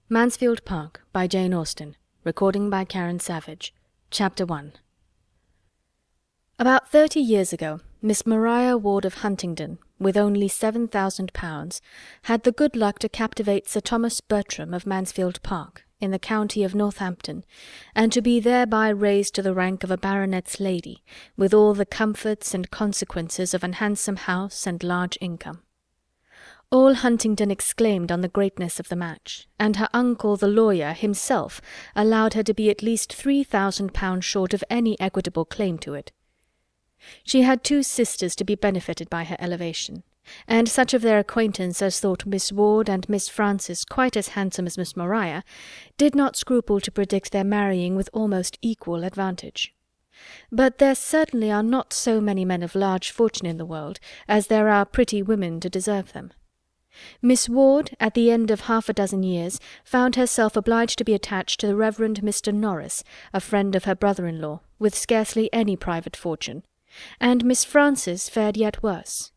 Mansfield Park by Jane Austen. Recording by Karen Savage. Chapter 1. About 30 years ago, Miss Maria Ward of Huntingdon, with only £7,000, had the good luck to captivate Sir Thomas Bertram of Mansfield Park, in the county of Northampton, and to be thereby raised to the rank of a baronet's lady, with all the comforts and consequences of an handsome house and large income. All Huntingdon exclaimed on the greatness of the match, and her uncle the lawyer himself allowed her to be at least £3,000 short of any equitable claim to it. She had 2 sisters to be benefited by her elevation, and such of their acquaintance as thought Miss Ward and Miss Frances quite as handsome as Miss Maria did not scruple to predict their marrying with almost equal advantage. But there certainly are not so many men of large fortune in the world as there are pretty women to deserve them. Miss Ward, at the end of half a dozen years, found herself obliged to be attached to the Reverend Mr. Norris, a friend of her brother-in-law, with scarcely any private fortune, and Miss Frances fared yet worse.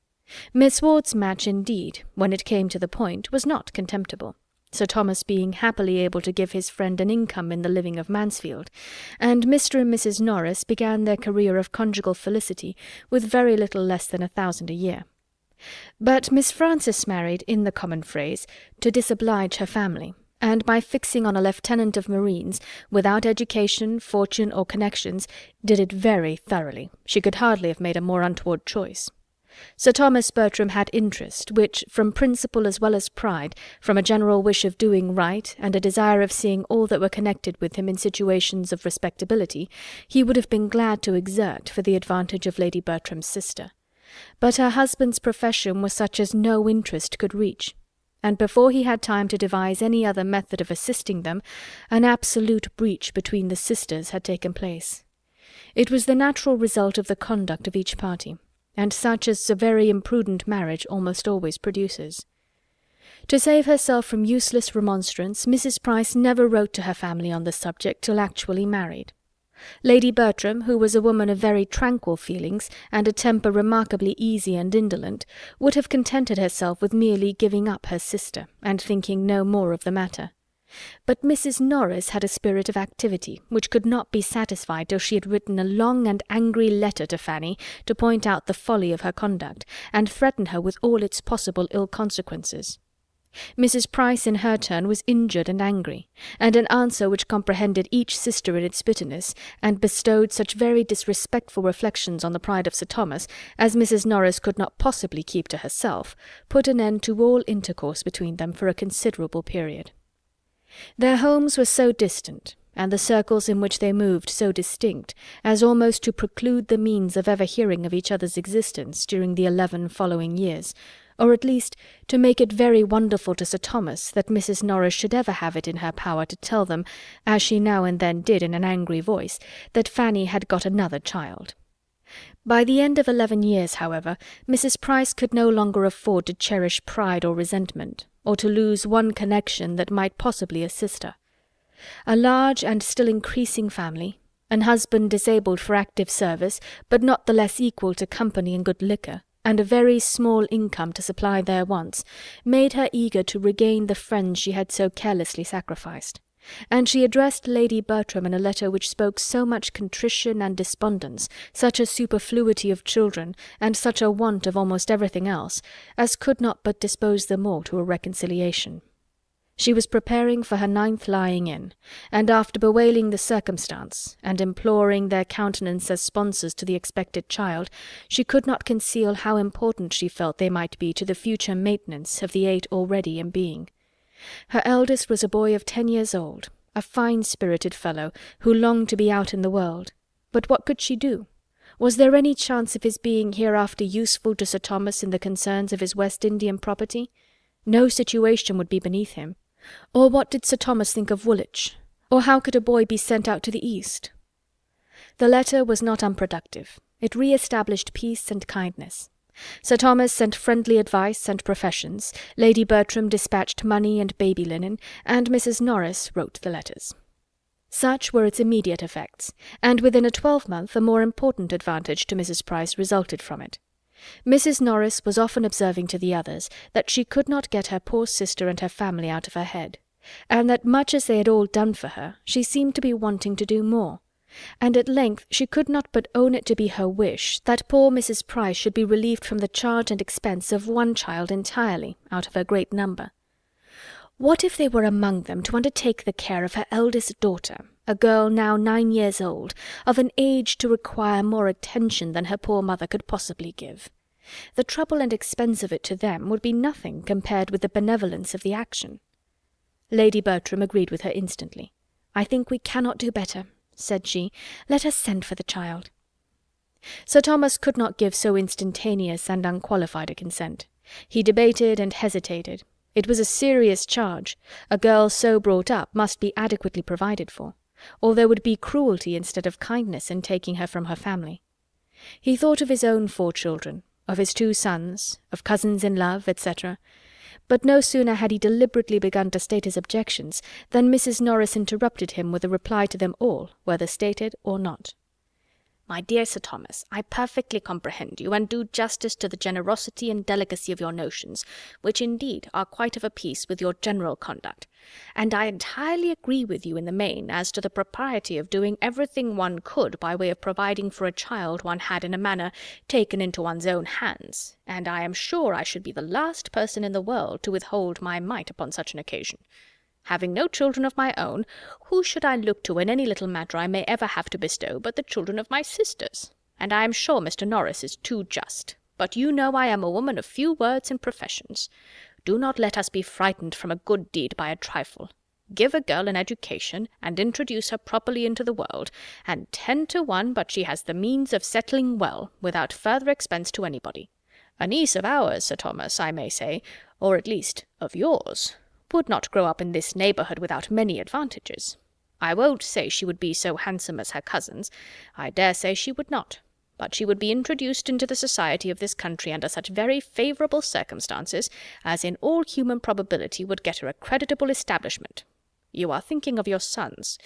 Miss Ward's match, indeed, when it came to the point, was not contemptible, Sir Thomas being happily able to give his friend an income in the living of Mansfield, and Mr. and Mrs. Norris began their career of conjugal felicity with very little less than 1,000 a year. But Miss Frances married, in the common phrase, to disoblige her family, and by fixing on a lieutenant of marines, without education, fortune, or connections, did it very thoroughly. She could hardly have made a more untoward choice. Sir Thomas Bertram had interest, which, from principle as well as pride, from a general wish of doing right, and a desire of seeing all that were connected with him in situations of respectability, he would have been glad to exert for the advantage of Lady Bertram's sister. But her husband's profession was such as no interest could reach, and before he had time to devise any other method of assisting them, an absolute breach between the sisters had taken place. It was the natural result of the conduct of each party, and such as a very imprudent marriage almost always produces. To save herself from useless remonstrance, Mrs. Price never wrote to her family on the subject till actually married. Lady Bertram, who was a woman of very tranquil feelings, and a temper remarkably easy and indolent, would have contented herself with merely giving up her sister, and thinking no more of the matter. But Mrs. Norris had a spirit of activity, which could not be satisfied till she had written a long and angry letter to Fanny to point out the folly of her conduct, and threaten her with all its possible ill consequences. Mrs. Price in her turn was injured and angry, and an answer which comprehended each sister in its bitterness, and bestowed such very disrespectful reflections on the pride of Sir Thomas as Mrs. Norris could not possibly keep to herself, put an end to all intercourse between them for a considerable period. Their homes were so distant, and the circles in which they moved so distinct, as almost to preclude the means of ever hearing of each other's existence during the 11 following years, or at least to make it very wonderful to Sir Thomas that Mrs. Norris should ever have it in her power to tell them, as she now and then did in an angry voice, that Fanny had got another child. By the end of 11 years, however, Mrs. Price could no longer afford to cherish pride or resentment, or to lose one connection that might possibly assist her. A large and still increasing family, an husband disabled for active service, but not the less equal to company and good liquor, and a very small income to supply their wants, made her eager to regain the friends she had so carelessly sacrificed, and she addressed Lady Bertram in a letter which spoke so much contrition and despondence, such a superfluity of children, and such a want of almost everything else, as could not but dispose them all to a reconciliation. She was preparing for her 9th lying in, and after bewailing the circumstance, and imploring their countenance as sponsors to the expected child, she could not conceal how important she felt they might be to the future maintenance of the 8 already in being. Her eldest was a boy of 10 years old, a fine-spirited fellow, who longed to be out in the world. But what could she do? Was there any chance of his being hereafter useful to Sir Thomas in the concerns of his West Indian property? No situation would be beneath him. Or what did Sir Thomas think of Woolwich? Or how could a boy be sent out to the East? The letter was not unproductive. It re-established peace and kindness. Sir Thomas sent friendly advice and professions, Lady Bertram dispatched money and baby linen, and Mrs. Norris wrote the letters. Such were its immediate effects, and within a 12-month a more important advantage to Mrs. Price resulted from it. Mrs. Norris was often observing to the others that she could not get her poor sister and her family out of her head, and that much as they had all done for her, she seemed to be wanting to do more, and at length she could not but own it to be her wish that poor Mrs. Price should be relieved from the charge and expense of one child entirely out of her great number. What if they were among them to undertake the care of her eldest daughter, a girl now 9 years old, of an age to require more attention than her poor mother could possibly give? The trouble and expense of it to them would be nothing compared with the benevolence of the action. Lady Bertram agreed with her instantly. "I think we cannot do better," said she. "Let us send for the child." Sir Thomas could not give so instantaneous and unqualified a consent. He debated and hesitated. It was a serious charge. A girl so brought up must be adequately provided for, or there would be cruelty instead of kindness in taking her from her family. He thought of his own 4 children, of his 2 sons, of cousins-in-love, etc. But no sooner had he deliberately begun to state his objections than Mrs. Norris interrupted him with a reply to them all, whether stated or not. "My dear Sir Thomas, I perfectly comprehend you, and do justice to the generosity and delicacy of your notions, which indeed are quite of a piece with your general conduct, and I entirely agree with you in the main as to the propriety of doing everything one could by way of providing for a child one had in a manner taken into one's own hands, and I am sure I should be the last person in the world to withhold my mite upon such an occasion. Having no children of my own, who should I look to in any little matter I may ever have to bestow but the children of my sisters? And I am sure Mr. Norris is too just, but you know I am a woman of few words and professions. Do not let us be frightened from a good deed by a trifle. Give a girl an education, and introduce her properly into the world, and 10 to 1 but she has the means of settling well, without further expense to anybody. A niece of ours, Sir Thomas, I may say, or at least of yours, would not grow up in this neighbourhood without many advantages. I won't say she would be so handsome as her cousins. I dare say she would not. But she would be introduced into the society of this country under such very favourable circumstances as in all human probability would get her a creditable establishment. You are thinking of your sons,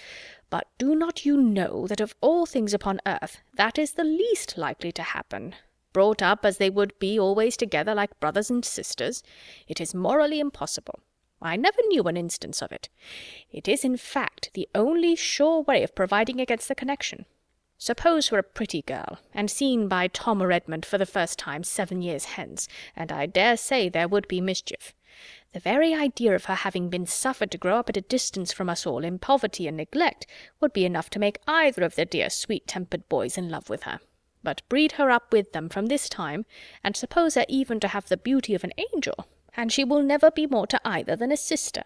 but do not you know that of all things upon earth that is the least likely to happen? Brought up as they would be always together like brothers and sisters, it is morally impossible. I never knew an instance of it. It is, in fact, the only sure way of providing against the connection. Suppose her a pretty girl, and seen by Tom or Edmund for the first time 7 years hence, and I dare say there would be mischief. The very idea of her having been suffered to grow up at a distance from us all in poverty and neglect would be enough to make either of the dear sweet-tempered boys in love with her. But breed her up with them from this time, and suppose her even to have the beauty of an angel, and she will never be more to either than a sister."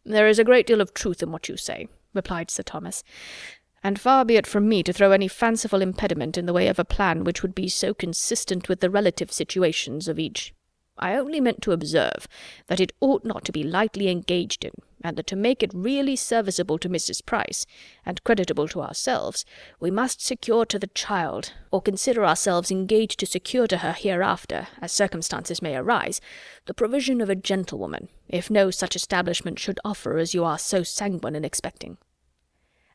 "There is a great deal of truth in what you say," replied Sir Thomas, "and far be it from me to throw any fanciful impediment in the way of a plan which would be so consistent with the relative situations of each. I only meant to observe that it ought not to be lightly engaged in, and that to make it really serviceable to Mrs. Price, and creditable to ourselves, we must secure to the child, or consider ourselves engaged to secure to her hereafter, as circumstances may arise, the provision of a gentlewoman, if no such establishment should offer as you are so sanguine in expecting."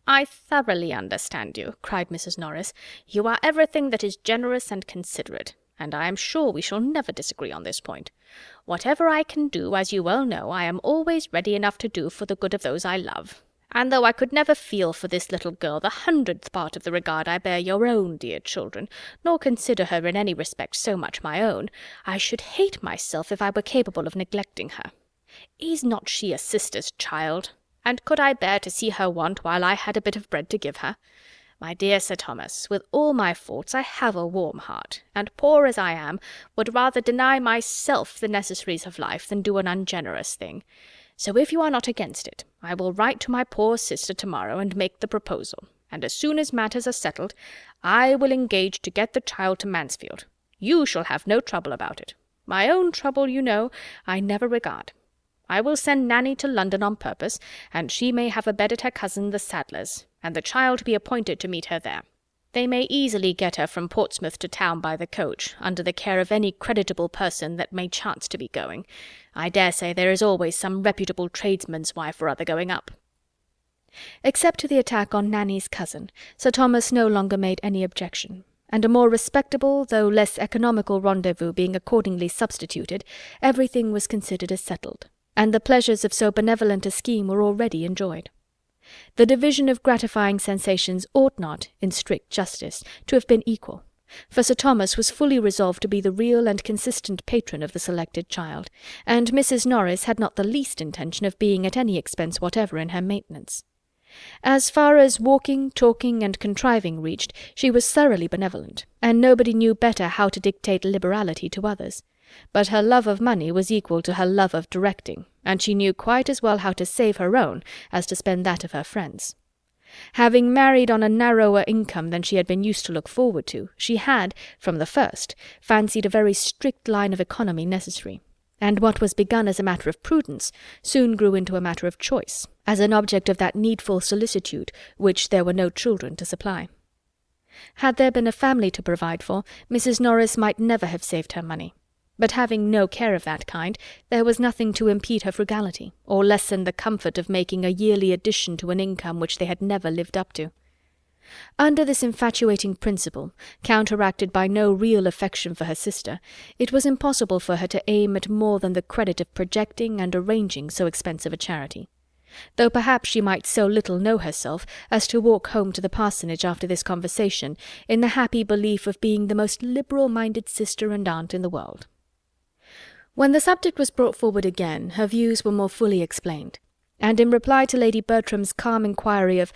"I thoroughly understand you," cried Mrs. Norris. "You are everything that is generous and considerate, and I am sure we shall never disagree on this point. Whatever I can do, as you well know, I am always ready enough to do for the good of those I love. And though I could never feel for this little girl the 100th part of the regard I bear your own dear children, nor consider her in any respect so much my own, I should hate myself if I were capable of neglecting her. Is not she a sister's child? And could I bear to see her want while I had a bit of bread to give her? My dear Sir Thomas, with all my faults, I have a warm heart, and poor as I am, would rather deny myself the necessaries of life than do an ungenerous thing. So if you are not against it, I will write to my poor sister to-morrow and make the proposal, and as soon as matters are settled, I will engage to get the child to Mansfield. You shall have no trouble about it. My own trouble, you know, I never regard. I will send Nanny to London on purpose, and she may have a bed at her cousin the saddler's, and the child be appointed to meet her there. They may easily get her from Portsmouth to town by the coach, under the care of any creditable person that may chance to be going. I dare say there is always some reputable tradesman's wife or other going up." Except to the attack on Nanny's cousin, Sir Thomas no longer made any objection, and a more respectable, though less economical rendezvous being accordingly substituted, everything was considered as settled, and the pleasures of so benevolent a scheme were already enjoyed. The division of gratifying sensations ought not, in strict justice, to have been equal, for Sir Thomas was fully resolved to be the real and consistent patron of the selected child, and Mrs. Norris had not the least intention of being at any expense whatever in her maintenance. As far as walking, talking, and contriving reached, she was thoroughly benevolent, and nobody knew better how to dictate liberality to others. But her love of money was equal to her love of directing, and she knew quite as well how to save her own as to spend that of her friends. Having married on a narrower income than she had been used to look forward to, she had, from the first, fancied a very strict line of economy necessary, and what was begun as a matter of prudence soon grew into a matter of choice, as an object of that needful solicitude which there were no children to supply. Had there been a family to provide for, Mrs. Norris might never have saved her money. But having no care of that kind, there was nothing to impede her frugality, or lessen the comfort of making a yearly addition to an income which they had never lived up to. Under this infatuating principle, counteracted by no real affection for her sister, it was impossible for her to aim at more than the credit of projecting and arranging so expensive a charity. Though perhaps she might so little know herself as to walk home to the parsonage after this conversation in the happy belief of being the most liberal-minded sister and aunt in the world. When the subject was brought forward again, her views were more fully explained, and in reply to Lady Bertram's calm inquiry of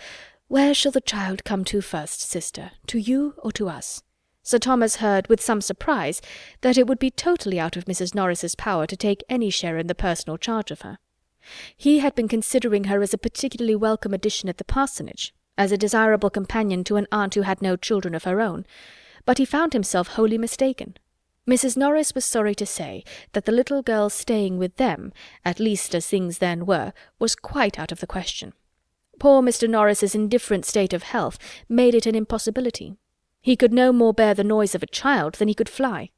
"Where shall the child come to first, sister, to you or to us?" Sir Thomas heard, with some surprise, that it would be totally out of Mrs. Norris's power to take any share in the personal charge of her. He had been considering her as a particularly welcome addition at the parsonage, as a desirable companion to an aunt who had no children of her own, but he found himself wholly mistaken. Mrs. Norris was sorry to say that the little girl's staying with them, at least as things then were, was quite out of the question. Poor Mr. Norris's indifferent state of health made it an impossibility. He could no more bear the noise of a child than he could fly.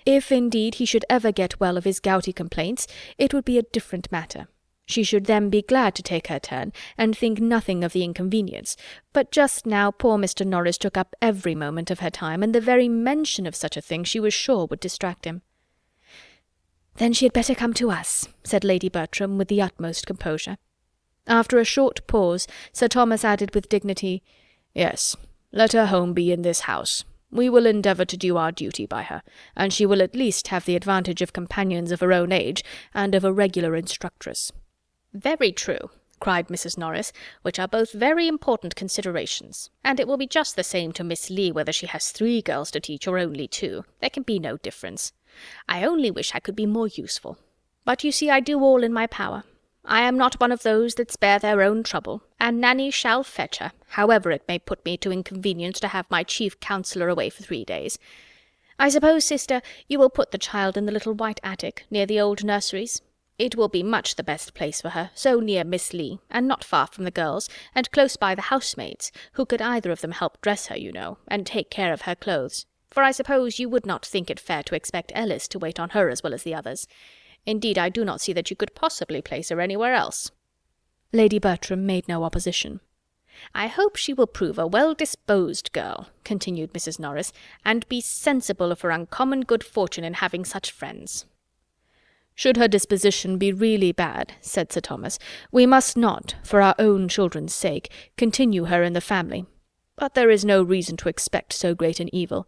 If, indeed, he should ever get well of his gouty complaints, it would be a different matter. She should then be glad to take her turn, and think nothing of the inconvenience, but just now poor Mr. Norris took up every moment of her time, and the very mention of such a thing she was sure would distract him. "Then she had better come to us," said Lady Bertram with the utmost composure. After a short pause, Sir Thomas added with dignity, "Yes, let her home be in this house. We will endeavour to do our duty by her, and she will at least have the advantage of companions of her own age, and of a regular instructress." "Very true," cried Mrs. Norris, "which are both very important considerations, and it will be just the same to Miss Lee whether she has 3 girls to teach or only 2. There can be no difference. I only wish I could be more useful. But you see I do all in my power. I am not one of those that spare their own trouble, and Nanny shall fetch her, however it may put me to inconvenience to have my chief counsellor away for 3 days. I suppose, sister, you will put the child in the little white attic, near the old nurseries? It will be much the best place for her, so near Miss Lee, and not far from the girls, and close by the housemaids, who could either of them help dress her, you know, and take care of her clothes. For I suppose you would not think it fair to expect Ellis to wait on her as well as the others. Indeed, I do not see that you could possibly place her anywhere else." Lady Bertram made no opposition. "I hope she will prove a well-disposed girl," continued Mrs. Norris, "and be sensible of her uncommon good fortune in having such friends." "Should her disposition be really bad," said Sir Thomas, "we must not, for our own children's sake, continue her in the family. But there is no reason to expect so great an evil.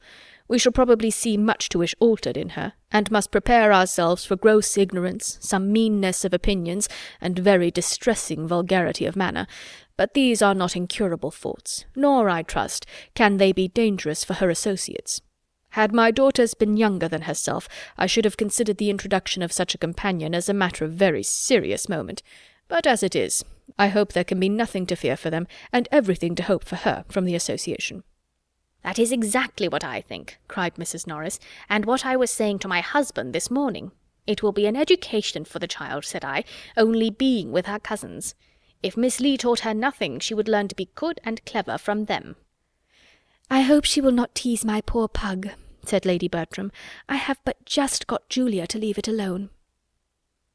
We shall probably see much to wish altered in her, and must prepare ourselves for gross ignorance, some meanness of opinions, and very distressing vulgarity of manner, but these are not incurable faults, nor, I trust, can they be dangerous for her associates. Had my daughters been younger than herself, I should have considered the introduction of such a companion as a matter of very serious moment, but as it is, I hope there can be nothing to fear for them, and everything to hope for her from the association." "That is exactly what I think," cried Mrs. Norris, "and what I was saying to my husband this morning. It will be an education for the child, said I, only being with her cousins. If Miss Lee taught her nothing, she would learn to be good and clever from them." "I hope she will not tease my poor pug," said Lady Bertram. "I have but just got Julia to leave it alone."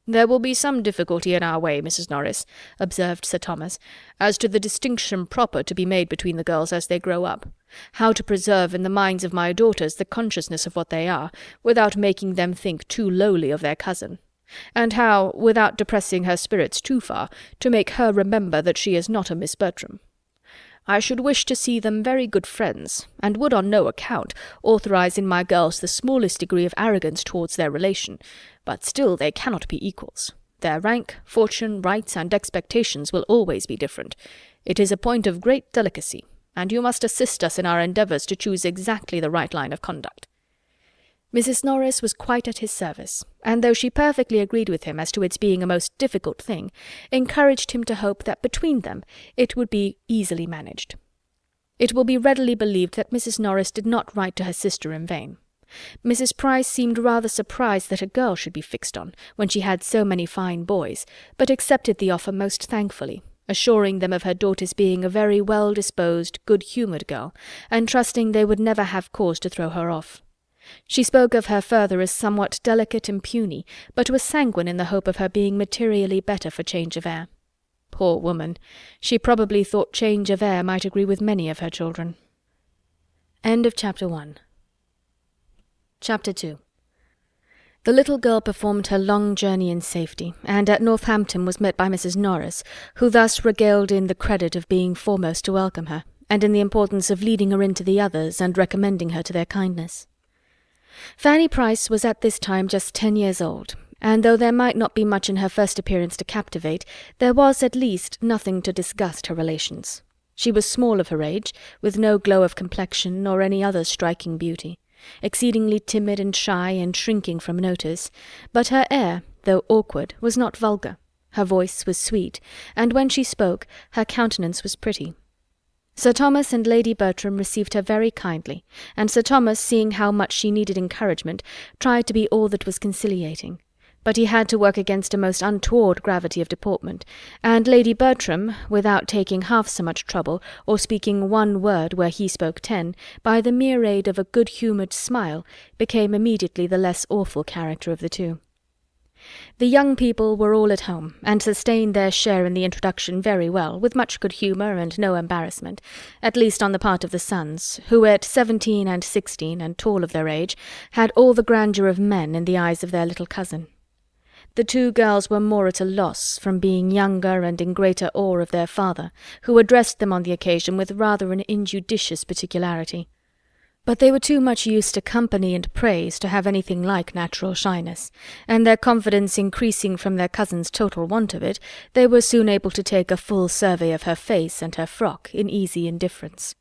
"There will be some difficulty in our way, Mrs. Norris," observed Sir Thomas, "as to the distinction proper to be made between the girls as they grow up. How to preserve in the minds of my daughters the consciousness of what they are, without making them think too lowly of their cousin. and how, without depressing her spirits too far, to make her remember that she is not a Miss Bertram. I should wish to see them very good friends, and would on no account authorize in my girls the smallest degree of arrogance towards their relation, but still they cannot be equals. Their rank, fortune, rights, and expectations will always be different. It is a point of great delicacy, and you must assist us in our endeavours to choose exactly the right line of conduct." Mrs. Norris was quite at his service, and though she perfectly agreed with him as to its being a most difficult thing, encouraged him to hope that between them it would be easily managed. It will be readily believed that Mrs. Norris did not write to her sister in vain. Mrs. Price seemed rather surprised that a girl should be fixed on, when she had so many fine boys, but accepted the offer most thankfully, assuring them of her daughter's being a very well-disposed, good-humoured girl, and trusting they would never have cause to throw her off. She spoke of her further as somewhat delicate and puny, but was sanguine in the hope of her being materially better for change of air. Poor woman! She probably thought change of air might agree with many of her children. End of Chapter 1. Chapter 2. The little girl performed her long journey in safety, and at Northampton was met by Mrs. Norris, who thus regaled in the credit of being foremost to welcome her, and in the importance of leading her into the others and recommending her to their kindness. Fanny Price was at this time just 10 years old, and though there might not be much in her first appearance to captivate, there was at least nothing to disgust her relations. She was small of her age, with no glow of complexion nor any other striking beauty, exceedingly timid and shy and shrinking from notice, but her air, though awkward, was not vulgar. Her voice was sweet, and when she spoke, her countenance was pretty. Sir Thomas and Lady Bertram received her very kindly, and Sir Thomas, seeing how much she needed encouragement, tried to be all that was conciliating. But he had to work against a most untoward gravity of deportment, and Lady Bertram, without taking half so much trouble, or speaking one word where he spoke 10, by the mere aid of a good-humoured smile, became immediately the less awful character of the two. The young people were all at home, and sustained their share in the introduction very well, with much good humour and no embarrassment, at least on the part of the sons, who at 17 and 16, and tall of their age, had all the grandeur of men in the eyes of their little cousin. The two girls were more at a loss, from being younger and in greater awe of their father, who addressed them on the occasion with rather an injudicious particularity. But they were too much used to company and praise to have anything like natural shyness, and their confidence increasing from their cousin's total want of it, they were soon able to take a full survey of her face and her frock in easy indifference.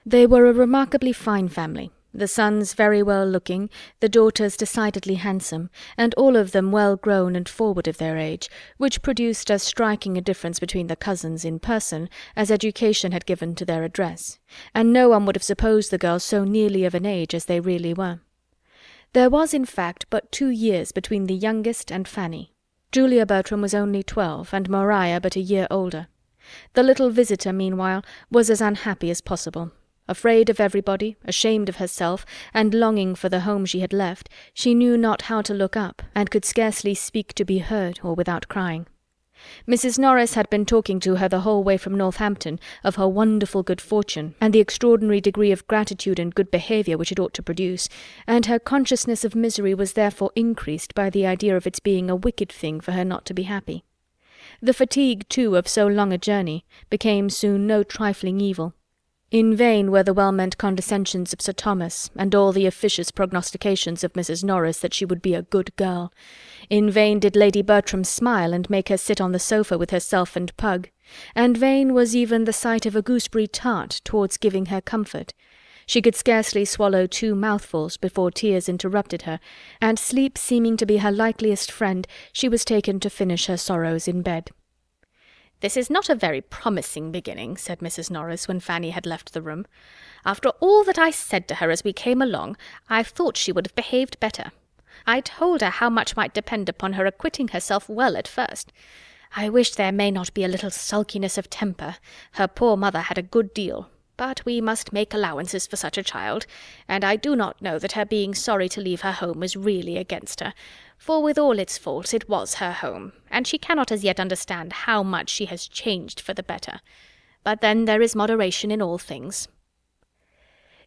They were a remarkably fine family, the sons very well-looking, the daughters decidedly handsome, and all of them well-grown and forward of their age, which produced as striking a difference between the cousins in person as education had given to their address, and no one would have supposed the girls so nearly of an age as they really were. There was, in fact, but 2 years between the youngest and Fanny. Julia Bertram was only 12, and Maria but a year older. The little visitor, meanwhile, was as unhappy as possible. Afraid of everybody, ashamed of herself, and longing for the home she had left, she knew not how to look up, and could scarcely speak to be heard or without crying. Mrs. Norris had been talking to her the whole way from Northampton of her wonderful good fortune, and the extraordinary degree of gratitude and good behaviour which it ought to produce, and her consciousness of misery was therefore increased by the idea of its being a wicked thing for her not to be happy. The fatigue, too, of so long a journey became soon no trifling evil. In vain were the well-meant condescensions of Sir Thomas, and all the officious prognostications of Mrs. Norris that she would be a good girl. In vain did Lady Bertram smile and make her sit on the sofa with herself and Pug, and vain was even the sight of a gooseberry tart towards giving her comfort. She could scarcely swallow 2 mouthfuls before tears interrupted her, and sleep seeming to be her likeliest friend, she was taken to finish her sorrows in bed. "This is not a very promising beginning," said Mrs. Norris, when Fanny had left the room. "After all that I said to her as we came along, I thought she would have behaved better. I told her how much might depend upon her acquitting herself well at first. I wish there may not be a little sulkiness of temper. Her poor mother had a good deal, but we must make allowances for such a child, and I do not know that her being sorry to leave her home was really against her, for with all its faults it was her home, and she cannot as yet understand how much she has changed for the better. But then there is moderation in all things."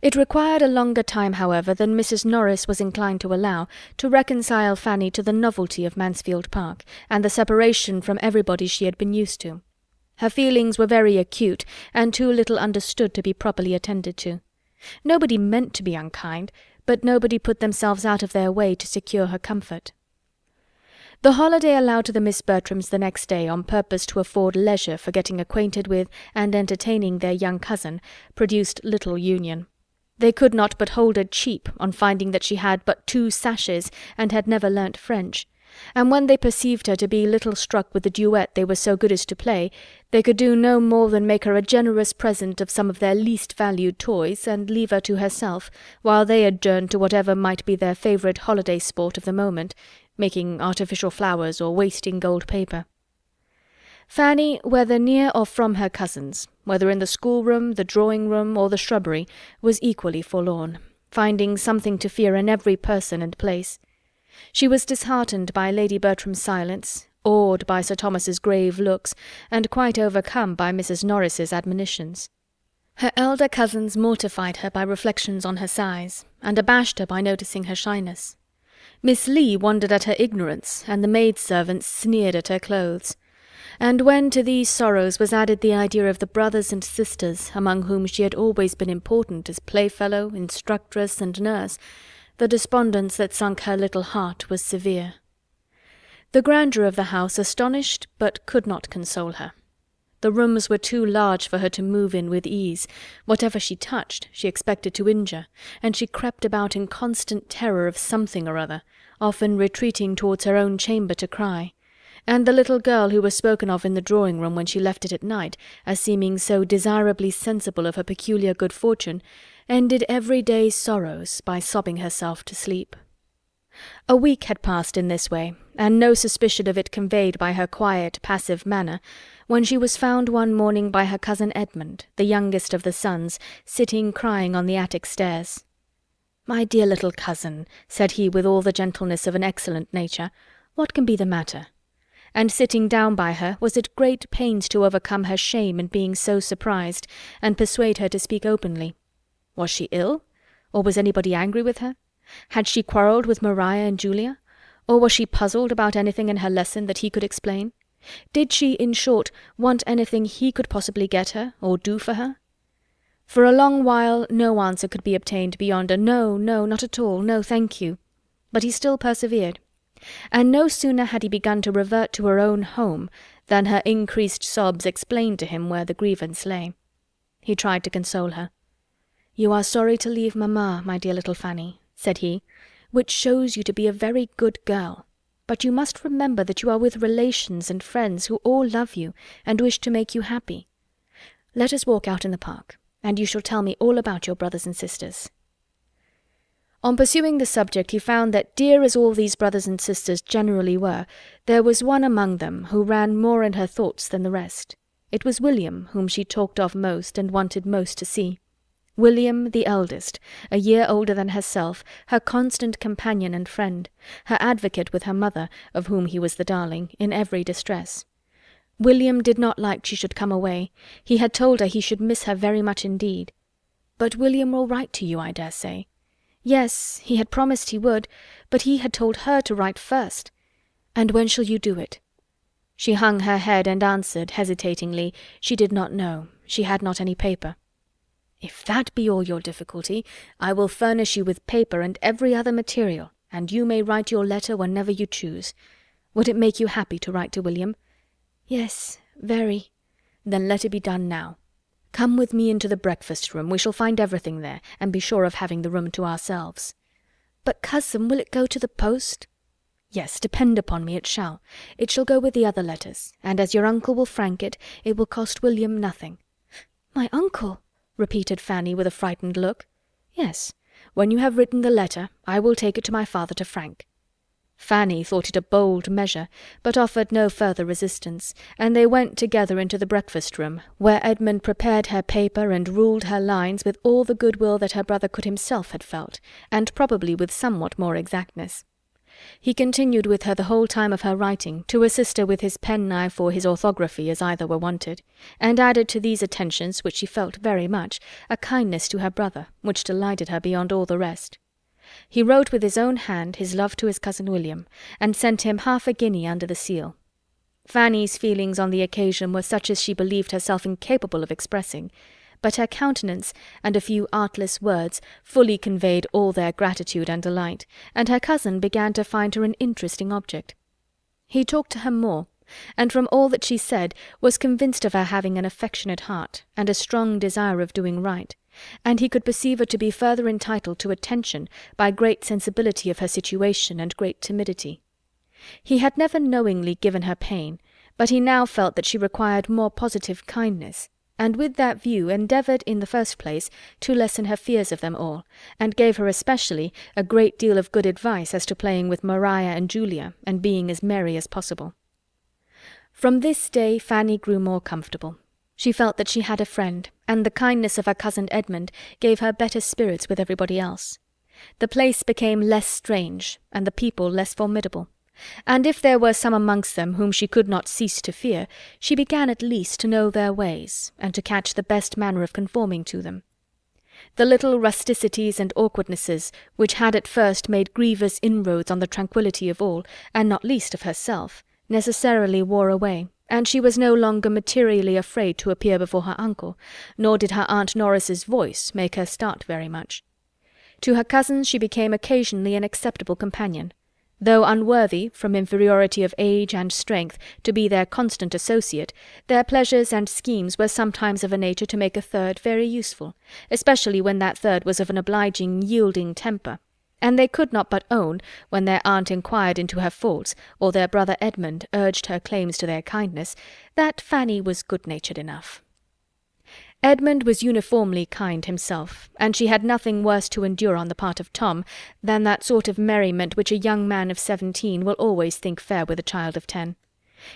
It required a longer time, however, than Mrs. Norris was inclined to allow, to reconcile Fanny to the novelty of Mansfield Park, and the separation from everybody she had been used to. Her feelings were very acute, and too little understood to be properly attended to. Nobody meant to be unkind, but nobody put themselves out of their way to secure her comfort. The holiday allowed to the Miss Bertrams the next day on purpose to afford leisure for getting acquainted with and entertaining their young cousin, produced little union. They could not but hold her cheap on finding that she had but 2 sashes and had never learnt French, and when they perceived her to be little struck with the duet they were so good as to play, they could do no more than make her a generous present of some of their least valued toys, and leave her to herself, while they adjourned to whatever might be their favourite holiday sport of the moment, making artificial flowers or wasting gold paper. Fanny, whether near or from her cousins, whether in the schoolroom, the drawing-room, or the shrubbery, was equally forlorn, finding something to fear in every person and place. She was disheartened by Lady Bertram's silence, awed by Sir Thomas's grave looks, and quite overcome by Mrs. Norris's admonitions. Her elder cousins mortified her by reflections on her sighs, and abashed her by noticing her shyness. Miss Lee wondered at her ignorance, and the maid-servants sneered at her clothes. And when to these sorrows was added the idea of the brothers and sisters among whom she had always been important as playfellow, instructress, and nurse, the despondence that sunk her little heart was severe. The grandeur of the house astonished but could not console her. The rooms were too large for her to move in with ease. Whatever she touched she expected to injure, and she crept about in constant terror of something or other, often retreating towards her own chamber to cry. And the little girl who was spoken of in the drawing-room when she left it at night, as seeming so desirably sensible of her peculiar good fortune, ended every day's sorrows by sobbing herself to sleep. A week had passed in this way, and no suspicion of it conveyed by her quiet, passive manner, when she was found one morning by her cousin Edmund, the youngest of the sons, sitting crying on the attic stairs. "My dear little cousin," said he with all the gentleness of an excellent nature, "what can be the matter?" And sitting down by her, was at great pains to overcome her shame in being so surprised, and persuade her to speak openly. Was she ill? Or was anybody angry with her? Had she quarrelled with Maria and Julia? Or was she puzzled about anything in her lesson that he could explain? Did she, in short, want anything he could possibly get her, or do for her? For a long while no answer could be obtained beyond a "No, no, not at all, no, thank you." But he still persevered. And no sooner had he begun to revert to her own home than her increased sobs explained to him where the grievance lay. He tried to console her. "You are sorry to leave mamma, my dear little Fanny," said he, "which shows you to be a very good girl. But you must remember that you are with relations and friends who all love you and wish to make you happy. Let us walk out in the park, and you shall tell me all about your brothers and sisters." On pursuing the subject he found that, dear as all these brothers and sisters generally were, there was one among them who ran more in her thoughts than the rest. It was William whom she talked of most and wanted most to see. William the eldest, a year older than herself, her constant companion and friend, her advocate with her mother, of whom he was the darling, in every distress. William did not like she should come away. He had told her he should miss her very much indeed. "But William will write to you, I dare say." Yes, he had promised he would, but he had told her to write first. "And when shall you do it?" She hung her head and answered, hesitatingly, she did not know, she had not any paper. "If that be all your difficulty, I will furnish you with paper and every other material, and you may write your letter whenever you choose. Would it make you happy to write to William?" "Yes, very." "Then let it be done now. Come with me into the breakfast-room, we shall find everything there, and be sure of having the room to ourselves." "But, cousin, will it go to the post?" "Yes, depend upon me, it shall. It shall go with the other letters, and as your uncle will frank it, it will cost William nothing." "My uncle?" repeated Fanny with a frightened look. "Yes, when you have written the letter, I will take it to my father to frank." Fanny thought it a bold measure, but offered no further resistance, and they went together into the breakfast-room, where Edmund prepared her paper and ruled her lines with all the goodwill that her brother could himself had felt, and probably with somewhat more exactness. He continued with her the whole time of her writing, to assist her with his penknife or his orthography as either were wanted, and added to these attentions, which she felt very much, a kindness to her brother, which delighted her beyond all the rest. He wrote with his own hand his love to his cousin William, and sent him half a guinea under the seal. Fanny's feelings on the occasion were such as she believed herself incapable of expressing, but her countenance and a few artless words fully conveyed all their gratitude and delight, and her cousin began to find her an interesting object. He talked to her more, and from all that she said was convinced of her having an affectionate heart, and a strong desire of doing right, and he could perceive her to be further entitled to attention by great sensibility of her situation and great timidity. He had never knowingly given her pain, but he now felt that she required more positive kindness, and with that view endeavoured in the first place to lessen her fears of them all, and gave her especially a great deal of good advice as to playing with Maria and Julia, and being as merry as possible. From this day Fanny grew more comfortable. She felt that she had a friend, and the kindness of her cousin Edmund gave her better spirits with everybody else. The place became less strange, and the people less formidable, and if there were some amongst them whom she could not cease to fear, she began at least to know their ways, and to catch the best manner of conforming to them. The little rusticities and awkwardnesses, which had at first made grievous inroads on the tranquillity of all, and not least of herself, necessarily wore away, and she was no longer materially afraid to appear before her uncle, nor did her Aunt Norris's voice make her start very much. To her cousins she became occasionally an acceptable companion. Though unworthy, from inferiority of age and strength, to be their constant associate, their pleasures and schemes were sometimes of a nature to make a third very useful, especially when that third was of an obliging, yielding temper, and they could not but own, when their aunt inquired into her faults, or their brother Edmund urged her claims to their kindness, that Fanny was good-natured enough. Edmund was uniformly kind himself, and she had nothing worse to endure on the part of Tom than that sort of merriment which a young man of 17 will always think fair with a child of 10.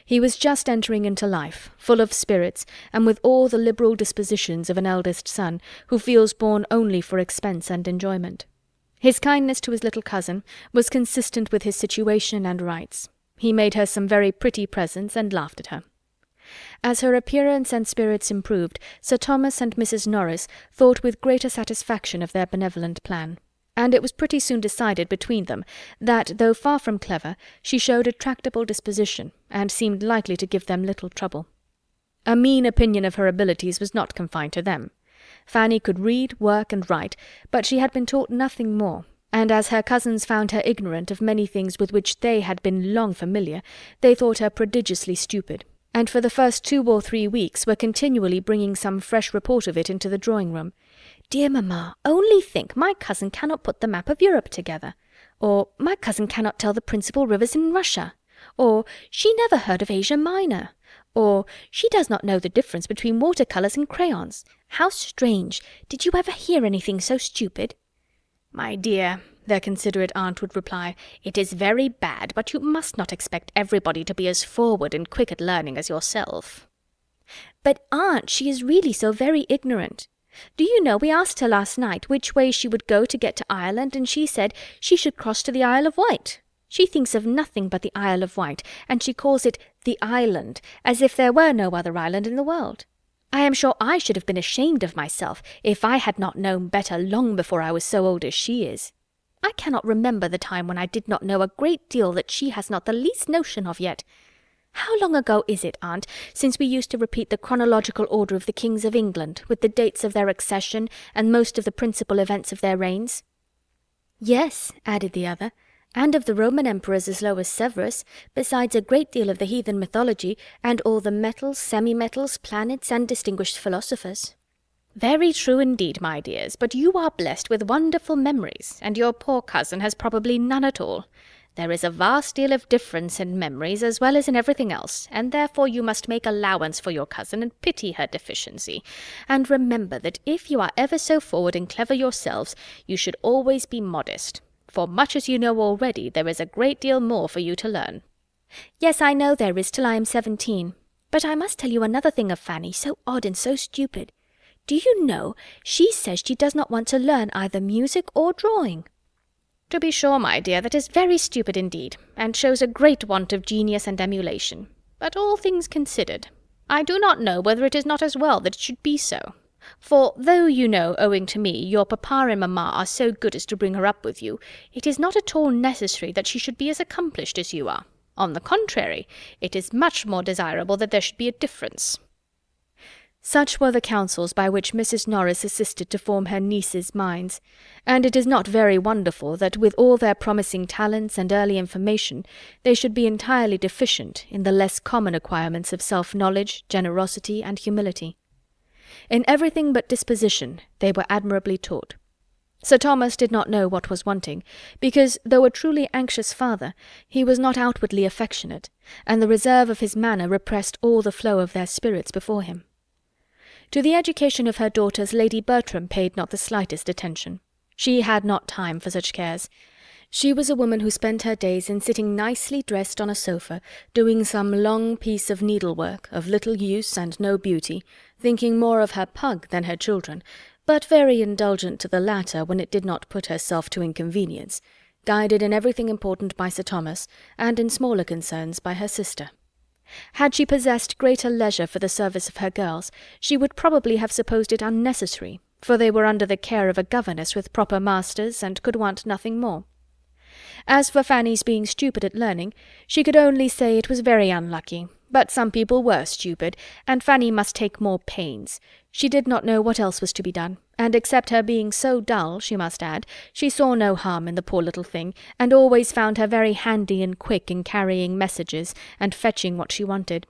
He was just entering into life, full of spirits, and with all the liberal dispositions of an eldest son, who feels born only for expense and enjoyment. His kindness to his little cousin was consistent with his situation and rights. He made her some very pretty presents, and laughed at her. As her appearance and spirits improved, Sir Thomas and Mrs. Norris thought with greater satisfaction of their benevolent plan, and it was pretty soon decided between them that, though far from clever, she showed a tractable disposition, and seemed likely to give them little trouble. A mean opinion of her abilities was not confined to them. Fanny could read, work, and write, but she had been taught nothing more, and as her cousins found her ignorant of many things with which they had been long familiar, they thought her prodigiously stupid, and for the first 2 or 3 weeks were continually bringing some fresh report of it into the drawing-room. "Dear mamma, only think, my cousin cannot put the map of Europe together," or "My cousin cannot tell the principal rivers in Russia," or "She never heard of Asia Minor," or "She does not know the difference between water-colours and crayons. How strange! Did you ever hear anything so stupid?" "My dear," their considerate aunt would reply, "it is very bad, but you must not expect everybody to be as forward and quick at learning as yourself." "But, aunt, she is really so very ignorant. Do you know, we asked her last night which way she would go to get to Ireland, and she said she should cross to the Isle of Wight. She thinks of nothing but the Isle of Wight, and she calls it the island, as if there were no other island in the world. I am sure I should have been ashamed of myself if I had not known better long before I was so old as she is. I cannot remember the time when I did not know a great deal that she has not the least notion of yet. How long ago is it, aunt, since we used to repeat the chronological order of the kings of England, with the dates of their accession, and most of the principal events of their reigns?" "Yes," added the other, "and of the Roman emperors as low as Severus, besides a great deal of the heathen mythology, and all the metals, semi-metals, planets, and distinguished philosophers." "Very true indeed, my dears, but you are blessed with wonderful memories, and your poor cousin has probably none at all. There is a vast deal of difference in memories as well as in everything else, and therefore you must make allowance for your cousin and pity her deficiency, and remember that if you are ever so forward and clever yourselves, you should always be modest, for much as you know already, there is a great deal more for you to learn." "Yes, I know there is till I am 17. But I must tell you another thing of Fanny, so odd and so stupid. Do you know, she says she does not want to learn either music or drawing." "To be sure, my dear, that is very stupid indeed, and shows a great want of genius and emulation. But all things considered, I do not know whether it is not as well that it should be so. For though you know, owing to me, your papa and mamma are so good as to bring her up with you, it is not at all necessary that she should be as accomplished as you are. On the contrary, it is much more desirable that there should be a difference." Such were the counsels by which Mrs. Norris assisted to form her nieces' minds, and it is not very wonderful that with all their promising talents and early information they should be entirely deficient in the less common acquirements of self-knowledge, generosity, and humility. In everything but disposition they were admirably taught. Sir Thomas did not know what was wanting, because, though a truly anxious father, he was not outwardly affectionate, and the reserve of his manner repressed all the flow of their spirits before him. To the education of her daughters Lady Bertram paid not the slightest attention. She had not time for such cares. She was a woman who spent her days in sitting nicely dressed on a sofa, doing some long piece of needlework, of little use and no beauty, thinking more of her pug than her children, but very indulgent to the latter when it did not put herself to inconvenience, guided in everything important by Sir Thomas, and in smaller concerns by her sister. Had she possessed greater leisure for the service of her girls, she would probably have supposed it unnecessary, for they were under the care of a governess with proper masters, and could want nothing more. As for Fanny's being stupid at learning, she could only say it was very unlucky, but some people were stupid, and Fanny must take more pains. She did not know what else was to be done, and except her being so dull, she must add, she saw no harm in the poor little thing, and always found her very handy and quick in carrying messages and fetching what she wanted.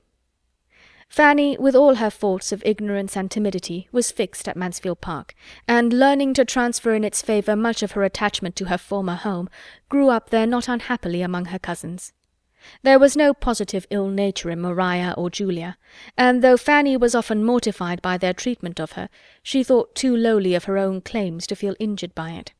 Fanny, with all her faults of ignorance and timidity, was fixed at Mansfield Park, and learning to transfer in its favour much of her attachment to her former home, grew up there not unhappily among her cousins. There was no positive ill nature in Maria or Julia, and though Fanny was often mortified by their treatment of her, she thought too lowly of her own claims to feel injured by it.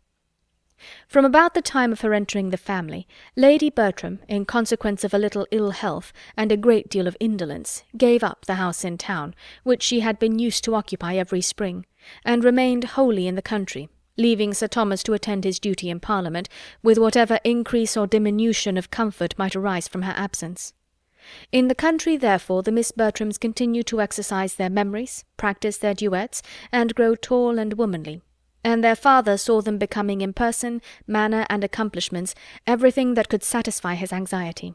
From about the time of her entering the family, Lady Bertram, in consequence of a little ill health and a great deal of indolence, gave up the house in town, which she had been used to occupy every spring, and remained wholly in the country, leaving Sir Thomas to attend his duty in Parliament, with whatever increase or diminution of comfort might arise from her absence. In the country, therefore, the Miss Bertrams continued to exercise their memories, practise their duets, and grow tall and womanly, and their father saw them becoming in person, manner, and accomplishments everything that could satisfy his anxiety.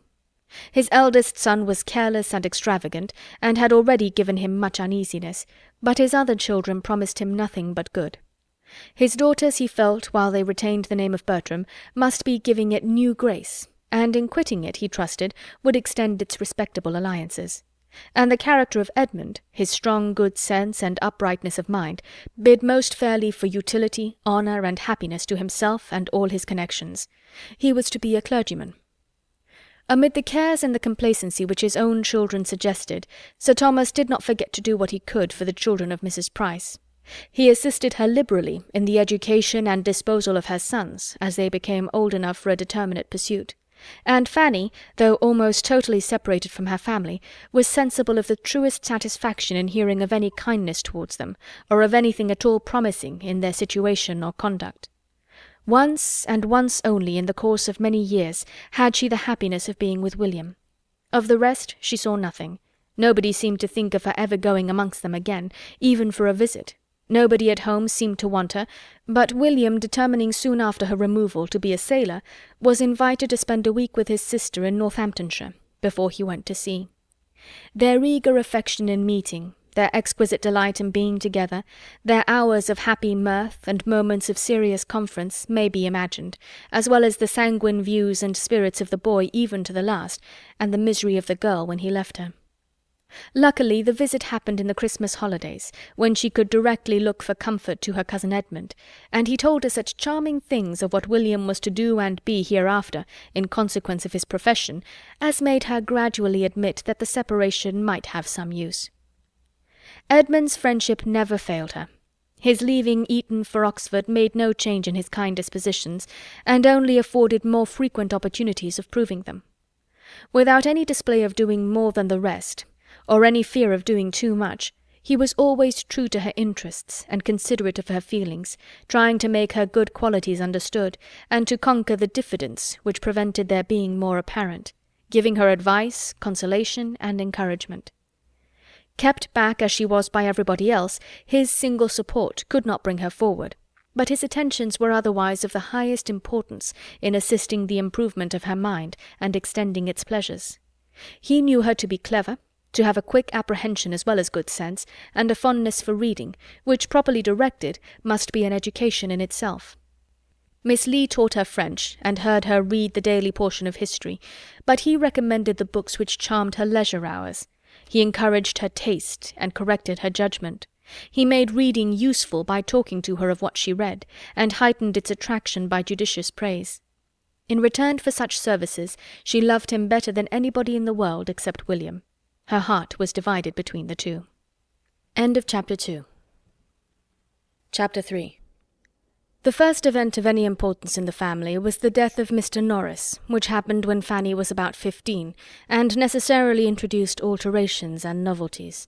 His eldest son was careless and extravagant, and had already given him much uneasiness, but his other children promised him nothing but good. His daughters, he felt, while they retained the name of Bertram, must be giving it new grace, and in quitting it, he trusted, would extend its respectable alliances. And the character of Edmund, his strong good sense and uprightness of mind, bid most fairly for utility, honour, and happiness to himself and all his connections. He was to be a clergyman. Amid the cares and the complacency which his own children suggested, Sir Thomas did not forget to do what he could for the children of Mrs. Price. He assisted her liberally in the education and disposal of her sons, as they became old enough for a determinate pursuit. And Fanny, though almost totally separated from her family, was sensible of the truest satisfaction in hearing of any kindness towards them, or of anything at all promising in their situation or conduct. Once, and once only, in the course of many years, had she the happiness of being with William. Of the rest she saw nothing. Nobody seemed to think of her ever going amongst them again, even for a visit. Nobody at home seemed to want her, but William, determining soon after her removal to be a sailor, was invited to spend a week with his sister in Northamptonshire, before he went to sea. Their eager affection in meeting, their exquisite delight in being together, their hours of happy mirth and moments of serious conference, may be imagined, as well as the sanguine views and spirits of the boy even to the last, and the misery of the girl when he left her. Luckily the visit happened in the Christmas holidays, when she could directly look for comfort to her cousin Edmund, and he told her such charming things of what William was to do and be hereafter, in consequence of his profession, as made her gradually admit that the separation might have some use. Edmund's friendship never failed her. His leaving Eton for Oxford made no change in his kind dispositions, and only afforded more frequent opportunities of proving them. Without any display of doing more than the rest, or any fear of doing too much, He was always true to her interests and considerate of her feelings, trying to make her good qualities understood, and to conquer the diffidence which prevented their being more apparent, giving her advice, consolation, and encouragement. Kept back as she was by everybody else, his single support could not bring her forward, but his attentions were otherwise of the highest importance in assisting the improvement of her mind and extending its pleasures. He knew her to be clever, to have a quick apprehension as well as good sense, and a fondness for reading, which, properly directed, must be an education in itself. Miss Lee taught her French, and heard her read the daily portion of history, but he recommended the books which charmed her leisure hours. He encouraged her taste, and corrected her judgment. He made reading useful by talking to her of what she read, and heightened its attraction by judicious praise. In return for such services, she loved him better than anybody in the world except William. Her heart was divided between the two. End of Chapter 2. Chapter 3. The first event of any importance in the family was the death of Mr. Norris, which happened when Fanny was about 15, and necessarily introduced alterations and novelties.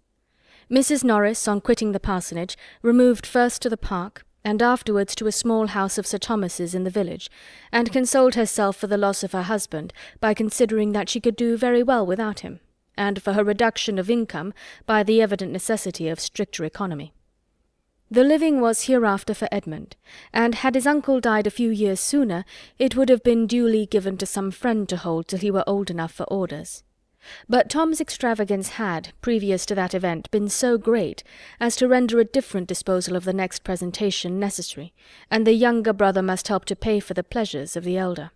Mrs. Norris, on quitting the parsonage, removed first to the park, and afterwards to a small house of Sir Thomas's in the village, and consoled herself for the loss of her husband by considering that she could do very well without him, and for her reduction of income by the evident necessity of stricter economy. The living was hereafter for Edmund, and had his uncle died a few years sooner, it would have been duly given to some friend to hold till he were old enough for orders. But Tom's extravagance had, previous to that event, been so great as to render a different disposal of the next presentation necessary, and the younger brother must help to pay for the pleasures of the elder.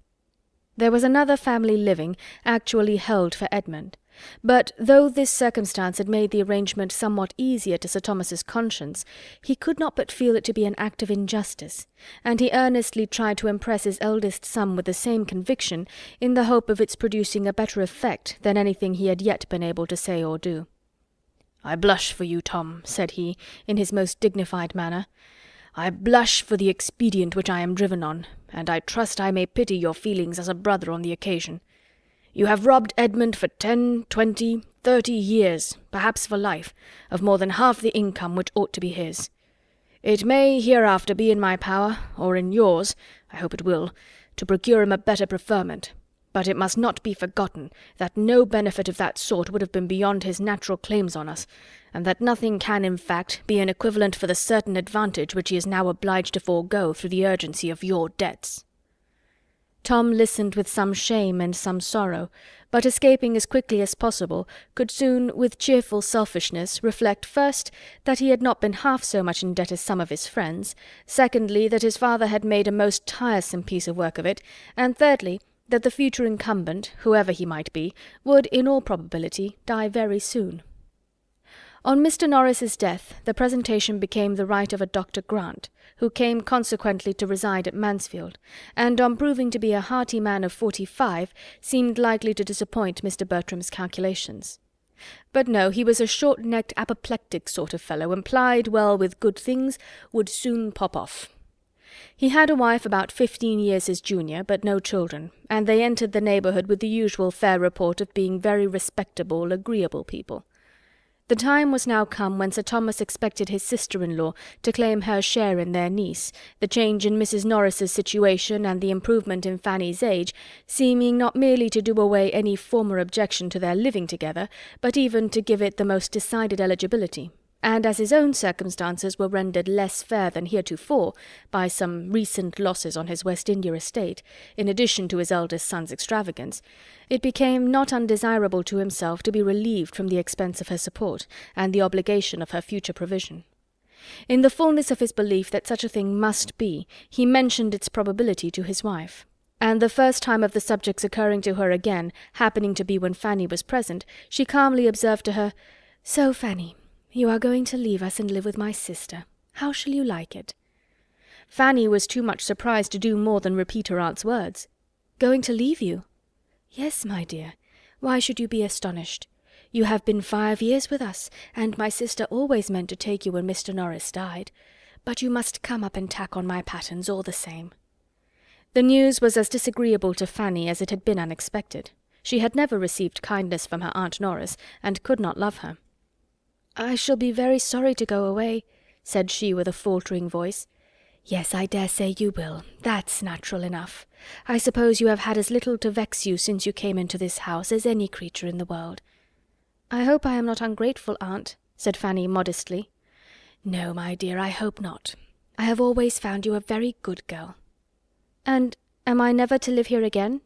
There was another family living, actually held for Edmund, but though this circumstance had made the arrangement somewhat easier to Sir Thomas's conscience, he could not but feel it to be an act of injustice, and he earnestly tried to impress his eldest son with the same conviction, in the hope of its producing a better effect than anything he had yet been able to say or do. "I blush for you, Tom," said he, in his most dignified manner. "I blush for the expedient which I am driven on, and I trust I may pity your feelings as a brother on the occasion. You have robbed Edmund for 10, 20, 30 years, perhaps for life, of more than half the income which ought to be his. It may hereafter be in my power, or in yours, I hope it will, to procure him a better preferment, but it must not be forgotten that no benefit of that sort would have been beyond his natural claims on us, and that nothing can, in fact, be an equivalent for the certain advantage which he is now obliged to forego through the urgency of your debts." Tom listened with some shame and some sorrow, but escaping as quickly as possible, could soon, with cheerful selfishness, reflect first that he had not been half so much in debt as some of his friends, secondly that his father had made a most tiresome piece of work of it, and thirdly that the future incumbent, whoever he might be, would in all probability die very soon. On Mr. Norris's death the presentation became the right of a Dr. Grant, who came consequently to reside at Mansfield, and on proving to be a hearty man of 45, seemed likely to disappoint Mr. Bertram's calculations. But no, he was a short-necked apoplectic sort of fellow, and plied well with good things, would soon pop off. He had a wife about 15 years his junior, but no children, and they entered the neighbourhood with the usual fair report of being very respectable, agreeable people. The time was now come when Sir Thomas expected his sister-in-law to claim her share in their niece, the change in Mrs. Norris's situation and the improvement in Fanny's age seeming not merely to do away any former objection to their living together, but even to give it the most decided eligibility. And as his own circumstances were rendered less fair than heretofore by some recent losses on his West India estate, in addition to his eldest son's extravagance, it became not undesirable to himself to be relieved from the expense of her support and the obligation of her future provision. In the fullness of his belief that such a thing must be, he mentioned its probability to his wife, and the first time of the subject's occurring to her again, happening to be when Fanny was present, she calmly observed to her, "So, Fanny, you are going to leave us and live with my sister. How shall you like it?" Fanny was too much surprised to do more than repeat her aunt's words. "Going to leave you?" "Yes, my dear. Why should you be astonished? You have been 5 years with us, and my sister always meant to take you when Mr. Norris died. But you must come up and tack on my pattens all the same." The news was as disagreeable to Fanny as it had been unexpected. She had never received kindness from her Aunt Norris, and could not love her. "I shall be very sorry to go away," said she with a faltering voice. "Yes, I dare say you will. That's natural enough. I suppose you have had as little to vex you since you came into this house as any creature in the world." "I hope I am not ungrateful, aunt," said Fanny modestly. "No, my dear, I hope not. I have always found you a very good girl." "And am I never to live here again?"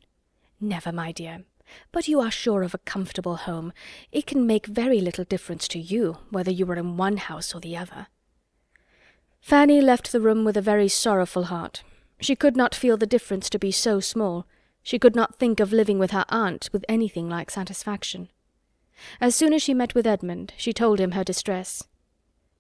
"Never, my dear. But you are sure of a comfortable home. It can make very little difference to you, whether you are in one house or the other." Fanny left the room with a very sorrowful heart. She could not feel the difference to be so small. She could not think of living with her aunt with anything like satisfaction. As soon as she met with Edmund, she told him her distress.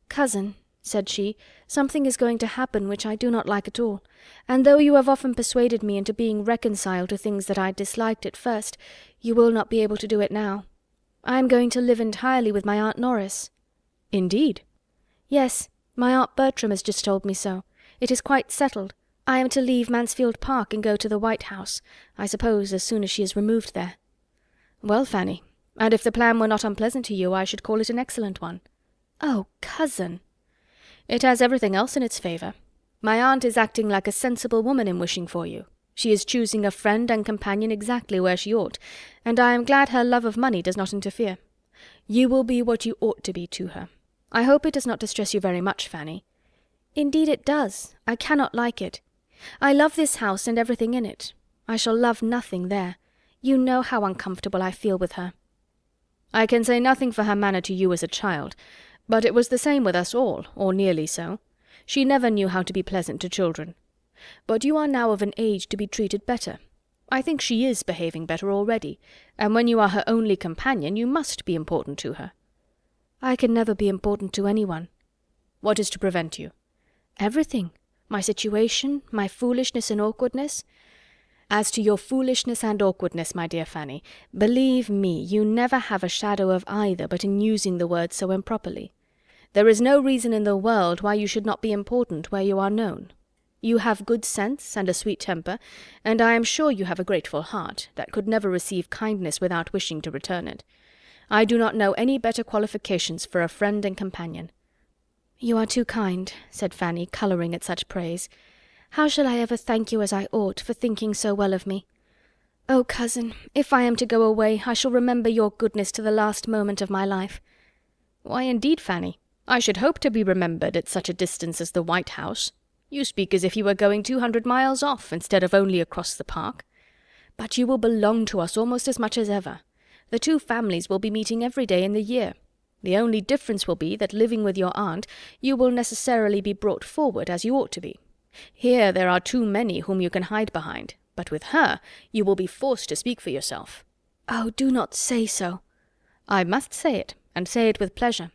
"Cousin," said she, "something is going to happen which I do not like at all, and though you have often persuaded me into being reconciled to things that I disliked at first, you will not be able to do it now. I am going to live entirely with my Aunt Norris." "Indeed?" "Yes, my Aunt Bertram has just told me so. It is quite settled. I am to leave Mansfield Park and go to the White House, I suppose as soon as she is removed there." "Well, Fanny, and if the plan were not unpleasant to you, I should call it an excellent one." "Oh, cousin!" "It has everything else in its favour. My aunt is acting like a sensible woman in wishing for you. She is choosing a friend and companion exactly where she ought, and I am glad her love of money does not interfere. You will be what you ought to be to her. I hope it does not distress you very much, Fanny." "Indeed it does. I cannot like it. I love this house and everything in it. I shall love nothing there. You know how uncomfortable I feel with her." "I can say nothing for her manner to you as a child, but it was the same with us all, or nearly so. She never knew how to be pleasant to children. But you are now of an age to be treated better. I think she is behaving better already, and when you are her only companion, you must be important to her." "I can never be important to anyone." "What is to prevent you?" "Everything. My situation, my foolishness and awkwardness." "As to your foolishness and awkwardness, my dear Fanny, believe me, you never have a shadow of either but in using the word so improperly. There is no reason in the world why you should not be important where you are known. You have good sense and a sweet temper, and I am sure you have a grateful heart, that could never receive kindness without wishing to return it. I do not know any better qualifications for a friend and companion." "You are too kind," said Fanny, colouring at such praise. "How shall I ever thank you as I ought for thinking so well of me? Oh, cousin, if I am to go away, I shall remember your goodness to the last moment of my life." "Why, indeed, Fanny, I should hope to be remembered at such a distance as the White House. You speak as if you were going 200 miles off, instead of only across the park. But you will belong to us almost as much as ever. The two families will be meeting every day in the year. The only difference will be that living with your aunt, you will necessarily be brought forward as you ought to be. Here there are too many whom you can hide behind, but with her you will be forced to speak for yourself." "Oh, do not say so." "I must say it, and say it with pleasure.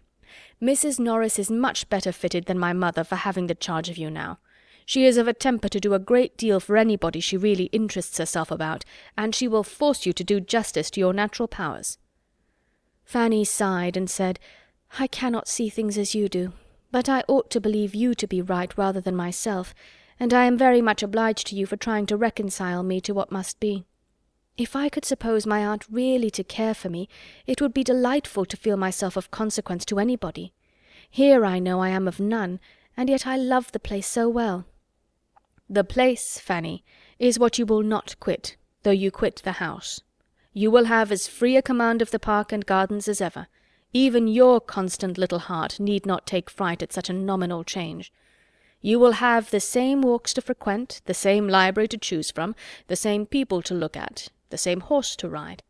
Mrs. Norris is much better fitted than my mother for having the charge of you now. She is of a temper to do a great deal for anybody she really interests herself about, and she will force you to do justice to your natural powers." Fanny sighed and said, "I cannot see things as you do, but I ought to believe you to be right rather than myself, and I am very much obliged to you for trying to reconcile me to what must be. If I could suppose my aunt really to care for me, it would be delightful to feel myself of consequence to anybody. Here I know I am of none, and yet I love the place so well." "The place, Fanny, is what you will not quit, though you quit the house. You will have as free a command of the park and gardens as ever. Even your constant little heart need not take fright at such a nominal change. You will have the same walks to frequent, the same library to choose from, the same people to look at, the same horse to ride."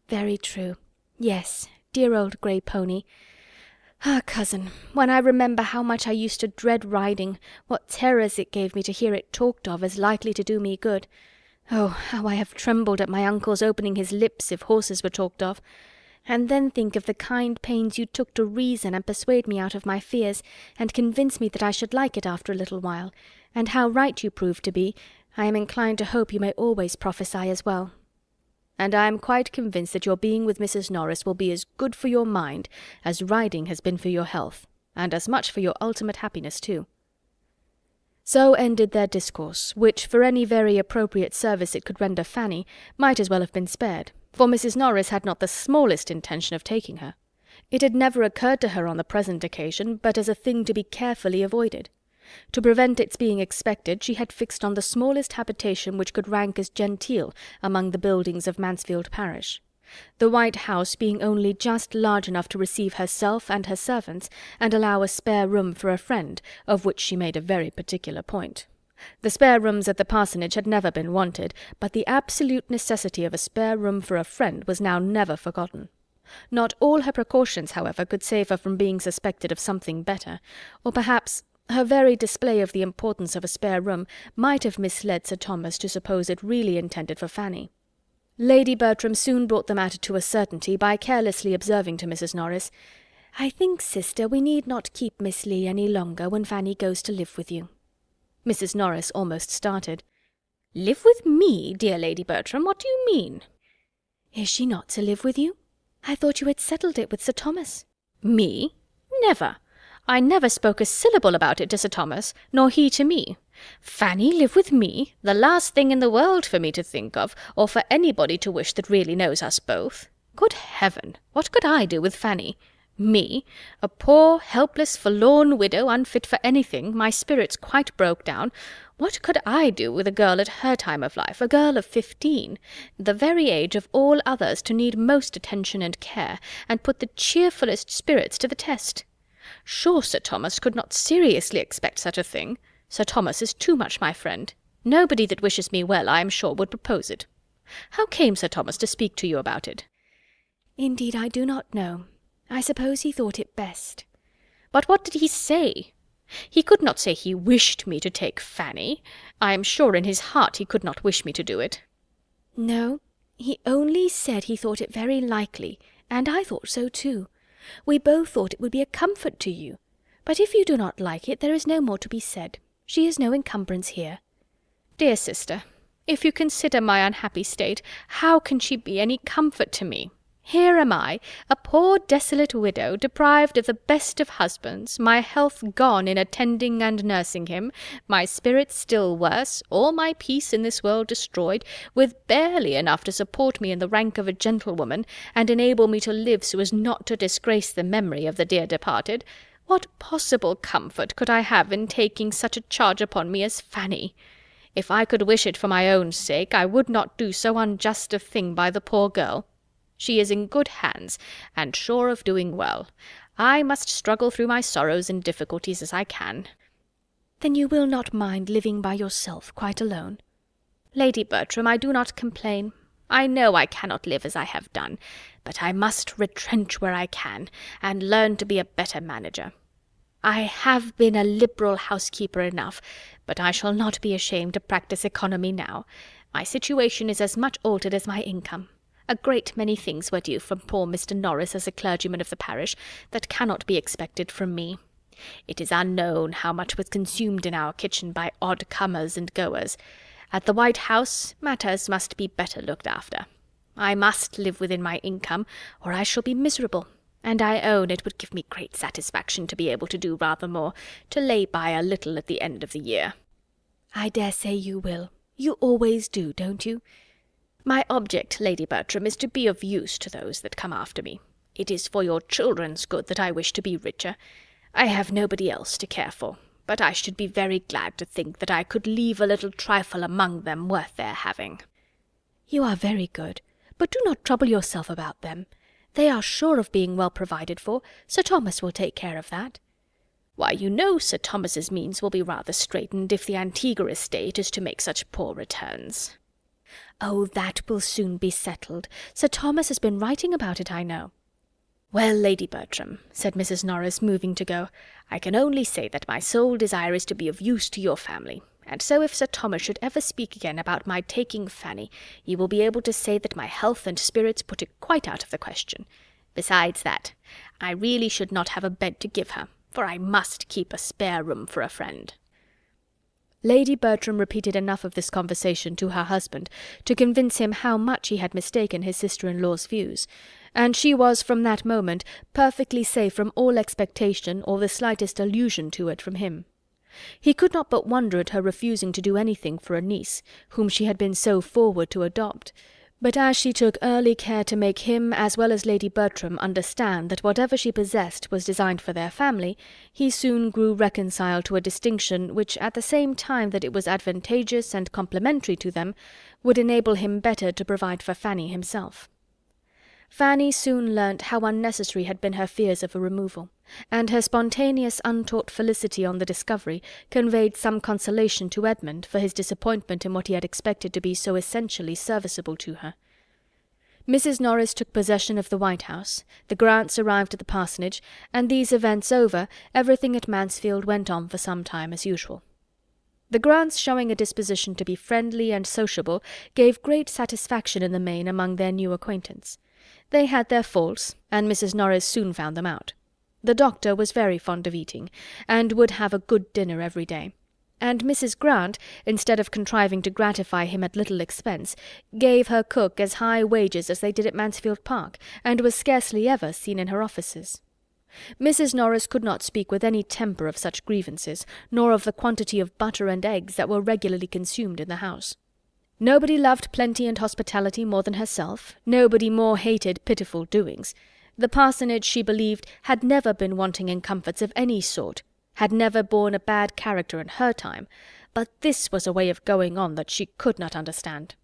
"Very true. Yes, dear old grey pony. Ah, cousin, when I remember how much I used to dread riding, what terrors it gave me to hear it talked of as likely to do me good. Oh, how I have trembled at my uncle's opening his lips if horses were talked of. And then think of the kind pains you took to reason and persuade me out of my fears, and convince me that I should like it after a little while, and how right you proved to be. I am inclined to hope you may always prophesy as well." "And I am quite convinced that your being with Mrs. Norris will be as good for your mind as riding has been for your health, and as much for your ultimate happiness too." So ended their discourse, which, for any very appropriate service it could render Fanny, might as well have been spared, for Mrs. Norris had not the smallest intention of taking her. It had never occurred to her on the present occasion, but as a thing to be carefully avoided. To prevent its being expected, she had fixed on the smallest habitation which could rank as genteel among the buildings of Mansfield parish, the white house being only just large enough to receive herself and her servants, and allow a spare room for a friend, of which she made a very particular point. The spare rooms at the parsonage had never been wanted, but the absolute necessity of a spare room for a friend was now never forgotten. Not all her precautions, however, could save her from being suspected of something better, or perhaps her very display of the importance of a spare room might have misled Sir Thomas to suppose it really intended for Fanny. Lady Bertram soon brought the matter to a certainty by carelessly observing to Mrs. Norris, "I think, sister, we need not keep Miss Lee any longer when Fanny goes to live with you." Mrs. Norris almost started. "Live with me, dear Lady Bertram? What do you mean?" "Is she not to live with you? I thought you had settled it with Sir Thomas." "Me? Never! I never spoke a syllable about it to Sir Thomas, nor he to me. Fanny live with me? The last thing in the world for me to think of, or for anybody to wish that really knows us both. Good heaven! What could I do with Fanny? Me, a poor, helpless, forlorn widow, unfit for anything, my spirits quite broke down. What could I do with a girl at her time of life, a girl of 15, the very age of all others to need most attention and care, and put the cheerfullest spirits to the test? Sure Sir Thomas could not seriously expect such a thing. Sir Thomas is too much my friend. Nobody that wishes me well, I am sure, would propose it. How came Sir Thomas to speak to you about it?" "Indeed, I do not know. I suppose he thought it best." "But what did he say? He could not say he wished me to take Fanny. I am sure in his heart he could not wish me to do it." "No, he only said he thought it very likely, and I thought so too. We both thought it would be a comfort to you. But if you do not like it, there is no more to be said. She is no encumbrance here." "Dear sister, if you consider my unhappy state, how can she be any comfort to me? Here am I, a poor desolate widow, deprived of the best of husbands, my health gone in attending and nursing him, my spirits still worse, all my peace in this world destroyed, with barely enough to support me in the rank of a gentlewoman, and enable me to live so as not to disgrace the memory of the dear departed. What possible comfort could I have in taking such a charge upon me as Fanny? If I could wish it for my own sake, I would not do so unjust a thing by the poor girl. She is in good hands, and sure of doing well. I must struggle through my sorrows and difficulties as I can." "Then you will not mind living by yourself, quite alone?" "Lady Bertram, I do not complain. I know I cannot live as I have done, but I must retrench where I can, and learn to be a better manager. I have been a liberal housekeeper enough, but I shall not be ashamed to practice economy now. My situation is as much altered as my income. A great many things were due from poor Mr. Norris as a clergyman of the parish, that cannot be expected from me. It is unknown how much was consumed in our kitchen by odd comers and goers. At the White House matters must be better looked after. I must live within my income, or I shall be miserable, and I own it would give me great satisfaction to be able to do rather more, to lay by a little at the end of the year." "I dare say you will. You always do, don't you?" "My object, Lady Bertram, is to be of use to those that come after me. It is for your children's good that I wish to be richer. I have nobody else to care for, but I should be very glad to think that I could leave a little trifle among them worth their having." "You are very good, but do not trouble yourself about them. They are sure of being well provided for. Sir Thomas will take care of that." "Why, you know Sir Thomas's means will be rather straitened if the Antigua estate is to make such poor returns." "Oh, that will soon be settled. Sir Thomas has been writing about it, I know." "Well, Lady Bertram," said Mrs. Norris, moving to go, "I can only say that my sole desire is to be of use to your family, and so if Sir Thomas should ever speak again about my taking Fanny, you will be able to say that my health and spirits put it quite out of the question. Besides that, I really should not have a bed to give her, for I must keep a spare room for a friend." Lady Bertram repeated enough of this conversation to her husband to convince him how much he had mistaken his sister-in-law's views, and she was from that moment perfectly safe from all expectation or the slightest allusion to it from him. He could not but wonder at her refusing to do anything for a niece, whom she had been so forward to adopt, But as she took early care to make him as well as Lady Bertram understand that whatever she possessed was designed for their family, he soon grew reconciled to a distinction which, at the same time that it was advantageous and complimentary to them, would enable him better to provide for Fanny himself. Fanny soon learnt how unnecessary had been her fears of a removal, and her spontaneous untaught felicity on the discovery conveyed some consolation to Edmund for his disappointment in what he had expected to be so essentially serviceable to her. Mrs. Norris took possession of the White House, the Grants arrived at the parsonage, and these events over, everything at Mansfield went on for some time as usual. The Grants, showing a disposition to be friendly and sociable, gave great satisfaction in the main among their new acquaintance. They had their faults, and Mrs. Norris soon found them out. The doctor was very fond of eating, and would have a good dinner every day, and Mrs. Grant, instead of contriving to gratify him at little expense, gave her cook as high wages as they did at Mansfield Park, and was scarcely ever seen in her offices. Mrs. Norris could not speak with any temper of such grievances, nor of the quantity of butter and eggs that were regularly consumed in the house. Nobody loved plenty and hospitality more than herself, nobody more hated pitiful doings. The parsonage, she believed, had never been wanting in comforts of any sort, had never borne a bad character in her time, but this was a way of going on that she could not understand.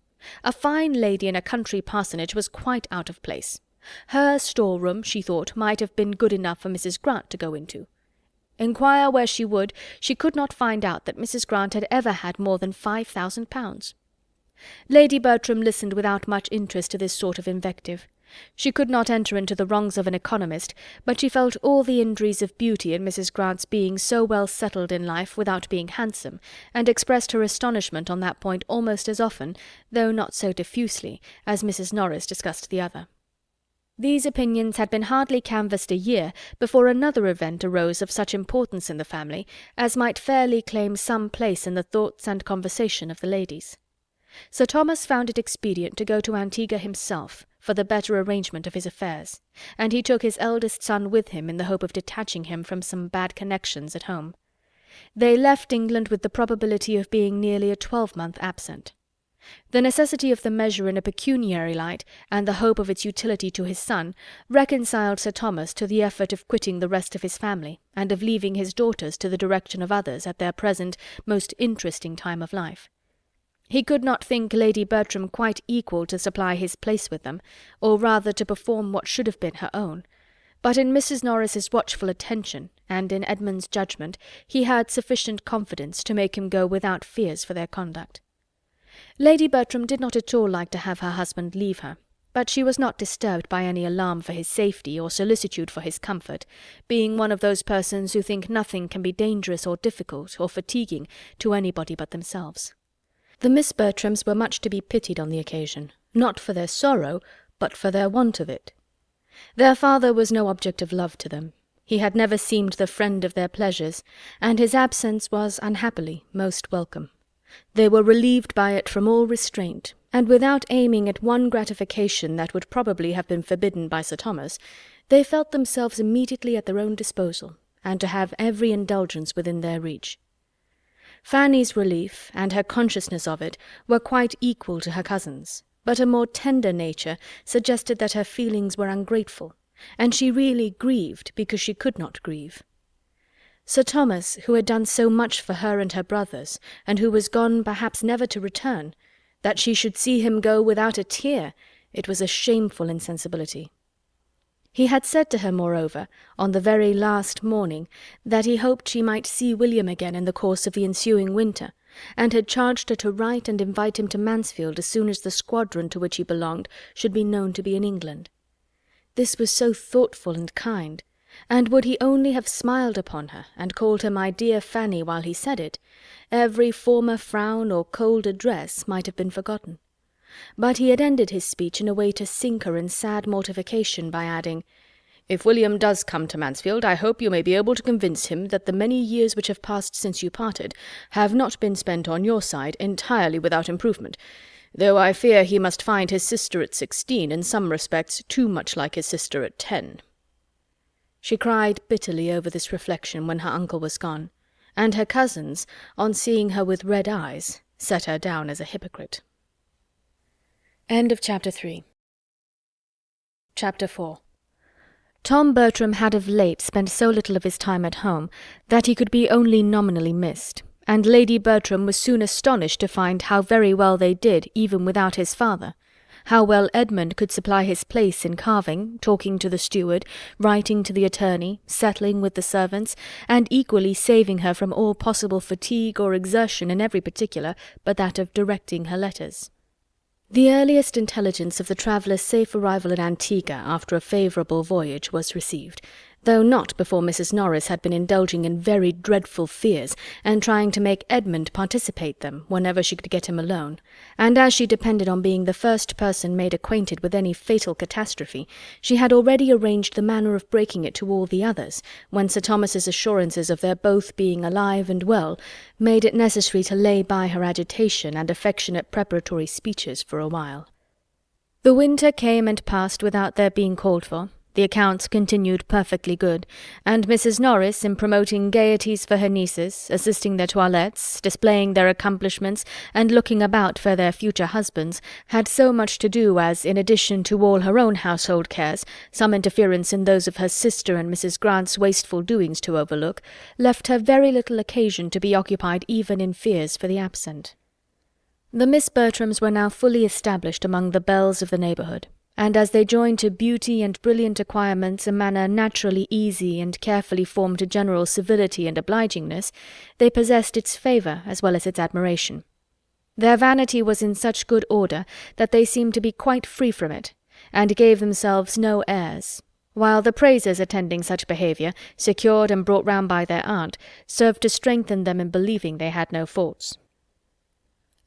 A fine lady in a country parsonage was quite out of place. Her storeroom, she thought, might have been good enough for Mrs. Grant to go into. Inquire where she would, she could not find out that Mrs. Grant had ever had more than £5,000. Lady Bertram listened without much interest to this sort of invective. She could not enter into the wrongs of an economist, but she felt all the injuries of beauty in Mrs. Grant's being so well settled in life without being handsome, and expressed her astonishment on that point almost as often, though not so diffusely, as Mrs. Norris discussed the other. These opinions had been hardly canvassed a year before another event arose of such importance in the family as might fairly claim some place in the thoughts and conversation of the ladies. Sir Thomas found it expedient to go to Antigua himself for the better arrangement of his affairs, and he took his eldest son with him in the hope of detaching him from some bad connections at home. They left England with the probability of being nearly a 12-month absent. The necessity of the measure in a pecuniary light, and the hope of its utility to his son, reconciled Sir Thomas to the effort of quitting the rest of his family, and of leaving his daughters to the direction of others at their present most interesting time of life. He could not think Lady Bertram quite equal to supply his place with them, or rather to perform what should have been her own, but in Mrs. Norris's watchful attention, and in Edmund's judgment, he had sufficient confidence to make him go without fears for their conduct. Lady Bertram did not at all like to have her husband leave her, but she was not disturbed by any alarm for his safety or solicitude for his comfort, being one of those persons who think nothing can be dangerous or difficult or fatiguing to anybody but themselves. The Miss Bertrams were much to be pitied on the occasion, not for their sorrow, but for their want of it. Their father was no object of love to them. He had never seemed the friend of their pleasures, and his absence was unhappily most welcome. They were relieved by it from all restraint, and without aiming at one gratification that would probably have been forbidden by Sir Thomas, they felt themselves immediately at their own disposal, and to have every indulgence within their reach. Fanny's relief, and her consciousness of it, were quite equal to her cousin's, but a more tender nature suggested that her feelings were ungrateful, and she really grieved because she could not grieve. Sir Thomas, who had done so much for her and her brothers, and who was gone perhaps never to return, that she should see him go without a tear, it was a shameful insensibility. He had said to her, moreover, on the very last morning, that he hoped she might see William again in the course of the ensuing winter, and had charged her to write and invite him to Mansfield as soon as the squadron to which he belonged should be known to be in England. This was so thoughtful and kind, and would he only have smiled upon her, and called her my dear Fanny while he said it, every former frown or cold address might have been forgotten. But he had ended his speech in a way to sink her in sad mortification by adding, "If William does come to Mansfield, I hope you may be able to convince him that the many years which have passed since you parted have not been spent on your side entirely without improvement, though I fear he must find his sister at 16 in some respects too much like his sister at 10. She cried bitterly over this reflection when her uncle was gone, and her cousins, on seeing her with red eyes, set her down as a hypocrite. End of Chapter 3. Chapter 4. Tom Bertram had of late spent so little of his time at home that he could be only nominally missed, and Lady Bertram was soon astonished to find how very well they did even without his father, how well Edmund could supply his place in carving, talking to the steward, writing to the attorney, settling with the servants, and equally saving her from all possible fatigue or exertion in every particular but that of directing her letters. The earliest intelligence of the traveller's safe arrival at Antigua after a favourable voyage was received, though not before Mrs. Norris had been indulging in very dreadful fears, and trying to make Edmund participate them whenever she could get him alone, and as she depended on being the first person made acquainted with any fatal catastrophe, she had already arranged the manner of breaking it to all the others, when Sir Thomas's assurances of their both being alive and well made it necessary to lay by her agitation and affectionate preparatory speeches for a while. The winter came and passed without their being called for. The accounts continued perfectly good, and Mrs. Norris, in promoting gaieties for her nieces, assisting their toilettes, displaying their accomplishments, and looking about for their future husbands, had so much to do as, in addition to all her own household cares, some interference in those of her sister and Mrs. Grant's wasteful doings to overlook, left her very little occasion to be occupied even in fears for the absent. The Miss Bertrams were now fully established among the belles of the neighbourhood, and as they joined to beauty and brilliant acquirements a manner naturally easy and carefully formed to general civility and obligingness, they possessed its favour as well as its admiration. Their vanity was in such good order that they seemed to be quite free from it, and gave themselves no airs, while the praises attending such behaviour, secured and brought round by their aunt, served to strengthen them in believing they had no faults.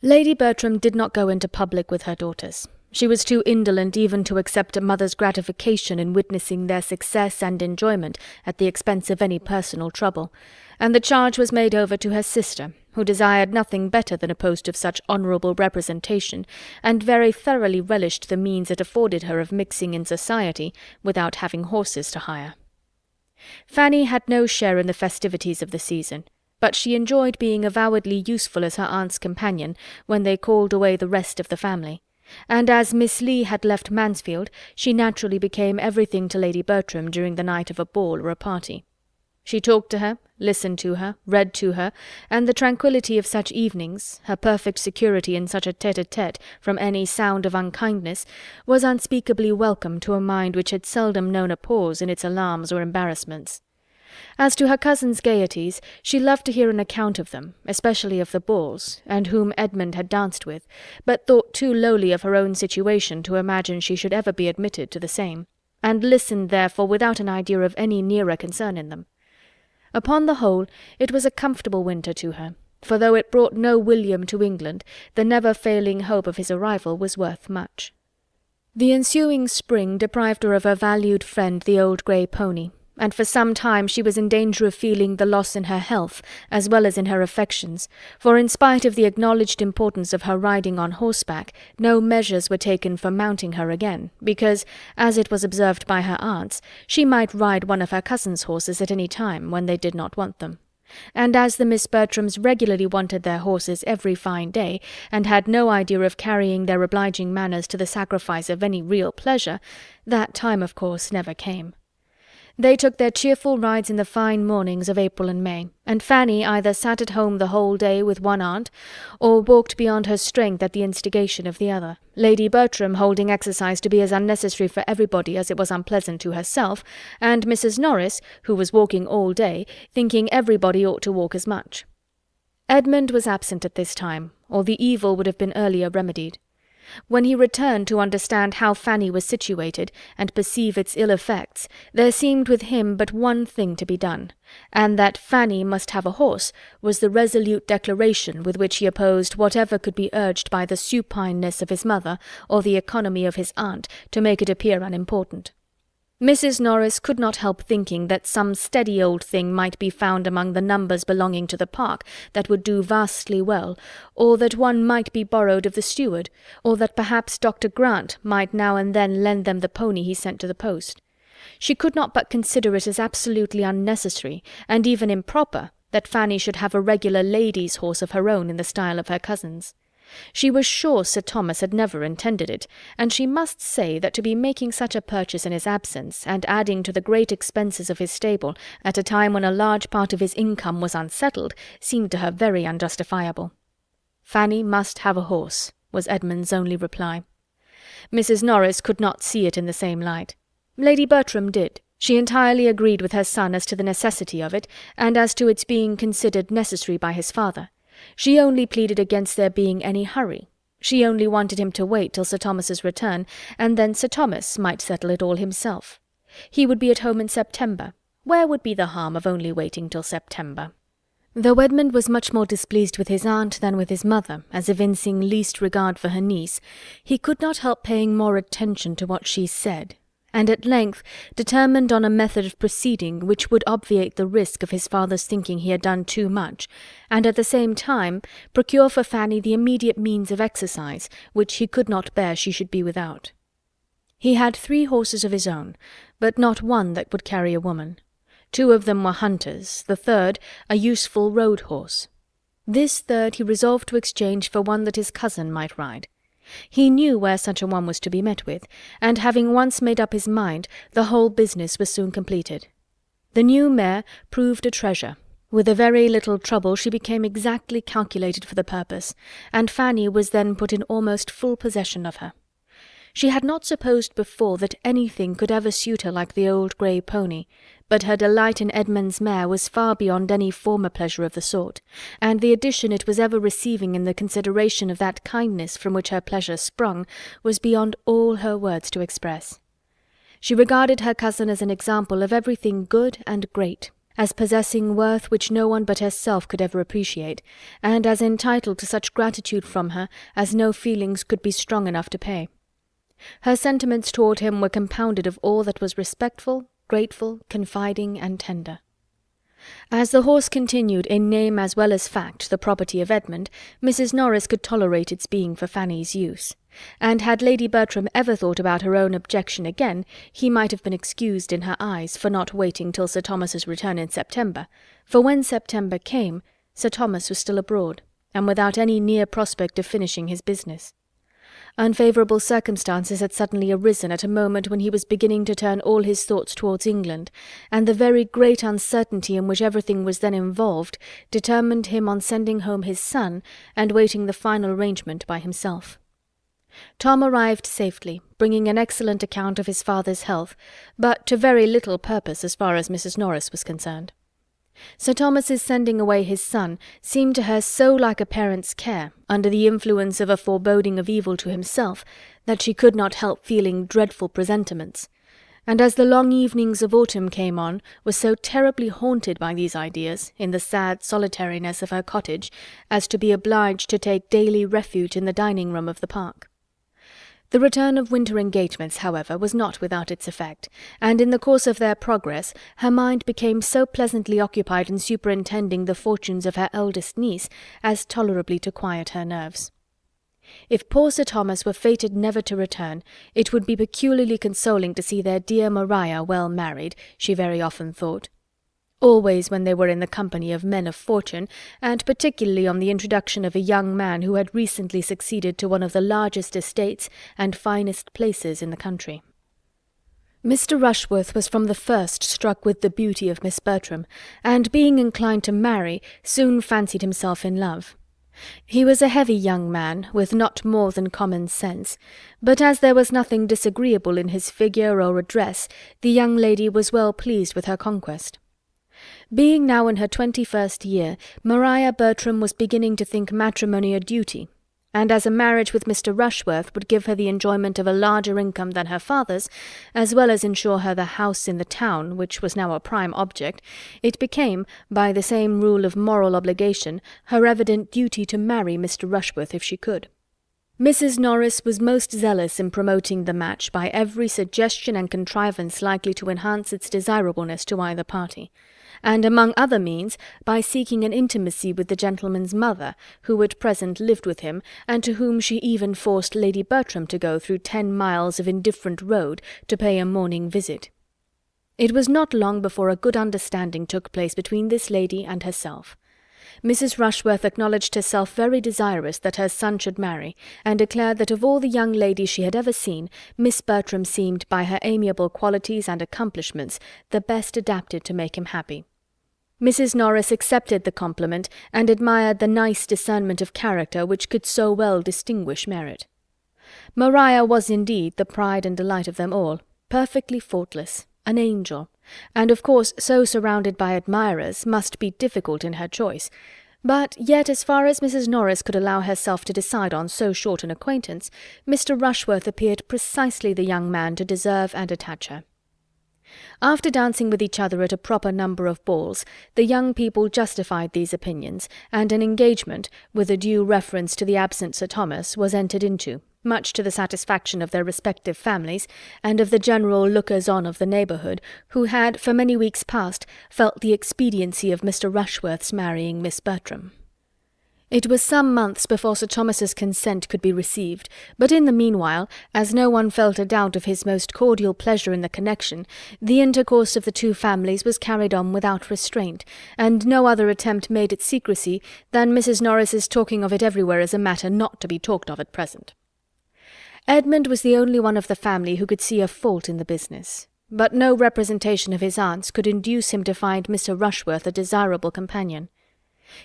Lady Bertram did not go into public with her daughters. She was too indolent even to accept a mother's gratification in witnessing their success and enjoyment at the expense of any personal trouble, and the charge was made over to her sister, who desired nothing better than a post of such honourable representation, and very thoroughly relished the means it afforded her of mixing in society without having horses to hire. Fanny had no share in the festivities of the season, but she enjoyed being avowedly useful as her aunt's companion when they called away the rest of the family, and as Miss Lee had left Mansfield, she naturally became everything to Lady Bertram during the night of a ball or a party. She talked to her, listened to her, read to her, and the tranquillity of such evenings, her perfect security in such a tete-a-tete from any sound of unkindness, was unspeakably welcome to a mind which had seldom known a pause in its alarms or embarrassments. As to her cousin's gaieties, she loved to hear an account of them, especially of the balls, and whom Edmund had danced with, but thought too lowly of her own situation to imagine she should ever be admitted to the same, and listened therefore without an idea of any nearer concern in them. Upon the whole, it was a comfortable winter to her, for though it brought no William to England, the never-failing hope of his arrival was worth much. The ensuing spring deprived her of her valued friend the old grey pony, and for some time she was in danger of feeling the loss in her health as well as in her affections, for in spite of the acknowledged importance of her riding on horseback, no measures were taken for mounting her again, because, as it was observed by her aunts, she might ride one of her cousins' horses at any time when they did not want them. And as the Miss Bertrams regularly wanted their horses every fine day, and had no idea of carrying their obliging manners to the sacrifice of any real pleasure, that time of course never came. They took their cheerful rides in the fine mornings of April and May, and Fanny either sat at home the whole day with one aunt, or walked beyond her strength at the instigation of the other, Lady Bertram holding exercise to be as unnecessary for everybody as it was unpleasant to herself, and Mrs. Norris, who was walking all day, thinking everybody ought to walk as much. Edmund was absent at this time, or the evil would have been earlier remedied. When he returned to understand how Fanny was situated, and perceive its ill effects, there seemed with him but one thing to be done, and that Fanny must have a horse was the resolute declaration with which he opposed whatever could be urged by the supineness of his mother or the economy of his aunt to make it appear unimportant. Mrs. Norris could not help thinking that some steady old thing might be found among the numbers belonging to the park that would do vastly well, or that one might be borrowed of the steward, or that perhaps Dr. Grant might now and then lend them the pony he sent to the post. She could not but consider it as absolutely unnecessary, and even improper, that Fanny should have a regular lady's horse of her own in the style of her cousins. She was sure Sir Thomas had never intended it, and she must say that to be making such a purchase in his absence, and adding to the great expenses of his stable at a time when a large part of his income was unsettled, seemed to her very unjustifiable. Fanny must have a horse, was Edmund's only reply. Mrs. Norris could not see it in the same light. Lady Bertram did. She entirely agreed with her son as to the necessity of it, and as to its being considered necessary by his father. She only pleaded against there being any hurry. She only wanted him to wait till Sir Thomas's return, and then Sir Thomas might settle it all himself. He would be at home in September. Where would be the harm of only waiting till September? Though Edmund was much more displeased with his aunt than with his mother, as evincing least regard for her niece, he could not help paying more attention to what she said, and at length determined on a method of proceeding which would obviate the risk of his father's thinking he had done too much, and at the same time procure for Fanny the immediate means of exercise which he could not bear she should be without. He had 3 horses of his own, but not one that would carry a woman. 2 of them were hunters, the third a useful road horse. This third he resolved to exchange for one that his cousin might ride. He knew where such a one was to be met with, and having once made up his mind, the whole business was soon completed. The new mare proved a treasure. With a very little trouble she became exactly calculated for the purpose, and Fanny was then put in almost full possession of her. She had not supposed before that anything could ever suit her like the old grey pony, but her delight in Edmund's mare was far beyond any former pleasure of the sort, and the addition it was ever receiving in the consideration of that kindness from which her pleasure sprung was beyond all her words to express. She regarded her cousin as an example of everything good and great, as possessing worth which no one but herself could ever appreciate, and as entitled to such gratitude from her as no feelings could be strong enough to pay. Her sentiments toward him were compounded of all that was respectful, grateful, confiding, and tender. As the horse continued in name as well as fact the property of Edmund, Mrs. Norris could tolerate its being for Fanny's use, and had Lady Bertram ever thought about her own objection again, he might have been excused in her eyes for not waiting till Sir Thomas's return in September, for when September came, Sir Thomas was still abroad, and without any near prospect of finishing his business. Unfavourable circumstances had suddenly arisen at a moment when he was beginning to turn all his thoughts towards England, and the very great uncertainty in which everything was then involved determined him on sending home his son and waiting the final arrangement by himself. Tom arrived safely, bringing an excellent account of his father's health, but to very little purpose as far as Mrs. Norris was concerned. Sir Thomas's sending away his son seemed to her so like a parent's care, under the influence of a foreboding of evil to himself, that she could not help feeling dreadful presentiments, and as the long evenings of autumn came on, was so terribly haunted by these ideas, in the sad solitariness of her cottage, as to be obliged to take daily refuge in the dining-room of the park. The return of winter engagements, however, was not without its effect, and in the course of their progress her mind became so pleasantly occupied in superintending the fortunes of her eldest niece as tolerably to quiet her nerves. If poor Sir Thomas were fated never to return, it would be peculiarly consoling to see their dear Maria well married, she very often thought. Always when they were in the company of men of fortune, and particularly on the introduction of a young man who had recently succeeded to one of the largest estates and finest places in the country. Mr. Rushworth was from the first struck with the beauty of Miss Bertram, and being inclined to marry, soon fancied himself in love. He was a heavy young man, with not more than common sense, but as there was nothing disagreeable in his figure or address, the young lady was well pleased with her conquest. Being now in her 21st year, Maria Bertram was beginning to think matrimony a duty, and as a marriage with Mr. Rushworth would give her the enjoyment of a larger income than her father's, as well as ensure her the house in the town, which was now a prime object, it became, by the same rule of moral obligation, her evident duty to marry Mr. Rushworth if she could. Mrs. Norris was most zealous in promoting the match by every suggestion and contrivance likely to enhance its desirableness to either party, and among other means by seeking an intimacy with the gentleman's mother, who at present lived with him, and to whom she even forced Lady Bertram to go through 10 miles of indifferent road to pay a morning visit. It was not long before a good understanding took place between this lady and herself. Mrs. Rushworth acknowledged herself very desirous that her son should marry, and declared that of all the young ladies she had ever seen, Miss Bertram seemed, by her amiable qualities and accomplishments, the best adapted to make him happy. Mrs. Norris accepted the compliment, and admired the nice discernment of character which could so well distinguish merit. Maria was indeed the pride and delight of them all, perfectly faultless, an angel, and of course so surrounded by admirers must be difficult in her choice, but yet as far as Mrs. Norris could allow herself to decide on so short an acquaintance, Mr. Rushworth appeared precisely the young man to deserve and attach her. After dancing with each other at a proper number of balls, the young people justified these opinions, and an engagement, with a due reference to the absent Sir Thomas, was entered into, much to the satisfaction of their respective families, and of the general lookers-on of the neighbourhood, who had, for many weeks past, felt the expediency of Mr. Rushworth's marrying Miss Bertram. It was some months before Sir Thomas's consent could be received, but in the meanwhile, as no one felt a doubt of his most cordial pleasure in the connection, the intercourse of the two families was carried on without restraint, and no other attempt made at secrecy than Mrs. Norris's talking of it everywhere as a matter not to be talked of at present. Edmund was the only one of the family who could see a fault in the business, but no representation of his aunt's could induce him to find Mr. Rushworth a desirable companion.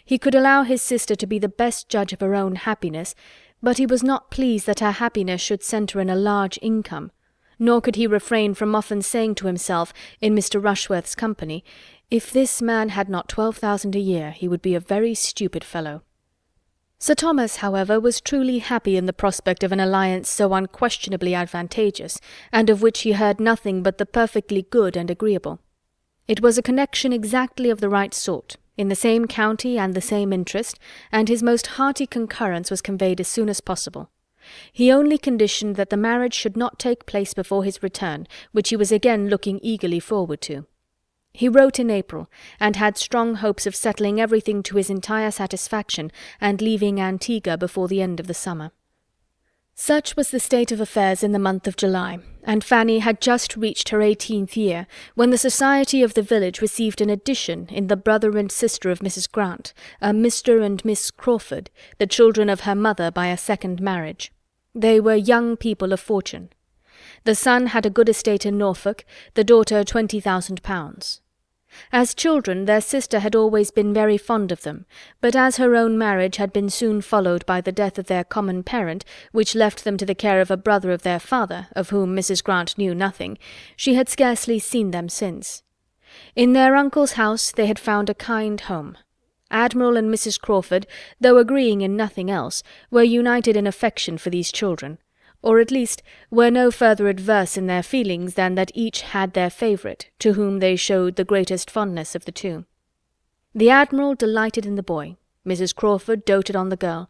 He could allow his sister to be the best judge of her own happiness, but he was not pleased that her happiness should centre in a large income, nor could he refrain from often saying to himself, in Mr. Rushworth's company, if this man had not 12,000 a year, he would be a very stupid fellow. Sir Thomas, however, was truly happy in the prospect of an alliance so unquestionably advantageous, and of which he heard nothing but the perfectly good and agreeable. It was a connection exactly of the right sort, in the same county and the same interest, and his most hearty concurrence was conveyed as soon as possible. He only conditioned that the marriage should not take place before his return, which he was again looking eagerly forward to. He wrote in April, and had strong hopes of settling everything to his entire satisfaction, and leaving Antigua before the end of the summer. Such was the state of affairs in the month of July, and Fanny had just reached her 18th year, when the society of the village received an addition in the brother and sister of Mrs. Grant, a Mr. and Miss Crawford, the children of her mother by a second marriage. They were young people of fortune. The son had a good estate in Norfolk, the daughter £20,000. As children, their sister had always been very fond of them, but as her own marriage had been soon followed by the death of their common parent, which left them to the care of a brother of their father, of whom Mrs. Grant knew nothing, she had scarcely seen them since. In their uncle's house they had found a kind home. Admiral and Mrs. Crawford, though agreeing in nothing else, were united in affection for these children, or at least were no further adverse in their feelings than that each had their favourite, to whom they showed the greatest fondness of the two. The Admiral delighted in the boy, Mrs. Crawford doted on the girl,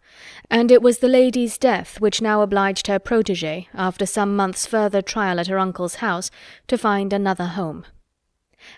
and it was the lady's death which now obliged her protégée, after some months' further trial at her uncle's house, to find another home.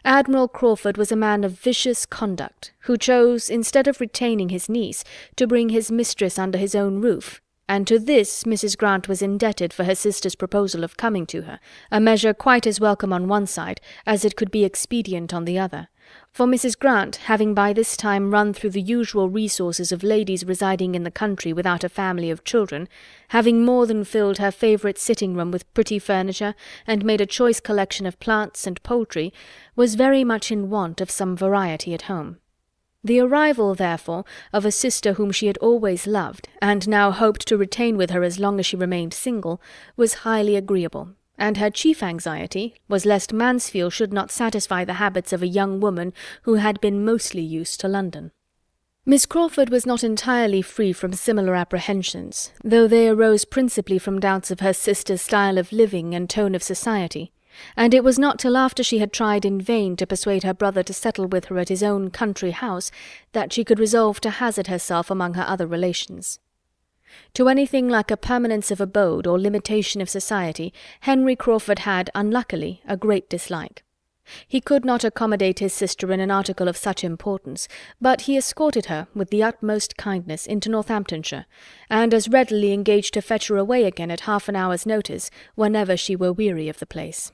Admiral Crawford was a man of vicious conduct, who chose, instead of retaining his niece, to bring his mistress under his own roof, and to this Mrs. Grant was indebted for her sister's proposal of coming to her, a measure quite as welcome on one side as it could be expedient on the other, for Mrs. Grant, having by this time run through the usual resources of ladies residing in the country without a family of children, having more than filled her favourite sitting-room with pretty furniture, and made a choice collection of plants and poultry, was very much in want of some variety at home. The arrival, therefore, of a sister whom she had always loved, and now hoped to retain with her as long as she remained single, was highly agreeable, and her chief anxiety was lest Mansfield should not satisfy the habits of a young woman who had been mostly used to London. Miss Crawford was not entirely free from similar apprehensions, though they arose principally from doubts of her sister's style of living and tone of society, and it was not till after she had tried in vain to persuade her brother to settle with her at his own country house that she could resolve to hazard herself among her other relations. To anything like a permanence of abode or limitation of society, Henry Crawford had, unluckily, a great dislike. He could not accommodate his sister in an article of such importance, but he escorted her, with the utmost kindness, into Northamptonshire, and as readily engaged to fetch her away again at half an hour's notice, whenever she were weary of the place.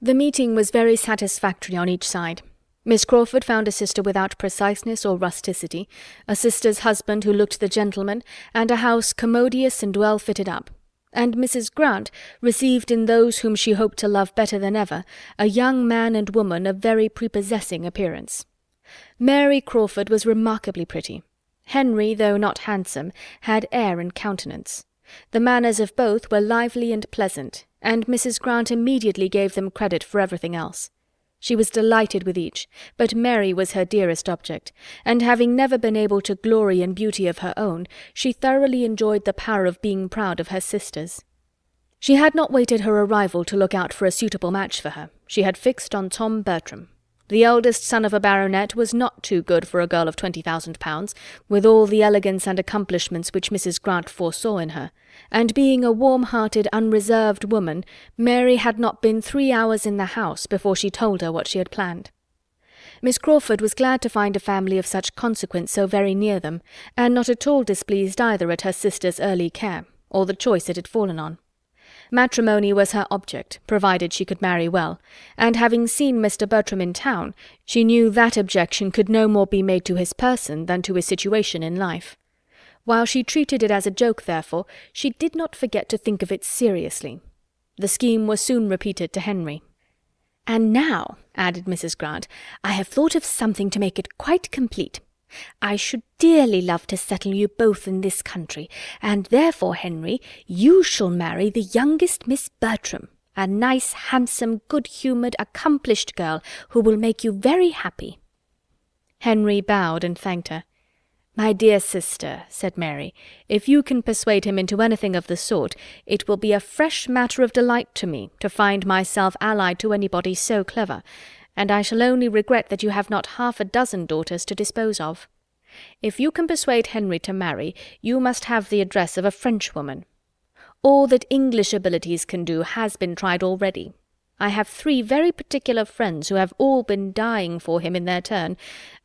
The meeting was very satisfactory on each side. Miss Crawford found a sister without preciseness or rusticity, a sister's husband who looked the gentleman, and a house commodious and well fitted up. And Mrs. Grant received in those whom she hoped to love better than ever a young man and woman of very prepossessing appearance. Mary Crawford was remarkably pretty. Henry, though not handsome, had air and countenance. The manners of both were lively and pleasant, and Mrs. Grant immediately gave them credit for everything else. She was delighted with each, but Mary was her dearest object, and having never been able to glory in beauty of her own, she thoroughly enjoyed the power of being proud of her sisters. She had not waited her arrival to look out for a suitable match for her. She had fixed on Tom Bertram. The eldest son of a baronet was not too good for a girl of 20,000 pounds, with all the elegance and accomplishments which Mrs. Grant foresaw in her, and being a warm-hearted, unreserved woman, Mary had not been 3 hours in the house before she told her what she had planned. Miss Crawford was glad to find a family of such consequence so very near them, and not at all displeased either at her sister's early care, or the choice it had fallen on. Matrimony was her object, provided she could marry well, and having seen Mr. Bertram in town, she knew that objection could no more be made to his person than to his situation in life. While she treated it as a joke, therefore, she did not forget to think of it seriously. The scheme was soon repeated to Henry. "And now," added Mrs. Grant, "I have thought of something to make it quite complete. I should dearly love to settle you both in this country, and therefore, Henry, you shall marry the youngest Miss Bertram, a nice, handsome, good-humoured, accomplished girl, who will make you very happy." Henry bowed and thanked her. "My dear sister," said Mary, "if you can persuade him into anything of the sort, it will be a fresh matter of delight to me to find myself allied to anybody so clever, and I shall only regret that you have not 6 daughters to dispose of. If you can persuade Henry to marry, you must have the address of a Frenchwoman. All that English abilities can do has been tried already. I have 3 very particular friends who have all been dying for him in their turn,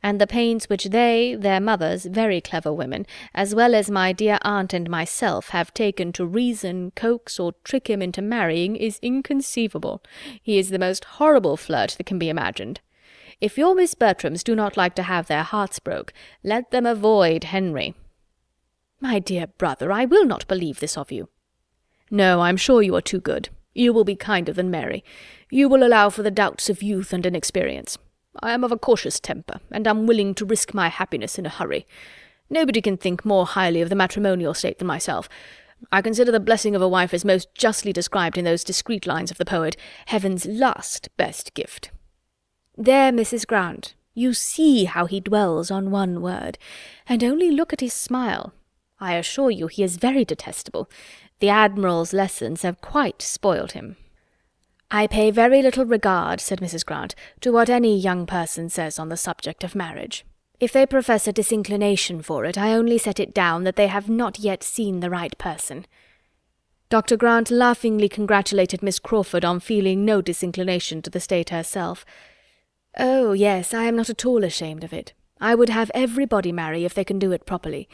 and the pains which they, their mothers, very clever women, as well as my dear aunt and myself, have taken to reason, coax, or trick him into marrying is inconceivable. He is the most horrible flirt that can be imagined. If your Miss Bertrams do not like to have their hearts broke, let them avoid Henry." "My dear brother, I will not believe this of you." "No, I'm sure you are too good. You will be kinder than Mary. You will allow for the doubts of youth and inexperience. I am of a cautious temper, and am willing to risk my happiness in a hurry. Nobody can think more highly of the matrimonial state than myself. I consider the blessing of a wife as most justly described in those discreet lines of the poet, 'Heaven's last best gift.'" "There, Mrs. Grant, you see how he dwells on one word, and only look at his smile. I assure you he is very detestable. The Admiral's lessons have quite spoiled him." "I pay very little regard," said Mrs. Grant, "to what any young person says on the subject of marriage. If they profess a disinclination for it, I only set it down that they have not yet seen the right person." Dr. Grant laughingly congratulated Miss Crawford on feeling no disinclination to the state herself. "Oh, yes, I am not at all ashamed of it. I would have everybody marry if they can do it properly.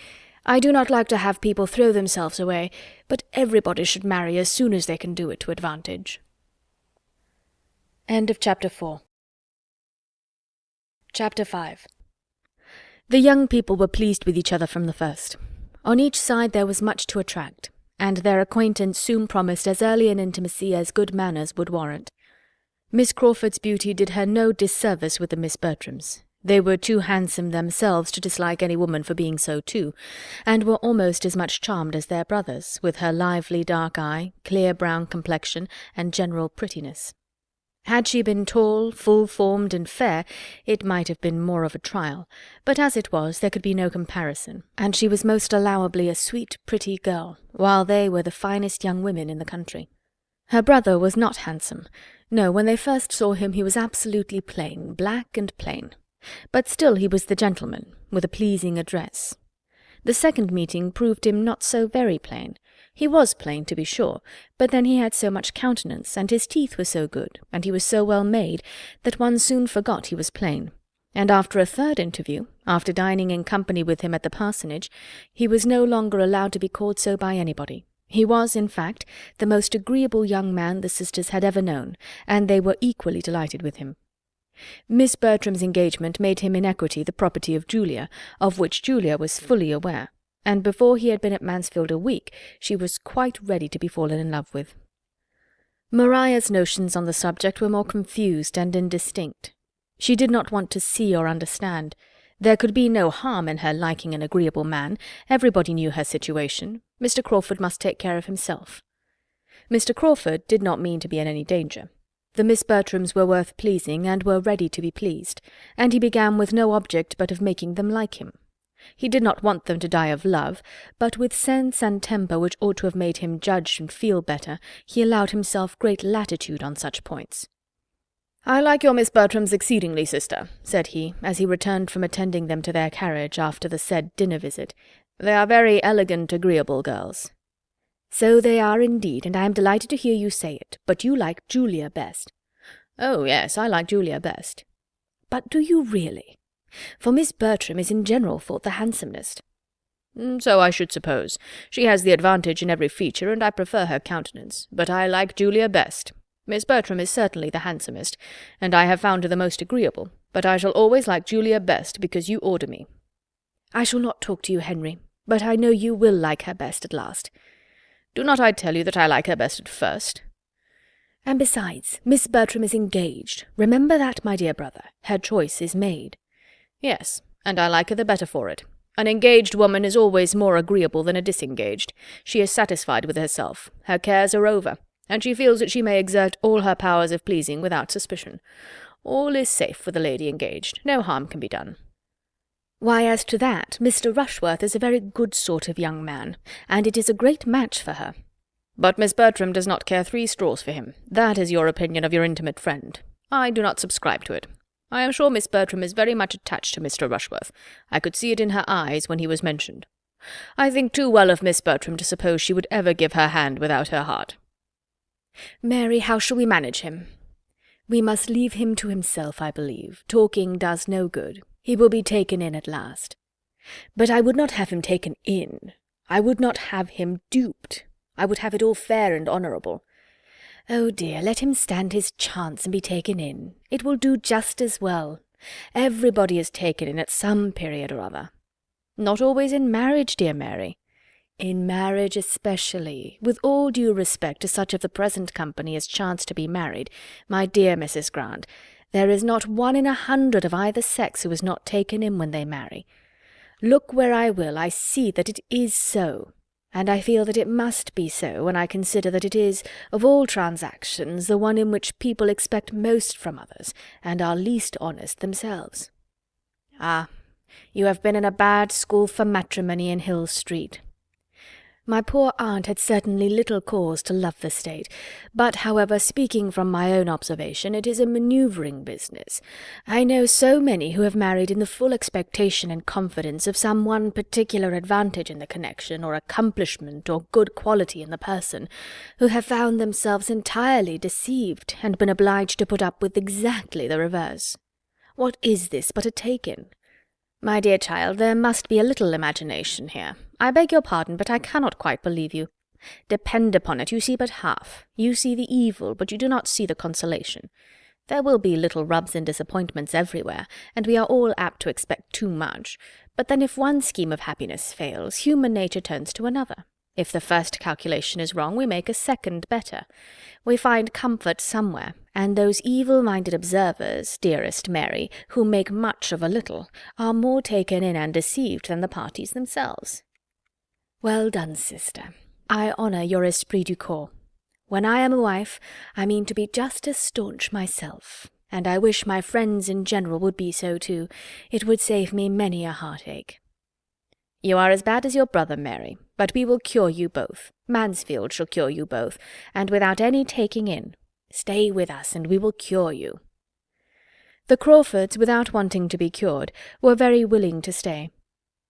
I do not like to have people throw themselves away, but everybody should marry as soon as they can do it to advantage." End of Chapter 4. Chapter 5. The young people were pleased with each other from the first. On each side there was much to attract, and their acquaintance soon promised as early an intimacy as good manners would warrant. Miss Crawford's beauty did her no disservice with the Miss Bertrams. They were too handsome themselves to dislike any woman for being so too, and were almost as much charmed as their brothers, with her lively dark eye, clear brown complexion, and general prettiness. Had she been tall, full-formed, and fair, it might have been more of a trial, but as it was, there could be no comparison, and she was most allowably a sweet, pretty girl, while they were the finest young women in the country. Her brother was not handsome. No, when they first saw him he was absolutely plain, black and plain. But still he was the gentleman, with a pleasing address. The second meeting proved him not so very plain. He was plain, to be sure, but then he had so much countenance, and his teeth were so good, and he was so well made, that one soon forgot he was plain. And after a third interview, after dining in company with him at the parsonage, he was no longer allowed to be called so by anybody. He was, in fact, the most agreeable young man the sisters had ever known, and they were equally delighted with him. Miss Bertram's engagement made him in equity the property of Julia, of which Julia was fully aware, and before he had been at Mansfield a week, she was quite ready to be fallen in love with. Maria's notions on the subject were more confused and indistinct. She did not want to see or understand. There could be no harm in her liking an agreeable man. Everybody knew her situation. Mr. Crawford must take care of himself. Mr. Crawford did not mean to be in any danger. The Miss Bertrams were worth pleasing, and were ready to be pleased, and he began with no object but of making them like him. He did not want them to die of love, but with sense and temper which ought to have made him judge and feel better, he allowed himself great latitude on such points. "I like your Miss Bertrams exceedingly, sister," said he, as he returned from attending them to their carriage after the said dinner visit. "They are very elegant, agreeable girls." "So they are indeed, and I am delighted to hear you say it, but you like Julia best." "Oh, yes, I like Julia best." "But do you really? For Miss Bertram is in general thought the handsomest." "So I should suppose. She has the advantage in every feature, and I prefer her countenance, but I like Julia best. Miss Bertram is certainly the handsomest, and I have found her the most agreeable, but I shall always like Julia best, because you order me." "I shall not talk to you, Henry, but I know you will like her best at last." "Do not I tell you that I like her best at first?" "And besides, Miss Bertram is engaged. Remember that, my dear brother. Her choice is made." "Yes, and I like her the better for it. An engaged woman is always more agreeable than a disengaged. She is satisfied with herself. Her cares are over, and she feels that she may exert all her powers of pleasing without suspicion. All is safe with a lady engaged. No harm can be done." "Why, as to that, Mr. Rushworth is a very good sort of young man, and it is a great match for her." "But Miss Bertram does not care 3 straws for him. That is your opinion of your intimate friend. I do not subscribe to it. I am sure Miss Bertram is very much attached to Mr. Rushworth. I could see it in her eyes when he was mentioned. I think too well of Miss Bertram to suppose she would ever give her hand without her heart." "Mary, how shall we manage him?" "We must leave him to himself, I believe. Talking does no good. He will be taken in at last." "But I would not have him taken in. I would not have him duped. I would have it all fair and honourable." "Oh dear, let him stand his chance and be taken in. It will do just as well. Everybody is taken in at some period or other." "Not always in marriage, dear Mary." "In marriage especially. With all due respect to such of the present company as chance to be married, my dear Mrs. Grant, there is not 1 in 100 of either sex who is not taken in when they marry. Look where I will, I see that it is so. And I feel that it must be so when I consider that it is, of all transactions, the one in which people expect most from others, and are least honest themselves." "Ah, you have been in a bad school for matrimony in Hill Street." My poor aunt had certainly little cause to love the state, but, however, speaking from my own observation, it is a manoeuvring business. I know so many who have married in the full expectation and confidence of some one particular advantage in the connection, or accomplishment, or good quality in the person, who have found themselves entirely deceived, and been obliged to put up with exactly the reverse. What is this but a take-in? My dear child, there must be a little imagination here. I beg your pardon, but I cannot quite believe you. Depend upon it, you see but half. You see the evil, but you do not see the consolation. There will be little rubs and disappointments everywhere, and we are all apt to expect too much. But then if one scheme of happiness fails, human nature turns to another. If the first calculation is wrong, we make a second better. We find comfort somewhere, and those evil-minded observers, dearest Mary, who make much of a little, are more taken in and deceived than the parties themselves." "Well done, sister. I honour your esprit du corps. When I am a wife, I mean to be just as staunch myself, and I wish my friends in general would be so too. It would save me many a heartache." "You are as bad as your brother, Mary, but we will cure you both. Mansfield shall cure you both, and without any taking in. Stay with us, and we will cure you." The Crawfords, without wanting to be cured, were very willing to stay.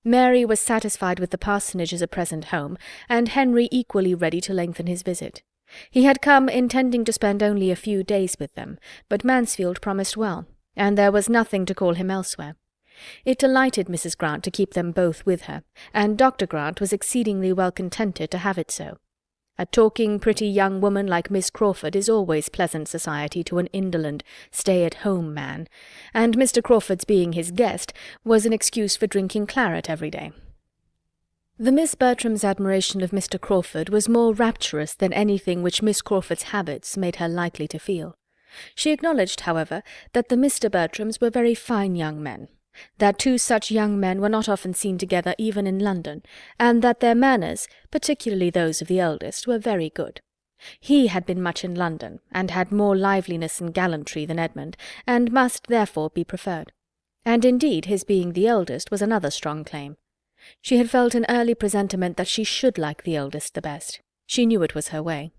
Mary was satisfied with the parsonage as a present home, and Henry equally ready to lengthen his visit. He had come intending to spend only a few days with them, but Mansfield promised well, and there was nothing to call him elsewhere. It delighted Mrs. Grant to keep them both with her, and Dr. Grant was exceedingly well contented to have it so. A talking, pretty young woman like Miss Crawford is always pleasant society to an indolent, stay-at-home man, and Mr. Crawford's being his guest was an excuse for drinking claret every day. The Miss Bertrams' admiration of Mr. Crawford was more rapturous than anything which Miss Crawford's habits made her likely to feel. She acknowledged, however, that the Mr. Bertrams were very fine young men, that two such young men were not often seen together even in London, and that their manners, particularly those of the eldest, were very good. He had been much in London, and had more liveliness and gallantry than Edmund, and must therefore be preferred. And indeed his being the eldest was another strong claim. She had felt an early presentiment that she should like the eldest the best. She knew it was her way.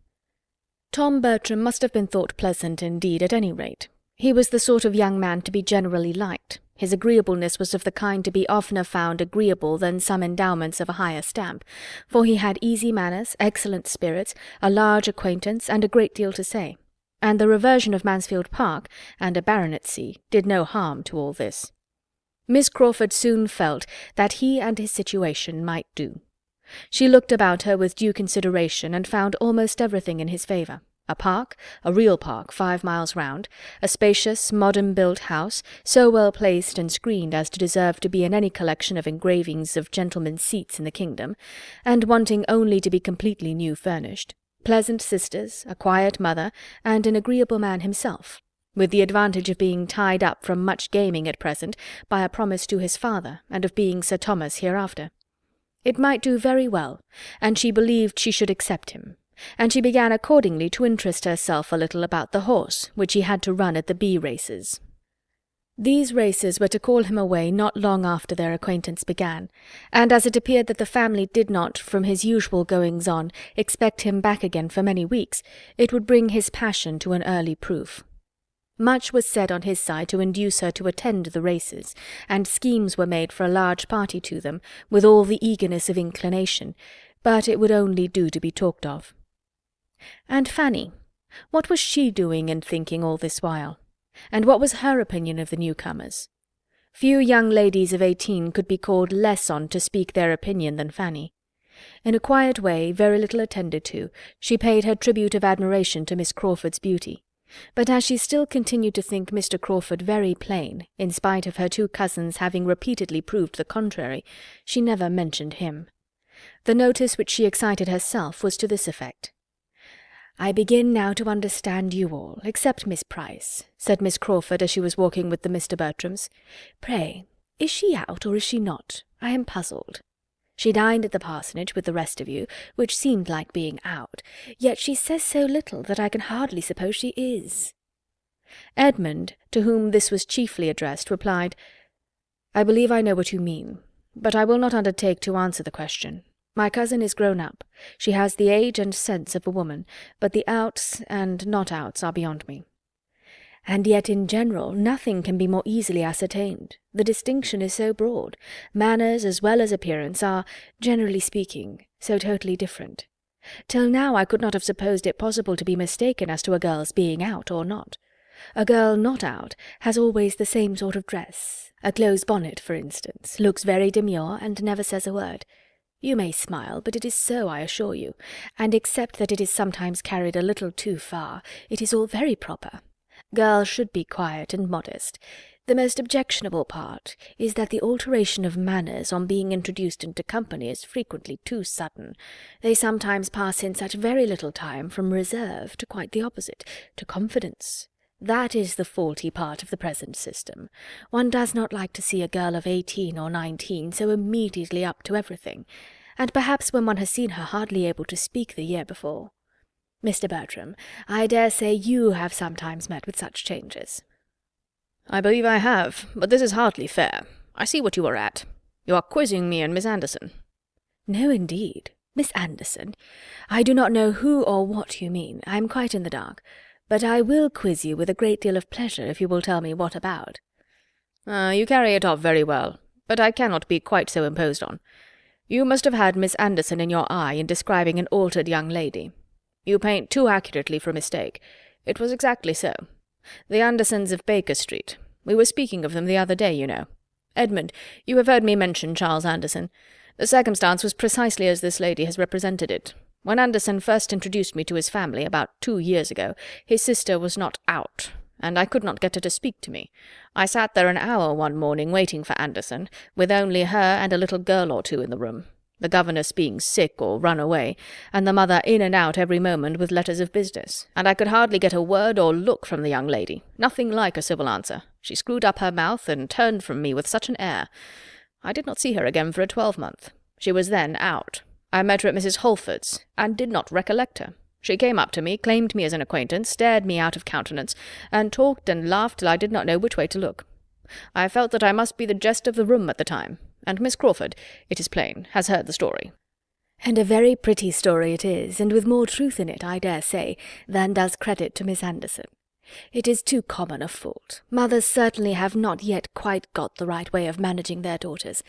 Tom Bertram must have been thought pleasant indeed at any rate. He was the sort of young man to be generally liked. His agreeableness was of the kind to be oftener found agreeable than some endowments of a higher stamp, for he had easy manners, excellent spirits, a large acquaintance, and a great deal to say, and the reversion of Mansfield Park, and a baronetcy, did no harm to all this. Miss Crawford soon felt that he and his situation might do. She looked about her with due consideration, and found almost everything in his favour. A park, a real park, 5 miles round, a spacious, modern-built house, so well placed and screened as to deserve to be in any collection of engravings of gentlemen's seats in the kingdom, and wanting only to be completely new furnished, pleasant sisters, a quiet mother, and an agreeable man himself, with the advantage of being tied up from much gaming at present by a promise to his father, and of being Sir Thomas hereafter. It might do very well, and she believed she should accept him, and she began accordingly to interest herself a little about the horse which he had to run at the bee races. These races were to call him away not long after their acquaintance began, and as it appeared that the family did not, from his usual goings-on, expect him back again for many weeks, it would bring his passion to an early proof. Much was said on his side to induce her to attend the races, and schemes were made for a large party to them, with all the eagerness of inclination, but it would only do to be talked of. And Fanny, what was she doing and thinking all this while? And what was her opinion of the newcomers? Few young ladies of 18 could be called less on to speak their opinion than Fanny. In a quiet way, very little attended to, she paid her tribute of admiration to Miss Crawford's beauty. But as she still continued to think Mr. Crawford very plain, in spite of her two cousins having repeatedly proved the contrary, she never mentioned him. The notice which she excited herself was to this effect. "I begin now to understand you all, except Miss Price," said Miss Crawford as she was walking with the Mr. Bertrams. "Pray, is she out or is she not? I am puzzled. She dined at the parsonage with the rest of you, which seemed like being out, yet she says so little that I can hardly suppose she is." Edmund, to whom this was chiefly addressed, replied, "I believe I know what you mean, but I will not undertake to answer the question. My cousin is grown up. She has the age and sense of a woman, but the outs and not outs are beyond me. And yet in general nothing can be more easily ascertained. The distinction is so broad. Manners as well as appearance are, generally speaking, so totally different. Till now I could not have supposed it possible to be mistaken as to a girl's being out or not. A girl not out has always the same sort of dress. A close bonnet, for instance, looks very demure and never says a word. You may smile, but it is so, I assure you, and except that it is sometimes carried a little too far, it is all very proper. Girls should be quiet and modest. The most objectionable part is that the alteration of manners on being introduced into company is frequently too sudden. They sometimes pass in such very little time from reserve to quite the opposite, to confidence. That is the faulty part of the present system. One does not like to see a girl of 18 or 19 so immediately up to everything, and perhaps when one has seen her hardly able to speak the year before. Mr. Bertram, I dare say you have sometimes met with such changes." "I believe I have, but this is hardly fair. I see what you are at. You are quizzing me and Miss Anderson." "No, indeed. Miss Anderson? I do not know who or what you mean. I am quite in the dark. But I will quiz you with a great deal of pleasure if you will tell me what about." You carry it off very well, but I cannot be quite so imposed on. You must have had Miss Anderson in your eye in describing an altered young lady. You paint too accurately for mistake. It was exactly so. The Andersons of Baker Street. We were speaking of them the other day, you know. Edmund, you have heard me mention Charles Anderson. The circumstance was precisely as this lady has represented it. When Anderson first introduced me to his family about 2 years ago, his sister was not out, and I could not get her to speak to me. I sat there an hour one morning waiting for Anderson, with only her and a little girl or two in the room, the governess being sick or run away, and the mother in and out every moment with letters of business, and I could hardly get a word or look from the young lady, nothing like a civil answer. She screwed up her mouth and turned from me with such an air. I did not see her again for a 12-month. She was then out. I met her at Mrs. Holford's, and did not recollect her. She came up to me, claimed me as an acquaintance, stared me out of countenance, and talked and laughed till I did not know which way to look. I felt that I must be the jest of the room at the time, and Miss Crawford, it is plain, has heard the story. And a very pretty story it is, and with more truth in it, I dare say, than does credit to Miss Anderson. It is too common a fault. Mothers certainly have not yet quite got the right way of managing their daughters.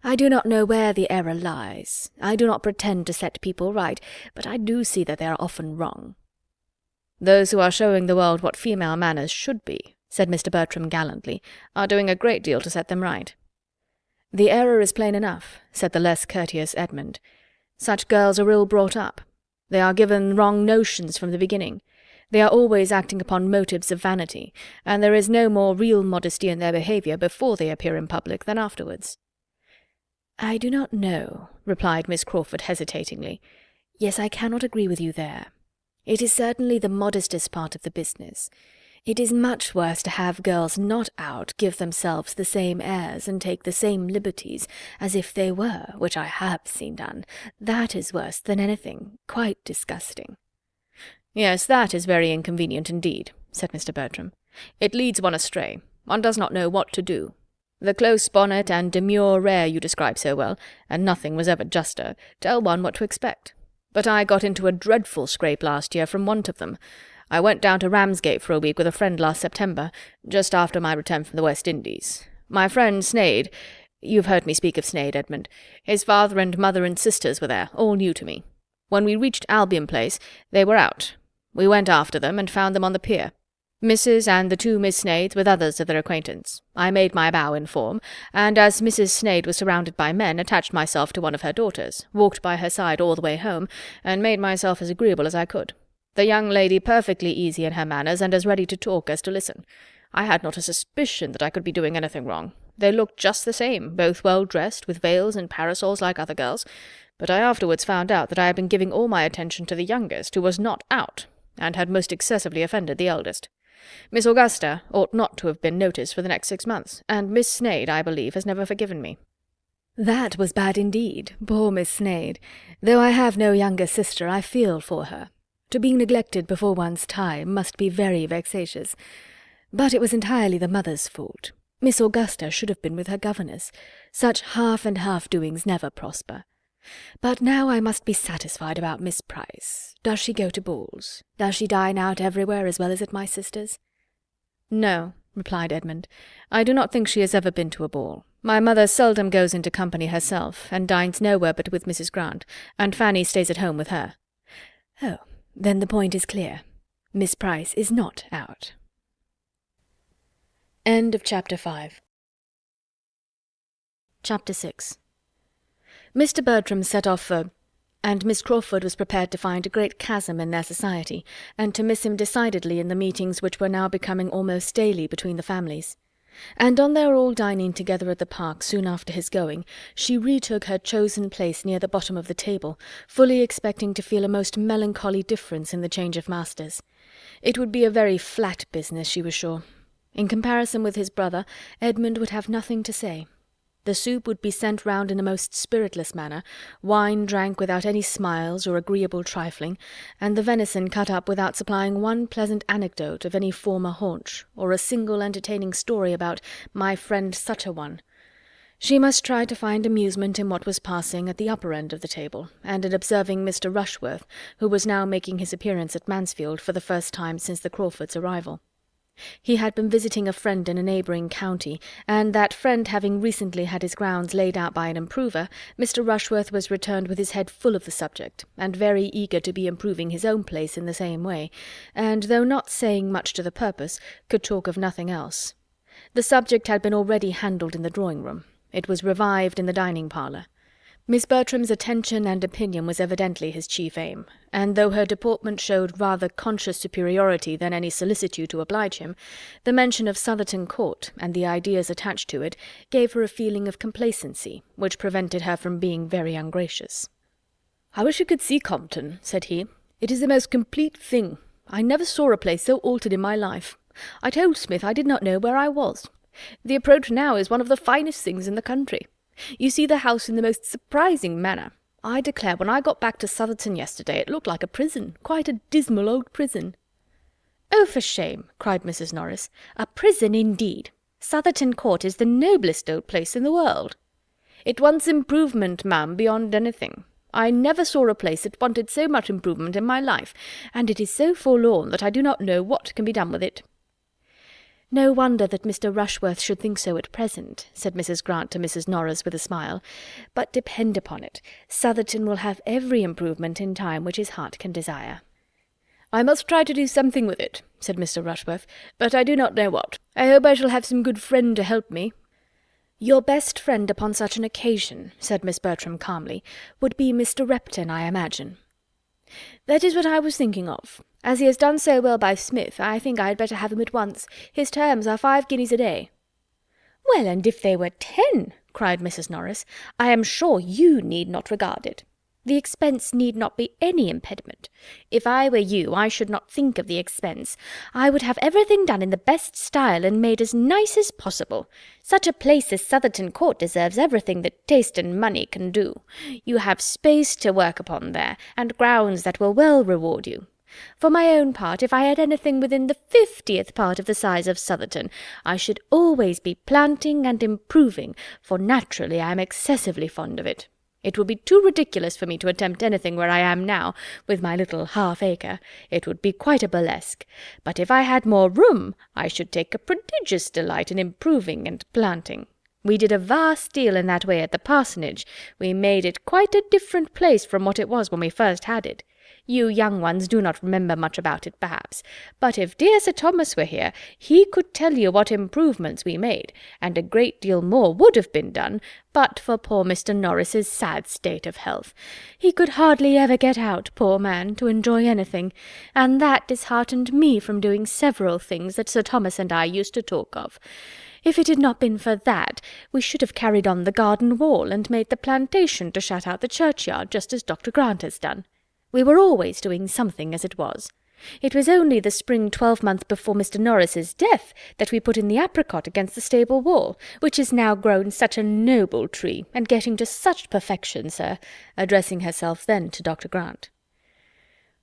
I do not know where the error lies. I do not pretend to set people right, but I do see that they are often wrong. Those who are showing the world what female manners should be, said Mr. Bertram gallantly, are doing a great deal to set them right. The error is plain enough, said the less courteous Edmund. Such girls are ill brought up. They are given wrong notions from the beginning. They are always acting upon motives of vanity, and there is no more real modesty in their behaviour before they appear in public than afterwards. I do not know, replied Miss Crawford hesitatingly. Yes, I cannot agree with you there. It is certainly the modestest part of the business. It is much worse to have girls not out give themselves the same airs and take the same liberties as if they were, which I have seen done. That is worse than anything, quite disgusting. Yes, that is very inconvenient indeed, said Mr. Bertram. It leads one astray. One does not know what to do. The close bonnet and demure air you describe so well, and nothing was ever juster, tell one what to expect. But I got into a dreadful scrape last year from want of them. I went down to Ramsgate for a week with a friend last September, just after my return from the West Indies. My friend Sneyd— you've heard me speak of Sneyd, Edmund. His father and mother and sisters were there, all new to me. When we reached Albion Place, they were out. We went after them and found them on the pier. Mrs. and the 2 Miss Sneyds with others of their acquaintance. I made my bow in form, and as Mrs. Sneyd was surrounded by men, attached myself to one of her daughters, walked by her side all the way home, and made myself as agreeable as I could. The young lady perfectly easy in her manners, and as ready to talk as to listen. I had not a suspicion that I could be doing anything wrong. They looked just the same, both well dressed, with veils and parasols like other girls, but I afterwards found out that I had been giving all my attention to the youngest, who was not out, and had most excessively offended the eldest. Miss Augusta ought not to have been noticed for the next 6 months, and Miss Sneyd, I believe, has never forgiven me. That was bad indeed, poor Miss Sneyd. Though I have no younger sister, I feel for her. To be neglected before one's time must be very vexatious. But it was entirely the mother's fault. Miss Augusta should have been with her governess. Such half-and-half doings never prosper. But now I must be satisfied about Miss Price. Does she go to balls? Does she dine out everywhere as well as at my sister's? No, replied Edmund. I do not think she has ever been to a ball. My mother seldom goes into company herself, and dines nowhere but with Mrs. Grant, and Fanny stays at home with her. Oh, then the point is clear. Miss Price is not out. End of Chapter 5. Chapter 6. Mr. Bertram set off for, and Miss Crawford was prepared to find a great chasm in their society, and to miss him decidedly in the meetings which were now becoming almost daily between the families. And on their all dining together at the park soon after his going, she retook her chosen place near the bottom of the table, fully expecting to feel a most melancholy difference in the change of masters. It would be a very flat business, she was sure. In comparison with his brother, Edmund would have nothing to say. The soup would be sent round in a most spiritless manner, wine drank without any smiles or agreeable trifling, and the venison cut up without supplying one pleasant anecdote of any former haunch, or a single entertaining story about my friend such-a-one. She must try to find amusement in what was passing at the upper end of the table, and in observing Mr. Rushworth, who was now making his appearance at Mansfield for the first time since the Crawfords' arrival. He had been visiting a friend in a neighbouring county, and that friend having recently had his grounds laid out by an improver, Mr. Rushworth was returned with his head full of the subject, and very eager to be improving his own place in the same way, and, though not saying much to the purpose, could talk of nothing else. The subject had been already handled in the drawing-room. It was revived in the dining-parlour. Miss Bertram's attention and opinion was evidently his chief aim, and though her deportment showed rather conscious superiority than any solicitude to oblige him, the mention of Southerton Court, and the ideas attached to it, gave her a feeling of complacency, which prevented her from being very ungracious. "I wish you could see Compton," said he. "It is the most complete thing. I never saw a place so altered in my life. I told Smith I did not know where I was. The approach now is one of the finest things in the country. You see the house in the most surprising manner. I declare, when I got back to Southerton yesterday, it looked like a prison, quite a dismal old prison." "Oh, for shame!" cried Mrs. Norris. "A prison, indeed! Southerton Court is the noblest old place in the world." "It wants improvement, ma'am, beyond anything. I never saw a place that wanted so much improvement in my life, and it is so forlorn that I do not know what can be done with it." "No wonder that Mr. Rushworth should think so at present," said Mrs. Grant to Mrs. Norris with a smile. "But depend upon it, Southerton will have every improvement in time which his heart can desire." "I must try to do something with it," said Mr. Rushworth, "but I do not know what. I hope I shall have some good friend to help me." "Your best friend upon such an occasion," said Miss Bertram calmly, "would be Mr. Repton, I imagine." "That is what I was thinking of. As he has done so well by Smith, I think I had better have him at once. His terms are 5 guineas a day." "Well, and if they were 10," cried Mrs. Norris, "I am sure you need not regard it. The expense need not be any impediment. If I were you, I should not think of the expense. I would have everything done in the best style and made as nice as possible. Such a place as Southerton Court deserves everything that taste and money can do. You have space to work upon there, and grounds that will well reward you. For my own part, if I had anything within the 50th part of the size of Southerton, I should always be planting and improving, for naturally I am excessively fond of it. It would be too ridiculous for me to attempt anything where I am now, with my little half-acre. It would be quite a burlesque. But if I had more room, I should take a prodigious delight in improving and planting. We did a vast deal in that way at the parsonage. We made it quite a different place from what it was when we first had it. You young ones do not remember much about it, perhaps, but if dear Sir Thomas were here, he could tell you what improvements we made, and a great deal more would have been done, but for poor Mr. Norris's sad state of health. He could hardly ever get out, poor man, to enjoy anything, and that disheartened me from doing several things that Sir Thomas and I used to talk of. If it had not been for that, we should have carried on the garden wall, and made the plantation to shut out the churchyard, just as Dr. Grant has done. We were always doing something as it was. It was only the spring 12-month before Mr. Norris's death that we put in the apricot against the stable wall, which is now grown such a noble tree, and getting to such perfection, sir," addressing herself then to Dr. Grant.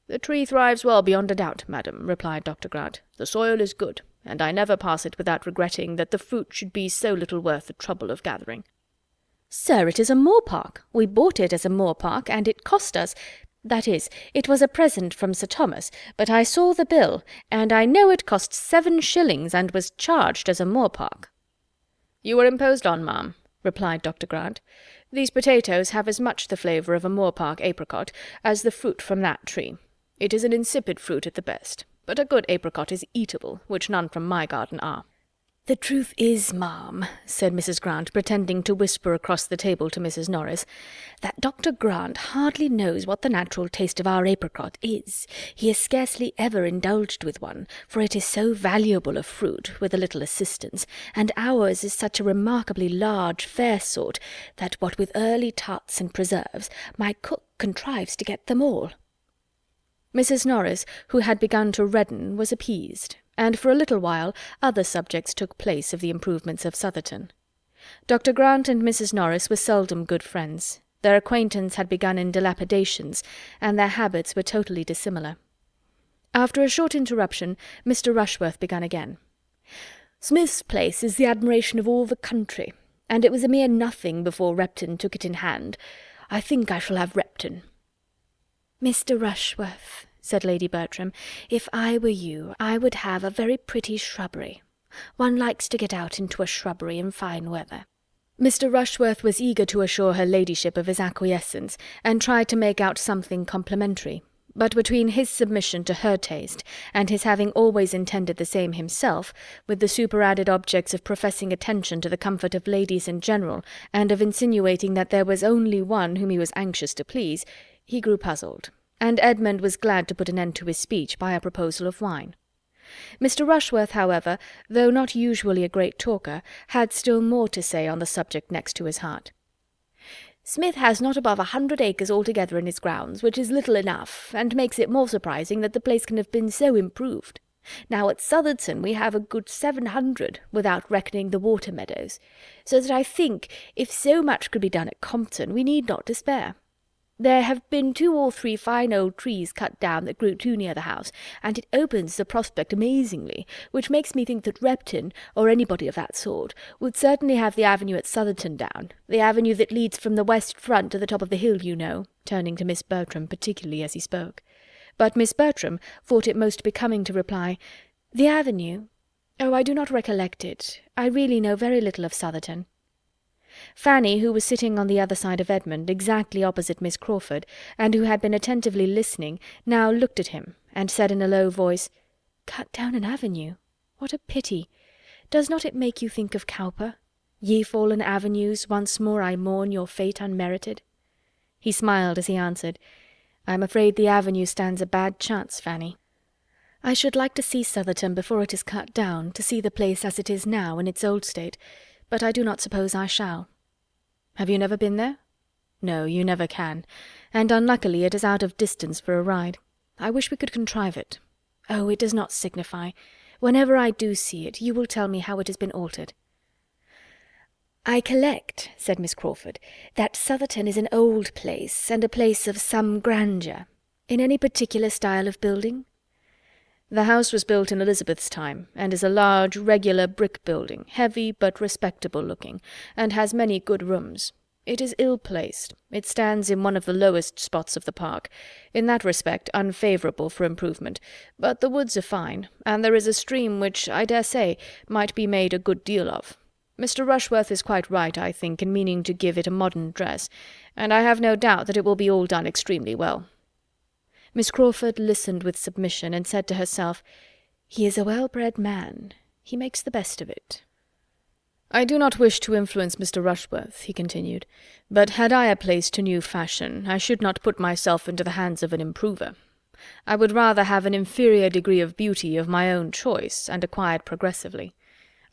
"The tree thrives well beyond a doubt, madam," replied Dr. Grant. "The soil is good, and I never pass it without regretting that the fruit should be so little worth the trouble of gathering." "Sir, it is a moor park. We bought it as a moor park, and it cost us— That is, it was a present from Sir Thomas, but I saw the bill, and I know it cost 7 shillings and was charged as a moor park." "You were imposed on, ma'am," replied Dr. Grant. "These potatoes have as much the flavour of a moor park apricot as the fruit from that tree. It is an insipid fruit at the best, but a good apricot is eatable, which none from my garden are." "The truth is, ma'am," said Mrs. Grant, pretending to whisper across the table to Mrs. Norris, "that Dr. Grant hardly knows what the natural taste of our apricot is. He has scarcely ever indulged with one, for it is so valuable a fruit, with a little assistance, and ours is such a remarkably large, fair sort, that what with early tarts and preserves, my cook contrives to get them all." Mrs. Norris, who had begun to redden, was appeased, and for a little while other subjects took place of the improvements of Southerton. Dr. Grant and Mrs. Norris were seldom good friends. Their acquaintance had begun in dilapidations, and their habits were totally dissimilar. After a short interruption, Mr. Rushworth began again. "Smith's place is the admiration of all the country, and it was a mere nothing before Repton took it in hand. I think I shall have Repton." "Mr. Rushworth," said Lady Bertram, "if I were you, I would have a very pretty shrubbery. One likes to get out into a shrubbery in fine weather." Mr. Rushworth was eager to assure her ladyship of his acquiescence, and tried to make out something complimentary, But between his submission to her taste, and his having always intended the same himself, with the superadded objects of professing attention to the comfort of ladies in general, and of insinuating that there was only one whom he was anxious to please, he grew puzzled, and Edmund was glad to put an end to his speech by a proposal of wine. Mr. Rushworth, however, though not usually a great talker, had still more to say on the subject next to his heart. Smith has not above 100 acres altogether in his grounds, which is little enough, and makes it more surprising that the place can have been so improved. Now at Southerton we have a good 700, without reckoning the water meadows, so that I think, if so much could be done at Compton, we need not despair. There have been 2 or 3 fine old trees cut down that grew too near the house, and it opens the prospect amazingly, which makes me think that Repton, or anybody of that sort, would certainly have the avenue at Southerton down, the avenue that leads from the west front to the top of the hill, you know," turning to Miss Bertram particularly as he spoke. But Miss Bertram thought it most becoming to reply, "The avenue? Oh, I do not recollect it. I really know very little of Southerton." Fanny, who was sitting on the other side of Edmund, exactly opposite Miss Crawford, and who had been attentively listening, now looked at him, and said in a low voice, "Cut down an avenue? What a pity! Does not it make you think of Cowper? Ye fallen avenues, once more I mourn your fate unmerited." He smiled as he answered, "I am afraid the avenue stands a bad chance, Fanny. I should like to see Southerton before it is cut down, to see the place as it is now, in its old state, but I do not suppose I shall." "Have you never been there?" "No, you never can, and unluckily it is out of distance for a ride. I wish we could contrive it. Oh, it does not signify. Whenever I do see it, you will tell me how it has been altered." "I collect," said Miss Crawford, "that Southerton is an old place, and a place of some grandeur. In any particular style of building?" "The house was built in Elizabeth's time, and is a large, regular brick building, heavy but respectable looking, and has many good rooms. It is ill-placed. It stands in one of the lowest spots of the park, in that respect unfavourable for improvement, but the woods are fine, and there is a stream which, I dare say, might be made a good deal of. Mr. Rushworth is quite right, I think, in meaning to give it a modern dress, and I have no doubt that it will be all done extremely well." Miss Crawford listened with submission, and said to herself, "He is a well-bred man. He makes the best of it." "I do not wish to influence Mr. Rushworth," he continued, "but had I a place to new fashion, I should not put myself into the hands of an improver. I would rather have an inferior degree of beauty of my own choice, and acquired progressively.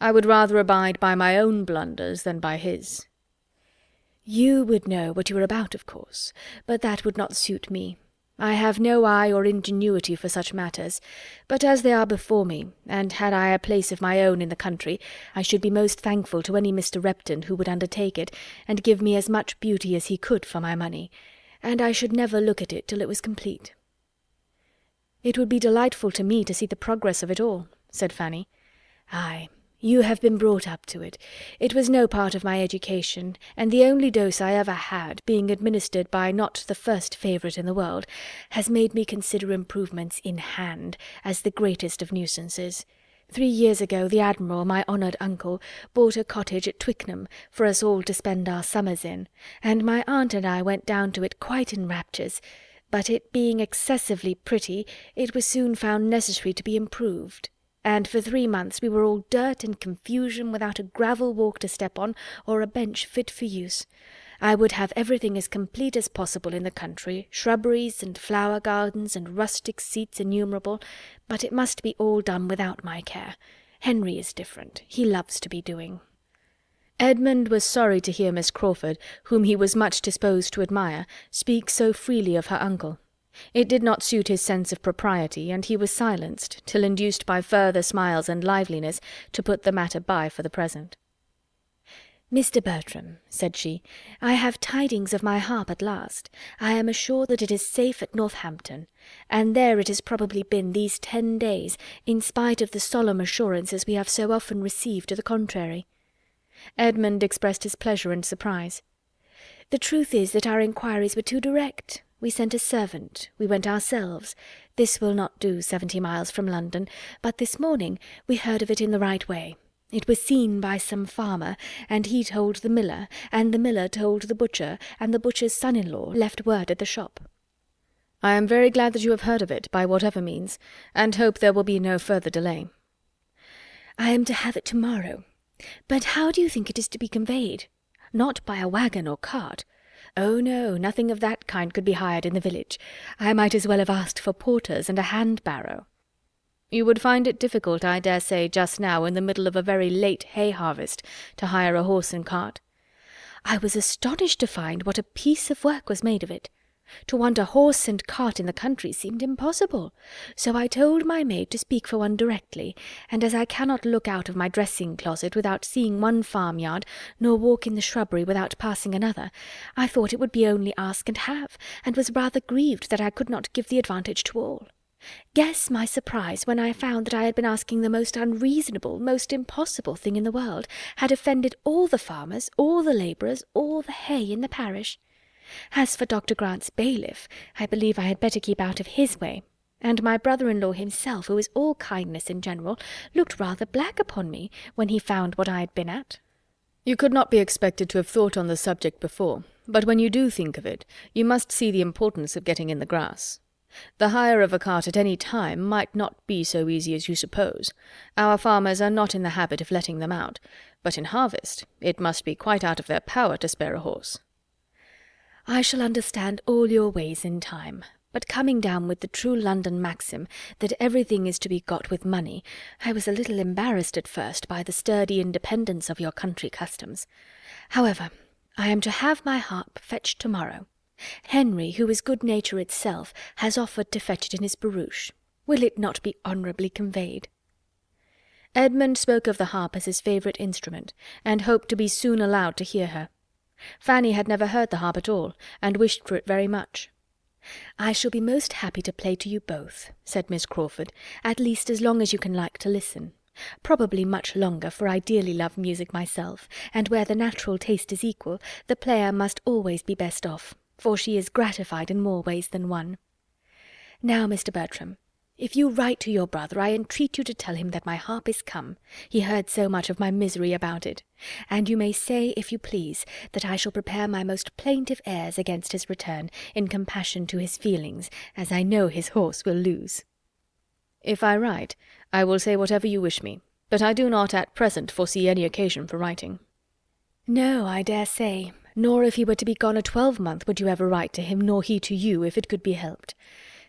I would rather abide by my own blunders than by his." "You would know what you were about, of course, but that would not suit me. I have no eye or ingenuity for such matters, but as they are before me, and had I a place of my own in the country, I should be most thankful to any Mr. Repton who would undertake it, and give me as much beauty as he could for my money, and I should never look at it till it was complete." "It would be delightful to me to see the progress of it all," said Fanny. "Aye, you have been brought up to it. It was no part of my education, and the only dose I ever had, being administered by not the first favourite in the world, has made me consider improvements in hand as the greatest of nuisances. 3 years ago the Admiral, my honoured uncle, bought a cottage at Twickenham for us all to spend our summers in, and my aunt and I went down to it quite in raptures, but it being excessively pretty, it was soon found necessary to be improved, and for 3 months we were all dirt and confusion, without a gravel walk to step on, or a bench fit for use. I would have everything as complete as possible in the country, shrubberies and flower gardens and rustic seats innumerable, but it must be all done without my care. Henry is different. He loves to be doing." Edmund was sorry to hear Miss Crawford, whom he was much disposed to admire, speak so freely of her uncle. It did not suit his sense of propriety, and he was silenced, till induced by further smiles and liveliness to put the matter by for the present. "Mr. Bertram," said she, "I have tidings of my harp at last. I am assured that it is safe at Northampton, and there it has probably been these 10 days, in spite of the solemn assurances we have so often received to the contrary." Edmund expressed his pleasure and surprise. "The truth is that our inquiries were too direct. We sent a servant, we went ourselves. This will not do 70 miles from London, but this morning we heard of it in the right way. It was seen by some farmer, and he told the miller, and the miller told the butcher, and the butcher's son-in-law left word at the shop." I am very glad that you have heard of it, by whatever means, and hope there will be no further delay. I am to have it tomorrow. But how do you think it is to be conveyed? Not by a waggon or cart. Oh no, nothing of that kind could be hired in the village. I might as well have asked for porters and a hand-barrow. You would find it difficult, I dare say, just now, in the middle of a very late hay-harvest, to hire a horse and cart. I was astonished to find what a piece of work was made of it. To want a horse and cart in the country seemed impossible, so I told my maid to speak for one directly, and as I cannot look out of my dressing-closet without seeing one farmyard, nor walk in the shrubbery without passing another, I thought it would be only ask and have, and was rather grieved that I could not give the advantage to all. Guess my surprise when I found that I had been asking the most unreasonable, most impossible thing in the world, had offended all the farmers, all the labourers, all the hay in the parish. As for Dr. Grant's bailiff, I believe I had better keep out of his way, and my brother-in-law himself, who is all kindness in general, looked rather black upon me when he found what I had been at. You could not be expected to have thought on the subject before, but when you do think of it, you must see the importance of getting in the grass. The hire of a cart at any time might not be so easy as you suppose. Our farmers are not in the habit of letting them out, but in harvest it must be quite out of their power to spare a horse. I shall understand all your ways in time, but coming down with the true London maxim that everything is to be got with money, I was a little embarrassed at first by the sturdy independence of your country customs. However, I am to have my harp fetched tomorrow. Henry, who is good nature itself, has offered to fetch it in his barouche. Will it not be honourably conveyed? Edmund spoke of the harp as his favourite instrument, and hoped to be soon allowed to hear her. Fanny had never heard the harp at all, and wished for it very much. I shall be most happy to play to you both, said Miss Crawford, at least as long as you can like to listen. Probably much longer, for I dearly love music myself, and where the natural taste is equal, the player must always be best off, for she is gratified in more ways than one. Now, Mr. Bertram, if you write to your brother, I entreat you to tell him that my harp is come. He heard so much of my misery about it. And you may say, if you please, that I shall prepare my most plaintive airs against his return, in compassion to his feelings, as I know his horse will lose. If I write, I will say whatever you wish me, but I do not at present foresee any occasion for writing. No, I dare say, nor if he were to be gone a 12-month would you ever write to him, nor he to you, if it could be helped.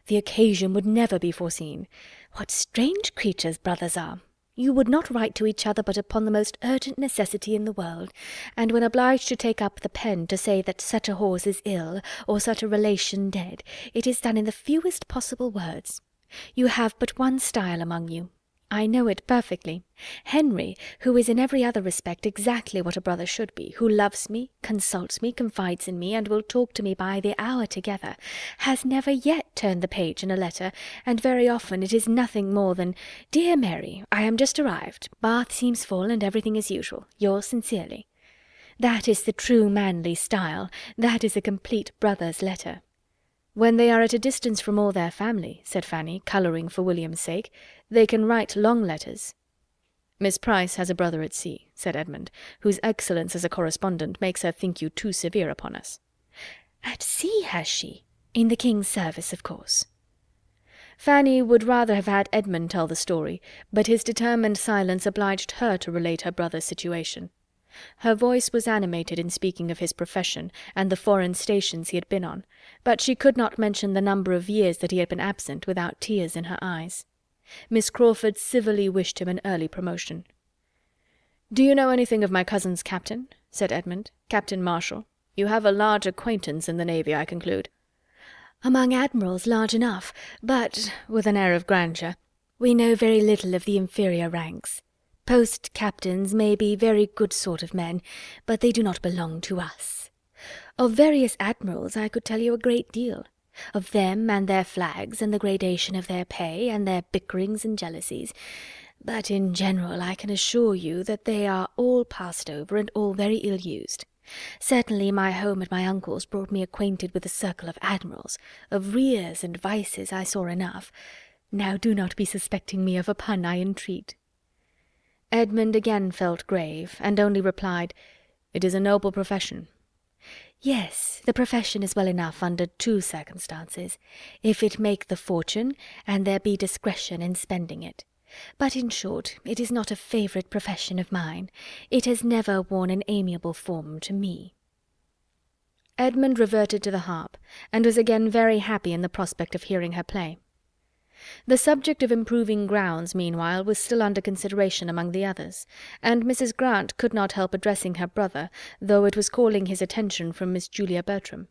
The occasion would never be foreseen. What strange creatures brothers are! You would not write to each other but upon the most urgent necessity in the world, and when obliged to take up the pen to say that such a horse is ill, or such a relation dead, it is done in the fewest possible words. You have but one style among you. I know it perfectly. Henry, who is in every other respect exactly what a brother should be, who loves me, consults me, confides in me, and will talk to me by the hour together, has never yet turned the page in a letter, and very often it is nothing more than, "Dear Mary, I am just arrived. Bath seems full, and everything as usual. Yours sincerely." That is the true manly style. That is a complete brother's letter. "When they are at a distance from all their family," said Fanny, colouring for William's sake, "they can write long letters." "Miss Price has a brother at sea," said Edmund, "whose excellence as a correspondent makes her think you too severe upon us." "At sea, has she? In the King's service, of course." Fanny would rather have had Edmund tell the story, but his determined silence obliged her to relate her brother's situation. Her voice was animated in speaking of his profession and the foreign stations he had been on, but she could not mention the number of years that he had been absent without tears in her eyes. Miss Crawford civilly wished him an early promotion. "Do you know anything of my cousin's captain?" said Edmund. "Captain Marshall. You have a large acquaintance in the navy, I conclude." "Among admirals, large enough, but," with an air of grandeur, "we know very little of the inferior ranks. Post-captains may be very good sort of men, but they do not belong to us. Of various admirals I could tell you a great deal. Of them and their flags, and the gradation of their pay, and their bickerings and jealousies. But in general I can assure you that they are all passed over, and all very ill-used. Certainly my home at my uncle's brought me acquainted with a circle of admirals. Of rears and vices I saw enough. Now do not be suspecting me of a pun, I entreat." Edmund again felt grave, and only replied, "It is a noble profession." Yes, the profession is well enough under two circumstances, if it make the fortune, and there be discretion in spending it. But in short, it is not a favourite profession of mine. It has never worn an amiable form to me." Edmund reverted to the harp, and was again very happy in the prospect of hearing her play. The subject of improving grounds, meanwhile, was still under consideration among the others, and Mrs. Grant could not help addressing her brother, though it was calling his attention from Miss Julia Bertram.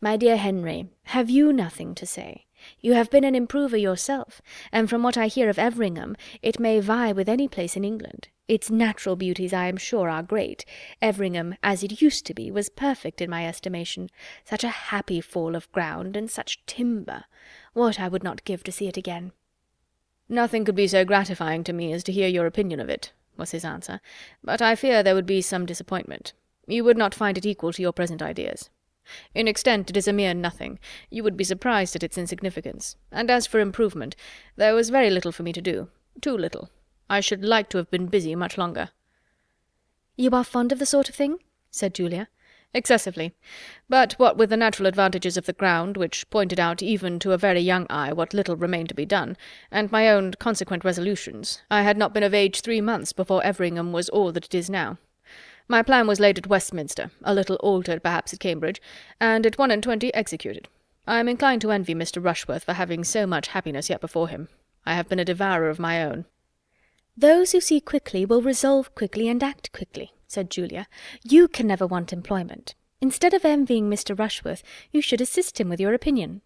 "My dear Henry, have you nothing to say? You have been an improver yourself, and from what I hear of Everingham, it may vie with any place in England. Its natural beauties, I am sure, are great. Everingham, as it used to be, was perfect in my estimation. Such a happy fall of ground, and such timber! What I would not give to see it again." "Nothing could be so gratifying to me as to hear your opinion of it," was his answer, "but I fear there would be some disappointment. You would not find it equal to your present ideas. In extent it is a mere nothing. You would be surprised at its insignificance. And as for improvement, there was very little for me to do. Too little. I should like to have been busy much longer." "You are fond of the sort of thing?" said Julia. "Excessively. But what with the natural advantages of the ground, which pointed out even to a very young eye what little remained to be done, and my own consequent resolutions, I had not been of age 3 months before Everingham was all that it is now. My plan was laid at Westminster, a little altered perhaps at Cambridge, and at 21 executed. I am inclined to envy Mr. Rushworth for having so much happiness yet before him. I have been a devourer of my own." "Those who see quickly will resolve quickly and act quickly," said Julia. "You can never want employment. Instead of envying Mr. Rushworth, you should assist him with your opinion."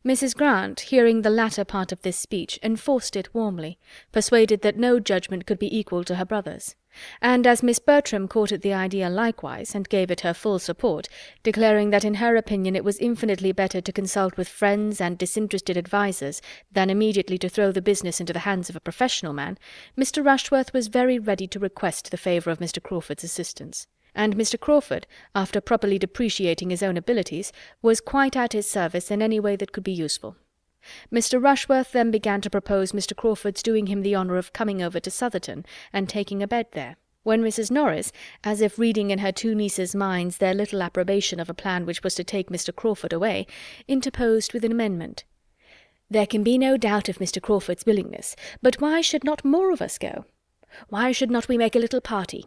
Mrs. Grant, hearing the latter part of this speech, enforced it warmly, persuaded that no judgment could be equal to her brother's; and as Miss Bertram caught at the idea likewise, and gave it her full support, declaring that in her opinion it was infinitely better to consult with friends and disinterested advisers than immediately to throw the business into the hands of a professional man, Mr. Rushworth was very ready to request the favour of Mr. Crawford's assistance. And Mr. Crawford, after properly depreciating his own abilities, was quite at his service in any way that could be useful. Mr. Rushworth then began to propose Mr. Crawford's doing him the honour of coming over to Southerton and taking a bed there, when Mrs. Norris, as if reading in her two nieces' minds their little approbation of a plan which was to take Mr. Crawford away, interposed with an amendment. "There can be no doubt of Mr. Crawford's willingness, but why should not more of us go? Why should not we make a little party?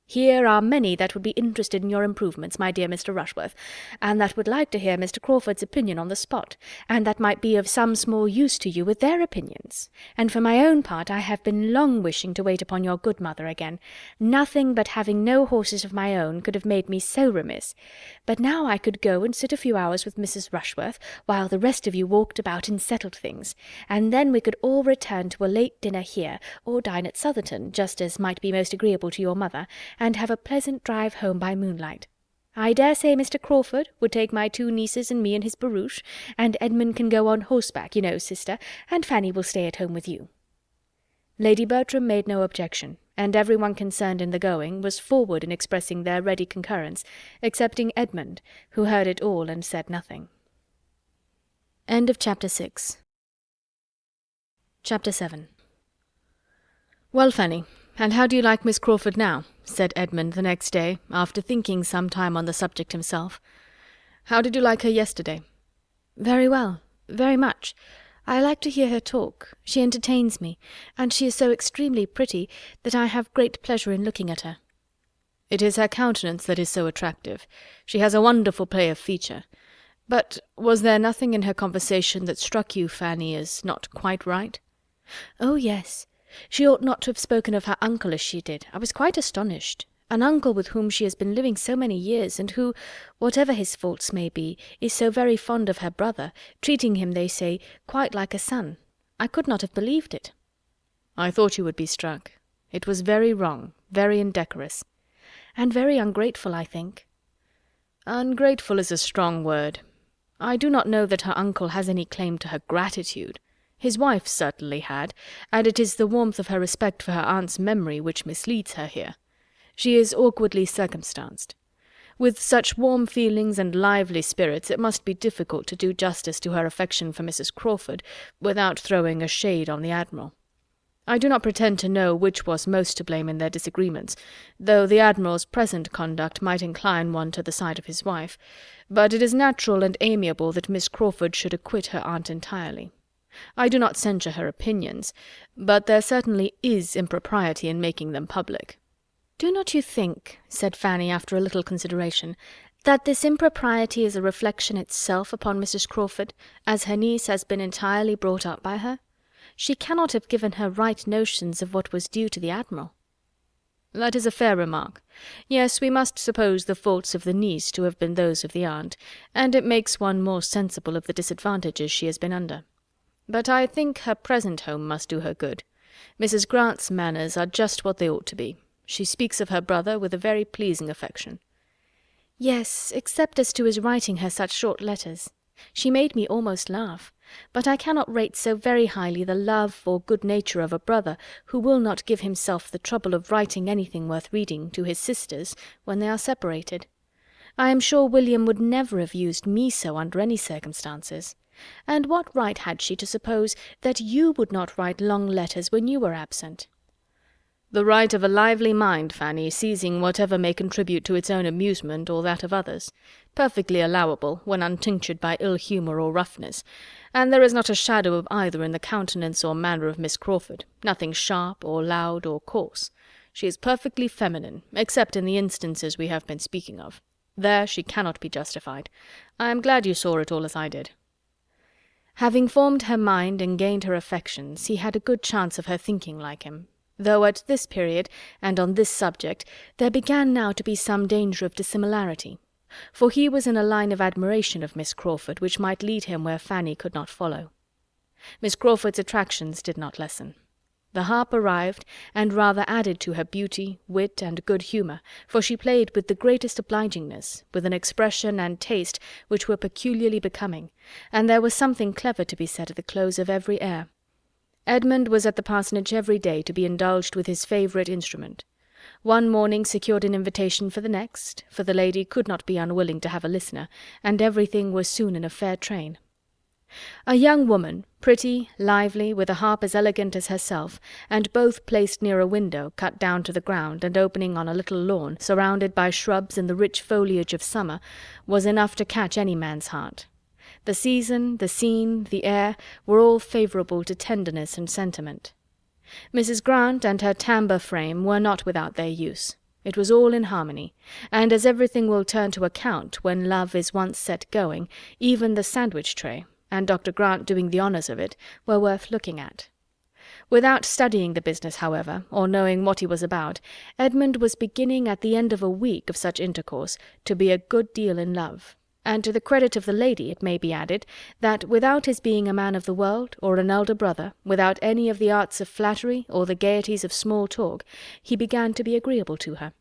Here are many that would be interested in your improvements, my dear Mr. Rushworth, and that would like to hear Mr. Crawford's opinion on the spot, and that might be of some small use to you with their opinions. And for my own part, I have been long wishing to wait upon your good mother again. Nothing but having no horses of my own could have made me so remiss. But now I could go and sit a few hours with Mrs. Rushworth, while the rest of you walked about and settled things, and then we could all return to a late dinner here, or dine at Southerton, just as might be most agreeable to your mother, and have a pleasant drive home by moonlight. I dare say Mr. Crawford would take my two nieces and me in his barouche, and Edmund can go on horseback, you know, sister, and Fanny will stay at home with you." Lady Bertram made no objection, and everyone concerned in the going was forward in expressing their ready concurrence, excepting Edmund, who heard it all and said nothing. End of Chapter 6. Chapter 7. "Well, Fanny, and how do you like Miss Crawford now?" said Edmund the next day, after thinking some time on the subject himself. "How did you like her yesterday?" "Very well, very much. I like to hear her talk. She entertains me, and she is so extremely pretty that I have great pleasure in looking at her." "It is her countenance that is so attractive. She has a wonderful play of feature. But was there nothing in her conversation that struck you, Fanny, as not quite right?" "Oh, yes. She ought not to have spoken of her uncle as she did. I was quite astonished. An uncle with whom she has been living so many years, and who, whatever his faults may be, is so very fond of her brother, treating him, they say, quite like a son. I could not have believed it." "I thought you would be struck. It was very wrong, very indecorous." "And very ungrateful, I think." "Ungrateful is a strong word. I do not know that her uncle has any claim to her gratitude. His wife certainly had, and it is the warmth of her respect for her aunt's memory which misleads her here. She is awkwardly circumstanced. With such warm feelings and lively spirits it must be difficult to do justice to her affection for Mrs. Crawford without throwing a shade on the Admiral. I do not pretend to know which was most to blame in their disagreements, though the Admiral's present conduct might incline one to the side of his wife, but it is natural and amiable that Miss Crawford should acquit her aunt entirely. I do not censure her opinions, but there certainly is impropriety in making them public." "Do not you think," said Fanny after a little consideration, "that this impropriety is a reflection itself upon Mrs. Crawford, as her niece has been entirely brought up by her? She cannot have given her right notions of what was due to the Admiral." "That is a fair remark. Yes, we must suppose the faults of the niece to have been those of the aunt, and it makes one more sensible of the disadvantages she has been under. But I think her present home must do her good. Mrs. Grant's manners are just what they ought to be. She speaks of her brother with a very pleasing affection." "Yes, except as to his writing her such short letters. She made me almost laugh. But I cannot rate so very highly the love or good nature of a brother who will not give himself the trouble of writing anything worth reading to his sisters when they are separated. I am sure William would never have used me so under any circumstances. And what right had she to suppose that you would not write long letters when you were absent?" "The right of a lively mind, Fanny, seizing whatever may contribute to its own amusement or that of others. Perfectly allowable, when untinctured by ill humour or roughness, and there is not a shadow of either in the countenance or manner of Miss Crawford, nothing sharp, or loud, or coarse. She is perfectly feminine, except in the instances we have been speaking of. There she cannot be justified. I am glad you saw it all as I did." Having formed her mind and gained her affections, he had a good chance of her thinking like him, though at this period, and on this subject, there began now to be some danger of dissimilarity, for he was in a line of admiration of Miss Crawford which might lead him where Fanny could not follow. Miss Crawford's attractions did not lessen. The harp arrived, and rather added to her beauty, wit, and good humour, for she played with the greatest obligingness, with an expression and taste which were peculiarly becoming, and there was something clever to be said at the close of every air. Edmund was at the parsonage every day to be indulged with his favourite instrument. One morning secured an invitation for the next, for the lady could not be unwilling to have a listener, and everything was soon in a fair train. A young woman, pretty, lively, with a harp as elegant as herself, and both placed near a window cut down to the ground and opening on a little lawn, surrounded by shrubs and the rich foliage of summer, was enough to catch any man's heart. The season, the scene, the air, were all favourable to tenderness and sentiment. Mrs. Grant and her tambour frame were not without their use. It was all in harmony, and as everything will turn to account when love is once set going, even the sandwich tray, and Dr. Grant doing the honours of it, were worth looking at. Without studying the business, however, or knowing what he was about, Edmund was beginning at the end of a week of such intercourse to be a good deal in love. And to the credit of the lady it may be added, that without his being a man of the world, or an elder brother, without any of the arts of flattery, or the gaieties of small talk, he began to be agreeable to her.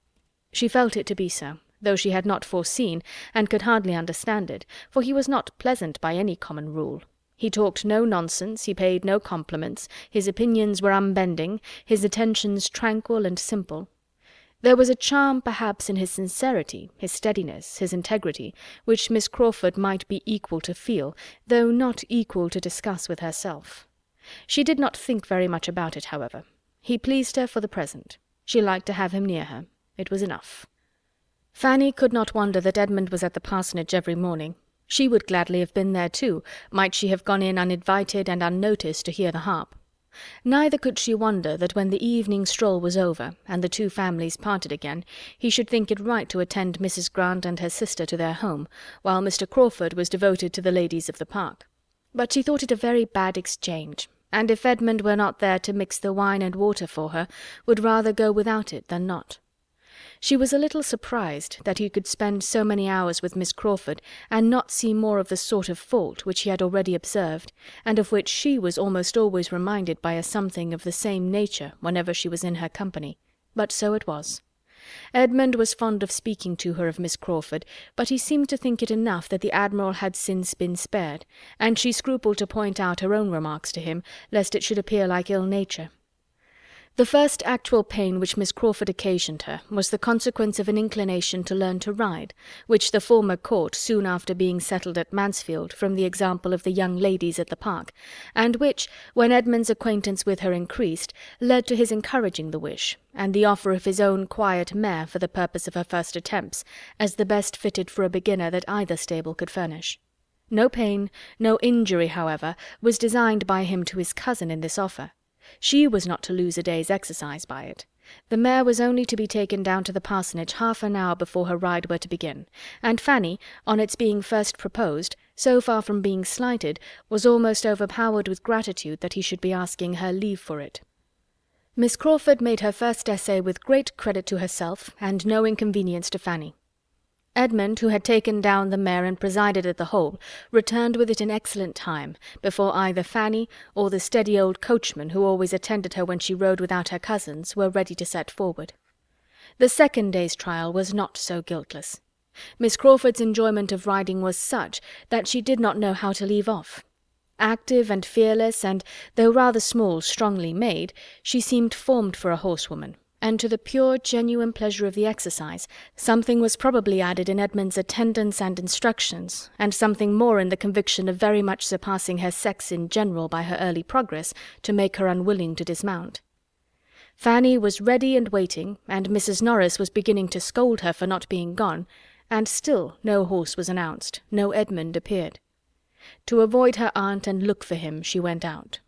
She felt it to be so, though she had not foreseen, and could hardly understand it, for he was not pleasant by any common rule. He talked no nonsense, he paid no compliments, his opinions were unbending, his attentions tranquil and simple. There was a charm perhaps in his sincerity, his steadiness, his integrity, which Miss Crawford might be equal to feel, though not equal to discuss with herself. She did not think very much about it, however. He pleased her for the present. She liked to have him near her. It was enough. Fanny could not wonder that Edmund was at the parsonage every morning. She would gladly have been there too, might she have gone in uninvited and unnoticed to hear the harp. Neither could she wonder that when the evening stroll was over, and the two families parted again, he should think it right to attend Mrs. Grant and her sister to their home, while Mr. Crawford was devoted to the ladies of the park. But she thought it a very bad exchange, and if Edmund were not there to mix the wine and water for her, would rather go without it than not. She was a little surprised that he could spend so many hours with Miss Crawford and not see more of the sort of fault which he had already observed, and of which she was almost always reminded by a something of the same nature whenever she was in her company. But so it was. Edmund was fond of speaking to her of Miss Crawford, but he seemed to think it enough that the Admiral had since been spared, and she scrupled to point out her own remarks to him, lest it should appear like ill nature. The first actual pain which Miss Crawford occasioned her was the consequence of an inclination to learn to ride, which the former caught soon after being settled at Mansfield from the example of the young ladies at the park, and which, when Edmund's acquaintance with her increased, led to his encouraging the wish, and the offer of his own quiet mare for the purpose of her first attempts, as the best fitted for a beginner that either stable could furnish. No pain, no injury, however, was designed by him to his cousin in this offer. She was not to lose a day's exercise by it. The mare was only to be taken down to the parsonage half an hour before her ride were to begin, and Fanny, on its being first proposed, so far from being slighted, was almost overpowered with gratitude that he should be asking her leave for it. Miss Crawford made her first essay with great credit to herself and no inconvenience to Fanny. Edmund, who had taken down the mare and presided at the whole, returned with it in excellent time, before either Fanny or the steady old coachman who always attended her when she rode without her cousins were ready to set forward. The second day's trial was not so guiltless. Miss Crawford's enjoyment of riding was such that she did not know how to leave off. Active and fearless, and, though rather small, strongly made, she seemed formed for a horsewoman, and to the pure, genuine pleasure of the exercise, something was probably added in Edmund's attendance and instructions, and something more in the conviction of very much surpassing her sex in general by her early progress, to make her unwilling to dismount. Fanny was ready and waiting, and Mrs. Norris was beginning to scold her for not being gone, and still no horse was announced, no Edmund appeared. To avoid her aunt and look for him, she went out.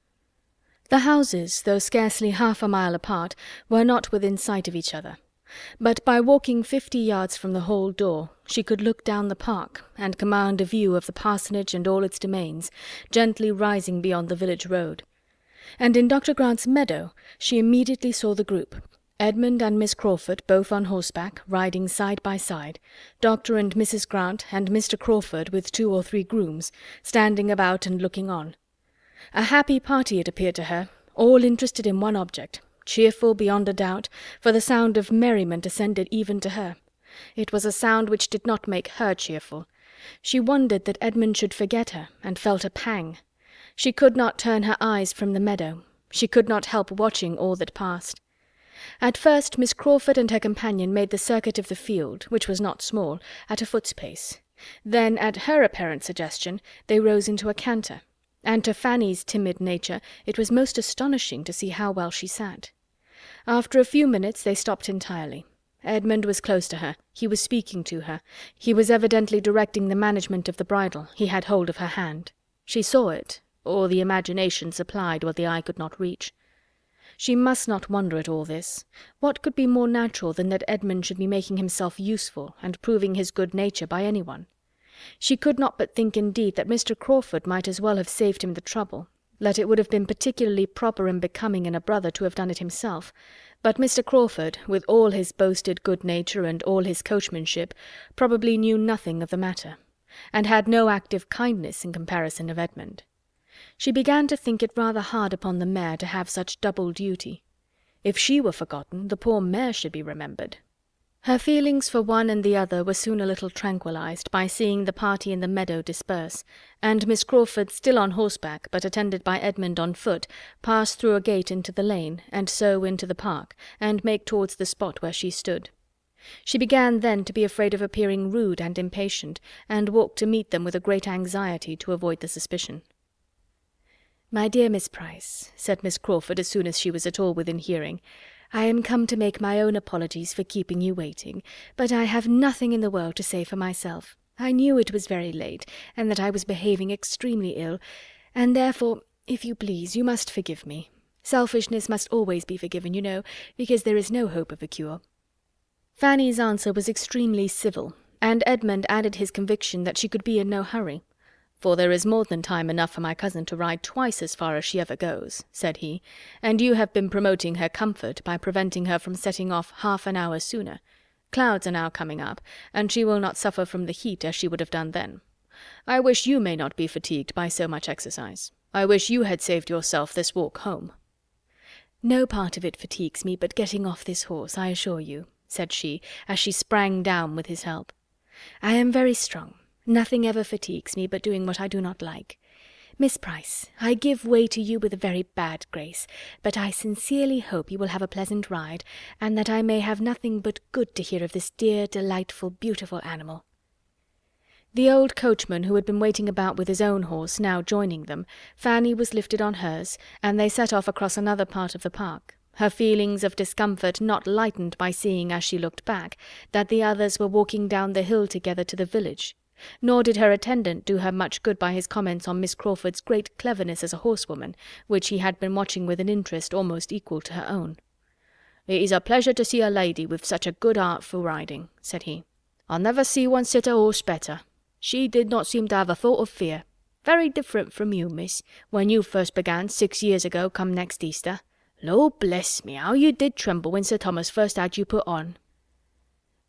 The houses, though scarcely half a mile apart, were not within sight of each other, but by walking 50 yards from the hall door she could look down the park and command a view of the parsonage and all its domains, gently rising beyond the village road. And in Dr. Grant's meadow she immediately saw the group, Edmund and Miss Crawford both on horseback, riding side by side, Dr. and Mrs. Grant and Mr. Crawford with 2 or 3 grooms, standing about and looking on. A happy party it appeared to her, all interested in one object, cheerful beyond a doubt, for the sound of merriment ascended even to her. It was a sound which did not make her cheerful. She wondered that Edmund should forget her, and felt a pang. She could not turn her eyes from the meadow. She could not help watching all that passed. At first Miss Crawford and her companion made the circuit of the field, which was not small, at a foot's pace. Then, at her apparent suggestion, they rose into a canter, and to Fanny's timid nature it was most astonishing to see how well she sat. After a few minutes they stopped entirely. Edmund was close to her. He was speaking to her. He was evidently directing the management of the bridle. He had hold of her hand. She saw it, or the imagination supplied what the eye could not reach. She must not wonder at all this. What could be more natural than that Edmund should be making himself useful and proving his good nature by anyone? She could not but think indeed that Mr. Crawford might as well have saved him the trouble, that it would have been particularly proper and becoming in a brother to have done it himself, but Mr. Crawford, with all his boasted good nature and all his coachmanship, probably knew nothing of the matter, and had no active kindness in comparison of Edmund. She began to think it rather hard upon the mare to have such double duty. If she were forgotten, the poor mare should be remembered. Her feelings for one and the other were soon a little tranquillized by seeing the party in the meadow disperse, and Miss Crawford, still on horseback, but attended by Edmund on foot, pass through a gate into the lane, and so into the park, and make towards the spot where she stood. She began then to be afraid of appearing rude and impatient, and walked to meet them with a great anxiety to avoid the suspicion. "My dear Miss Price," said Miss Crawford as soon as she was at all within hearing, "I am come to make my own apologies for keeping you waiting, but I have nothing in the world to say for myself. I knew it was very late, and that I was behaving extremely ill, and therefore, if you please, you must forgive me. Selfishness must always be forgiven, you know, because there is no hope of a cure." Fanny's answer was extremely civil, and Edmund added his conviction that she could be in no hurry. "For there is more than time enough for my cousin to ride twice as far as she ever goes," said he, "and you have been promoting her comfort by preventing her from setting off half an hour sooner. Clouds are now coming up, and she will not suffer from the heat as she would have done then. I wish you may not be fatigued by so much exercise. I wish you had saved yourself this walk home." "No part of it fatigues me but getting off this horse, I assure you," said she, as she sprang down with his help. "I am very strong. Nothing ever fatigues me but doing what I do not like. Miss Price, I give way to you with a very bad grace, but I sincerely hope you will have a pleasant ride, and that I may have nothing but good to hear of this dear, delightful, beautiful animal." The old coachman, who had been waiting about with his own horse, now joining them, Fanny was lifted on hers, and they set off across another part of the park, her feelings of discomfort not lightened by seeing, as she looked back, that the others were walking down the hill together to the village. Nor did her attendant do her much good by his comments on Miss Crawford's great cleverness as a horsewoman, which he had been watching with an interest almost equal to her own. "It is a pleasure to see a lady with such a good heart for riding," said he. "I never see one sit a horse better. She did not seem to have a thought of fear. Very different from you, miss, when you first began 6 years ago come next Easter. Lord bless me, how you did tremble when Sir Thomas first had you put on."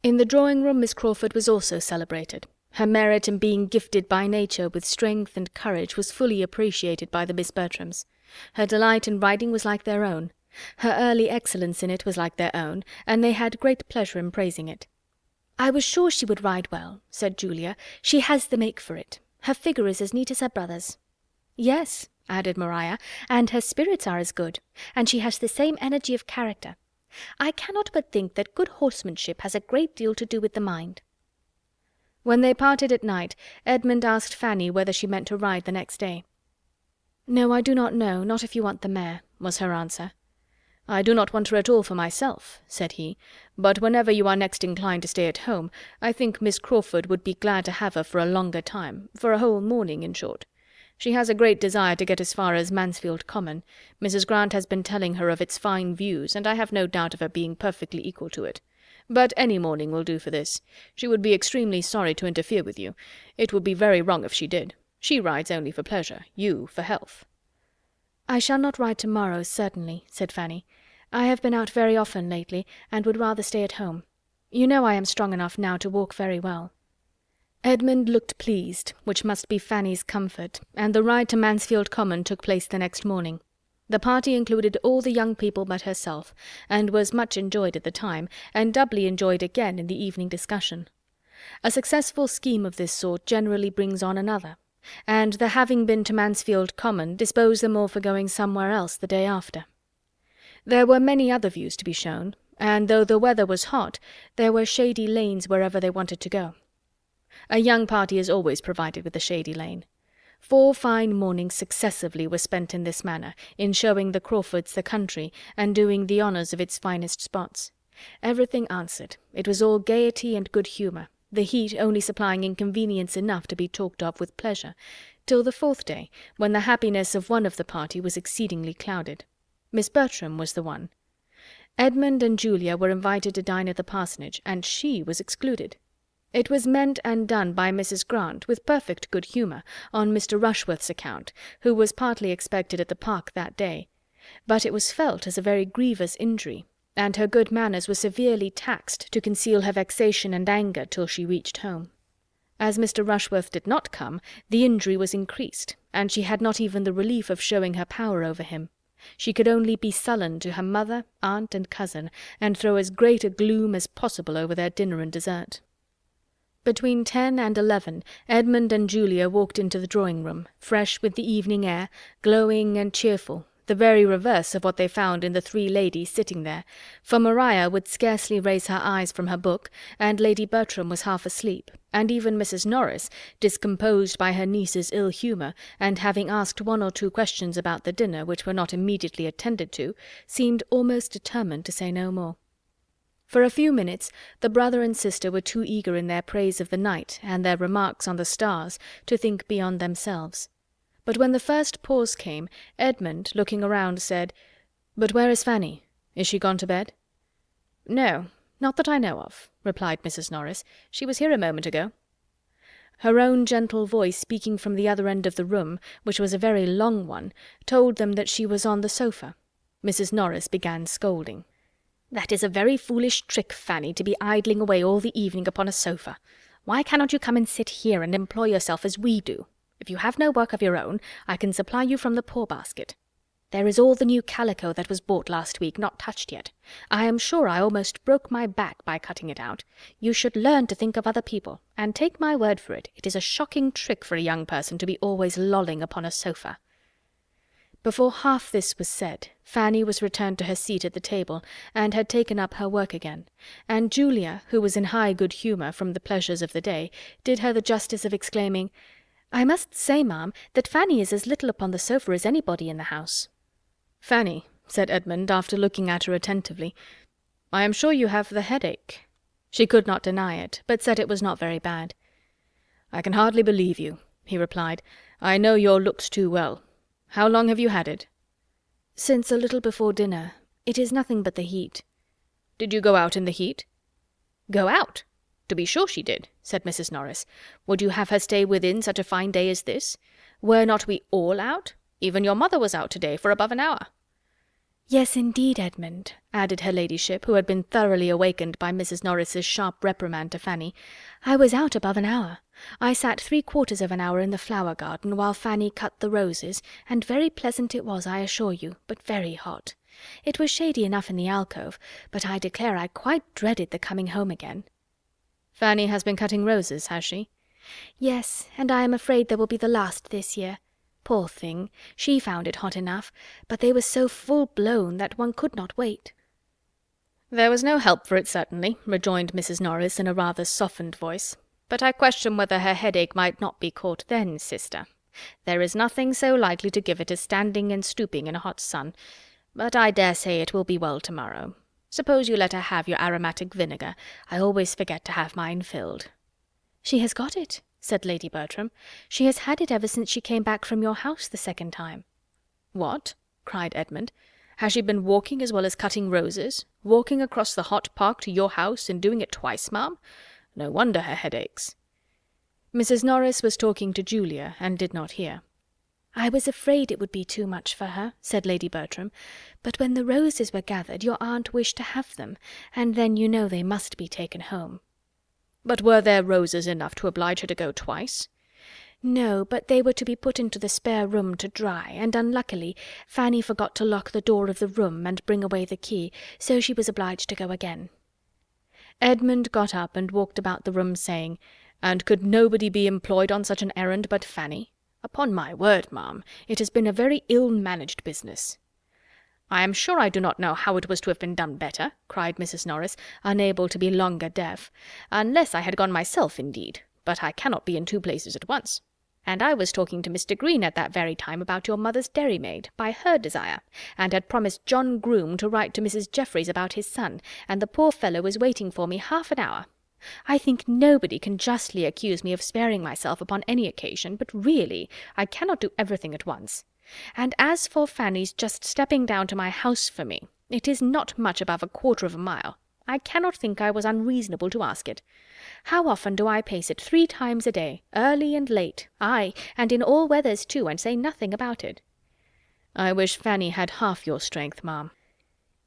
In the drawing-room Miss Crawford was also celebrated. Her merit in being gifted by nature with strength and courage was fully appreciated by the Miss Bertrams. Her delight in riding was like their own. Her early excellence in it was like their own, and they had great pleasure in praising it. "I was sure she would ride well," said Julia. "She has the make for it. Her figure is as neat as her brother's." "Yes," added Maria, "and her spirits are as good, and she has the same energy of character. I cannot but think that good horsemanship has a great deal to do with the mind." When they parted at night, Edmund asked Fanny whether she meant to ride the next day. "No, I do not know, not if you want the mare," was her answer. "I do not want her at all for myself," said he, "but whenever you are next inclined to stay at home, I think Miss Crawford would be glad to have her for a longer time, for a whole morning, in short. She has a great desire to get as far as Mansfield Common. Mrs. Grant has been telling her of its fine views, and I have no doubt of her being perfectly equal to it. But any morning will do for this. She would be extremely sorry to interfere with you. It would be very wrong if she did. She rides only for pleasure, you for health." "I shall not ride to-morrow, certainly," said Fanny. "I have been out very often lately, and would rather stay at home. You know I am strong enough now to walk very well." Edmund looked pleased, which must be Fanny's comfort, and the ride to Mansfield Common took place the next morning. The party included all the young people but herself, and was much enjoyed at the time, and doubly enjoyed again in the evening discussion. A successful scheme of this sort generally brings on another, and the having been to Mansfield Common disposed them all for going somewhere else the day after. There were many other views to be shown, and though the weather was hot, there were shady lanes wherever they wanted to go. A young party is always provided with a shady lane. 4 fine mornings successively were spent in this manner, in showing the Crawfords the country, and doing the honours of its finest spots. Everything answered. It was all gaiety and good humour, the heat only supplying inconvenience enough to be talked of with pleasure, till the 4th day, when the happiness of one of the party was exceedingly clouded. Miss Bertram was the one. Edmund and Julia were invited to dine at the parsonage, and she was excluded. It was meant and done by Mrs. Grant, with perfect good humour, on Mr. Rushworth's account, who was partly expected at the park that day. But it was felt as a very grievous injury, and her good manners were severely taxed to conceal her vexation and anger till she reached home. As Mr. Rushworth did not come, the injury was increased, and she had not even the relief of showing her power over him. She could only be sullen to her mother, aunt, and cousin, and throw as great a gloom as possible over their dinner and dessert. Between 10 and 11 Edmund and Julia walked into the drawing-room, fresh with the evening air, glowing and cheerful, the very reverse of what they found in the 3 ladies sitting there, for Maria would scarcely raise her eyes from her book, and Lady Bertram was half asleep, and even Mrs. Norris, discomposed by her niece's ill humour, and having asked 1 or 2 questions about the dinner which were not immediately attended to, seemed almost determined to say no more. For a few minutes the brother and sister were too eager in their praise of the night and their remarks on the stars to think beyond themselves. But when the first pause came, Edmund, looking around, said, "But where is Fanny? Is she gone to bed?" "No, not that I know of," replied Mrs. Norris. "She was here a moment ago." Her own gentle voice, speaking from the other end of the room, which was a very long one, told them that she was on the sofa. Mrs. Norris began scolding. "That is a very foolish trick, Fanny, to be idling away all the evening upon a sofa. Why cannot you come and sit here and employ yourself as we do? If you have no work of your own, I can supply you from the poor basket." There is all the new calico that was bought last week not touched yet. I am sure I almost broke my back by cutting it out. You should learn to think of other people, and take my word for it, it is a shocking trick for a young person to be always lolling upon a sofa." Before half this was said, Fanny was returned to her seat at the table, and had taken up her work again, and Julia, who was in high good humour from the pleasures of the day, did her the justice of exclaiming, "I must say, ma'am, that Fanny is as little upon the sofa as anybody in the house." "Fanny," said Edmund, after looking at her attentively, "I am sure you have the headache." She could not deny it, but said it was not very bad. "I can hardly believe you," he replied. "I know your looks too well. How long have you had it?" "Since a little before dinner. It is nothing but the heat." "Did you go out in the heat?" "Go out? To be sure she did," said Mrs. Norris. "Would you have her stay within such a fine day as this? Were not we all out? Even your mother was out to-day for above an hour." "Yes, indeed, Edmund," added her ladyship, who had been thoroughly awakened by Mrs. Norris's sharp reprimand to Fanny. "I was out above an hour. I sat 3/4 of an hour in the flower garden while Fanny cut the roses, and very pleasant it was, I assure you, but very hot. It was shady enough in the alcove, but I declare I quite dreaded the coming home again." "Fanny has been cutting roses, has she?" "Yes, and I am afraid there will be the last this year. Poor thing, she found it hot enough, but they were so full-blown that one could not wait." "There was no help for it, certainly," rejoined Mrs. Norris in a rather softened voice. "But I question whether her headache might not be caught then, sister. There is nothing so likely to give it as standing and stooping in a hot sun. But I dare say it will be well tomorrow. Suppose you let her have your aromatic vinegar. I always forget to have mine filled." "She has got it," said Lady Bertram. "She has had it ever since she came back from your house the second time." "What?" cried Edmund. "Has she been walking as well as cutting roses? Walking across the hot park to your house, and doing it twice, ma'am? No wonder her head aches." Mrs. Norris was talking to Julia, and did not hear. "I was afraid it would be too much for her," said Lady Bertram, "but when the roses were gathered your aunt wished to have them, and then you know they must be taken home." "But were there roses enough to oblige her to go twice?" "No, but they were to be put into the spare room to dry, and unluckily Fanny forgot to lock the door of the room and bring away the key, so she was obliged to go again." Edmund got up and walked about the room, saying, "And could nobody be employed on such an errand but Fanny? Upon my word, ma'am, it has been a very ill-managed business." "I am sure I do not know how it was to have been done better," cried Mrs. Norris, unable to be longer deaf, "unless I had gone myself, indeed, but I cannot be in two places at once. And I was talking to Mr. Green at that very time about your mother's dairymaid, by her desire, and had promised John Groom to write to Mrs. Jeffreys about his son, and the poor fellow was waiting for me half an hour. I think nobody can justly accuse me of sparing myself upon any occasion, but really I cannot do everything at once. And as for Fanny's just stepping down to my house for me, it is not much above 1/4 of a mile. I cannot think I was unreasonable to ask it. How often do I pace it 3 times a day, early and late, aye, and in all weathers too, and say nothing about it?" "I wish Fanny had half your strength, ma'am."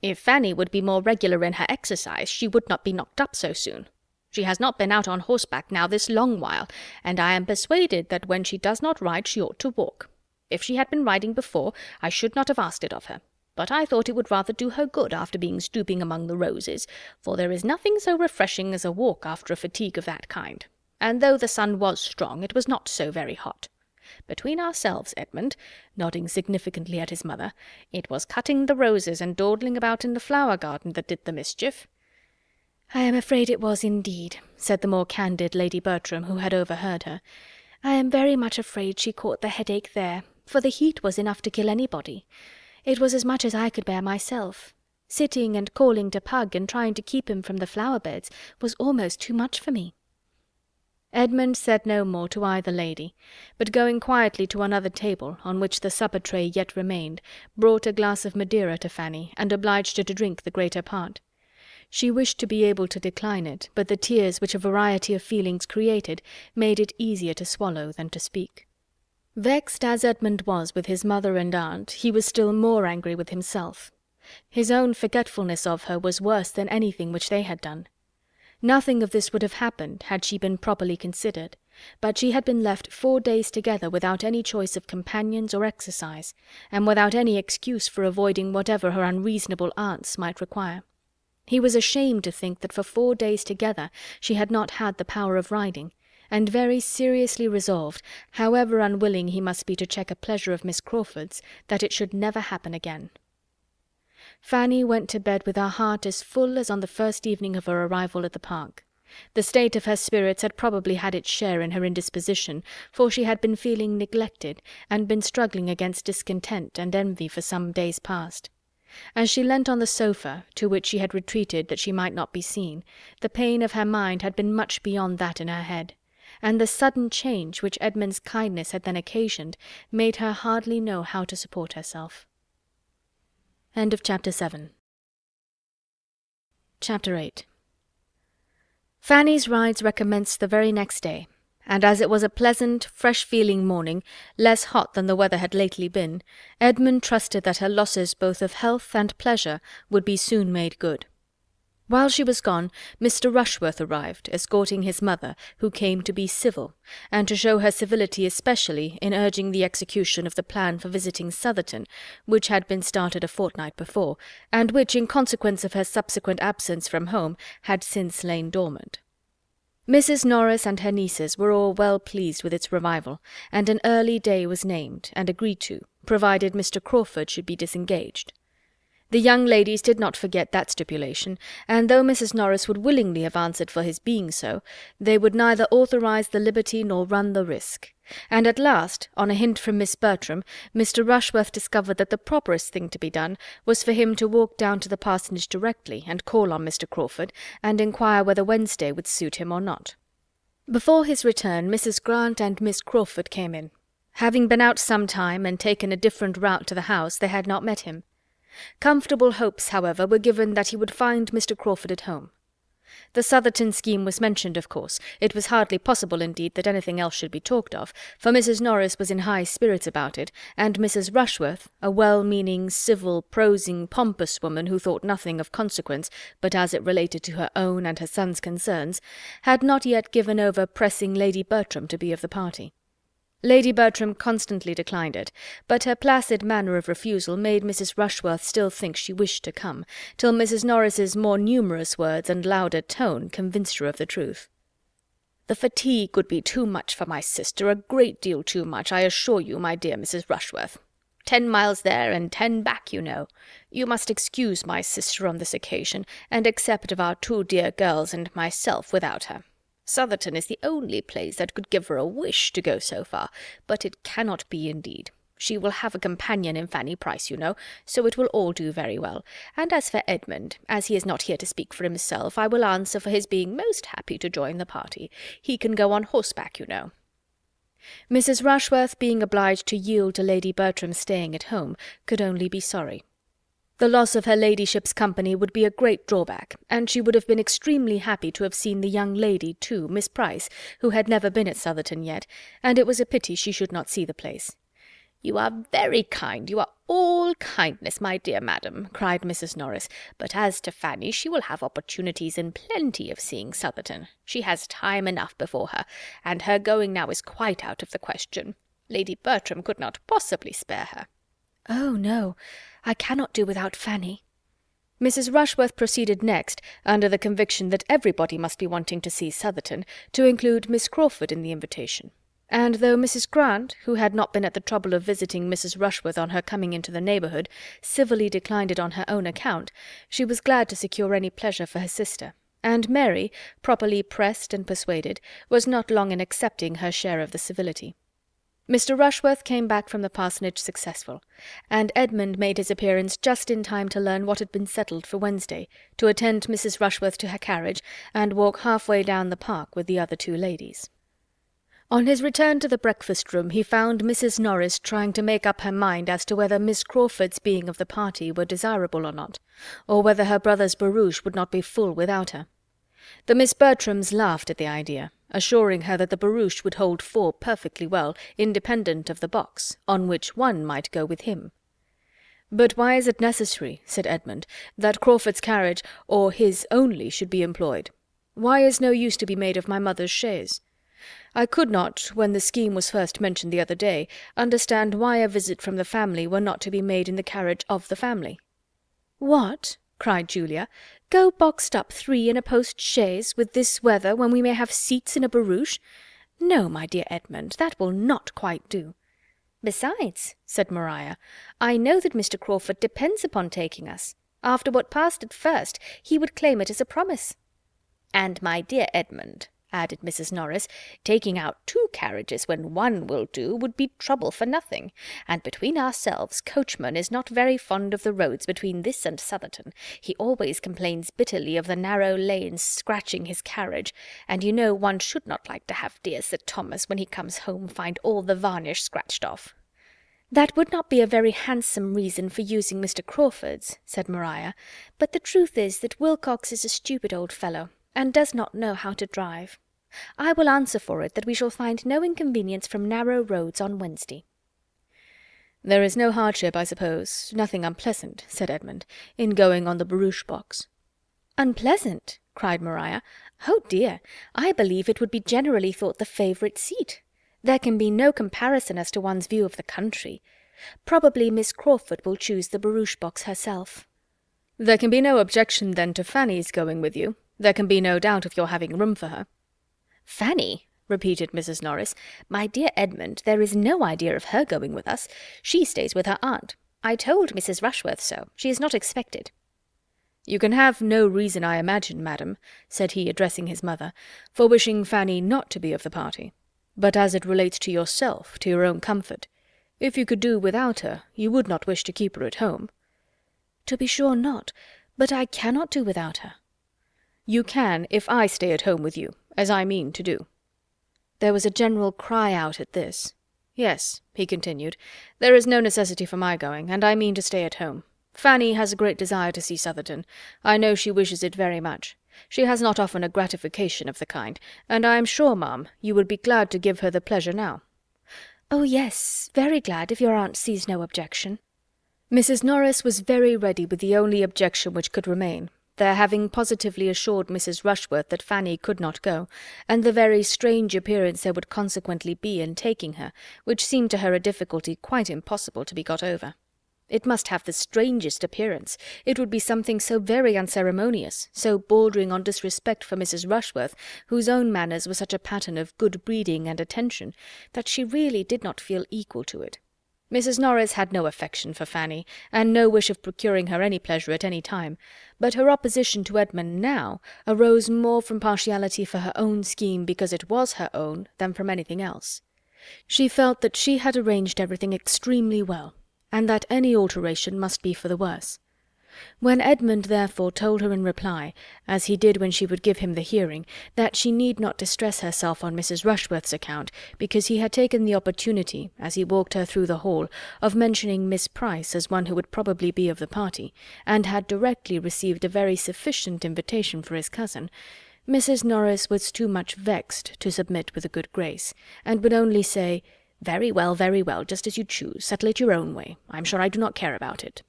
"If Fanny would be more regular in her exercise, she would not be knocked up so soon. She has not been out on horseback now this long while, and I am persuaded that when she does not ride she ought to walk. If she had been riding before, I should not have asked it of her. But I thought it would rather do her good after being stooping among the roses, for there is nothing so refreshing as a walk after a fatigue of that kind. And though the sun was strong, it was not so very hot. Between ourselves, Edmund," nodding significantly at his mother, "it was cutting the roses and dawdling about in the flower garden that did the mischief." "I am afraid it was indeed," said the more candid Lady Bertram, who had overheard her. "I am very much afraid she caught the headache there, for the heat was enough to kill anybody. It was as much as I could bear myself. Sitting and calling to Pug and trying to keep him from the flower-beds was almost too much for me." Edmund said no more to either lady, but going quietly to another table, on which the supper-tray yet remained, brought a glass of Madeira to Fanny, and obliged her to drink the greater part. She wished to be able to decline it, but the tears which a variety of feelings created made it easier to swallow than to speak. Vexed as Edmund was with his mother and aunt, he was still more angry with himself. His own forgetfulness of her was worse than anything which they had done. Nothing of this would have happened had she been properly considered, But she had been left 4 days together without any choice of companions or exercise, and without any excuse for avoiding whatever her unreasonable aunts might require. He was ashamed to think that for 4 days together she had not had the power of riding, and very seriously resolved, however unwilling he must be to check a pleasure of Miss Crawford's, that it should never happen again. Fanny went to bed with her heart as full as on the first evening of her arrival at the park. The state of her spirits had probably had its share in her indisposition, for she had been feeling neglected, and been struggling against discontent and envy for some days past. As she leant on the sofa, to which she had retreated that she might not be seen, the pain of her mind had been much beyond that in her head, and the sudden change which Edmund's kindness had then occasioned made her hardly know how to support herself. End of Chapter 7. Chapter 8. Fanny's rides recommenced the very next day, and as it was a pleasant, fresh-feeling morning, less hot than the weather had lately been, Edmund trusted that her losses both of health and pleasure would be soon made good. While she was gone, Mr. Rushworth arrived, escorting his mother, who came to be civil, and to show her civility especially in urging the execution of the plan for visiting Southerton, which had been started a fortnight before, and which, in consequence of her subsequent absence from home, had since lain dormant. Mrs. Norris and her nieces were all well pleased with its revival, and an early day was named, and agreed to, provided Mr. Crawford should be disengaged. The young ladies did not forget that stipulation, and though Mrs. Norris would willingly have answered for his being so, they would neither authorize the liberty nor run the risk, and at last, on a hint from Miss Bertram, Mr. Rushworth discovered that the properest thing to be done was for him to walk down to the parsonage directly and call on Mr. Crawford, and inquire whether Wednesday would suit him or not. Before his return, Mrs. Grant and Miss Crawford came in. Having been out some time and taken a different route to the house, they had not met him. Comfortable hopes, however, were given that he would find Mr. Crawford at home. The Southerton scheme was mentioned, of course. It was hardly possible, indeed, that anything else should be talked of, for Mrs. Norris was in high spirits about it, and Mrs. Rushworth, a well-meaning, civil, prosing, pompous woman who thought nothing of consequence but as it related to her own and her son's concerns, had not yet given over pressing Lady Bertram to be of the party. Lady Bertram constantly declined it, but her placid manner of refusal made Mrs. Rushworth still think she wished to come, till Mrs. Norris's more numerous words and louder tone convinced her of the truth. "The fatigue would be too much for my sister, a great deal too much, I assure you, my dear Mrs. Rushworth. 10 miles there and 10 back, you know. You must excuse my sister on this occasion, and accept of our 2 dear girls and myself without her. Southerton is the only place that could give her a wish to go so far, but it cannot be indeed. She will have a companion in Fanny Price, you know, so it will all do very well. And as for Edmund, as he is not here to speak for himself, I will answer for his being most happy to join the party. He can go on horseback, you know." Mrs. Rushworth, being obliged to yield to Lady Bertram's staying at home, could only be sorry. The loss of her ladyship's company would be a great drawback, and she would have been extremely happy to have seen the young lady too, Miss Price, who had never been at Southerton yet, and it was a pity she should not see the place. "You are very kind, you are all kindness, my dear madam," cried Mrs. Norris, "but as to Fanny, she will have opportunities in plenty of seeing Southerton. She has time enough before her, and her going now is quite out of the question. Lady Bertram could not possibly spare her." "Oh, no, I cannot do without Fanny." Mrs. Rushworth proceeded next, under the conviction that everybody must be wanting to see Southerton, to include Miss Crawford in the invitation. And though Mrs. Grant, who had not been at the trouble of visiting Mrs. Rushworth on her coming into the neighbourhood, civilly declined it on her own account, she was glad to secure any pleasure for her sister, and Mary, properly pressed and persuaded, was not long in accepting her share of the civility. Mr. Rushworth came back from the parsonage successful, and Edmund made his appearance just in time to learn what had been settled for Wednesday, to attend Mrs. Rushworth to her carriage, and walk half-way down the park with the other 2 ladies. On his return to the breakfast-room he found Mrs. Norris trying to make up her mind as to whether Miss Crawford's being of the party were desirable or not, or whether her brother's barouche would not be full without her. The Miss Bertrams laughed at the idea, assuring her that the barouche would hold 4 perfectly well, independent of the box, on which one might go with him. "But why is it necessary," said Edmund, "that Crawford's carriage, or his only, should be employed? Why is no use to be made of my mother's chaise? I could not, when the scheme was first mentioned the other day, understand why a visit from the family were not to be made in the carriage of the family." "What!" cried Julia, "go boxed up 3 in a post-chaise with this weather, when we may have seats in a barouche? No, my dear Edmund, that will not quite do." "Besides," said Maria, "I know that Mr. Crawford depends upon taking us. After what passed at first, he would claim it as a promise." "And, my dear Edmund," added Mrs. Norris, "taking out 2 carriages when 1 will do would be trouble for nothing. And between ourselves, Coachman is not very fond of the roads between this and Southerton. He always complains bitterly of the narrow lanes scratching his carriage, and you know one should not like to have dear Sir Thomas, when he comes home, find all the varnish scratched off." "That would not be a very handsome reason for using Mr. Crawford's," said Maria, "but the truth is that Wilcox is a stupid old fellow, and does not know how to drive. I will answer for it that we shall find no inconvenience from narrow roads on Wednesday." "There is no hardship, I suppose, nothing unpleasant," said Edmund, "in going on the barouche box." "Unpleasant!" cried Maria. "Oh dear, I believe it would be generally thought the favourite seat. There can be no comparison as to one's view of the country. Probably Miss Crawford will choose the barouche box herself." "There can be no objection, then, to Fanny's going with you. There can be no doubt of your having room for her." "Fanny!" repeated Mrs. Norris. "My dear Edmund, there is no idea of her going with us. She stays with her aunt. I told Mrs. Rushworth so. She is not expected." "You can have no reason, I imagine, madam," said he, addressing his mother, "for wishing Fanny not to be of the party. But as it relates to yourself, to your own comfort, if you could do without her, you would not wish to keep her at home." "To be sure not, but I cannot do without her." "You can, if I stay at home with you, as I mean to do." There was a general cry out at this. "Yes," he continued, "there is no necessity for my going, and I mean to stay at home. Fanny has a great desire to see Southerton. I know she wishes it very much. She has not often a gratification of the kind, and I am sure, ma'am, you would be glad to give her the pleasure now." "Oh yes, very glad, if your aunt sees no objection." Mrs. Norris was very ready with the only objection which could remain, their having positively assured Mrs. Rushworth that Fanny could not go, and the very strange appearance there would consequently be in taking her, which seemed to her a difficulty quite impossible to be got over. It must have the strangest appearance. It would be something so very unceremonious, so bordering on disrespect for Mrs. Rushworth, whose own manners were such a pattern of good breeding and attention, that she really did not feel equal to it. Mrs. Norris had no affection for Fanny, and no wish of procuring her any pleasure at any time, but her opposition to Edmund now arose more from partiality for her own scheme because it was her own than from anything else. She felt that she had arranged everything extremely well, and that any alteration must be for the worse. When Edmund therefore told her in reply, as he did when she would give him the hearing, that she need not distress herself on Mrs. Rushworth's account, because he had taken the opportunity, as he walked her through the hall, of mentioning Miss Price as one who would probably be of the party, and had directly received a very sufficient invitation for his cousin, Mrs. Norris was too much vexed to submit with a good grace, and would only say, very well, just as you choose. Settle it your own way. I'm sure I do not care about it."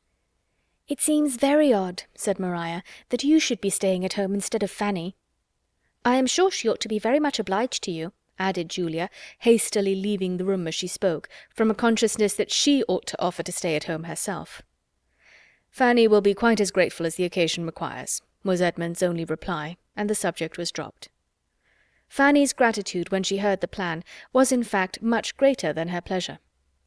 "It seems very odd," said Maria, "that you should be staying at home instead of Fanny." "I am sure she ought to be very much obliged to you," added Julia, hastily leaving the room as she spoke, from a consciousness that she ought to offer to stay at home herself. "Fanny will be quite as grateful as the occasion requires," was Edmund's only reply, and the subject was dropped. Fanny's gratitude when she heard the plan was in fact much greater than her pleasure.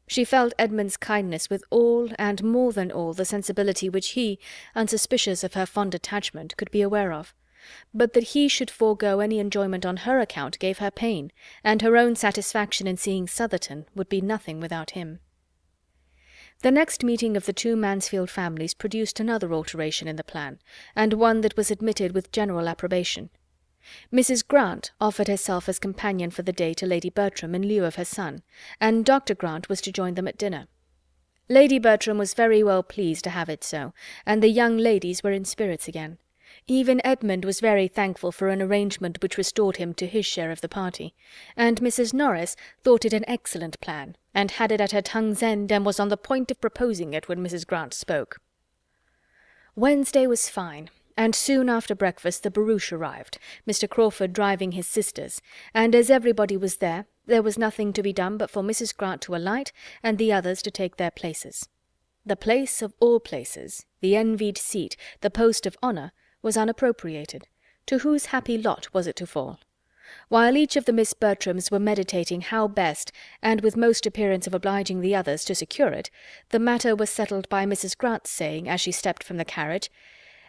She felt Edmund's kindness with all, and more than all, the sensibility which he, unsuspicious of her fond attachment, could be aware of. But that he should forego any enjoyment on her account gave her pain, and her own satisfaction in seeing Southerton would be nothing without him. The next meeting of the 2 Mansfield families produced another alteration in the plan, and one that was admitted with general approbation. Mrs. Grant offered herself as companion for the day to Lady Bertram in lieu of her son, and Dr. Grant was to join them at dinner. Lady Bertram was very well pleased to have it so, and the young ladies were in spirits again. Even Edmund was very thankful for an arrangement which restored him to his share of the party, and Mrs. Norris thought it an excellent plan, and had it at her tongue's end, and was on the point of proposing it when Mrs. Grant spoke. Wednesday was fine, And soon after breakfast the barouche arrived, Mr. Crawford driving his sisters, and as everybody was there was nothing to be done but for Mrs. Grant to alight and the others to take their places. The place of all places, the envied seat, the post of honour, was unappropriated. To whose happy lot was it to fall? While each of the Miss Bertrams were meditating how best, and with most appearance of obliging the others, to secure it, the matter was settled by Mrs. Grant's saying, as she stepped from the carriage,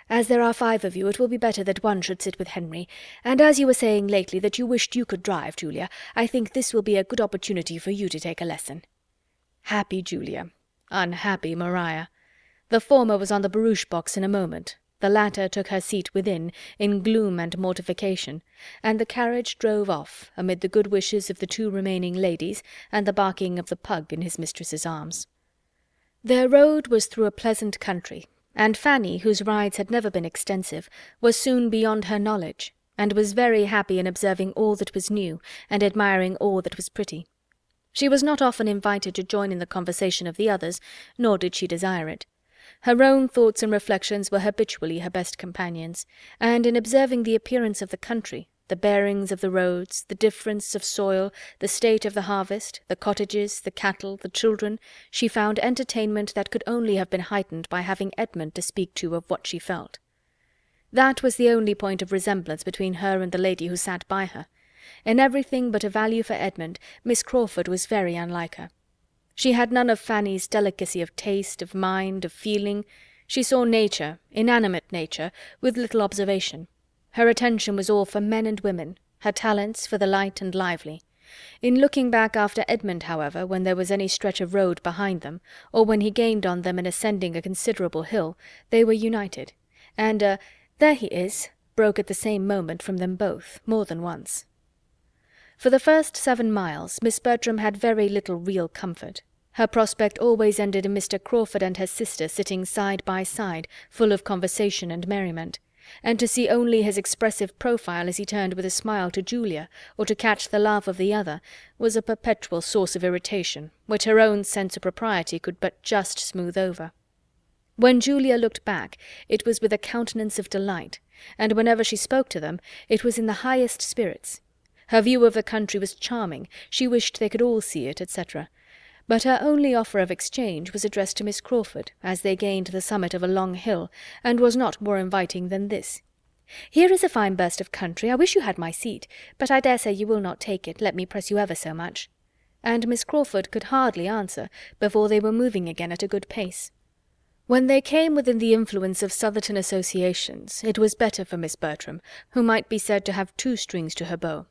"As there are 5 of you, it will be better that one should sit with Henry, and as you were saying lately that you wished you could drive, Julia, I think this will be a good opportunity for you to take a lesson." Happy Julia, unhappy Maria. The former was on the barouche box in a moment, the latter took her seat within, in gloom and mortification, and the carriage drove off, amid the good wishes of the 2 remaining ladies, and the barking of the pug in his mistress's arms. Their road was through a pleasant country, and Fanny, whose rides had never been extensive, was soon beyond her knowledge, and was very happy in observing all that was new, and admiring all that was pretty. She was not often invited to join in the conversation of the others, nor did she desire it. Her own thoughts and reflections were habitually her best companions, and in observing the appearance of the country, the bearings of the roads, the difference of soil, the state of the harvest, the cottages, the cattle, the children, she found entertainment that could only have been heightened by having Edmund to speak to of what she felt. That was the only point of resemblance between her and the lady who sat by her. In everything but a value for Edmund, Miss Crawford was very unlike her. She had none of Fanny's delicacy of taste, of mind, of feeling. She saw nature, inanimate nature, with little observation. Her attention was all for men and women, her talents for the light and lively. In looking back after Edmund, however, when there was any stretch of road behind them, or when he gained on them in ascending a considerable hill, they were united, and "There he is," broke at the same moment from them both, more than once. For the first 7 miles Miss Bertram had very little real comfort. Her prospect always ended in Mr. Crawford and her sister sitting side by side, full of conversation and merriment, and to see only his expressive profile as he turned with a smile to Julia, or to catch the laugh of the other, was a perpetual source of irritation, which her own sense of propriety could but just smooth over. When Julia looked back, it was with a countenance of delight, and whenever she spoke to them, it was in the highest spirits. Her view of the country was charming, she wished they could all see it, etc. But her only offer of exchange was addressed to Miss Crawford, as they gained the summit of a long hill, and was not more inviting than this: "Here is a fine burst of country. I wish you had my seat, but I dare say you will not take it, let me press you ever so much." And Miss Crawford could hardly answer before they were moving again at a good pace. When they came within the influence of Southerton associations, it was better for Miss Bertram, who might be said to have 2 strings to her bow.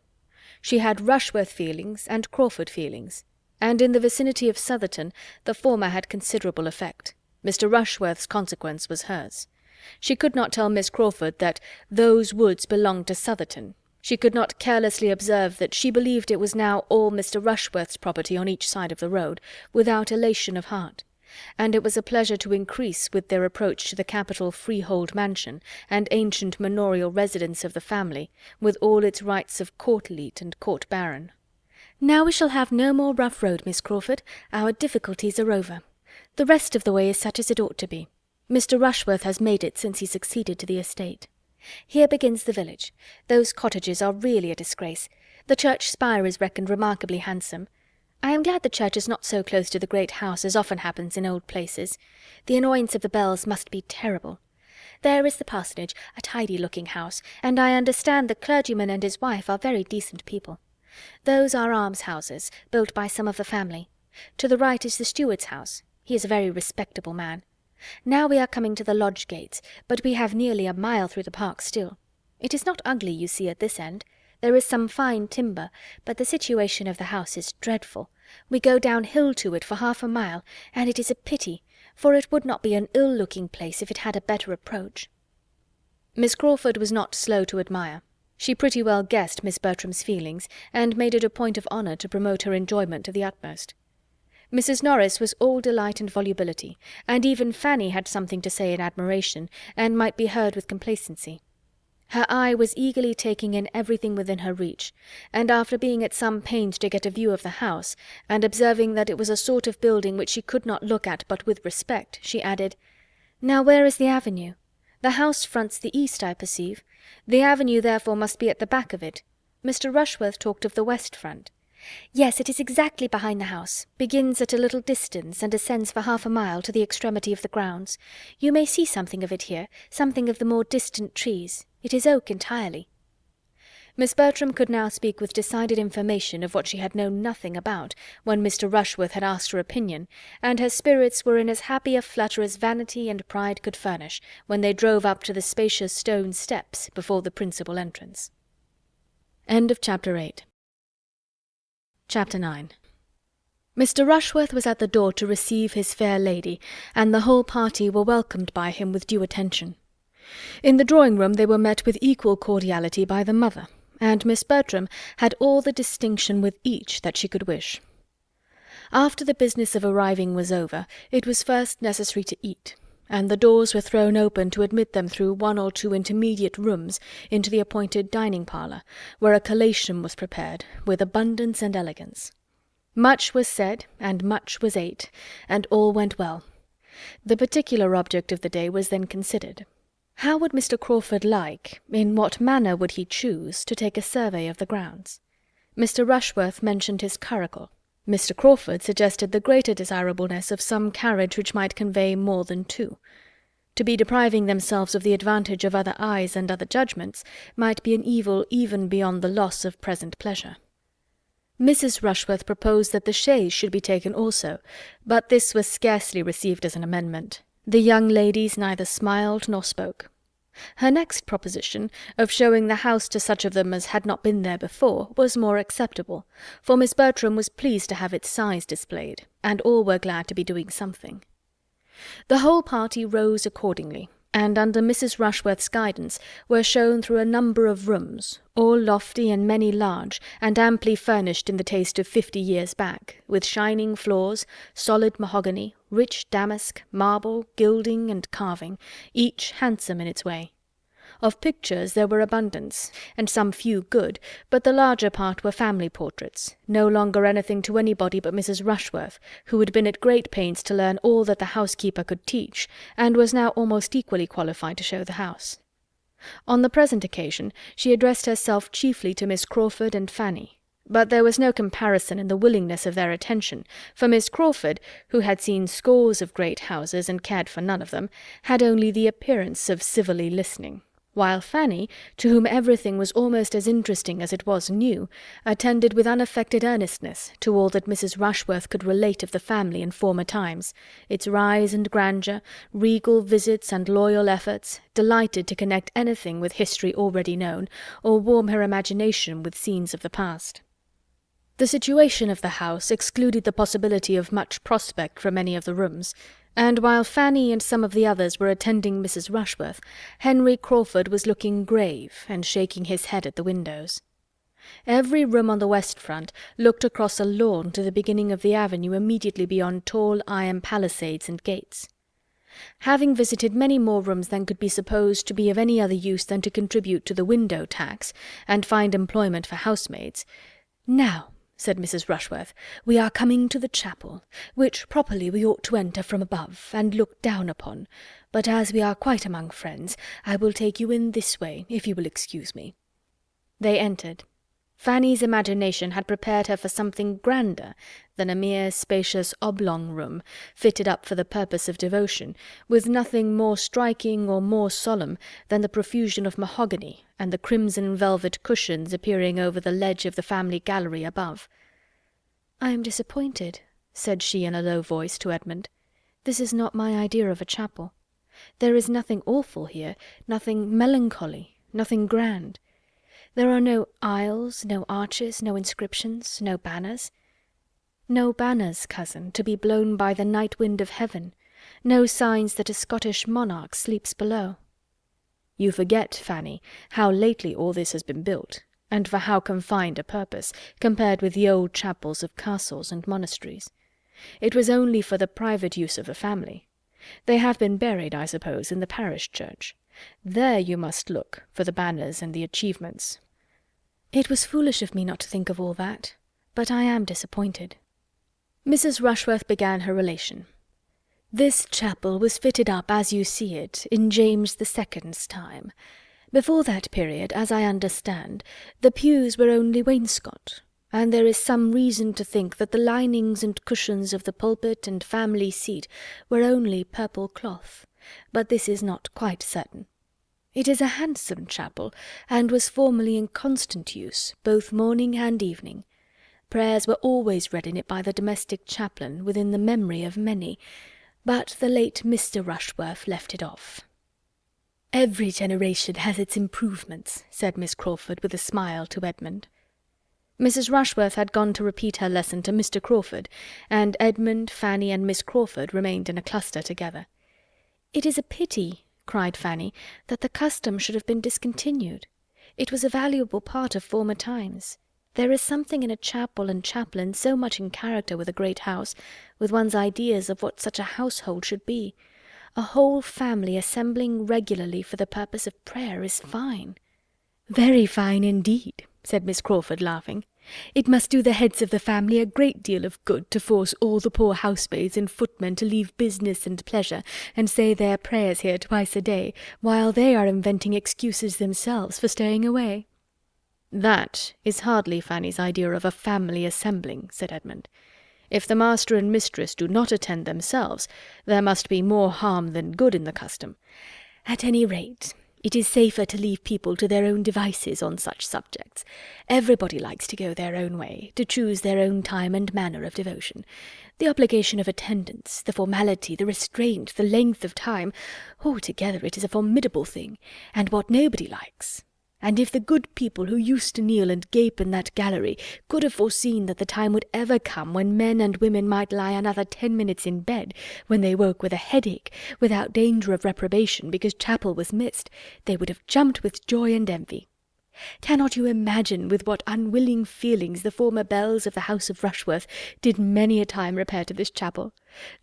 She had Rushworth feelings and Crawford feelings, and in the vicinity of Southerton the former had considerable effect. Mr. Rushworth's consequence was hers. She could not tell Miss Crawford that those woods belonged to Southerton. She could not carelessly observe that she believed it was now all Mr. Rushworth's property on each side of the road, without elation of heart. And it was a pleasure to increase with their approach to the capital freehold mansion, and ancient manorial residence of the family, with all its rights of court-leet and court-baron. "Now we shall have no more rough road, Miss Crawford. Our difficulties are over. The rest of the way is such as it ought to be. Mr. Rushworth has made it since he succeeded to the estate. Here begins the village. Those cottages are really a disgrace. The church spire is reckoned remarkably handsome. I am glad the church is not so close to the great house as often happens in old places. The annoyance of the bells must be terrible. There is the parsonage, a tidy-looking house, and I understand the clergyman and his wife are very decent people. Those are almshouses, built by some of the family. To the right is the steward's house. He is a very respectable man. Now we are coming to the lodge gates, but we have nearly a mile through the park still. It is not ugly, you see, at this end. There is some fine timber, but the situation of the house is dreadful. We go downhill to it for half a mile, and it is a pity, for it would not be an ill-looking place if it had a better approach." Miss Crawford was not slow to admire. She pretty well guessed Miss Bertram's feelings, and made it a point of honour to promote her enjoyment to the utmost. Mrs. Norris was all delight and volubility, and even Fanny had something to say in admiration, and might be heard with complacency. Her eye was eagerly taking in everything within her reach, and after being at some pains to get a view of the house, and observing that it was a sort of building which she could not look at but with respect, she added, "Now where is the avenue? The house fronts the east, I perceive. The avenue therefore must be at the back of it. Mr. Rushworth talked of the west front. Yes, it is exactly behind the house, begins at a little distance, and ascends for half a mile to the extremity of the grounds. You may see something of it here, something of the more distant trees. It is oak entirely. Miss Bertram could now speak with decided information of what she had known nothing about when Mr. Rushworth had asked her opinion, and her spirits were in as happy a flutter as vanity and pride could furnish, when they drove up to the spacious stone steps before the principal entrance. End of Chapter 8. Chapter 9. Mr. Rushworth was at the door to receive his fair lady, and the whole party were welcomed by him with due attention. In the drawing-room they were met with equal cordiality by the mother, and Miss Bertram had all the distinction with each that she could wish. After the business of arriving was over, it was first necessary to eat, and the doors were thrown open to admit them through one or two intermediate rooms into the appointed dining-parlour, where a collation was prepared, with abundance and elegance. Much was said, and much was ate, and all went well. The particular object of the day was then considered. How would Mr. Crawford like, in what manner would he choose, to take a survey of the grounds? Mr. Rushworth mentioned his curricle. Mr. Crawford suggested the greater desirableness of some carriage which might convey more than two. To be depriving themselves of the advantage of other eyes and other judgments might be an evil even beyond the loss of present pleasure. Mrs. Rushworth proposed that the chaise should be taken also, but this was scarcely received as an amendment. The young ladies neither smiled nor spoke. Her next proposition, of showing the house to such of them as had not been there before, was more acceptable, for Miss Bertram was pleased to have its size displayed, and all were glad to be doing something. The whole party rose accordingly, and under Mrs. Rushworth's guidance were shown through a number of rooms, all lofty and many large, and amply furnished in the taste of 50 years back, with shining floors, solid mahogany, rich damask, marble, gilding, and carving, each handsome in its way. Of pictures there were abundance, and some few good, but the larger part were family portraits, no longer anything to anybody but Mrs. Rushworth, who had been at great pains to learn all that the housekeeper could teach, and was now almost equally qualified to show the house. On the present occasion she addressed herself chiefly to Miss Crawford and Fanny, but there was no comparison in the willingness of their attention, for Miss Crawford, who had seen scores of great houses and cared for none of them, had only the appearance of civilly listening, while Fanny, to whom everything was almost as interesting as it was new, attended with unaffected earnestness to all that Mrs. Rushworth could relate of the family in former times, its rise and grandeur, regal visits and loyal efforts, delighted to connect anything with history already known, or warm her imagination with scenes of the past. The situation of the house excluded the possibility of much prospect from any of the rooms, and while Fanny and some of the others were attending Mrs. Rushworth, Henry Crawford was looking grave and shaking his head at the windows. Every room on the west front looked across a lawn to the beginning of the avenue immediately beyond tall iron palisades and gates. Having visited many more rooms than could be supposed to be of any other use than to contribute to the window tax, and find employment for housemaids, "Now," said Mrs. Rushworth, "we are coming to the chapel, which properly we ought to enter from above, and look down upon, but as we are quite among friends, I will take you in this way, if you will excuse me." They entered. Fanny's imagination had prepared her for something grander than a mere spacious oblong room, fitted up for the purpose of devotion, with nothing more striking or more solemn than the profusion of mahogany and the crimson velvet cushions appearing over the ledge of the family gallery above. "I am disappointed," said she in a low voice to Edmund. "This is not my idea of a chapel. There is nothing awful here, nothing melancholy, nothing grand. There are no aisles, no arches, no inscriptions, no banners. No banners, cousin, to be blown by the night wind of heaven, no signs that a Scottish monarch sleeps below." "You forget, Fanny, how lately all this has been built, and for how confined a purpose, compared with the old chapels of castles and monasteries. It was only for the private use of the family. They have been buried, I suppose, in the parish church. There you must look for the banners and the achievements." "It was foolish of me not to think of all that, but I am disappointed." Mrs. Rushworth began her relation. This chapel was fitted up as you see it in James the Second's time. Before that period, as I understand, the pews were only wainscot, and there is some reason to think that the linings and cushions of the pulpit and family seat were only purple cloth, but this is not quite certain. It is a handsome chapel, and was formerly in constant use, both morning and evening. Prayers were always read in it by the domestic chaplain, within the memory of many, but the late Mr. Rushworth left it off. "Every generation has its improvements," said Miss Crawford with a smile to Edmund. Mrs. Rushworth had gone to repeat her lesson to Mr. Crawford, and Edmund, Fanny, and Miss Crawford remained in a cluster together. "It is a pity," cried Fanny, "that the custom should have been discontinued. It was a valuable part of former times. There is something in a chapel and chaplain so much in character with a great house, with one's ideas of what such a household should be. A whole family assembling regularly for the purpose of prayer is fine." "Very fine indeed," said Miss Crawford, laughing. "It must do the heads of the family a great deal of good to force all the poor housemaids and footmen to leave business and pleasure, and say their prayers here twice a day, while they are inventing excuses themselves for staying away." "That is hardly Fanny's idea of a family assembling," said Edmund. "If the master and mistress do not attend themselves, there must be more harm than good in the custom." "At any rate, it is safer to leave people to their own devices on such subjects. Everybody likes to go their own way, to choose their own time and manner of devotion. The obligation of attendance, the formality, the restraint, the length of time, altogether it is a formidable thing, and what nobody likes. And if the good people who used to kneel and gape in that gallery could have foreseen that the time would ever come when men and women might lie another 10 minutes in bed, when they woke with a headache, without danger of reprobation because chapel was missed, they would have jumped with joy and envy. Cannot you imagine with what unwilling feelings the former belles of the house of Rushworth did many a time repair to this chapel?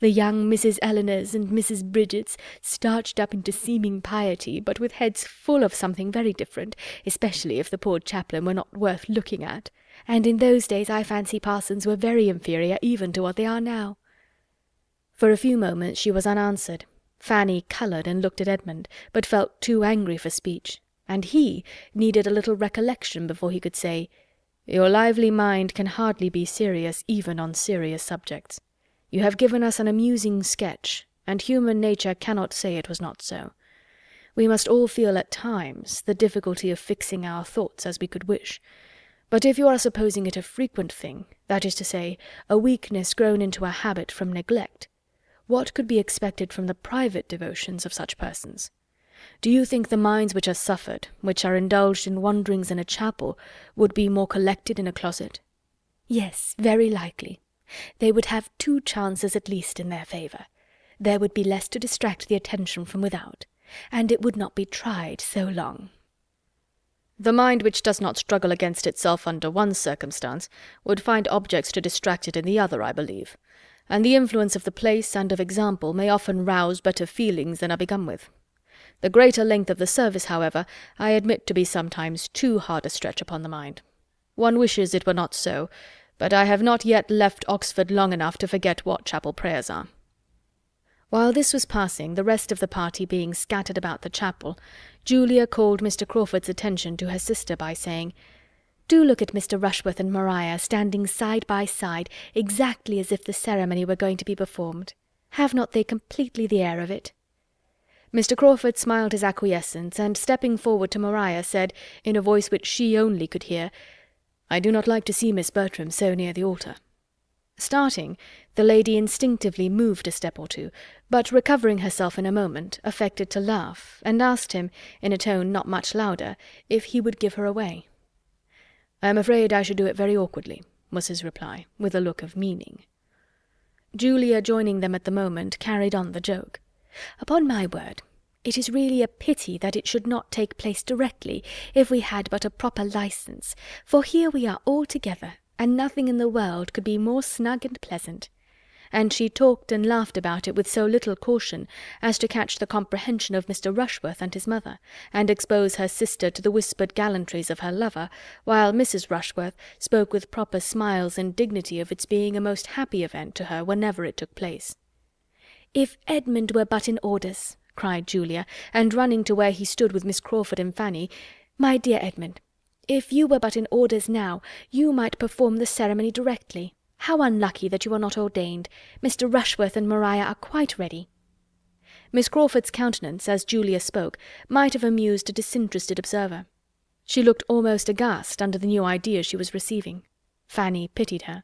The young Mrs. Elinors and Mrs. Bridgets, starched up into seeming piety, but with heads full of something very different, especially if the poor chaplain were not worth looking at. And in those days I fancy parsons were very inferior even to what they are now." For a few moments she was unanswered. Fanny coloured and looked at Edmund, but felt too angry for speech, and he needed a little recollection before he could say, "Your lively mind can hardly be serious even on serious subjects. You have given us an amusing sketch, and human nature cannot say it was not so. We must all feel at times the difficulty of fixing our thoughts as we could wish. But if you are supposing it a frequent thing, that is to say, a weakness grown into a habit from neglect, what could be expected from the private devotions of such persons? Do you think the minds which are suffered, which are indulged in wanderings in a chapel, would be more collected in a closet?" "Yes, very likely. They would have 2 chances at least in their favour. There would be less to distract the attention from without, and it would not be tried so long." "The mind which does not struggle against itself under one circumstance would find objects to distract it in the other, I believe, and the influence of the place and of example may often rouse better feelings than are begun with. The greater length of the service, however, I admit to be sometimes too hard a stretch upon the mind. One wishes it were not so, but I have not yet left Oxford long enough to forget what chapel prayers are." While this was passing, the rest of the party being scattered about the chapel, Julia called Mr. Crawford's attention to her sister by saying, "Do look at Mr. Rushworth and Maria standing side by side, exactly as if the ceremony were going to be performed. Have not they completely the air of it?" Mr. Crawford smiled his acquiescence, and stepping forward to Maria, said, in a voice which she only could hear, "I do not like to see Miss Bertram so near the altar." Starting, the lady instinctively moved a step or two, but recovering herself in a moment, affected to laugh, and asked him, in a tone not much louder, if he would give her away. "I am afraid I should do it very awkwardly," was his reply, with a look of meaning. Julia, joining them at the moment, carried on the joke. "Upon my word, it is really a pity that it should not take place directly, if we had but a proper licence, for here we are all together, and nothing in the world could be more snug and pleasant." And she talked and laughed about it with so little caution as to catch the comprehension of Mr. Rushworth and his mother, and expose her sister to the whispered gallantries of her lover, while Mrs. Rushworth spoke with proper smiles and dignity of its being a most happy event to her whenever it took place. "If Edmund were but in orders," cried Julia, and running to where he stood with Miss Crawford and Fanny, "my dear Edmund, if you were but in orders now, you might perform the ceremony directly. How unlucky that you are not ordained! Mr. Rushworth and Maria are quite ready." Miss Crawford's countenance, as Julia spoke, might have amused a disinterested observer. She looked almost aghast under the new idea she was receiving. Fanny pitied her.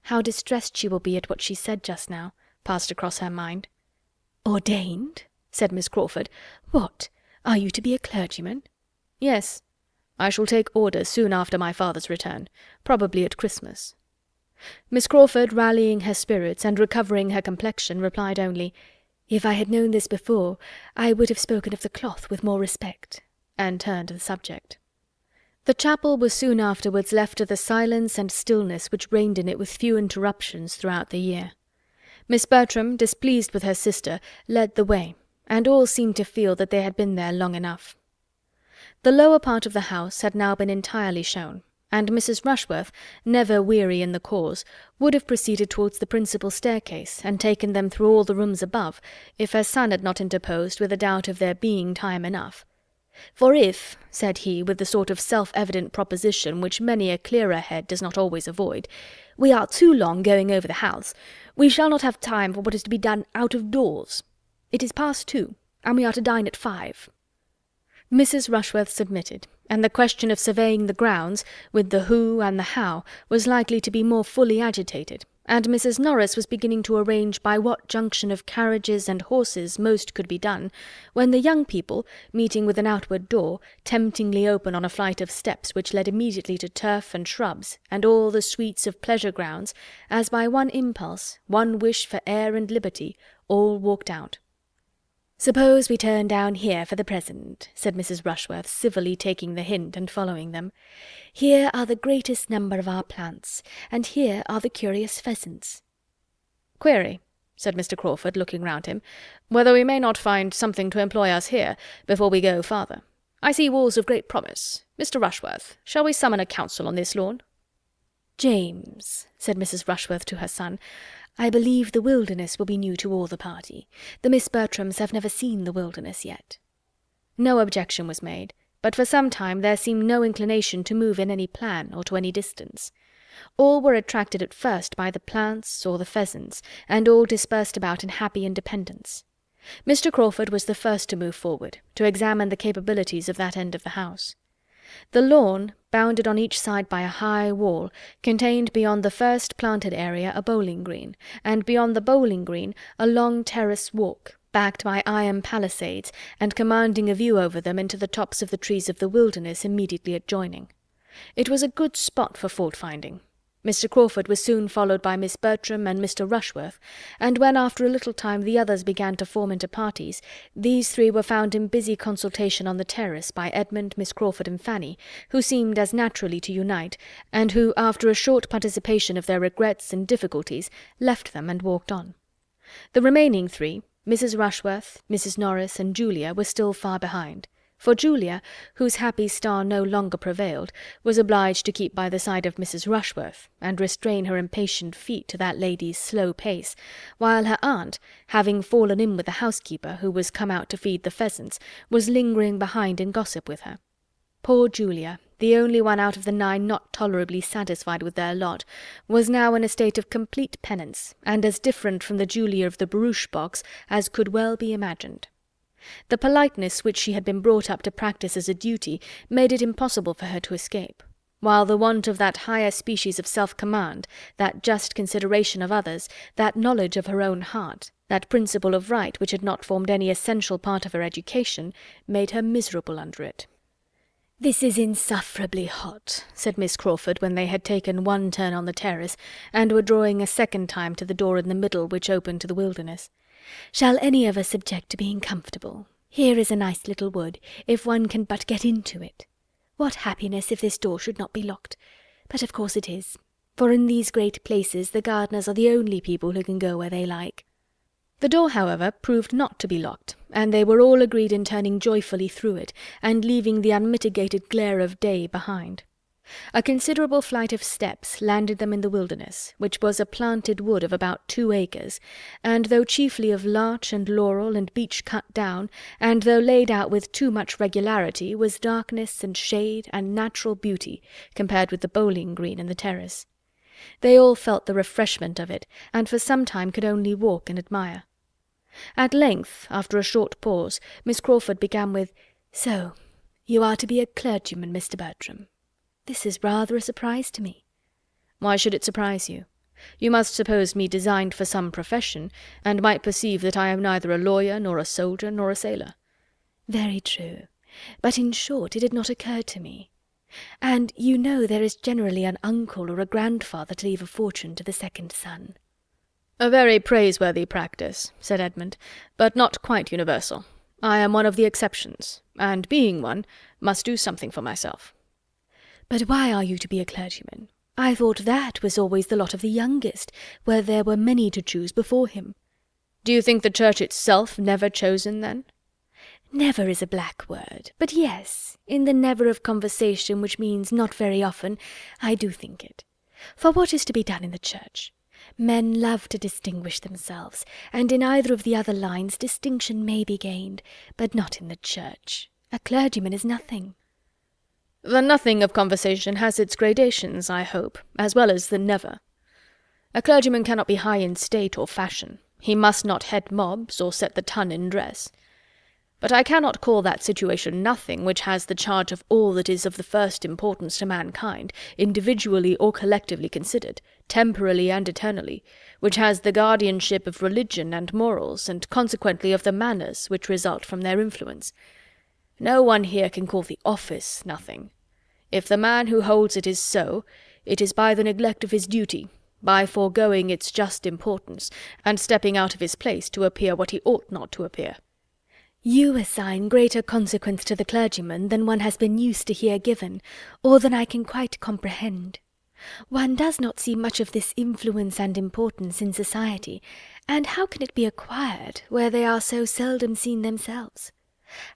How distressed she will be at what she said just now, passed across her mind. "Ordained?" said Miss Crawford. "What, are you to be a clergyman?" "Yes. I shall take orders soon after my father's return, probably at Christmas." Miss Crawford, rallying her spirits and recovering her complexion, replied only, "If I had known this before, I would have spoken of the cloth with more respect," and turned the subject. The chapel was soon afterwards left to the silence and stillness which reigned in it with few interruptions throughout the year. Miss Bertram, displeased with her sister, led the way, and all seemed to feel that they had been there long enough. The lower part of the house had now been entirely shown, and Mrs. Rushworth, never weary in the cause, would have proceeded towards the principal staircase, and taken them through all the rooms above, if her son had not interposed with a doubt of there being time enough. "For if," said he, with the sort of self-evident proposition which many a clearer head does not always avoid, "we are too long going over the house, we shall not have time for what is to be done out of doors. It is past 2, and we are to dine at 5. Mrs. Rushworth submitted, and the question of surveying the grounds, with the who and the how, was likely to be more fully agitated, and Mrs. Norris was beginning to arrange by what junction of carriages and horses most could be done, when the young people, meeting with an outward door, temptingly open on a flight of steps which led immediately to turf and shrubs, and all the sweets of pleasure grounds, as by one impulse, one wish for air and liberty, all walked out. "Suppose we turn down here for the present," said Mrs. Rushworth, civilly taking the hint and following them. "Here are the greatest number of our plants, and here are the curious pheasants." "Query," said Mr. Crawford, looking round him, "whether we may not find something to employ us here, before we go farther. I see walls of great promise. Mr. Rushworth, shall we summon a council on this lawn?" "James," said Mrs. Rushworth to her son, "I believe the wilderness will be new to all the party. The Miss Bertrams have never seen the wilderness yet." No objection was made, but for some time there seemed no inclination to move in any plan, or to any distance. All were attracted at first by the plants or the pheasants, and all dispersed about in happy independence. Mr. Crawford was the first to move forward, to examine the capabilities of that end of the house. The lawn, bounded on each side by a high wall, contained beyond the first planted area a bowling green, and beyond the bowling green a long terrace walk, backed by iron palisades, and commanding a view over them into the tops of the trees of the wilderness immediately adjoining. It was a good spot for fault-finding. Mr. Crawford was soon followed by Miss Bertram and Mr. Rushworth, and when after a little time the others began to form into parties, these three were found in busy consultation on the terrace by Edmund, Miss Crawford, and Fanny, who seemed as naturally to unite, and who, after a short participation of their regrets and difficulties, left them and walked on. The remaining three, Mrs. Rushworth, Mrs. Norris, and Julia, were still far behind. For Julia, whose happy star no longer prevailed, was obliged to keep by the side of Mrs. Rushworth, and restrain her impatient feet to that lady's slow pace, while her aunt, having fallen in with the housekeeper, who was come out to feed the pheasants, was lingering behind in gossip with her. Poor Julia, the only one out of the 9 not tolerably satisfied with their lot, was now in a state of complete penance, and as different from the Julia of the barouche box as could well be imagined. The politeness which she had been brought up to practice as a duty made it impossible for her to escape, while the want of that higher species of self-command, that just consideration of others, that knowledge of her own heart, that principle of right which had not formed any essential part of her education, made her miserable under it. "This is insufferably hot," said Miss Crawford, when they had taken one turn on the terrace, and were drawing a second time to the door in the middle which opened to the wilderness. "Shall any of us object to being comfortable? Here is a nice little wood, if one can but get into it. What happiness if this door should not be locked! But of course it is, for in these great places the gardeners are the only people who can go where they like." The door, however, proved not to be locked, and they were all agreed in turning joyfully through it, and leaving the unmitigated glare of day behind. A considerable flight of steps landed them in the wilderness, which was a planted wood of about 2 acres, and though chiefly of larch and laurel and beech cut down, and though laid out with too much regularity, was darkness and shade and natural beauty compared with the bowling green and the terrace. They all felt the refreshment of it, and for some time could only walk and admire. At length, after a short pause, Miss Crawford began with, "So, you are to be a clergyman, Mr. Bertram. This is rather a surprise to me." "Why should it surprise you? You must suppose me designed for some profession, and might perceive that I am neither a lawyer, nor a soldier, nor a sailor." "Very true. But in short it had not occurred to me. And you know there is generally an uncle or a grandfather to leave a fortune to the second son." "A very praiseworthy practice," said Edmund, "but not quite universal. I am one of the exceptions, and being one, must do something for myself." "But why are you to be a clergyman? I thought that was always the lot of the youngest, where there were many to choose before him." "Do you think the Church itself never chosen, then?" "Never is a black word, but yes, in the never of conversation, which means not very often, I do think it. For what is to be done in the Church? Men love to distinguish themselves, and in either of the other lines distinction may be gained, but not in the Church. A clergyman is nothing." "The nothing of conversation has its gradations, I hope, as well as the never. A clergyman cannot be high in state or fashion. He must not head mobs, or set the ton in dress. But I cannot call that situation nothing which has the charge of all that is of the first importance to mankind, individually or collectively considered, temporally and eternally, which has the guardianship of religion and morals, and consequently of the manners which result from their influence. No one here can call the office nothing. If the man who holds it is so, it is by the neglect of his duty, by foregoing its just importance, and stepping out of his place to appear what he ought not to appear." "You assign greater consequence to the clergyman than one has been used to hear given, or than I can quite comprehend. One does not see much of this influence and importance in society, and how can it be acquired where they are so seldom seen themselves?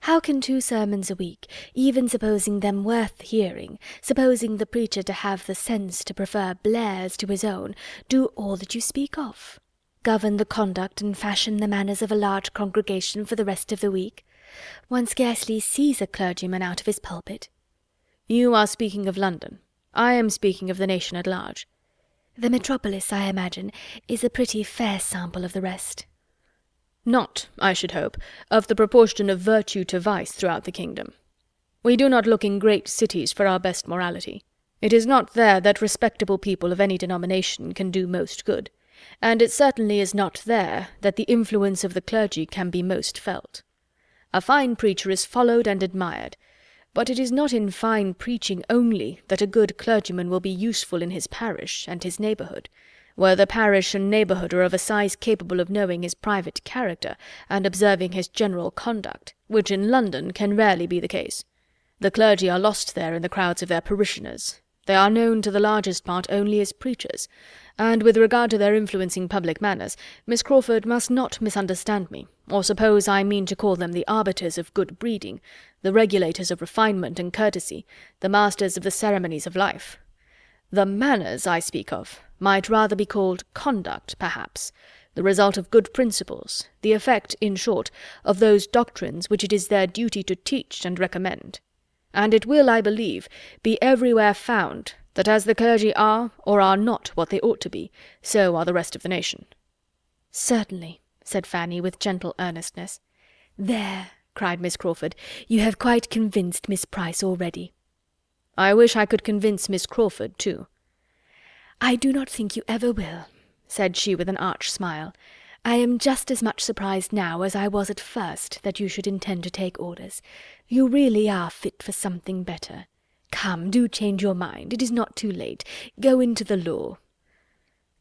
How can 2 sermons a week, even supposing them worth hearing, supposing the preacher to have the sense to prefer Blair's to his own, do all that you speak of? Govern the conduct and fashion the manners of a large congregation for the rest of the week? One scarcely sees a clergyman out of his pulpit." "You are speaking of London. I am speaking of the nation at large." "The metropolis, I imagine, is a pretty fair sample of the rest." "Not, I should hope, of the proportion of virtue to vice throughout the kingdom. We do not look in great cities for our best morality. It is not there that respectable people of any denomination can do most good, and it certainly is not there that the influence of the clergy can be most felt. A fine preacher is followed and admired, but it is not in fine preaching only that a good clergyman will be useful in his parish and his neighbourhood, where the parish and neighbourhood are of a size capable of knowing his private character and observing his general conduct, which in London can rarely be the case. The clergy are lost there in the crowds of their parishioners. They are known to the largest part only as preachers, and with regard to their influencing public manners, Miss Crawford must not misunderstand me, or suppose I mean to call them the arbiters of good breeding, the regulators of refinement and courtesy, the masters of the ceremonies of life. The manners I speak of might rather be called conduct, perhaps, the result of good principles, the effect, in short, of those doctrines which it is their duty to teach and recommend. And it will, I believe, be everywhere found that as the clergy are or are not what they ought to be, so are the rest of the nation." "Certainly," said Fanny, with gentle earnestness. "There," cried Miss Crawford, "you have quite convinced Miss Price already." "I wish I could convince Miss Crawford too." "I do not think you ever will," said she with an arch smile. "I am just as much surprised now as I was at first that you should intend to take orders. You really are fit for something better. Come, do change your mind. It is not too late. Go into the law."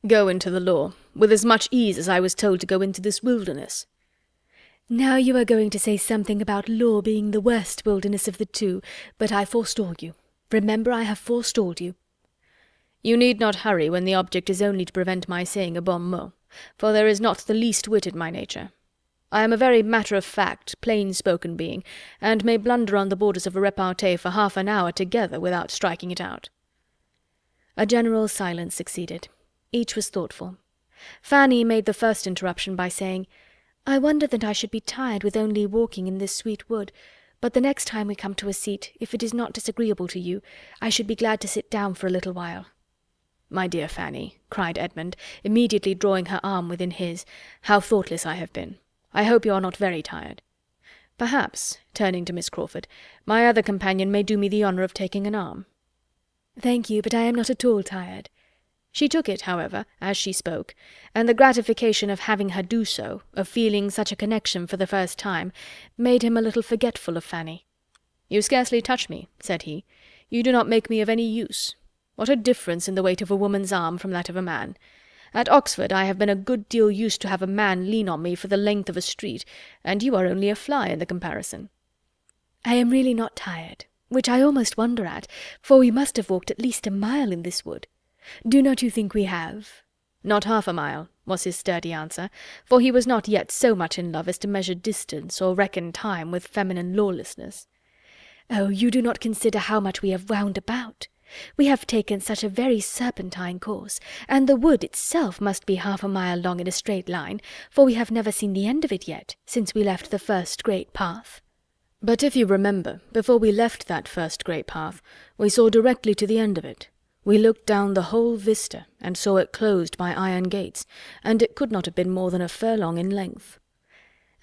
"Go into the law, with as much ease as I was told to go into this wilderness." "Now you are going to say something about law being the worst wilderness of the 2, but I forestall you. Remember, I have forestalled you." "You need not hurry when the object is only to prevent my saying a bon mot, for there is not the least wit in my nature. I am a very matter-of-fact, plain-spoken being, and may blunder on the borders of a repartee for half an hour together without striking it out. A general silence succeeded. Each was thoughtful. Fanny made the first interruption by saying, "I wonder that I should be tired with only walking in this sweet wood, but the next time we come to a seat, if it is not disagreeable to you, I should be glad to sit down for a little while." "My dear Fanny," cried Edmund, immediately drawing her arm within his, "how thoughtless I have been! I hope you are not very tired. Perhaps," turning to Miss Crawford, "my other companion may do me the honour of taking an arm." "Thank you, but I am not at all tired." She took it, however, as she spoke, and the gratification of having her do so, of feeling such a connection for the first time, made him a little forgetful of Fanny. "You scarcely touch me," said he. "You do not make me of any use. What a difference in the weight of a woman's arm from that of a man! At Oxford I have been a good deal used to have a man lean on me for the length of a street, and you are only a fly in the comparison." "I am really not tired, which I almost wonder at, for we must have walked at least a mile in this wood. Do not you think we have?" "Not half a mile," was his sturdy answer, for he was not yet so much in love as to measure distance or reckon time with feminine lawlessness. "Oh, you do not consider how much we have wound about. We have taken such a very serpentine course, and the wood itself must be half a mile long in a straight line, for we have never seen the end of it yet, since we left the first great path." "But if you remember, before we left that first great path, we saw directly to the end of it. We looked down the whole vista, and saw it closed by iron gates, and it could not have been more than a furlong in length."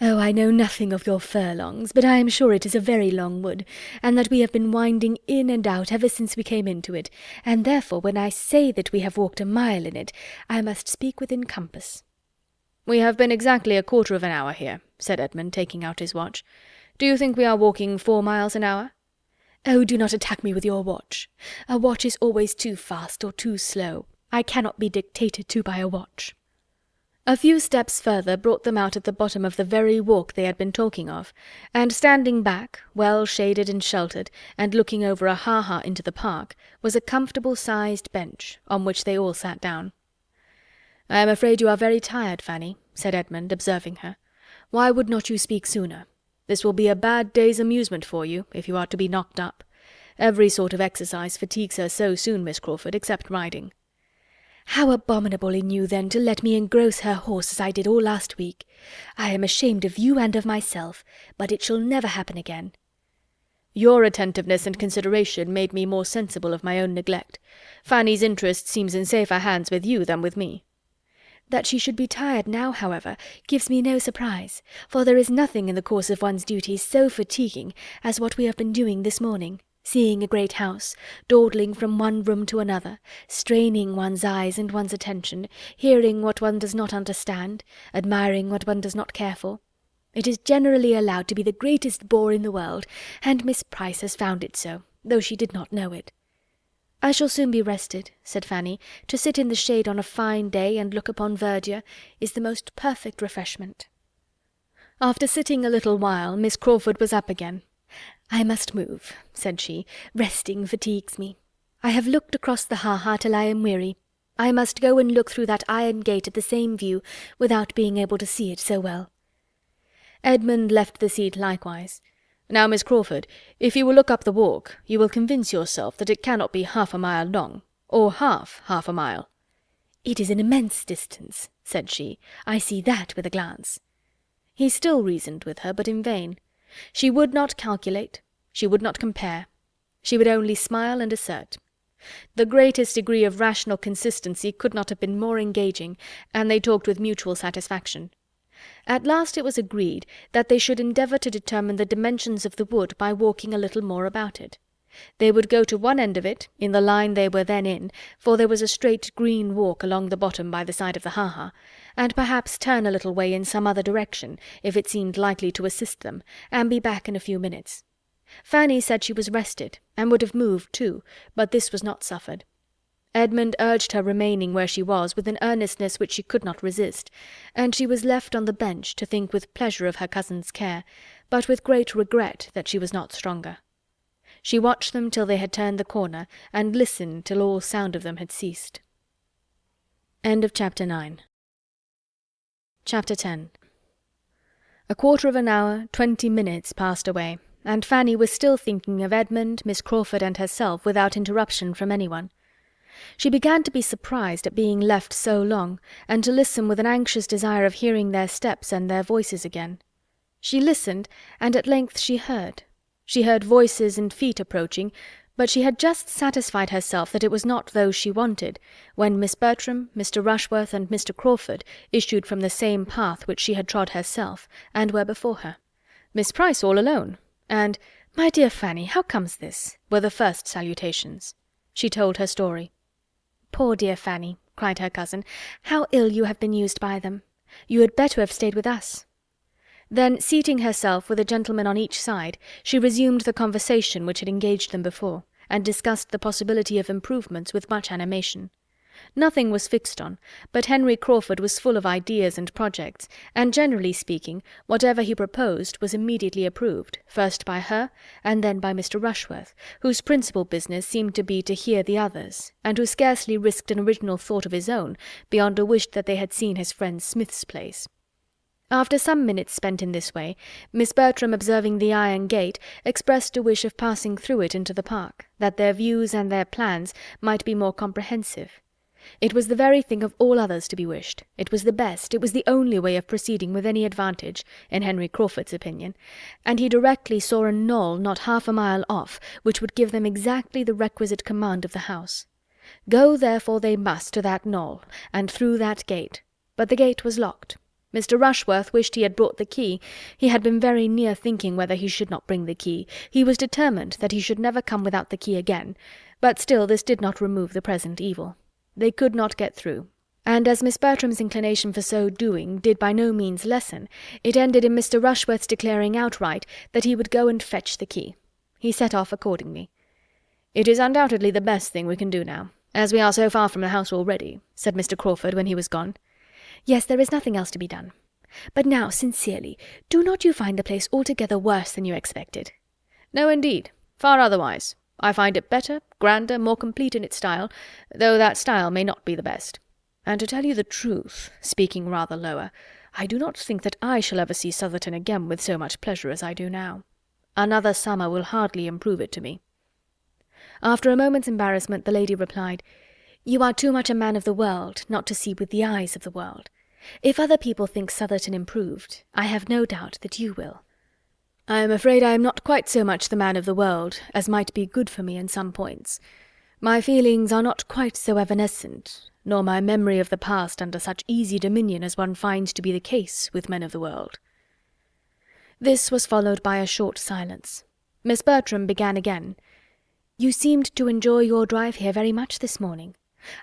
"Oh, I know nothing of your furlongs, but I am sure it is a very long wood, and that we have been winding in and out ever since we came into it, and therefore when I say that we have walked a mile in it, I must speak within compass." "We have been exactly a quarter of an hour here," said Edmund, taking out his watch. "Do you think we are walking 4 miles an hour?" "Oh, do not attack me with your watch. A watch is always too fast or too slow. I cannot be dictated to by a watch." A few steps further brought them out at the bottom of the very walk they had been talking of, and standing back, well shaded and sheltered, and looking over a ha-ha into the park, was a comfortable-sized bench, on which they all sat down. "I am afraid you are very tired, Fanny," said Edmund, observing her. "Why would not you speak sooner? This will be a bad day's amusement for you, if you are to be knocked up. Every sort of exercise fatigues her so soon, Miss Crawford, except riding." "How abominable in you, then, to let me engross her horse as I did all last week. I am ashamed of you and of myself, but it shall never happen again." "Your attentiveness and consideration made me more sensible of my own neglect. Fanny's interest seems in safer hands with you than with me." "That she should be tired now, however, gives me no surprise, for there is nothing in the course of one's duties so fatiguing as what we have been doing this morning, seeing a great house, dawdling from one room to another, straining one's eyes and one's attention, hearing what one does not understand, admiring what one does not care for. It is generally allowed to be the greatest bore in the world, and Miss Price has found it so, though she did not know it." "I shall soon be rested," said Fanny. "To sit in the shade on a fine day and look upon verdure is the most perfect refreshment." After sitting a little while, Miss Crawford was up again. "I must move," said she. "Resting fatigues me. I have looked across the ha-ha till I am weary. I must go and look through that iron gate at the same view, without being able to see it so well." Edmund left the seat likewise. "Now, Miss Crawford, if you will look up the walk, you will convince yourself that it cannot be half a mile long, or half a mile." "It is an immense distance," said she. "I see that with a glance." He still reasoned with her, but in vain. She would not calculate, she would not compare. She would only smile and assert. The greatest degree of rational consistency could not have been more engaging, and they talked with mutual satisfaction. At last it was agreed that they should endeavour to determine the dimensions of the wood by walking a little more about it. They would go to one end of it, in the line they were then in, for there was a straight green walk along the bottom by the side of the ha-ha, and perhaps turn a little way in some other direction, if it seemed likely to assist them, and be back in a few minutes. Fanny said she was rested, and would have moved too, but this was not suffered. Edmund urged her remaining where she was with an earnestness which she could not resist, and she was left on the bench to think with pleasure of her cousin's care, but with great regret that she was not stronger. She watched them till they had turned the corner, and listened till all sound of them had ceased. End of Chapter 9. Chapter 10. A quarter of an hour, 20 minutes passed away, and Fanny was still thinking of Edmund, Miss Crawford, and herself, without interruption from anyone. She began to be surprised at being left so long, and to listen with an anxious desire of hearing their steps and their voices again. She listened, and at length she heard. She heard voices and feet approaching, but she had just satisfied herself that it was not those she wanted, when Miss Bertram, Mr. Rushworth, and Mr. Crawford issued from the same path which she had trod herself, and were before her. Miss Price all alone, and "My dear Fanny, how comes this?" were the first salutations. She told her story. "Poor dear Fanny," cried her cousin, "how ill you have been used by them! You had better have stayed with us." Then, seating herself with a gentleman on each side, she resumed the conversation which had engaged them before, and discussed the possibility of improvements with much animation. Nothing was fixed on, but Henry Crawford was full of ideas and projects, and generally speaking, whatever he proposed was immediately approved, first by her, and then by Mr. Rushworth, whose principal business seemed to be to hear the others, and who scarcely risked an original thought of his own, beyond a wish that they had seen his friend Smith's place. After some minutes spent in this way, Miss Bertram, observing the iron gate, expressed a wish of passing through it into the park, that their views and their plans might be more comprehensive. It was the very thing of all others to be wished. It was the best, it was the only way of proceeding with any advantage, in Henry Crawford's opinion, and he directly saw a knoll not half a mile off, which would give them exactly the requisite command of the house. Go therefore they must to that knoll, and through that gate, but the gate was locked. Mr. Rushworth wished he had brought the key. He had been very near thinking whether he should not bring the key. He was determined that he should never come without the key again, but still this did not remove the present evil. They could not get through, and as Miss Bertram's inclination for so doing did by no means lessen, it ended in Mr. Rushworth's declaring outright that he would go and fetch the key. He set off accordingly. "It is undoubtedly the best thing we can do now, as we are so far from the house already," said Mr. Crawford when he was gone. "Yes, there is nothing else to be done. But now, sincerely, do not you find the place altogether worse than you expected?" "No, indeed, far otherwise. I find it better, grander, more complete in its style, though that style may not be the best. And to tell you the truth," speaking rather lower, "I do not think that I shall ever see Sotherton again with so much pleasure as I do now. Another summer will hardly improve it to me." After a moment's embarrassment, the lady replied, "You are too much a man of the world not to see with the eyes of the world. If other people think Sotherton improved, I have no doubt that you will." "I am afraid I am not quite so much the man of the world as might be good for me in some points. My feelings are not quite so evanescent, nor my memory of the past under such easy dominion as one finds to be the case with men of the world." This was followed by a short silence. Miss Bertram began again. "You seemed to enjoy your drive here very much this morning.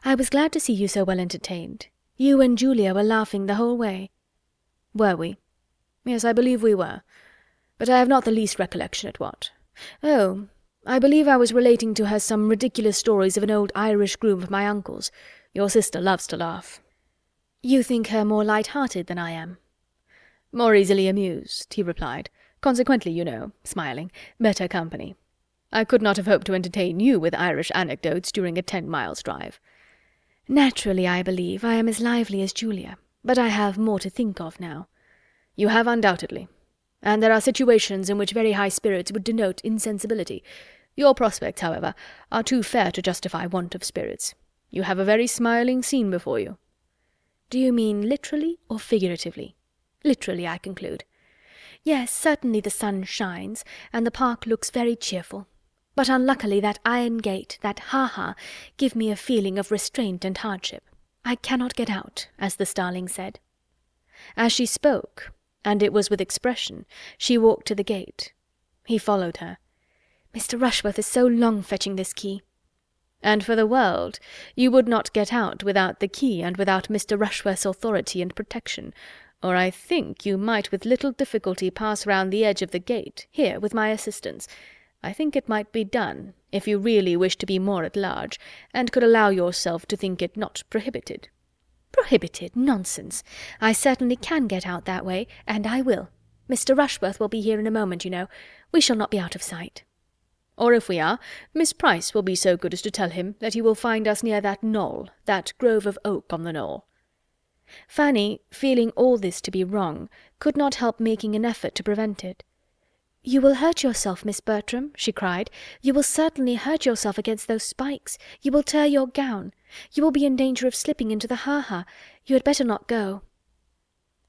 I was glad to see you so well entertained. You and Julia were laughing the whole way." "Were we? Yes, I believe we were. But I have not the least recollection at what. Oh, I believe I was relating to her some ridiculous stories of an old Irish groom of my uncle's. Your sister loves to laugh." "You think her more light-hearted than I am?" "More easily amused," he replied. "Consequently, you know," smiling, "better company. I could not have hoped to entertain you with Irish anecdotes during a 10-miles drive." "Naturally, I believe, I am as lively as Julia, but I have more to think of now." "You have undoubtedly. And there are situations in which very high spirits would denote insensibility. Your prospects, however, are too fair to justify want of spirits. You have a very smiling scene before you." "Do you mean literally or figuratively?" "Literally, I conclude." "Yes, certainly the sun shines, and the park looks very cheerful. But unluckily that iron gate, that ha-ha, give me a feeling of restraint and hardship. I cannot get out, as the starling said." As she spoke, and it was with expression, she walked to the gate. He followed her. "Mr. Rushworth is so long fetching this key." "And for the world you would not get out without the key and without Mr. Rushworth's authority and protection, or I think you might with little difficulty pass round the edge of the gate, here, with my assistance. I think it might be done, if you really wish to be more at large, and could allow yourself to think it not prohibited." "Prohibited? Nonsense! I certainly can get out that way, and I will. Mr. Rushworth will be here in a moment, you know. We shall not be out of sight." "Or if we are, Miss Price will be so good as to tell him that he will find us near that knoll, that grove of oak on the knoll." Fanny, feeling all this to be wrong, could not help making an effort to prevent it. "You will hurt yourself, Miss Bertram," she cried. "You will certainly hurt yourself against those spikes. You will tear your gown. You will be in danger of slipping into the ha-ha. You had better not go."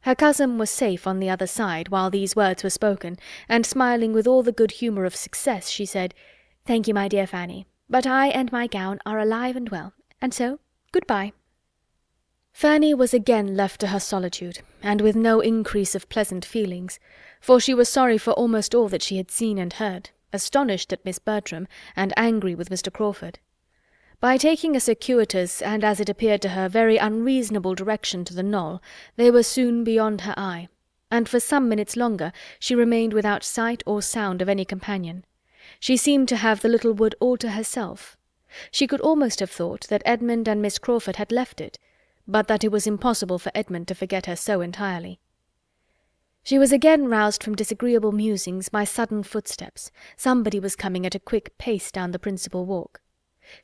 Her cousin was safe on the other side while these words were spoken, and smiling with all the good humour of success, she said, "Thank you, my dear Fanny, but I and my gown are alive and well, and so good-bye." Fanny was again left to her solitude, and with no increase of pleasant feelings, for she was sorry for almost all that she had seen and heard, astonished at Miss Bertram, and angry with Mr. Crawford. By taking a circuitous, and as it appeared to her, very unreasonable direction to the knoll, they were soon beyond her eye, and for some minutes longer she remained without sight or sound of any companion. She seemed to have the little wood all to herself. She could almost have thought that Edmund and Miss Crawford had left it, but that it was impossible for Edmund to forget her so entirely. She was again roused from disagreeable musings by sudden footsteps. Somebody was coming at a quick pace down the principal walk.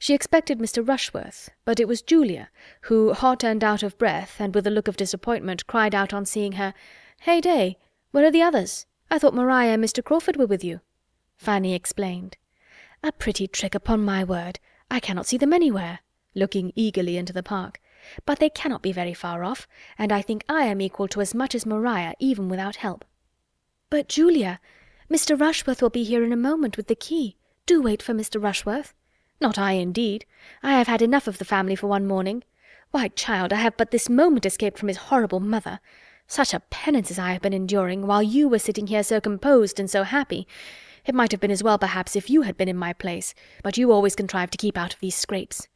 She expected Mr. Rushworth, but it was Julia, who, hot and out of breath, and with a look of disappointment, cried out on seeing her, "Hey day! Where are the others? I thought Maria and Mr. Crawford were with you." Fanny explained. "A pretty trick, upon my word! I cannot see them anywhere," looking eagerly into the park. "But they cannot be very far off, and I think I am equal to as much as Maria, even without help." "But, Julia, Mr. Rushworth will be here in a moment with the key. Do wait for Mr. Rushworth." "Not I, indeed. I have had enough of the family for one morning. Why, child, I have but this moment escaped from his horrible mother. Such a penance as I have been enduring, while you were sitting here so composed and so happy. It might have been as well, perhaps, if you had been in my place, but you always contrive to keep out of these scrapes."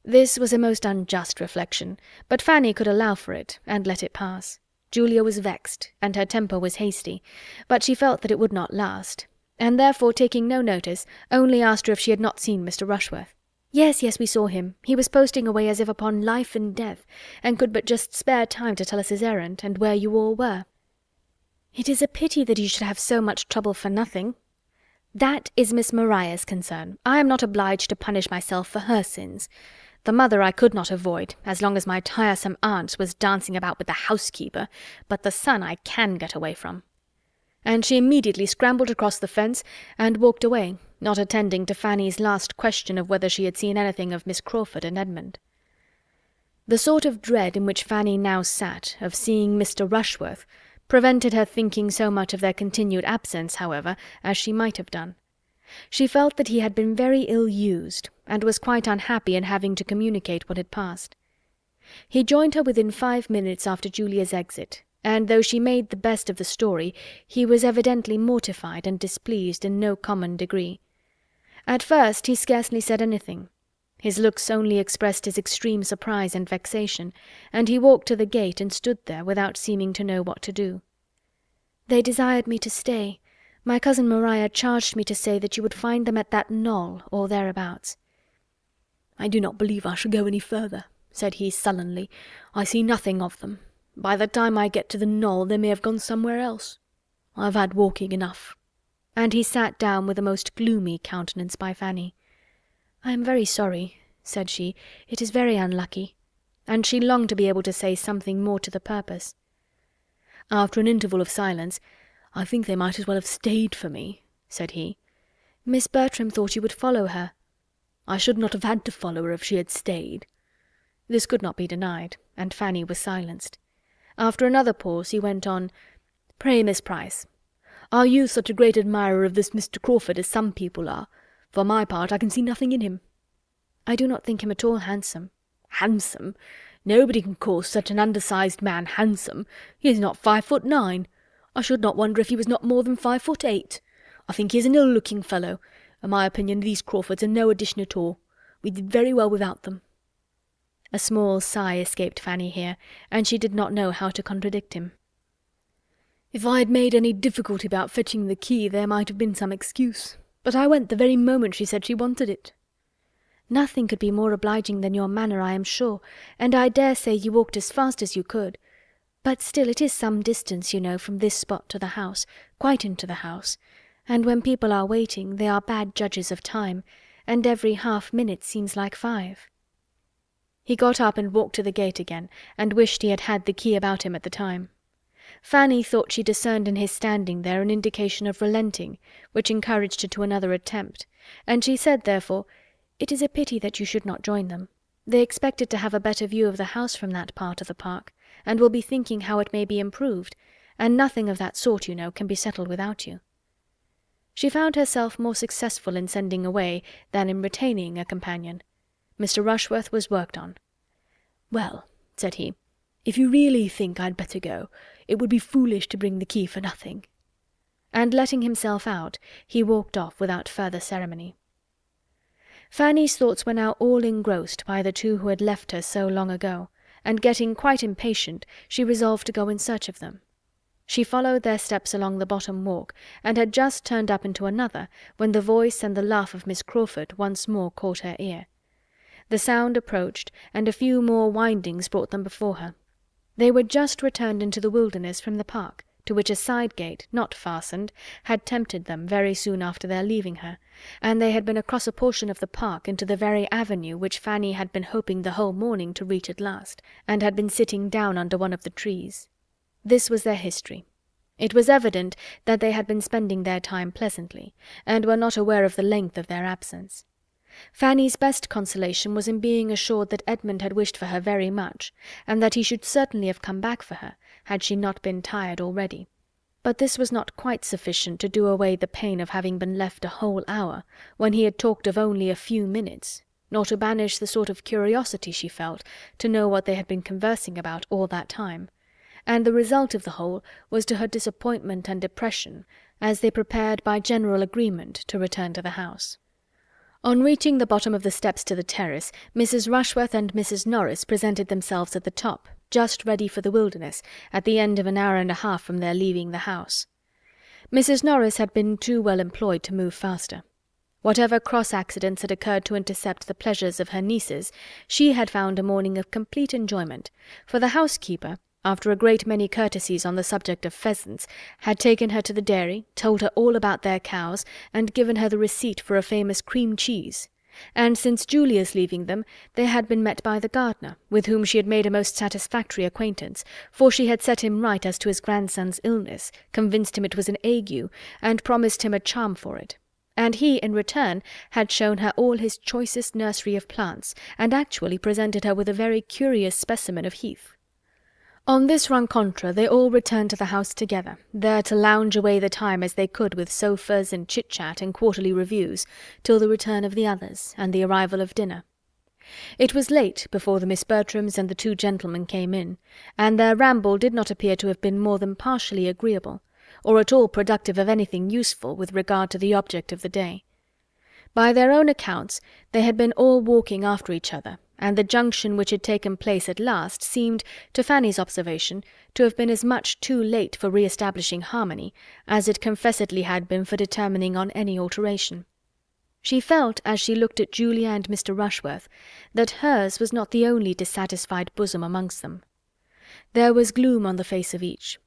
This was a most unjust reflection, but Fanny could allow for it, and let it pass. Julia was vexed, and her temper was hasty, but she felt that it would not last, and therefore, taking no notice, only asked her if she had not seen Mr. Rushworth. Yes, we saw him. He was posting away as if upon life and death, and could but just spare time to tell us his errand, and where you all were." "It is a pity that you should have so much trouble for nothing." "That is Miss Maria's concern. I am not obliged to punish myself for her sins. The mother I could not avoid, as long as my tiresome aunt was dancing about with the housekeeper, but the son I can get away from." And she immediately scrambled across the fence and walked away, not attending to Fanny's last question of whether she had seen anything of Miss Crawford and Edmund. The sort of dread in which Fanny now sat, of seeing Mr. Rushworth, prevented her thinking so much of their continued absence, however, as she might have done. She felt that he had been very ill-used, and was quite unhappy in having to communicate what had passed. He joined her within 5 minutes after Julia's exit, and though she made the best of the story, he was evidently mortified and displeased in no common degree. At first he scarcely said anything. His looks only expressed his extreme surprise and vexation, and he walked to the gate and stood there without seeming to know what to do. "They desired me to stay. My cousin Maria charged me to say that you would find them at that knoll, or thereabouts." "I do not believe I shall go any further," said he sullenly. "I see nothing of them. By the time I get to the knoll they may have gone somewhere else. I've had walking enough." And he sat down with a most gloomy countenance by Fanny. "I am very sorry," said she. "It is very unlucky." And she longed to be able to say something more to the purpose. After an interval of silence, "I think they might as well have stayed for me," said he. "Miss Bertram thought you would follow her." "I should not have had to follow her if she had stayed." This could not be denied, and Fanny was silenced. After another pause he went on, "Pray, Miss Price, are you such a great admirer of this Mr. Crawford as some people are? For my part, I can see nothing in him." "I do not think him at all handsome." "Handsome? Nobody can call such an undersized man handsome. He is not 5'9". I should not wonder if he was not more than 5'8". I think he is an ill-looking fellow. In my opinion, these Crawfords are no addition at all. We did very well without them." A small sigh escaped Fanny here, and she did not know how to contradict him. "If I had made any difficulty about fetching the key, there might have been some excuse, but I went the very moment she said she wanted it." "Nothing could be more obliging than your manner, I am sure, and I dare say you walked as fast as you could. But still it is some distance, you know, from this spot to the house, quite into the house, and when people are waiting, they are bad judges of time, and every half-minute seems like 5. He got up and walked to the gate again, and wished he had had the key about him at the time. Fanny thought she discerned in his standing there an indication of relenting, which encouraged her to another attempt, and she said therefore, "It is a pity that you should not join them. They expected to have a better view of the house from that part of the park, and will be thinking how it may be improved, and nothing of that sort, you know, can be settled without you." She found herself more successful in sending away than in retaining a companion. Mr. Rushworth was worked on. "Well," said he, "if you really think I'd better go, it would be foolish to bring the key for nothing." And letting himself out, he walked off without further ceremony. Fanny's thoughts were now all engrossed by the two who had left her so long ago, and getting quite impatient, she resolved to go in search of them. She followed their steps along the bottom walk, and had just turned up into another, when the voice and the laugh of Miss Crawford once more caught her ear. The sound approached, and a few more windings brought them before her. They were just returned into the wilderness from the park, to which a side gate, not fastened, had tempted them very soon after their leaving her, and they had been across a portion of the park into the very avenue which Fanny had been hoping the whole morning to reach at last, and had been sitting down under one of the trees. This was their history. It was evident that they had been spending their time pleasantly, and were not aware of the length of their absence. Fanny's best consolation was in being assured that Edmund had wished for her very much, and that he should certainly have come back for her, had she not been tired already. But this was not quite sufficient to do away the pain of having been left a whole hour, when he had talked of only a few minutes, nor to banish the sort of curiosity she felt to know what they had been conversing about all that time, and the result of the whole was to her disappointment and depression, as they prepared by general agreement to return to the house. On reaching the bottom of the steps to the terrace, Mrs. Rushworth and Mrs. Norris presented themselves at the top, just ready for the wilderness, at the end of an hour and a half from their leaving the house. Mrs. Norris had been too well employed to move faster. Whatever cross accidents had occurred to intercept the pleasures of her nieces, she had found a morning of complete enjoyment, for the housekeeper, after a great many courtesies on the subject of pheasants, had taken her to the dairy, told her all about their cows, and given her the receipt for a famous cream cheese, and since Julia's leaving them, they had been met by the gardener, with whom she had made a most satisfactory acquaintance, for she had set him right as to his grandson's illness, convinced him it was an ague, and promised him a charm for it, and he, in return, had shown her all his choicest nursery of plants, and actually presented her with a very curious specimen of heath. On this rencontre they all returned to the house together, there to lounge away the time as they could with sofas and chit-chat and quarterly reviews, till the return of the others, and the arrival of dinner. It was late before the Miss Bertrams and the two gentlemen came in, and their ramble did not appear to have been more than partially agreeable, or at all productive of anything useful with regard to the object of the day. By their own accounts, they had been all walking after each other, and the junction which had taken place at last seemed, to Fanny's observation, to have been as much too late for re-establishing harmony as it confessedly had been for determining on any alteration. She felt, as she looked at Julia and Mr. Rushworth, that hers was not the only dissatisfied bosom amongst them. There was gloom on the face of each.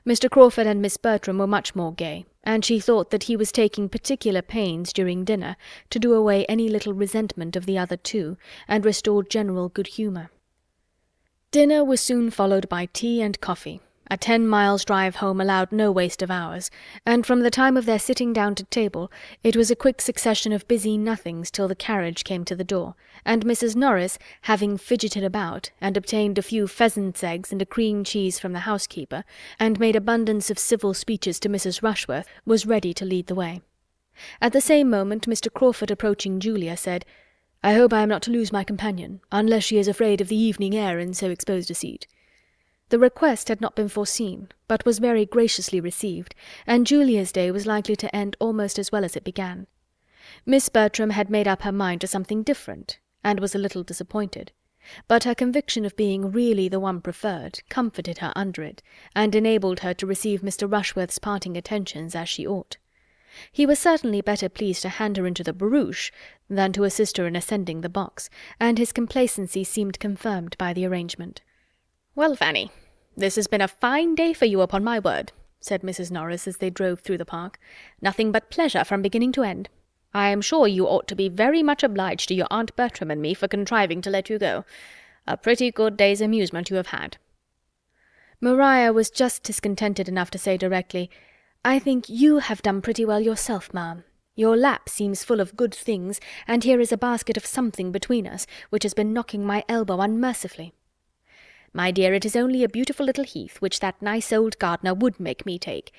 Mr. Crawford and Miss Bertram were much more gay, and she thought that he was taking particular pains during dinner to do away any little resentment of the other two, and restore general good humour. Dinner was soon followed by tea and coffee. A 10 miles drive home allowed no waste of hours, and from the time of their sitting down to table it was a quick succession of busy nothings till the carriage came to the door, and Mrs. Norris, having fidgeted about, and obtained a few pheasants' eggs and a cream cheese from the housekeeper, and made abundance of civil speeches to Mrs. Rushworth, was ready to lead the way. At the same moment Mr. Crawford, approaching Julia, said, "I hope I am not to lose my companion, unless she is afraid of the evening air in so exposed a seat." The request had not been foreseen, but was very graciously received, and Julia's day was likely to end almost as well as it began. Miss Bertram had made up her mind to something different, and was a little disappointed, but her conviction of being really the one preferred comforted her under it, and enabled her to receive Mr. Rushworth's parting attentions as she ought. He was certainly better pleased to hand her into the barouche than to assist her in ascending the box, and his complacency seemed confirmed by the arrangement. "Well, Fanny, this has been a fine day for you, upon my word," said Mrs. Norris as they drove through the park. "Nothing but pleasure from beginning to end. I am sure you ought to be very much obliged to your Aunt Bertram and me for contriving to let you go. A pretty good day's amusement you have had." Maria was just discontented enough to say directly, "I think you have done pretty well yourself, ma'am. Your lap seems full of good things, and here is a basket of something between us, which has been knocking my elbow unmercifully." "My dear, it is only a beautiful little heath, which that nice old gardener would make me take.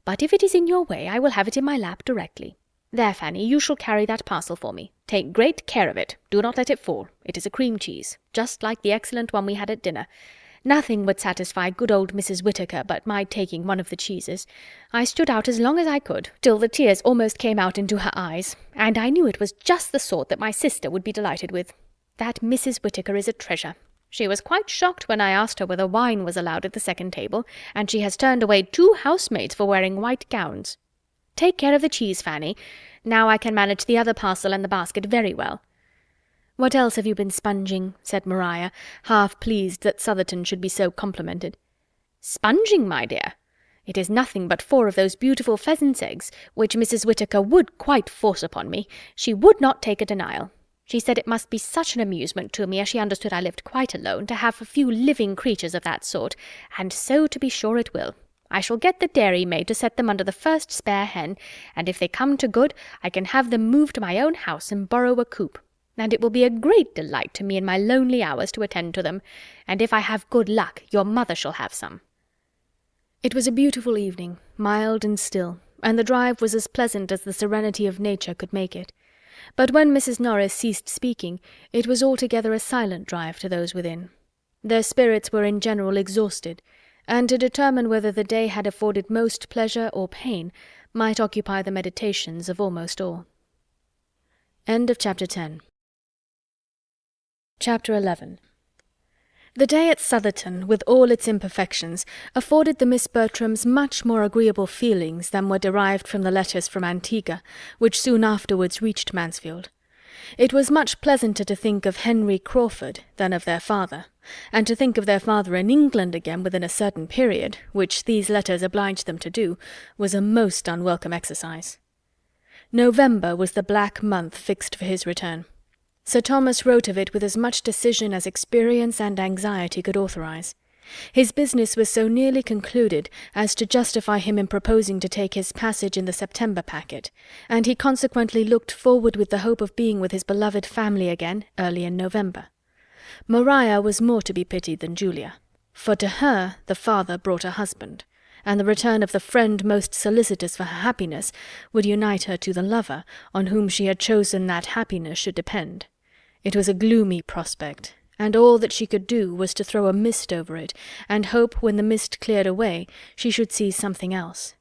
But if it is in your way, I will have it in my lap directly. There, Fanny, you shall carry that parcel for me. Take great care of it. Do not let it fall. It is a cream cheese, just like the excellent one we had at dinner. Nothing would satisfy good old Mrs. Whittaker but my taking one of the cheeses. I stood out as long as I could, till the tears almost came out into her eyes, and I knew it was just the sort that my sister would be delighted with. That Mrs. Whittaker is a treasure. She was quite shocked when I asked her whether wine was allowed at the second table, and she has turned away 2 housemaids for wearing white gowns. Take care of the cheese, Fanny. Now I can manage the other parcel and the basket very well." "What else have you been sponging?" said Maria, half pleased that Southerton should be so complimented. "Sponging, my dear? It is nothing but 4 of those beautiful pheasant's eggs, which Mrs. Whittaker would quite force upon me. She would not take a denial. She said it must be such an amusement to me, as she understood I lived quite alone, to have a few living creatures of that sort, and so to be sure it will. I shall get the dairymaid to set them under the first spare hen, and if they come to good, I can have them moved to my own house and borrow a coop. And it will be a great delight to me in my lonely hours to attend to them, and if I have good luck, your mother shall have some." It was a beautiful evening, mild and still, and the drive was as pleasant as the serenity of nature could make it. But when Mrs. Norris ceased speaking, it was altogether a silent drive to those within. Their spirits were in general exhausted, and to determine whether the day had afforded most pleasure or pain might occupy the meditations of almost all. End of Chapter 10. Chapter 11. The day at Southerton, with all its imperfections, afforded the Miss Bertrams much more agreeable feelings than were derived from the letters from Antigua, which soon afterwards reached Mansfield. It was much pleasanter to think of Henry Crawford than of their father, and to think of their father in England again within a certain period, which these letters obliged them to do, was a most unwelcome exercise. November was the black month fixed for his return. Sir Thomas wrote of it with as much decision as experience and anxiety could authorize. His business was so nearly concluded as to justify him in proposing to take his passage in the September packet, and he consequently looked forward with the hope of being with his beloved family again early in November. Maria was more to be pitied than Julia, for to her the father brought a husband, and the return of the friend most solicitous for her happiness would unite her to the lover on whom she had chosen that happiness should depend. It was a gloomy prospect, and all that she could do was to throw a mist over it, and hope when the mist cleared away she should see something else.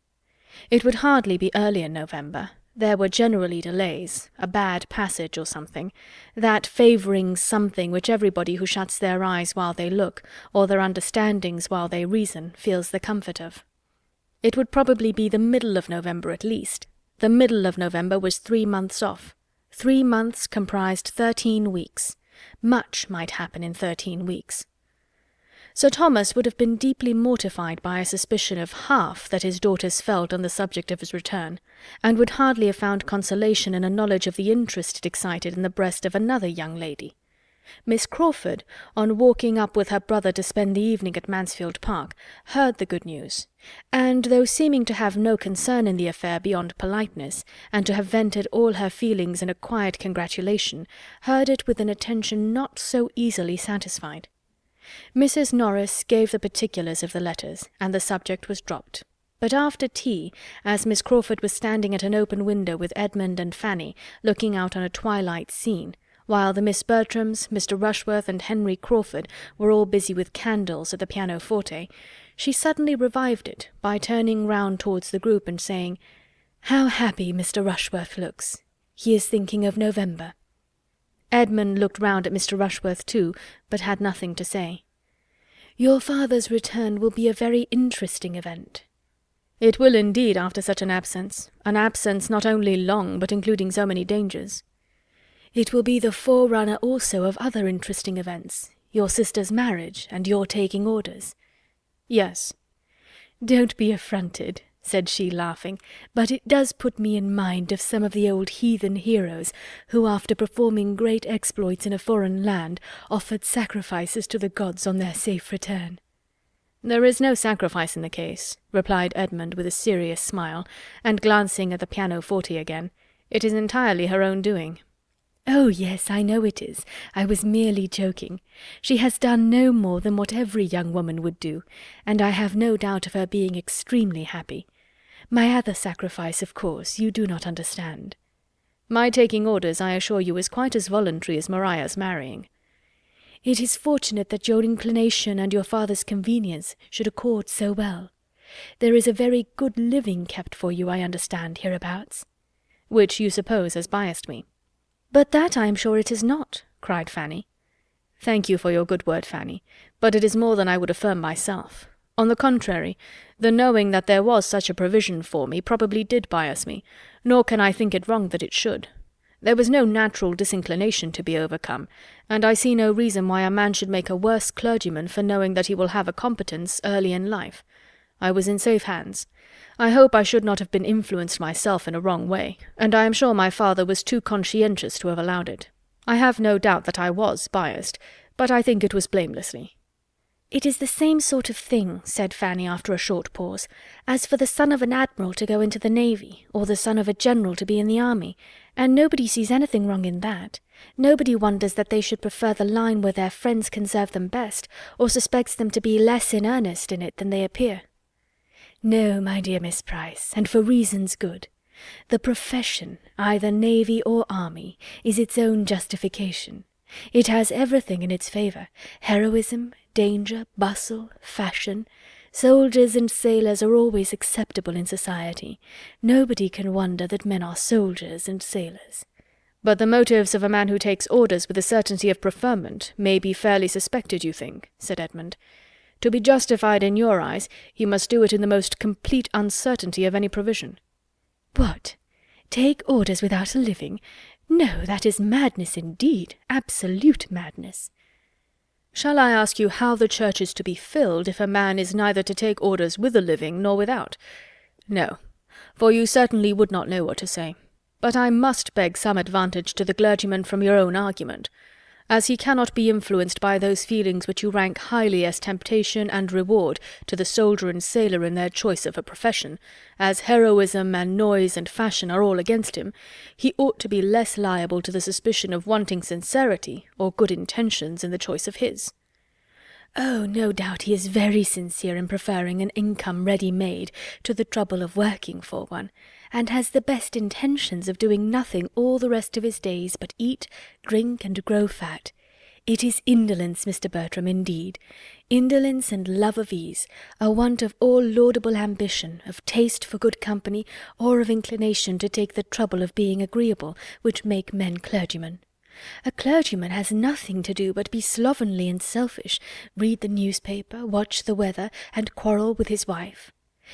It would hardly be early in November. There were generally delays, a bad passage or something, that favouring something which everybody who shuts their eyes while they look, or their understandings while they reason, feels the comfort of. It would probably be the middle of November at least. The middle of November was 3 months off. 3 months comprised 13 weeks. Much might happen in 13 weeks. Sir Thomas would have been deeply mortified by a suspicion of half that his daughters felt on the subject of his return, and would hardly have found consolation in a knowledge of the interest it excited in the breast of another young lady. Miss Crawford, on walking up with her brother to spend the evening at Mansfield Park, heard the good news, and, though seeming to have no concern in the affair beyond politeness, and to have vented all her feelings in a quiet congratulation, heard it with an attention not so easily satisfied. Mrs. Norris gave the particulars of the letters, and the subject was dropped. But after tea, as Miss Crawford was standing at an open window with Edmund and Fanny, looking out on a twilight scene, while the Miss Bertrams, Mr. Rushworth, and Henry Crawford were all busy with candles at the pianoforte, she suddenly revived it by turning round towards the group and saying, "How happy Mr. Rushworth looks! He is thinking of November." Edmund looked round at Mr. Rushworth too, but had nothing to say. "Your father's return will be a very interesting event." "It will indeed after such an absence not only long, but including so many dangers." "It will be the forerunner also of other interesting events, your sister's marriage, and your taking orders." "Yes." "Don't be affronted," said she, laughing, "but it does put me in mind of some of the old heathen heroes, who after performing great exploits in a foreign land, offered sacrifices to the gods on their safe return." "There is no sacrifice in the case," replied Edmund with a serious smile, and glancing at the pianoforte again. "It is entirely her own doing." "Oh, yes, I know it is. I was merely joking. She has done no more than what every young woman would do, and I have no doubt of her being extremely happy. My other sacrifice, of course, you do not understand." "My taking orders, I assure you, is quite as voluntary as Maria's marrying." "It is fortunate that your inclination and your father's convenience should accord so well. There is a very good living kept for you, I understand, hereabouts." "Which you suppose has biased me." "But that I am sure it is not," cried Fanny. "Thank you for your good word, Fanny, but it is more than I would affirm myself. On the contrary, the knowing that there was such a provision for me probably did bias me, nor can I think it wrong that it should. There was no natural disinclination to be overcome, and I see no reason why a man should make a worse clergyman for knowing that he will have a competence early in life. I was in safe hands. I hope I should not have been influenced myself in a wrong way, and I am sure my father was too conscientious to have allowed it. I have no doubt that I was biased, but I think it was blamelessly." "It is the same sort of thing," said Fanny after a short pause, "as for the son of an admiral to go into the navy, or the son of a general to be in the army, and nobody sees anything wrong in that. Nobody wonders that they should prefer the line where their friends can serve them best, or suspects them to be less in earnest in it than they appear." "No, my dear Miss Price, and for reasons good. The profession, either navy or army, is its own justification. It has everything in its favour: heroism, danger, bustle, fashion. Soldiers and sailors are always acceptable in society. Nobody can wonder that men are soldiers and sailors." "But the motives of a man who takes orders with the certainty of preferment may be fairly suspected, you think?" said Edmund. "To be justified in your eyes, he must do it in the most complete uncertainty of any provision." "What? Take orders without a living? No, that is madness indeed, absolute madness." "Shall I ask you how the church is to be filled if a man is neither to take orders with a living nor without? No, for you certainly would not know what to say. But I must beg some advantage to the clergyman from your own argument. As he cannot be influenced by those feelings which you rank highly as temptation and reward to the soldier and sailor in their choice of a profession, as heroism and noise and fashion are all against him, he ought to be less liable to the suspicion of wanting sincerity or good intentions in the choice of his." "Oh, no doubt he is very sincere in preferring an income ready-made to the trouble of working for one, and has the best intentions of doing nothing all the rest of his days but eat, drink, and grow fat. It is indolence, Mr. Bertram, indeed. Indolence and love of ease, a want of all laudable ambition, of taste for good company, or of inclination to take the trouble of being agreeable, which make men clergymen. A clergyman has nothing to do but be slovenly and selfish, read the newspaper, watch the weather, and quarrel with his wife.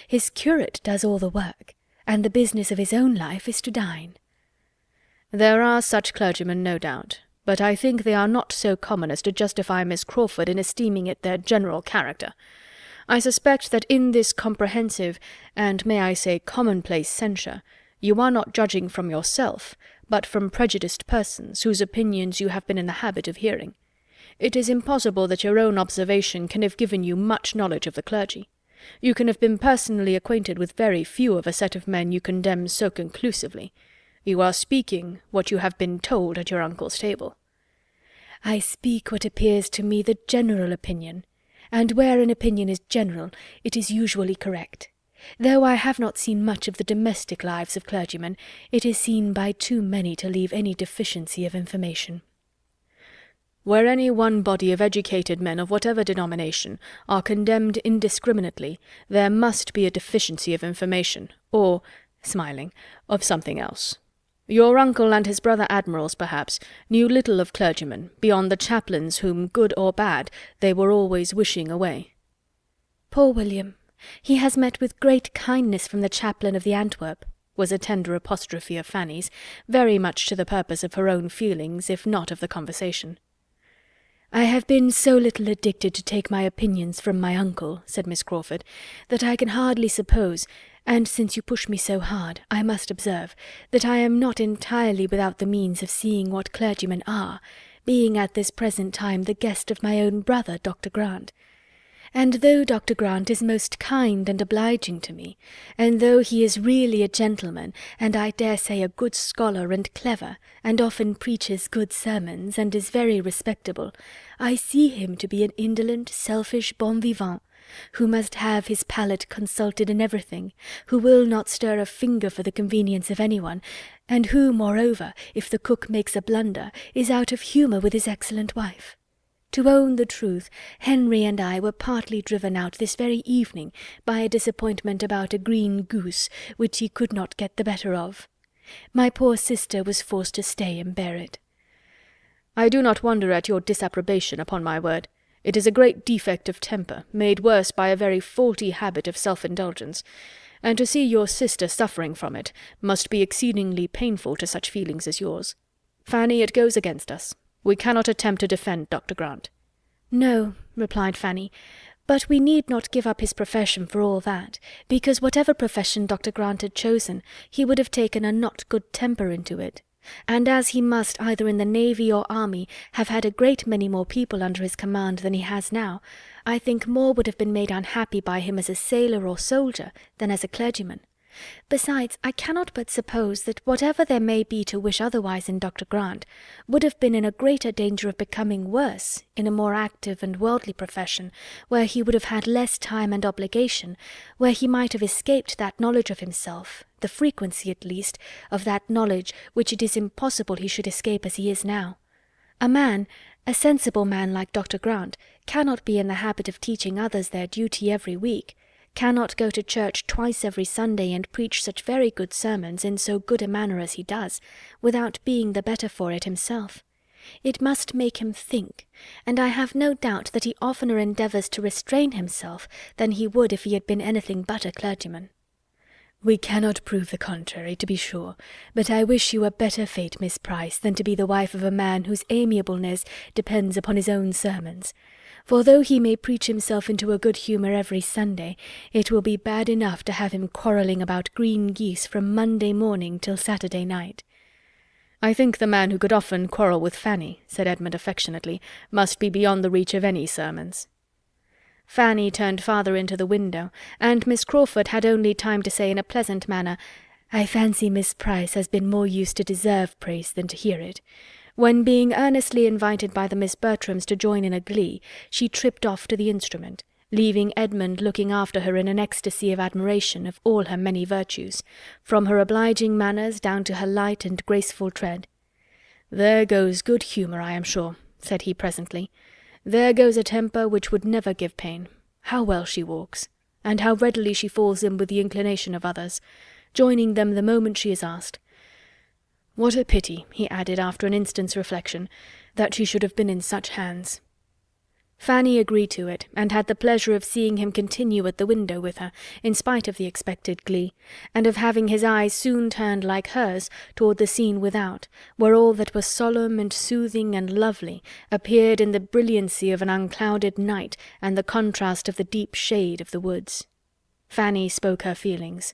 His curate does all the work, and the business of his own life is to dine." "There are such clergymen, no doubt, but I think they are not so common as to justify Miss Crawford in esteeming it their general character. I suspect that in this comprehensive, and may I say commonplace censure, you are not judging from yourself, but from prejudiced persons, whose opinions you have been in the habit of hearing. It is impossible that your own observation can have given you much knowledge of the clergy. You can have been personally acquainted with very few of a set of men you condemn so conclusively. You are speaking what you have been told at your uncle's table." "I speak what appears to me the general opinion, and where an opinion is general, it is usually correct. Though I have not seen much of the domestic lives of clergymen, it is seen by too many to leave any deficiency of information." "Where any one body of educated men of whatever denomination are condemned indiscriminately, there must be a deficiency of information, or," smiling, "of something else. Your uncle and his brother admirals, perhaps, knew little of clergymen, beyond the chaplains whom, good or bad, they were always wishing away." "Poor William! He has met with great kindness from the chaplain of the Antwerp," was a tender apostrophe of Fanny's, very much to the purpose of her own feelings, if not of the conversation. "I have been so little addicted to take my opinions from my uncle," said Miss Crawford, "that I can hardly suppose, and since you push me so hard, I must observe, that I am not entirely without the means of seeing what clergymen are, being at this present time the guest of my own brother, Dr. Grant. And though Dr. Grant is most kind and obliging to me, and though he is really a gentleman, and I dare say a good scholar and clever, and often preaches good sermons, and is very respectable, I see him to be an indolent, selfish bon vivant, who must have his palate consulted in everything, who will not stir a finger for the convenience of anyone, and who, moreover, if the cook makes a blunder, is out of humour with his excellent wife. To own the truth, Henry and I were partly driven out this very evening by a disappointment about a green goose, which he could not get the better of. My poor sister was forced to stay and bear it. I do not wonder at your disapprobation, upon my word. It is a great defect of temper, made worse by a very faulty habit of self-indulgence, and to see your sister suffering from it must be exceedingly painful to such feelings as yours. Fanny, it goes against us. We cannot attempt to defend Dr. Grant. No, replied Fanny, but we need not give up his profession for all that, because whatever profession Dr. Grant had chosen, he would have taken a not good temper into it. And as he must, either in the navy or army, have had a great many more people under his command than he has now, I think more would have been made unhappy by him as a sailor or soldier than as a clergyman. Besides, I cannot but suppose that whatever there may be to wish otherwise in Dr. Grant, would have been in a greater danger of becoming worse in a more active and worldly profession, where he would have had less time and obligation, where he might have escaped that knowledge of himself, the frequency, at least, of that knowledge which it is impossible he should escape as he is now. A sensible man like Dr. Grant, cannot be in the habit of teaching others their duty every week, cannot go to church twice every Sunday and preach such very good sermons in so good a manner as he does, without being the better for it himself. It must make him think, and I have no doubt that he oftener endeavours to restrain himself than he would if he had been anything but a clergyman. We cannot prove the contrary, to be sure, but I wish you a better fate, Miss Price, than to be the wife of a man whose amiableness depends upon his own sermons. For though he may preach himself into a good humour every Sunday, it will be bad enough to have him quarrelling about green geese from Monday morning till Saturday night. I think the man who could often quarrel with Fanny, said Edmund affectionately, must be beyond the reach of any sermons. Fanny turned farther into the window, and Miss Crawford had only time to say in a pleasant manner, I fancy Miss Price has been more used to deserve praise than to hear it, when, being earnestly invited by the Miss Bertrams to join in a glee, she tripped off to the instrument, leaving Edmund looking after her in an ecstasy of admiration of all her many virtues, from her obliging manners down to her light and graceful tread. There goes good humour, I am sure, said he presently. There goes a temper which would never give pain. How well she walks, and how readily she falls in with the inclination of others, joining them the moment she is asked. What a pity, he added after an instant's reflection, that she should have been in such hands. Fanny agreed to it, and had the pleasure of seeing him continue at the window with her, in spite of the expected glee, and of having his eyes soon turned like hers toward the scene without, where all that was solemn and soothing and lovely appeared in the brilliancy of an unclouded night and the contrast of the deep shade of the woods. Fanny spoke her feelings.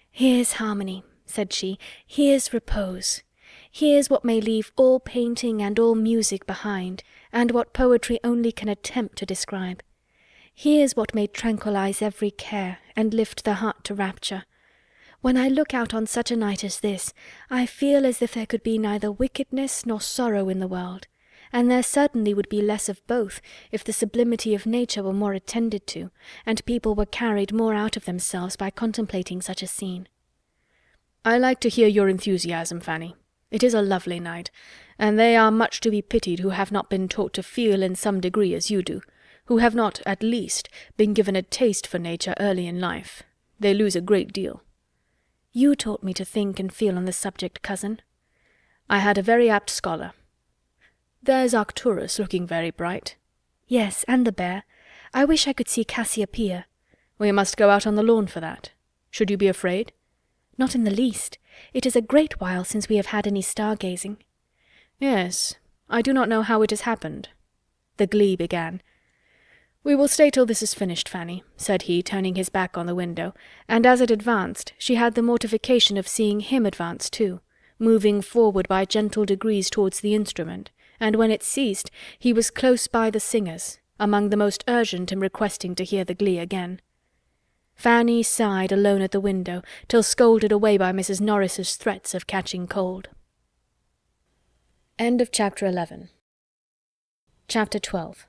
Here's harmony, said she, here's repose. Here's what may leave all painting and all music behind, and what poetry only can attempt to describe. Here's what may tranquillize every care, and lift the heart to rapture. When I look out on such a night as this, I feel as if there could be neither wickedness nor sorrow in the world, and there certainly would be less of both if the sublimity of nature were more attended to, and people were carried more out of themselves by contemplating such a scene. I like to hear your enthusiasm, Fanny. It is a lovely night, and they are much to be pitied who have not been taught to feel in some degree as you do, who have not, at least, been given a taste for nature early in life. They lose a great deal. You taught me to think and feel on the subject, cousin. I had a very apt scholar. There's Arcturus looking very bright. Yes, and the bear. I wish I could see Cassiopeia. We must go out on the lawn for that. Should you be afraid? Not in the least. It is a great while since we have had any star-gazing. Yes, I do not know how it has happened. The glee began. We will stay till this is finished, Fanny, said he, turning his back on the window, and as it advanced, she had the mortification of seeing him advance too, moving forward by gentle degrees towards the instrument, and when it ceased, he was close by the singers, among the most urgent in requesting to hear the glee again. Fanny sighed alone at the window, till scolded away by Mrs. Norris's threats of catching cold. End of chapter 11. Chapter 12.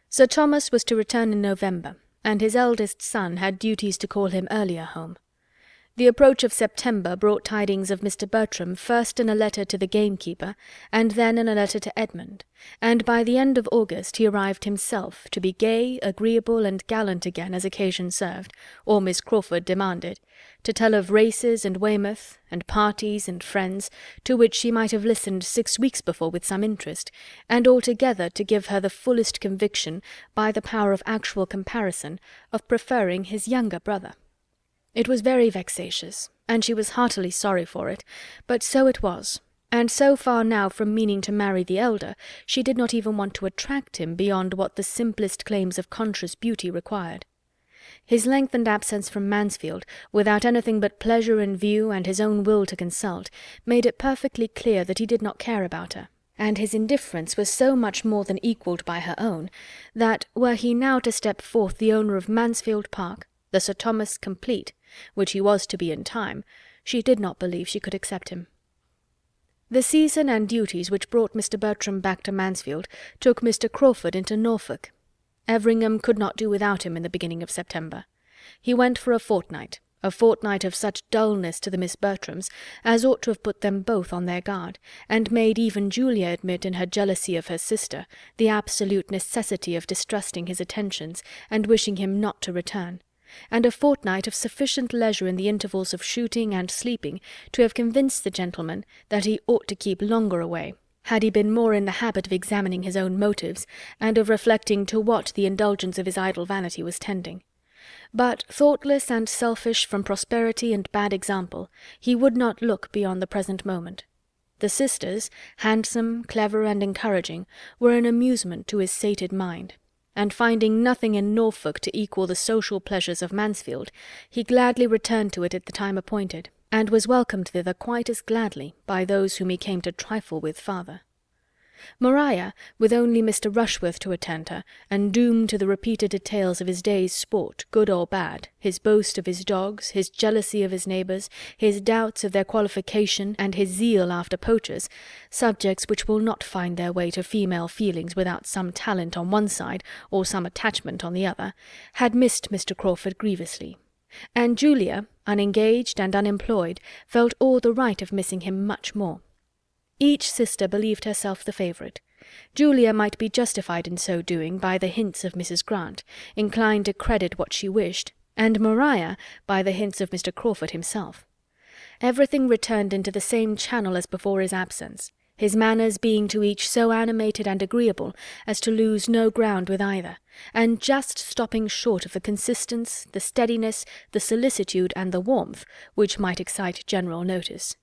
Sir Thomas was to return in November, and his eldest son had duties to call him earlier home. The approach of September brought tidings of Mr. Bertram first in a letter to the gamekeeper, and then in a letter to Edmund, and by the end of August he arrived himself, to be gay, agreeable, and gallant again as occasion served, or Miss Crawford demanded, to tell of races and Weymouth, and parties and friends, to which she might have listened 6 weeks before with some interest, and altogether to give her the fullest conviction, by the power of actual comparison, of preferring his younger brother. It was very vexatious, and she was heartily sorry for it, but so it was, and so far now from meaning to marry the elder, she did not even want to attract him beyond what the simplest claims of conscious beauty required. His lengthened absence from Mansfield, without anything but pleasure in view and his own will to consult, made it perfectly clear that he did not care about her, and his indifference was so much more than equalled by her own, that, were he now to step forth the owner of Mansfield Park, the Sir Thomas complete, which he was to be in time, she did not believe she could accept him. The season and duties which brought Mr. Bertram back to Mansfield took Mr. Crawford into Norfolk. Everingham could not do without him in the beginning of September. He went for a fortnight of such dullness to the Miss Bertrams as ought to have put them both on their guard, and made even Julia admit in her jealousy of her sister the absolute necessity of distrusting his attentions, and wishing him not to return, and a fortnight of sufficient leisure in the intervals of shooting and sleeping to have convinced the gentleman that he ought to keep longer away, had he been more in the habit of examining his own motives, and of reflecting to what the indulgence of his idle vanity was tending. But, thoughtless and selfish from prosperity and bad example, he would not look beyond the present moment. The sisters, handsome, clever, and encouraging, were an amusement to his sated mind, and finding nothing in Norfolk to equal the social pleasures of Mansfield, he gladly returned to it at the time appointed, and was welcomed thither quite as gladly by those whom he came to trifle with farther. Maria, with only Mr. Rushworth to attend her, and doomed to the repeated details of his day's sport, good or bad, his boast of his dogs, his jealousy of his neighbours, his doubts of their qualification, and his zeal after poachers, subjects which will not find their way to female feelings without some talent on one side, or some attachment on the other, had missed Mr. Crawford grievously, and Julia, unengaged and unemployed, felt all the right of missing him much more. Each sister believed herself the favourite. Julia might be justified in so doing by the hints of Mrs. Grant, inclined to credit what she wished, and Maria by the hints of Mr. Crawford himself. Everything returned into the same channel as before his absence, his manners being to each so animated and agreeable as to lose no ground with either, and just stopping short of the consistence, the steadiness, the solicitude, and the warmth which might excite general notice.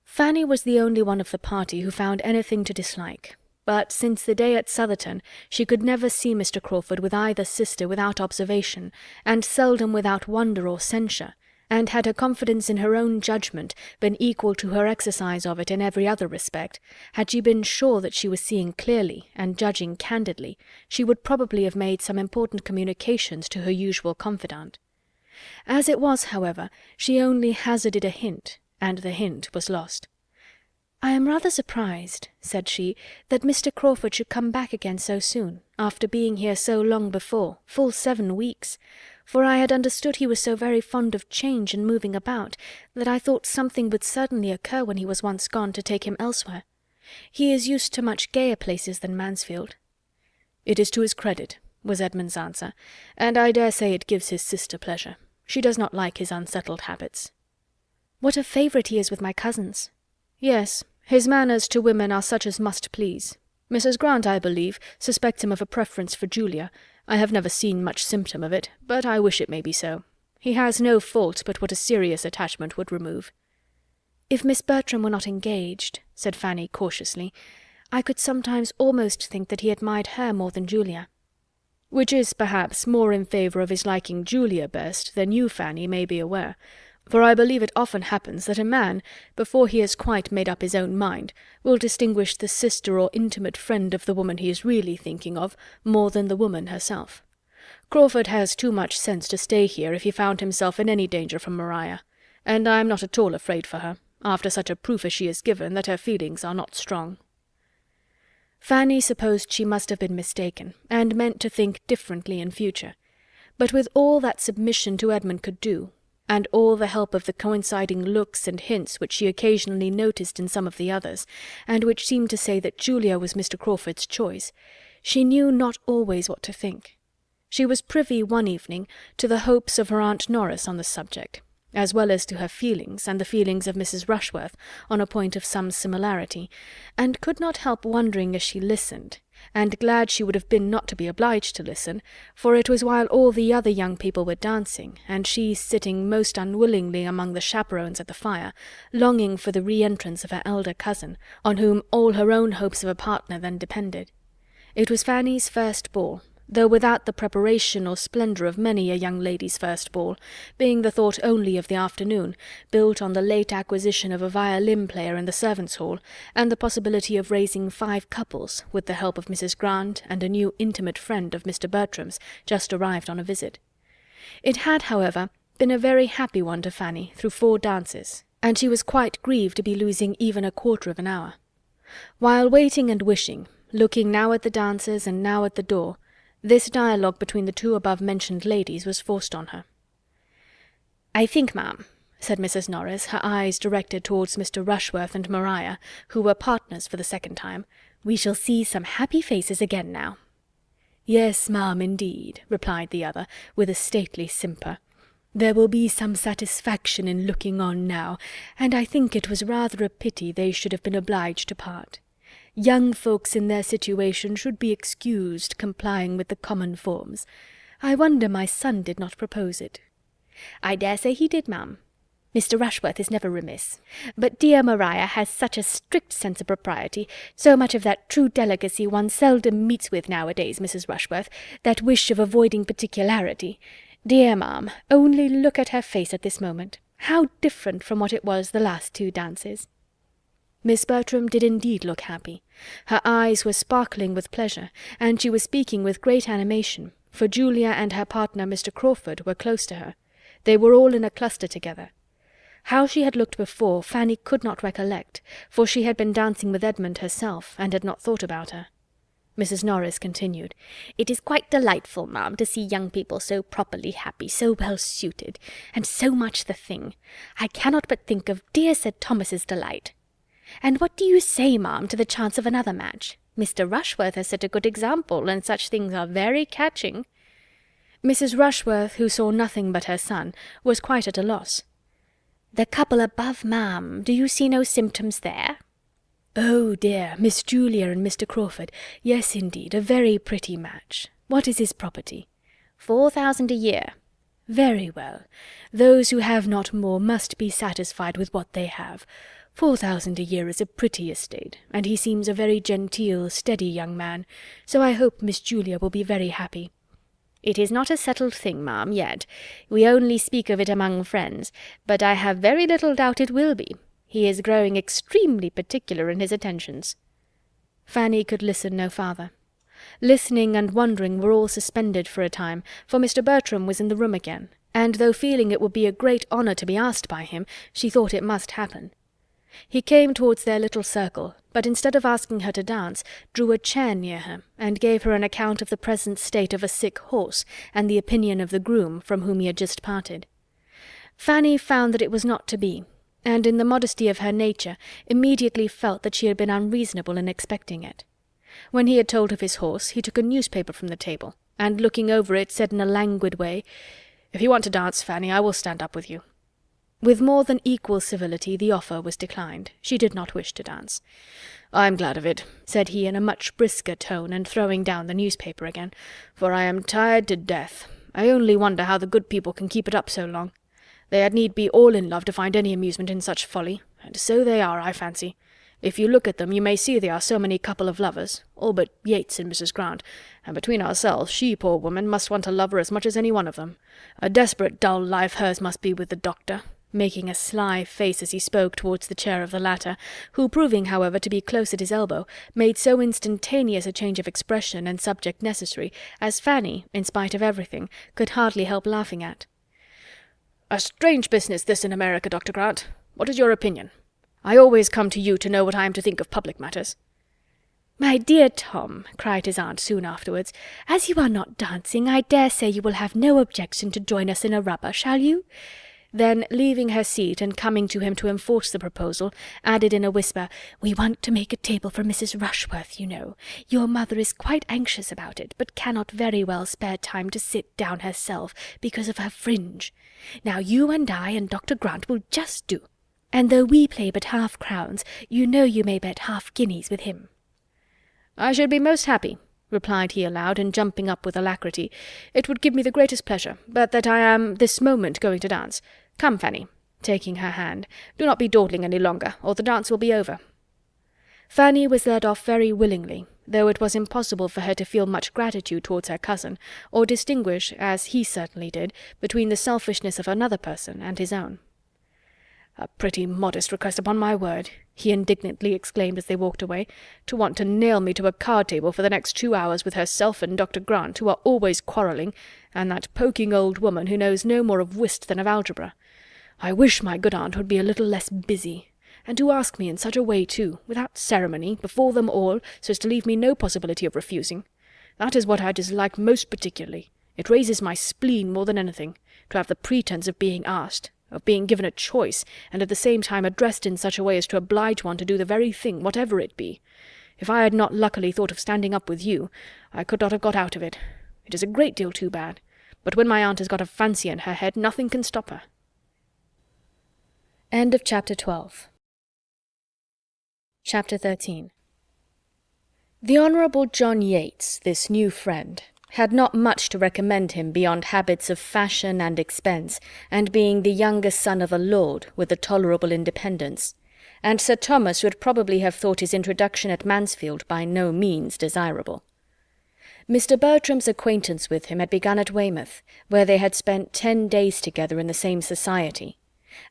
Fanny was the only one of the party who found anything to dislike, but since the day at Southerton she could never see Mr. Crawford with either sister without observation, and seldom without wonder or censure, and had her confidence in her own judgment been equal to her exercise of it in every other respect, had she been sure that she was seeing clearly and judging candidly, she would probably have made some important communications to her usual confidant. As it was, however, she only hazarded a hint, and the hint was lost. "I am rather surprised," said she, "that Mr. Crawford should come back again so soon, after being here so long before, full 7 weeks, for I had understood he was so very fond of change and moving about, that I thought something would certainly occur when he was once gone to take him elsewhere. He is used to much gayer places than Mansfield." "It is to his credit," was Edmund's answer, "and I dare say it gives his sister pleasure. She does not like his unsettled habits." "What a favourite he is with my cousins." "Yes, his manners to women are such as must please. Mrs. Grant, I believe, suspects him of a preference for Julia. I have never seen much symptom of it, but I wish it may be so. He has no fault but what a serious attachment would remove." "If Miss Bertram were not engaged," said Fanny cautiously, "I could sometimes almost think that he admired her more than Julia." "Which is, perhaps, more in favour of his liking Julia best than you, Fanny, may be aware, For I believe it often happens that a man, before he has quite made up his own mind, will distinguish the sister or intimate friend of the woman he is really thinking of more than the woman herself. Crawford has too much sense to stay here if he found himself in any danger from Maria, and I am not at all afraid for her, after such a proof as she has given that her feelings are not strong." Fanny supposed she must have been mistaken, and meant to think differently in future. But with all that submission to Edmund could do, and all the help of the coinciding looks and hints which she occasionally noticed in some of the others, and which seemed to say that Julia was Mr. Crawford's choice, she knew not always what to think. She was privy one evening to the hopes of her Aunt Norris on the subject, as well as to her feelings and the feelings of Mrs. Rushworth on a point of some similarity, and could not help wondering as she listened, and glad she would have been not to be obliged to listen, for it was while all the other young people were dancing, and she sitting most unwillingly among the chaperons at the fire, longing for the re-entrance of her elder cousin, on whom all her own hopes of a partner then depended. It was Fanny's first ball, though without the preparation or splendour of many a young lady's first ball, being the thought only of the afternoon, built on the late acquisition of a violin-player in the servants' hall, and the possibility of raising 5 couples, with the help of Mrs. Grant and a new intimate friend of Mr. Bertram's, just arrived on a visit. It had, however, been a very happy one to Fanny through 4 dances, and she was quite grieved to be losing even a quarter of an hour. While waiting and wishing, looking now at the dancers and now at the door, this dialogue between the 2 above-mentioned ladies was forced on her. "I think, ma'am," said Mrs. Norris, her eyes directed towards Mr. Rushworth and Maria, who were partners for the second time, "we shall see some happy faces again now." "Yes, ma'am, indeed," replied the other, with a stately simper. "There will be some satisfaction in looking on now, and I think it was rather a pity they should have been obliged to part. Young folks in their situation should be excused complying with the common forms. I wonder my son did not propose it." "I dare say he did, ma'am. Mr. Rushworth is never remiss. But dear Maria has such a strict sense of propriety, so much of that true delicacy one seldom meets with nowadays, Mrs. Rushworth, that wish of avoiding particularity. Dear ma'am, only look at her face at this moment. How different from what it was the last 2 dances." Miss Bertram did indeed look happy. Her eyes were sparkling with pleasure, and she was speaking with great animation, for Julia and her partner Mr. Crawford were close to her. They were all in a cluster together. How she had looked before, Fanny could not recollect, for she had been dancing with Edmund herself, and had not thought about her. Mrs. Norris continued, "It is quite delightful, ma'am, to see young people so properly happy, so well suited, and so much the thing. I cannot but think of dear Sir Thomas's delight. And what do you say, ma'am, to the chance of another match? Mr. Rushworth has set a good example, and such things are very catching." Mrs. Rushworth, who saw nothing but her son, was quite at a loss. "The couple above, ma'am, do you see no symptoms there?" "Oh dear, Miss Julia and Mr. Crawford. Yes, indeed, a very pretty match. What is his property?" 4,000 a year. "Very well. Those who have not more must be satisfied with what they have. 4,000 a year is a pretty estate, and he seems a very genteel, steady young man, so I hope Miss Julia will be very happy." "It is not a settled thing, ma'am, yet. We only speak of it among friends, but I have very little doubt it will be. He is growing extremely particular in his attentions." Fanny could listen no farther. Listening and wondering were all suspended for a time, for Mr. Bertram was in the room again, and though feeling it would be a great honour to be asked by him, she thought it must happen. He came towards their little circle, but instead of asking her to dance, drew a chair near her, and gave her an account of the present state of a sick horse, and the opinion of the groom, from whom he had just parted. Fanny found that it was not to be, and in the modesty of her nature immediately felt that she had been unreasonable in expecting it. When he had told of his horse, he took a newspaper from the table, and looking over it, said in a languid way, "If you want to dance, Fanny, I will stand up with you." With more than equal civility the offer was declined. She did not wish to dance. "I am glad of it," said he in a much brisker tone, and throwing down the newspaper again, "for I am tired to death. I only wonder how the good people can keep it up so long. They had need be all in love to find any amusement in such folly, and so they are, I fancy. If you look at them, you may see they are so many couple of lovers, all but Yates and Mrs. Grant, and between ourselves, she, poor woman, must want a lover as much as any one of them. A desperate dull life hers must be with the doctor. making a sly face as he spoke towards the chair of the latter, who, proving, however, to be close at his elbow, made so instantaneous a change of expression and subject necessary, as Fanny, in spite of everything, could hardly help laughing at. "A strange business this in America, Dr. Grant. What is your opinion? I always come to you to know what I am to think of public matters." "My dear Tom," cried his aunt soon afterwards, "as you are not dancing, I dare say you will have no objection to join us in a rubber, shall you?" Then, leaving her seat and coming to him to enforce the proposal, added in a whisper, "We want to make a table for Mrs. Rushworth, you know. Your mother is quite anxious about it, but cannot very well spare time to sit down herself, because of her fringe. Now you and I and Dr. Grant will just do. And though we play but half-crowns, you know you may bet half-guineas with him." "I should be most happy," replied he aloud, and jumping up with alacrity. "It would give me the greatest pleasure, but that I am this moment going to dance. Come, Fanny," taking her hand, "do not be dawdling any longer, or the dance will be over." Fanny was led off very willingly, though it was impossible for her to feel much gratitude towards her cousin, or distinguish, as he certainly did, between the selfishness of another person and his own. "A pretty modest request, upon my word," he indignantly exclaimed as they walked away, "to want to nail me to a card-table for the next 2 hours with herself and Dr. Grant, who are always quarrelling, and that poking old woman who knows no more of whist than of algebra. I wish my good aunt would be a little less busy, and to ask me in such a way too, without ceremony, before them all, so as to leave me no possibility of refusing. That is what I dislike most particularly. It raises my spleen more than anything, to have the pretence of being asked, of being given a choice, and at the same time addressed in such a way as to oblige one to do the very thing, whatever it be. If I had not luckily thought of standing up with you, I could not have got out of it. It is a great deal too bad, but when my aunt has got a fancy in her head, nothing can stop her." End of Chapter 12. Chapter 13. The Honourable John Yates, this new friend, had not much to recommend him beyond habits of fashion and expense, and being the youngest son of a lord with a tolerable independence, and Sir Thomas would probably have thought his introduction at Mansfield by no means desirable. Mr. Bertram's acquaintance with him had begun at Weymouth, where they had spent 10 days together in the same society,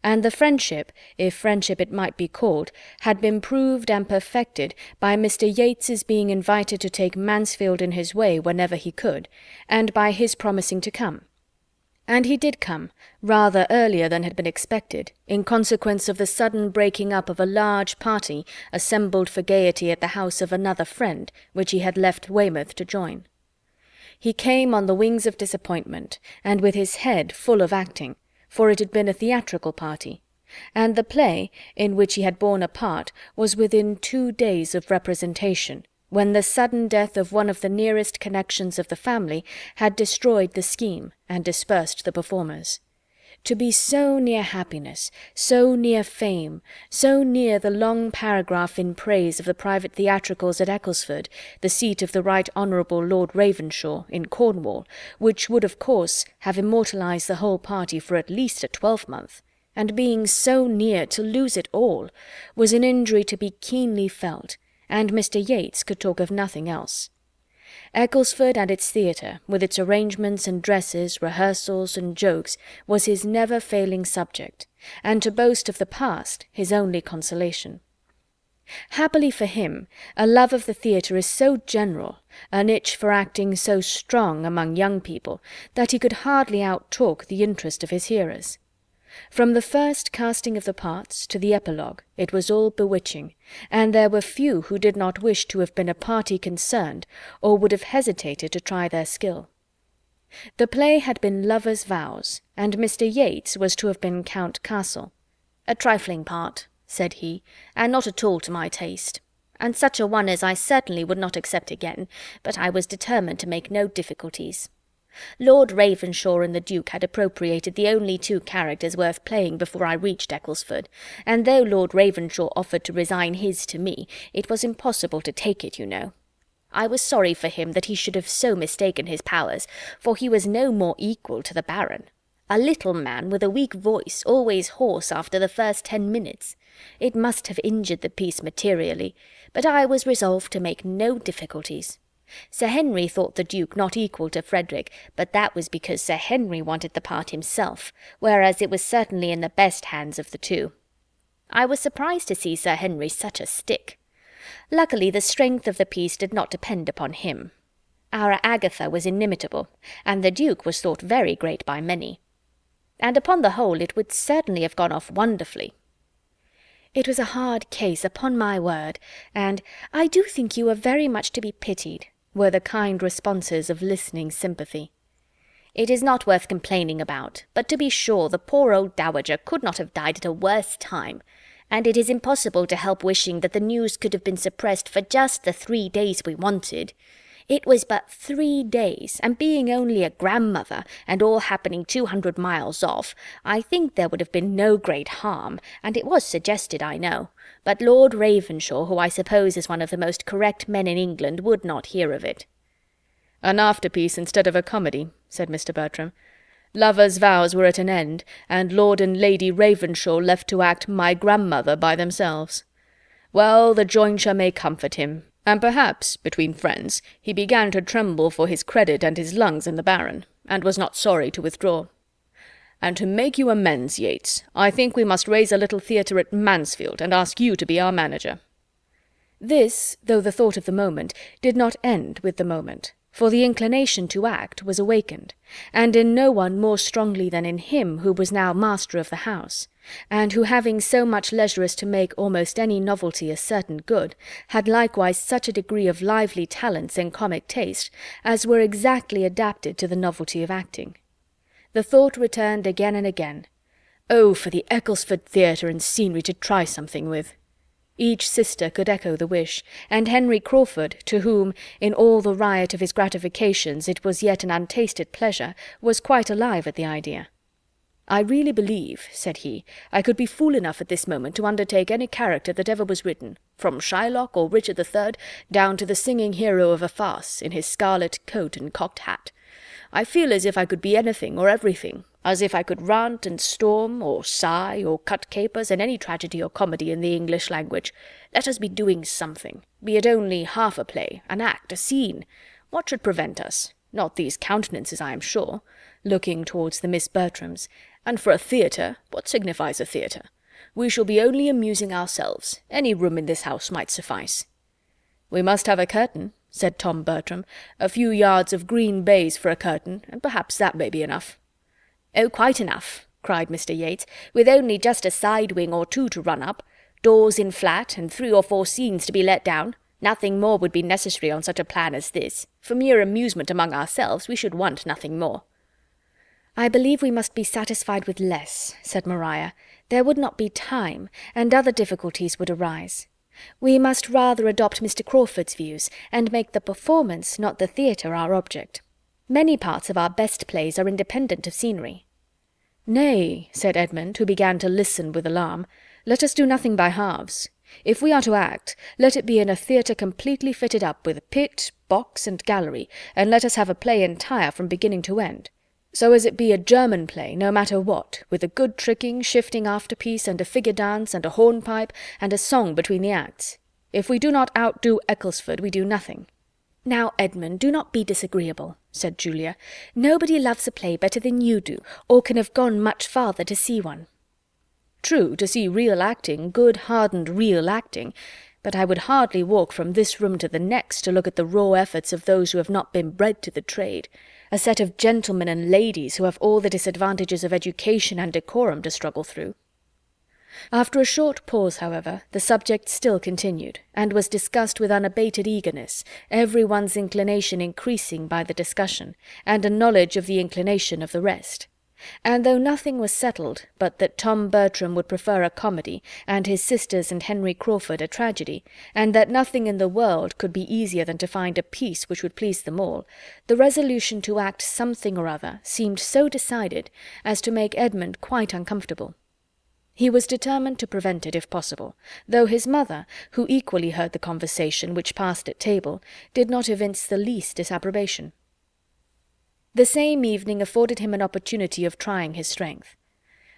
and the friendship, if friendship it might be called, had been proved and perfected by Mr. Yates's being invited to take Mansfield in his way whenever he could, and by his promising to come. And he did come, rather earlier than had been expected, in consequence of the sudden breaking up of a large party assembled for gaiety at the house of another friend, which he had left Weymouth to join. He came on the wings of disappointment, and with his head full of acting, for it had been a theatrical party, and the play, in which he had borne a part, was within 2 days of representation, when the sudden death of one of the nearest connections of the family had destroyed the scheme and dispersed the performers. To be so near happiness, so near fame, so near the long paragraph in praise of the private theatricals at Ecclesford, the seat of the Right Honourable Lord Ravenshaw, in Cornwall, which would of course have immortalized the whole party for at least a 12-month, and being so near to lose it all, was an injury to be keenly felt, and Mr. Yates could talk of nothing else. Ecclesford and its theatre, with its arrangements and dresses, rehearsals and jokes, was his never-failing subject, and to boast of the past his only consolation. Happily for him, a love of the theatre is so general, an itch for acting so strong among young people, that he could hardly out-talk the interest of his hearers. From the first casting of the parts to the epilogue it was all bewitching, and there were few who did not wish to have been a party concerned, or would have hesitated to try their skill. The play had been Lovers' Vows, and Mr. Yates was to have been Count Castle. "A trifling part," said he, "and not at all to my taste, and such a one as I certainly would not accept again, but I was determined to make no difficulties. Lord Ravenshaw and the Duke had appropriated the only 2 characters worth playing before I reached Ecclesford, and though Lord Ravenshaw offered to resign his to me, it was impossible to take it, you know. I was sorry for him that he should have so mistaken his powers, for he was no more equal to the Baron. A little man with a weak voice, always hoarse after the first 10 minutes. It must have injured the piece materially, but I was resolved to make no difficulties. Sir Henry thought the Duke not equal to Frederick, but that was because Sir Henry wanted the part himself, whereas it was certainly in the best hands of the two. I was surprised to see Sir Henry such a stick. Luckily the strength of the piece did not depend upon him. Our Agatha was inimitable, and the Duke was thought very great by many. And upon the whole it would certainly have gone off wonderfully. It was a hard case, upon my word, and I do think you were very much to be pitied, were the kind responses of listening sympathy. It is not worth complaining about, but to be sure the poor old dowager could not have died at a worse time, and it is impossible to help wishing that the news could have been suppressed for just the 3 days we wanted. It was but 3 days, and being only a grandmother, and all happening 200 miles off, I think there would have been no great harm, and it was suggested, I know, but Lord Ravenshaw, who I suppose is one of the most correct men in England, would not hear of it. "An afterpiece instead of a comedy," said Mr. Bertram. "Lovers' vows were at an end, and Lord and Lady Ravenshaw left to act my grandmother by themselves. Well, the jointure may comfort him, and perhaps, between friends, he began to tremble for his credit and his lungs in the Baron, and was not sorry to withdraw. And to make you amends, Yates, I think we must raise a little theatre at Mansfield, and ask you to be our manager." This, though the thought of the moment, did not end with the moment, for the inclination to act was awakened, and in no one more strongly than in him who was now master of the house, and who, having so much leisure as to make almost any novelty a certain good, had likewise such a degree of lively talents and comic taste as were exactly adapted to the novelty of acting. The thought returned again and again, "Oh, for the Ecclesford Theatre and scenery to try something with!" Each sister could echo the wish, and Henry Crawford, to whom, in all the riot of his gratifications, it was yet an untasted pleasure, was quite alive at the idea. "I really believe," said he, "I could be fool enough at this moment to undertake any character that ever was written, from Shylock or Richard III, down to the singing hero of a farce, in his scarlet coat and cocked hat. I feel as if I could be anything or everything, as if I could rant and storm, or sigh, or cut capers in any tragedy or comedy in the English language. Let us be doing something, be it only half a play, an act, a scene. What should prevent us? Not these countenances, I am sure," looking towards the Miss Bertrams, "and for a theatre, what signifies a theatre? We shall be only amusing ourselves. Any room in this house might suffice." "We must have a curtain," said Tom Bertram, "a few yards of green baize for a curtain, and perhaps that may be enough." "Oh, quite enough," cried Mr. Yates, "with only just a side wing or two to run up, doors in flat, and 3 or 4 scenes to be let down. Nothing more would be necessary on such a plan as this. For mere amusement among ourselves we should want nothing more." "I believe we must be satisfied with less," said Maria. "There would not be time, and other difficulties would arise. We must rather adopt Mr. Crawford's views, and make the performance, not the theatre, our object. Many parts of our best plays are independent of scenery." "Nay," said Edmund, who began to listen with alarm, "let us do nothing by halves. If we are to act, let it be in a theatre completely fitted up with pit, box, and gallery, and let us have a play entire from beginning to end. So as it be a German play, no matter what, with a good tricking, shifting afterpiece, and a figure dance, and a hornpipe, and a song between the acts. If we do not outdo Ecclesford, we do nothing." "Now, Edmund, do not be disagreeable," said Julia. "Nobody loves a play better than you do, or can have gone much farther to see one." "True, to see real acting, good hardened real acting, but I would hardly walk from this room to the next to look at the raw efforts of those who have not been bred to the trade, a set of gentlemen and ladies who have all the disadvantages of education and decorum to struggle through." After a short pause, however, the subject still continued, and was discussed with unabated eagerness, every one's inclination increasing by the discussion, and a knowledge of the inclination of the rest. And though nothing was settled but that Tom Bertram would prefer a comedy, and his sisters and Henry Crawford a tragedy, and that nothing in the world could be easier than to find a piece which would please them all, the resolution to act something or other seemed so decided as to make Edmund quite uncomfortable. He was determined to prevent it if possible, though his mother, who equally heard the conversation which passed at table, did not evince the least disapprobation. The same evening afforded him an opportunity of trying his strength.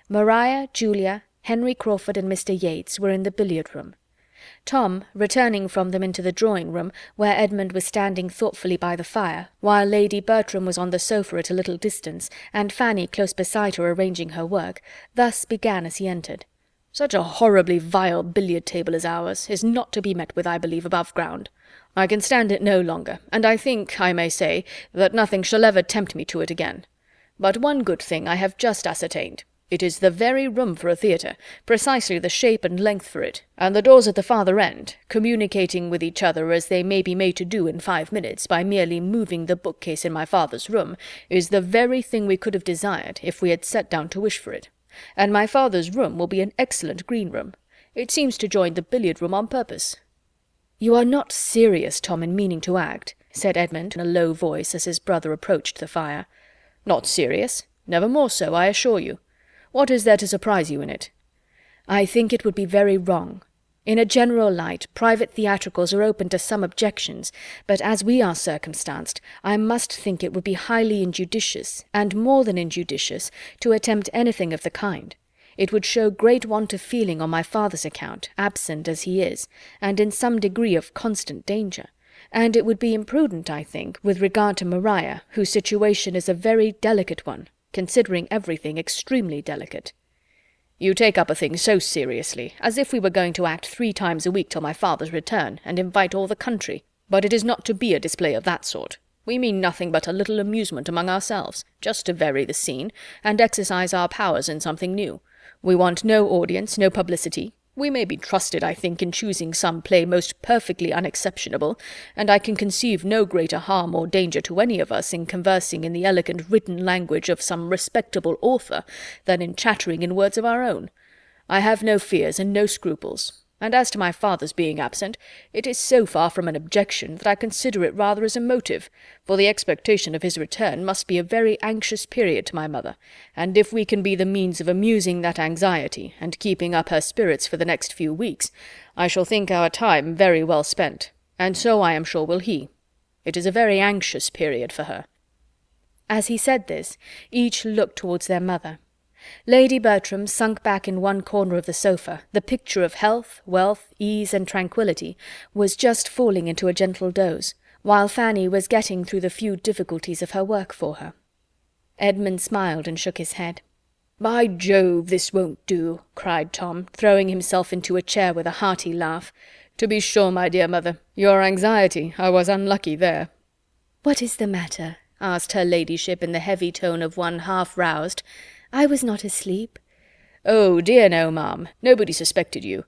Maria, Julia, Henry Crawford, and Mr. Yates were in the billiard-room. Tom, returning from them into the drawing-room, where Edmund was standing thoughtfully by the fire, while Lady Bertram was on the sofa at a little distance, and Fanny close beside her arranging her work, thus began as he entered. "Such a horribly vile billiard-table as ours is not to be met with, I believe, above ground. I can stand it no longer, and I think, I may say, that nothing shall ever tempt me to it again. But one good thing I have just ascertained. It is the very room for a theatre, precisely the shape and length for it, and the doors at the farther end, communicating with each other as they may be made to do in 5 minutes by merely moving the bookcase in my father's room, is the very thing we could have desired if we had sat down to wish for it. And my father's room will be an excellent green room. It seems to join the billiard-room on purpose." "You are not serious, Tom, in meaning to act," said Edmund in a low voice as his brother approached the fire. "Not serious? Never more so, I assure you. What is there to surprise you in it?" "I think it would be very wrong. In a general light, private theatricals are open to some objections, but as we are circumstanced, I must think it would be highly injudicious, and more than injudicious, to attempt anything of the kind. It would show great want of feeling on my father's account, absent as he is, and in some degree of constant danger. And it would be imprudent, I think, with regard to Maria, whose situation is a very delicate one, considering everything extremely delicate." "You take up a thing so seriously, as if we were going to act 3 times a week till my father's return, and invite all the country. But it is not to be a display of that sort. We mean nothing but a little amusement among ourselves, just to vary the scene, and exercise our powers in something new. We want no audience, no publicity. We may be trusted, I think, in choosing some play most perfectly unexceptionable, and I can conceive no greater harm or danger to any of us in conversing in the elegant written language of some respectable author than in chattering in words of our own. I have no fears and no scruples, and as to my father's being absent, it is so far from an objection that I consider it rather as a motive, for the expectation of his return must be a very anxious period to my mother, and if we can be the means of amusing that anxiety and keeping up her spirits for the next few weeks, I shall think our time very well spent, and so I am sure will he. It is a very anxious period for her." As he said this, each looked towards their mother. Lady Bertram, sunk back in one corner of the sofa, the picture of health, wealth, ease, and tranquillity, was just falling into a gentle doze, while Fanny was getting through the few difficulties of her work for her. Edmund smiled and shook his head. "By Jove, this won't do," cried Tom, throwing himself into a chair with a hearty laugh. "To be sure, my dear mother, your anxiety, I was unlucky there." "What is the matter?" asked her ladyship in the heavy tone of one half-roused. "I was not asleep." "Oh, dear no, ma'am. Nobody suspected you.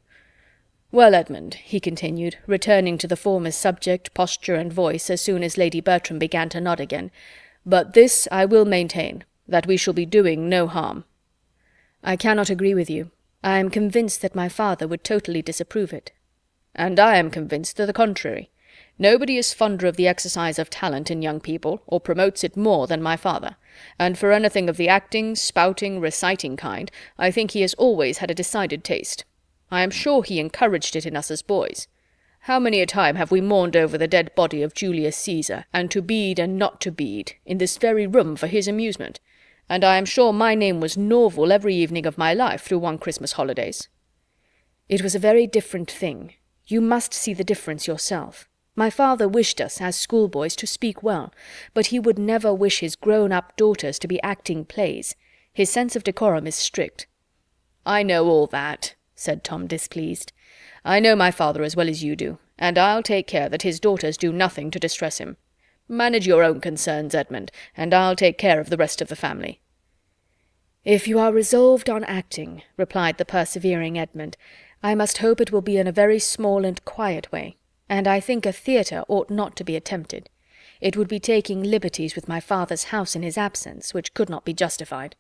Well, Edmund," he continued, returning to the former subject, posture, and voice as soon as Lady Bertram began to nod again, "but this I will maintain, that we shall be doing no harm." "I cannot agree with you. I am convinced that my father would totally disapprove it." "And I am convinced to the contrary. Nobody is fonder of the exercise of talent in young people, or promotes it more than my father, and for anything of the acting, spouting, reciting kind, I think he has always had a decided taste. I am sure he encouraged it in us as boys. How many a time have we mourned over the dead body of Julius Caesar, and to bead and not to bead, in this very room for his amusement, and I am sure my name was Norval every evening of my life through one Christmas holidays." "It was a very different thing. You must see the difference yourself. My father wished us, as schoolboys, to speak well, but he would never wish his grown-up daughters to be acting plays. His sense of decorum is strict." "I know all that," said Tom, displeased. "I know my father as well as you do, and I'll take care that his daughters do nothing to distress him. Manage your own concerns, Edmund, and I'll take care of the rest of the family." "If you are resolved on acting," replied the persevering Edmund, "I must hope it will be in a very small and quiet way. And I think a theatre ought not to be attempted. It would be taking liberties with my father's house in his absence, which could not be justified."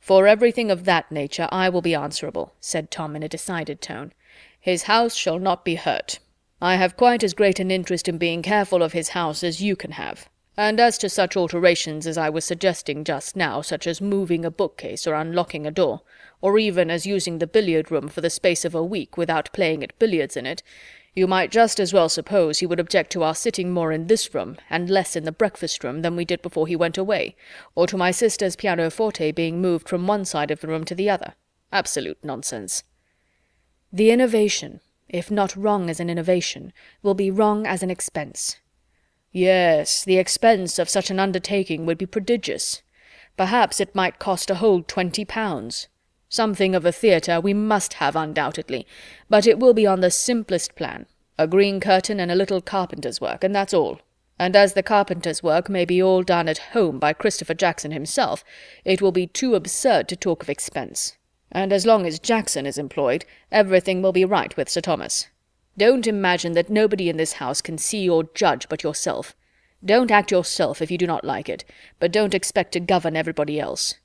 "For everything of that nature I will be answerable," said Tom in a decided tone. "His house shall not be hurt. I have quite as great an interest in being careful of his house as you can have. And as to such alterations as I was suggesting just now, such as moving a bookcase or unlocking a door, or even as using the billiard-room for the space of a week without playing at billiards in it, you might just as well suppose he would object to our sitting more in this room and less in the breakfast-room than we did before he went away, or to my sister's pianoforte being moved from one side of the room to the other. Absolute nonsense." "The innovation, if not wrong as an innovation, will be wrong as an expense. Yes, the expense of such an undertaking would be prodigious. Perhaps it might cost a whole £20. Something of a theatre we must have undoubtedly, but it will be on the simplest plan, a green curtain and a little carpenter's work, and that's all. And as the carpenter's work may be all done at home by Christopher Jackson himself, it will be too absurd to talk of expense. And as long as Jackson is employed, everything will be right with Sir Thomas. Don't imagine that nobody in this house can see or judge but yourself. Don't act yourself if you do not like it, but don't expect to govern everybody else."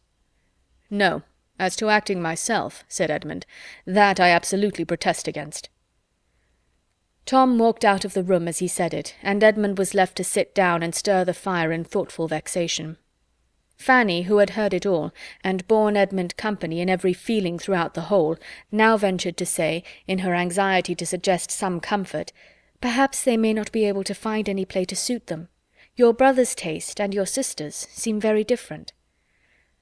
"No, as to acting myself," said Edmund, "that I absolutely protest against." Tom walked out of the room as he said it, and Edmund was left to sit down and stir the fire in thoughtful vexation. Fanny, who had heard it all, and borne Edmund company in every feeling throughout the whole, now ventured to say, in her anxiety to suggest some comfort, "Perhaps they may not be able to find any play to suit them. Your brother's taste and your sister's seem very different."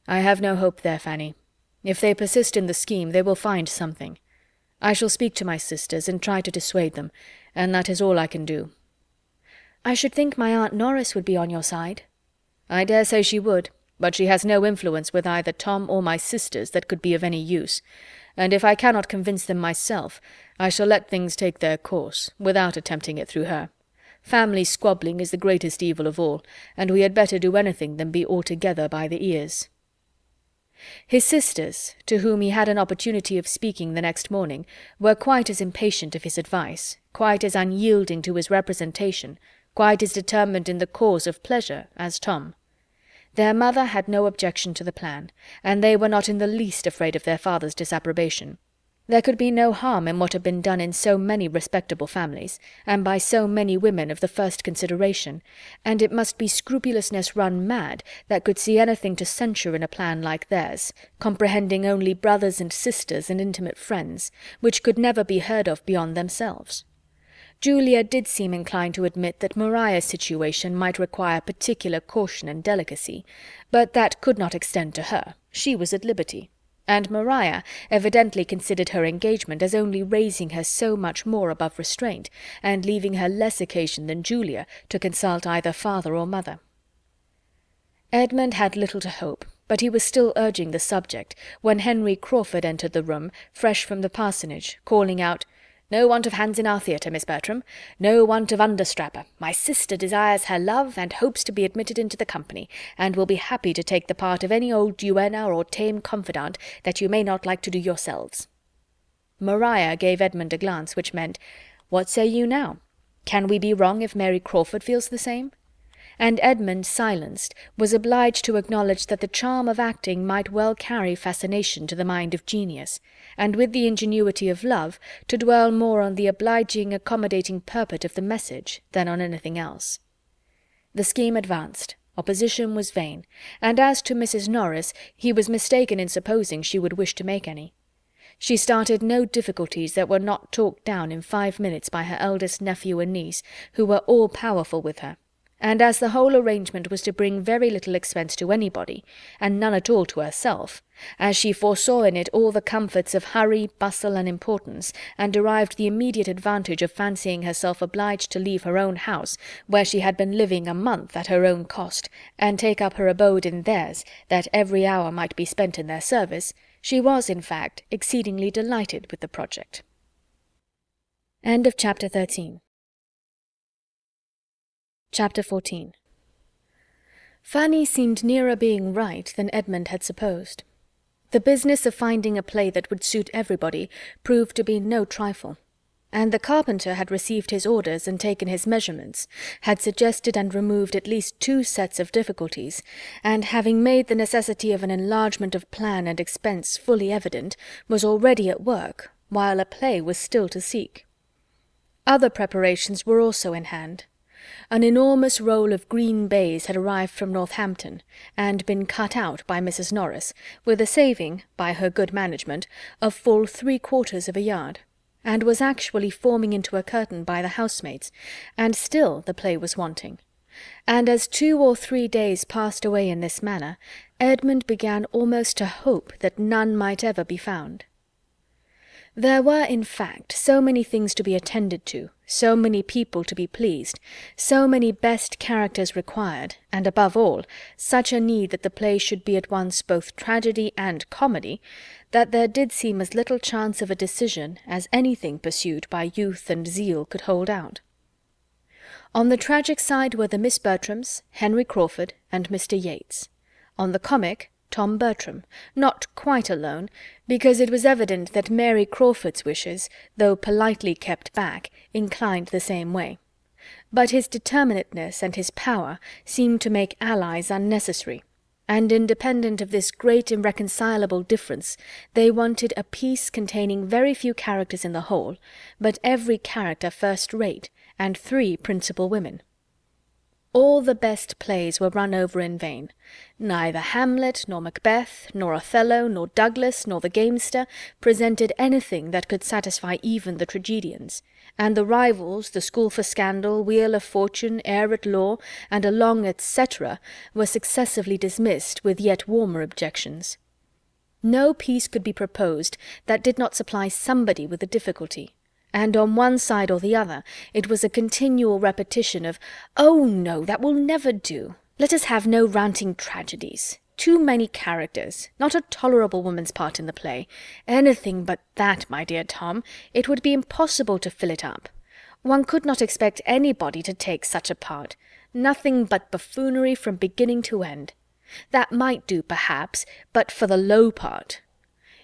"I have no hope there, Fanny. If they persist in the scheme, they will find something. I shall speak to my sisters and try to dissuade them, and that is all I can do." "I should think my Aunt Norris would be on your side." "I dare say she would, but she has no influence with either Tom or my sisters that could be of any use, and if I cannot convince them myself, I shall let things take their course, without attempting it through her. Family squabbling is the greatest evil of all, and we had better do anything than be altogether by the ears." His sisters, to whom he had an opportunity of speaking the next morning, were quite as impatient of his advice, quite as unyielding to his representation, quite as determined in the cause of pleasure as Tom. Their mother had no objection to the plan, and they were not in the least afraid of their father's disapprobation. There could be no harm in what had been done in so many respectable families, and by so many women of the first consideration, and it must be scrupulousness run mad that could see anything to censure in a plan like theirs, comprehending only brothers and sisters and intimate friends, which could never be heard of beyond themselves. Julia did seem inclined to admit that Maria's situation might require particular caution and delicacy, but that could not extend to her. She was at liberty. And Maria evidently considered her engagement as only raising her so much more above restraint, and leaving her less occasion than Julia to consult either father or mother. Edmund had little to hope, but he was still urging the subject, when Henry Crawford entered the room, fresh from the parsonage, calling out, "No want of hands in our theatre, Miss Bertram. No want of understrapper. My sister desires her love, and hopes to be admitted into the company, and will be happy to take the part of any old duenna or tame confidant that you may not like to do yourselves." Maria gave Edmund a glance which meant, "What say you now? Can we be wrong if Mary Crawford feels the same?" And Edmund, silenced, was obliged to acknowledge that the charm of acting might well carry fascination to the mind of genius, and with the ingenuity of love to dwell more on the obliging, accommodating purport of the message than on anything else. The scheme advanced. Opposition was vain, and as to Mrs. Norris, he was mistaken in supposing she would wish to make any. She started no difficulties that were not talked down in 5 minutes by her eldest nephew and niece, who were all powerful with her. And as the whole arrangement was to bring very little expense to anybody, and none at all to herself, as she foresaw in it all the comforts of hurry, bustle, and importance, and derived the immediate advantage of fancying herself obliged to leave her own house, where she had been living a month at her own cost, and take up her abode in theirs, that every hour might be spent in their service, she was, in fact, exceedingly delighted with the project. End of Chapter 13. Chapter 14. Fanny seemed nearer being right than Edmund had supposed. The business of finding a play that would suit everybody proved to be no trifle, and the carpenter had received his orders and taken his measurements, had suggested and removed at least 2 sets of difficulties, and having made the necessity of an enlargement of plan and expense fully evident, was already at work, while a play was still to seek. Other preparations were also in hand. An enormous roll of green baize had arrived from Northampton, and been cut out by Mrs. Norris, with a saving, by her good management, of full 3/4 of a yard, and was actually forming into a curtain by the housemaids, and still the play was wanting. And as 2 or 3 days passed away in this manner, Edmund began almost to hope that none might ever be found. There were, in fact, so many things to be attended to, so many people to be pleased, so many best characters required, and above all, such a need that the play should be at once both tragedy and comedy, that there did seem as little chance of a decision as anything pursued by youth and zeal could hold out. On the tragic side were the Miss Bertrams, Henry Crawford, and Mr. Yates. On the comic, Tom Bertram, not quite alone, because it was evident that Mary Crawford's wishes, though politely kept back, inclined the same way. But his determinateness and his power seemed to make allies unnecessary, and independent of this great irreconcilable difference, they wanted a piece containing very few characters in the whole, but every character first-rate, and 3 principal women. All the best plays were run over in vain. Neither Hamlet, nor Macbeth, nor Othello, nor Douglas, nor the Gamester presented anything that could satisfy even the tragedians, and the rivals, the School for Scandal, Wheel of Fortune, Heir at Law, and a long etc., were successively dismissed with yet warmer objections. No piece could be proposed that did not supply somebody with a difficulty, and on one side or the other it was a continual repetition of, "Oh, no, that will never do. Let us have no ranting tragedies. Too many characters. Not a tolerable woman's part in the play. Anything but that, my dear Tom. It would be impossible to fill it up. One could not expect anybody to take such a part. Nothing but buffoonery from beginning to end. That might do, perhaps, but for the low part.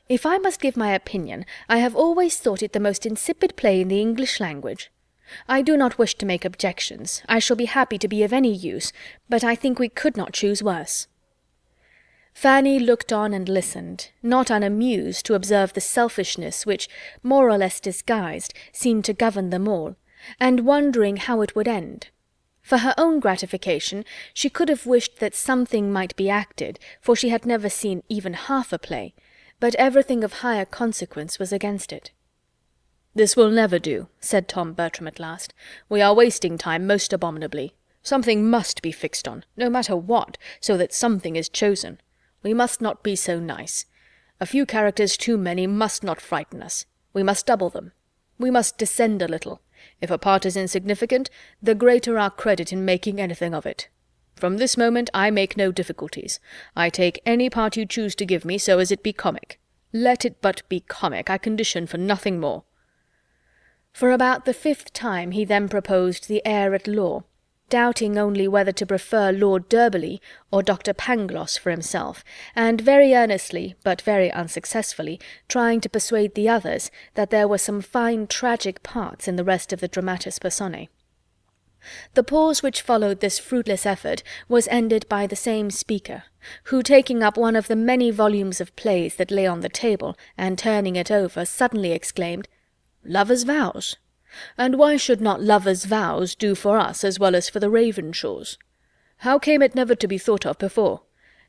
If I must give my opinion, I have always thought it the most insipid play in the English language. I do not wish to make objections. I shall be happy to be of any use, but I think we could not choose worse." Fanny looked on and listened, not unamused to observe the selfishness which, more or less disguised, seemed to govern them all, and wondering how it would end. For her own gratification, she could have wished that something might be acted, for she had never seen even half a play, but everything of higher consequence was against it. "This will never do," said Tom Bertram at last. "We are wasting time most abominably. Something must be fixed on, no matter what, so that something is chosen. We must not be so nice. A few characters too many must not frighten us. We must double them. We must descend a little. If a part is insignificant, the greater our credit in making anything of it. From this moment I make no difficulties. I take any part you choose to give me, so as it be comic. Let it but be comic, I condition for nothing more." For about the 5th time he then proposed the Heir at Law, doubting only whether to prefer Lord Derby or Dr. Pangloss for himself, and very earnestly, but very unsuccessfully, trying to persuade the others that there were some fine tragic parts in the rest of the dramatis personae. The pause which followed this fruitless effort was ended by the same speaker, who, taking up one of the many volumes of plays that lay on the table, and turning it over, suddenly exclaimed, "Lovers' Vows! And why should not Lovers' Vows do for us as well as for the Ravenshaws? How came it never to be thought of before?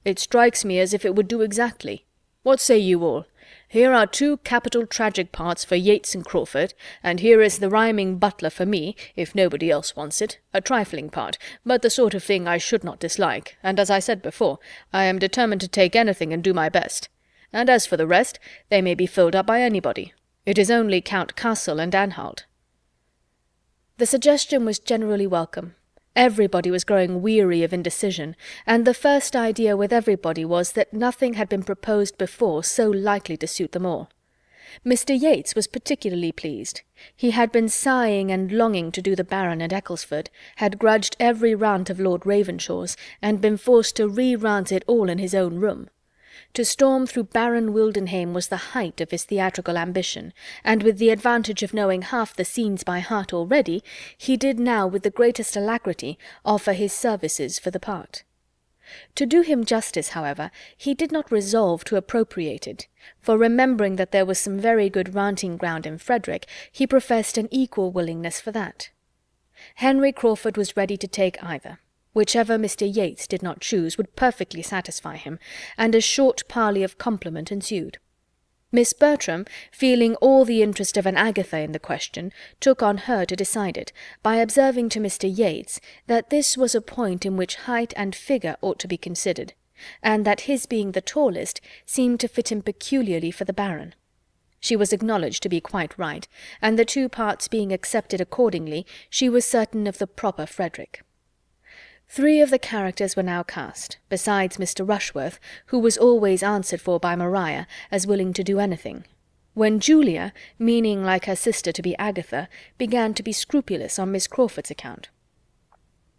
It strikes me as if it would do exactly. What say you all? Here are 2 capital tragic parts for Yates and Crawford, and here is the rhyming butler for me, if nobody else wants it, a trifling part, but the sort of thing I should not dislike, and as I said before, I am determined to take anything and do my best. And as for the rest, they may be filled up by anybody. It is only Count Cassel and Anhalt." The suggestion was generally welcome. Everybody was growing weary of indecision, and the first idea with everybody was that nothing had been proposed before so likely to suit them all. Mr. Yates was particularly pleased. He had been sighing and longing to do the Baron at Ecclesford, had grudged every rant of Lord Ravenshaw's, and been forced to re-rant it all in his own room. To storm through Baron Wildenhain was the height of his theatrical ambition, and with the advantage of knowing half the scenes by heart already, he did now with the greatest alacrity offer his services for the part. To do him justice, however, he did not resolve to appropriate it, for remembering that there was some very good ranting ground in Frederick, he professed an equal willingness for that. Henry Crawford was ready to take either. Whichever Mr. Yates did not choose would perfectly satisfy him, and a short parley of compliment ensued. Miss Bertram, feeling all the interest of an Agatha in the question, took on her to decide it, by observing to Mr. Yates that this was a point in which height and figure ought to be considered, and that his being the tallest seemed to fit him peculiarly for the Baron. She was acknowledged to be quite right, and the two parts being accepted accordingly, she was certain of the proper Frederick. 3 of the characters were now cast, besides Mr. Rushworth, who was always answered for by Maria, as willing to do anything. When Julia, meaning like her sister to be Agatha, began to be scrupulous on Miss Crawford's account.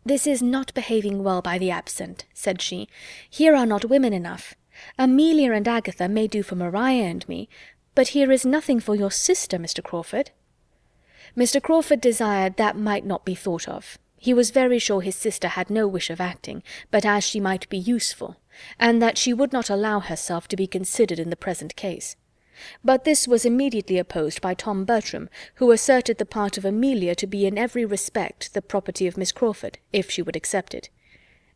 "This is not behaving well by the absent," said she. "Here are not women enough. Amelia and Agatha may do for Maria and me, but here is nothing for your sister, Mr. Crawford." Mr. Crawford desired that might not be thought of. He was very sure his sister had no wish of acting, but as she might be useful, and that she would not allow herself to be considered in the present case. But this was immediately opposed by Tom Bertram, who asserted the part of Amelia to be in every respect the property of Miss Crawford, if she would accept it.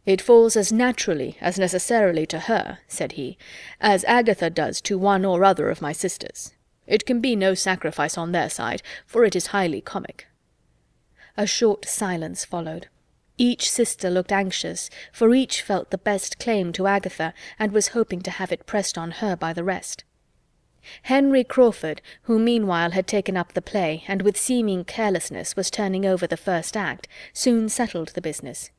"It falls as naturally, as necessarily to her," said he, "as Agatha does to one or other of my sisters. It can be no sacrifice on their side, for it is highly comic." A short silence followed. Each sister looked anxious, for each felt the best claim to Agatha, and was hoping to have it pressed on her by the rest. Henry Crawford, who meanwhile had taken up the play, and with seeming carelessness was turning over the first act, soon settled the business.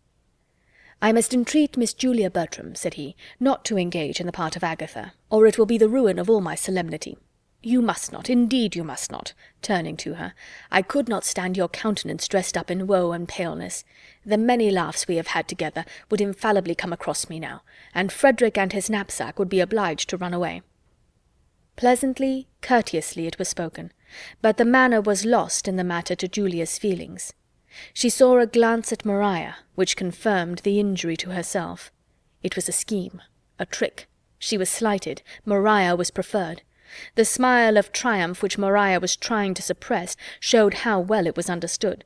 "I must entreat Miss Julia Bertram," said he, "not to engage in the part of Agatha, or it will be the ruin of all my solemnity. You must not, indeed you must not," turning to her. "I could not stand your countenance dressed up in woe and paleness. The many laughs we have had together would infallibly come across me now, and Frederick and his knapsack would be obliged to run away." Pleasantly, courteously it was spoken, but the manner was lost in the matter to Julia's feelings. She saw a glance at Maria, which confirmed the injury to herself. It was a scheme, a trick. She was slighted, Maria was preferred. The smile of triumph which Maria was trying to suppress showed how well it was understood,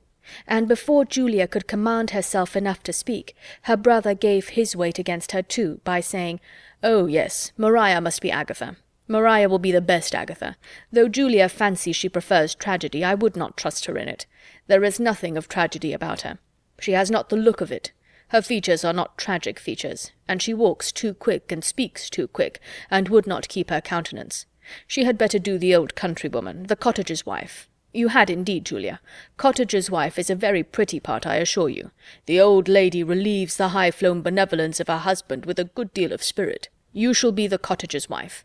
and before Julia could command herself enough to speak, her brother gave his weight against her too, by saying, "Oh, yes, Maria must be Agatha. Maria will be the best Agatha. Though Julia fancies she prefers tragedy, I would not trust her in it. There is nothing of tragedy about her. She has not the look of it. Her features are not tragic features, and she walks too quick and speaks too quick, and would not keep her countenance. She had better do the old countrywoman, the cottager's wife. You had indeed, Julia. Cottager's wife is a very pretty part, I assure you. The old lady relieves the high-flown benevolence of her husband with a good deal of spirit. You shall be the cottager's wife."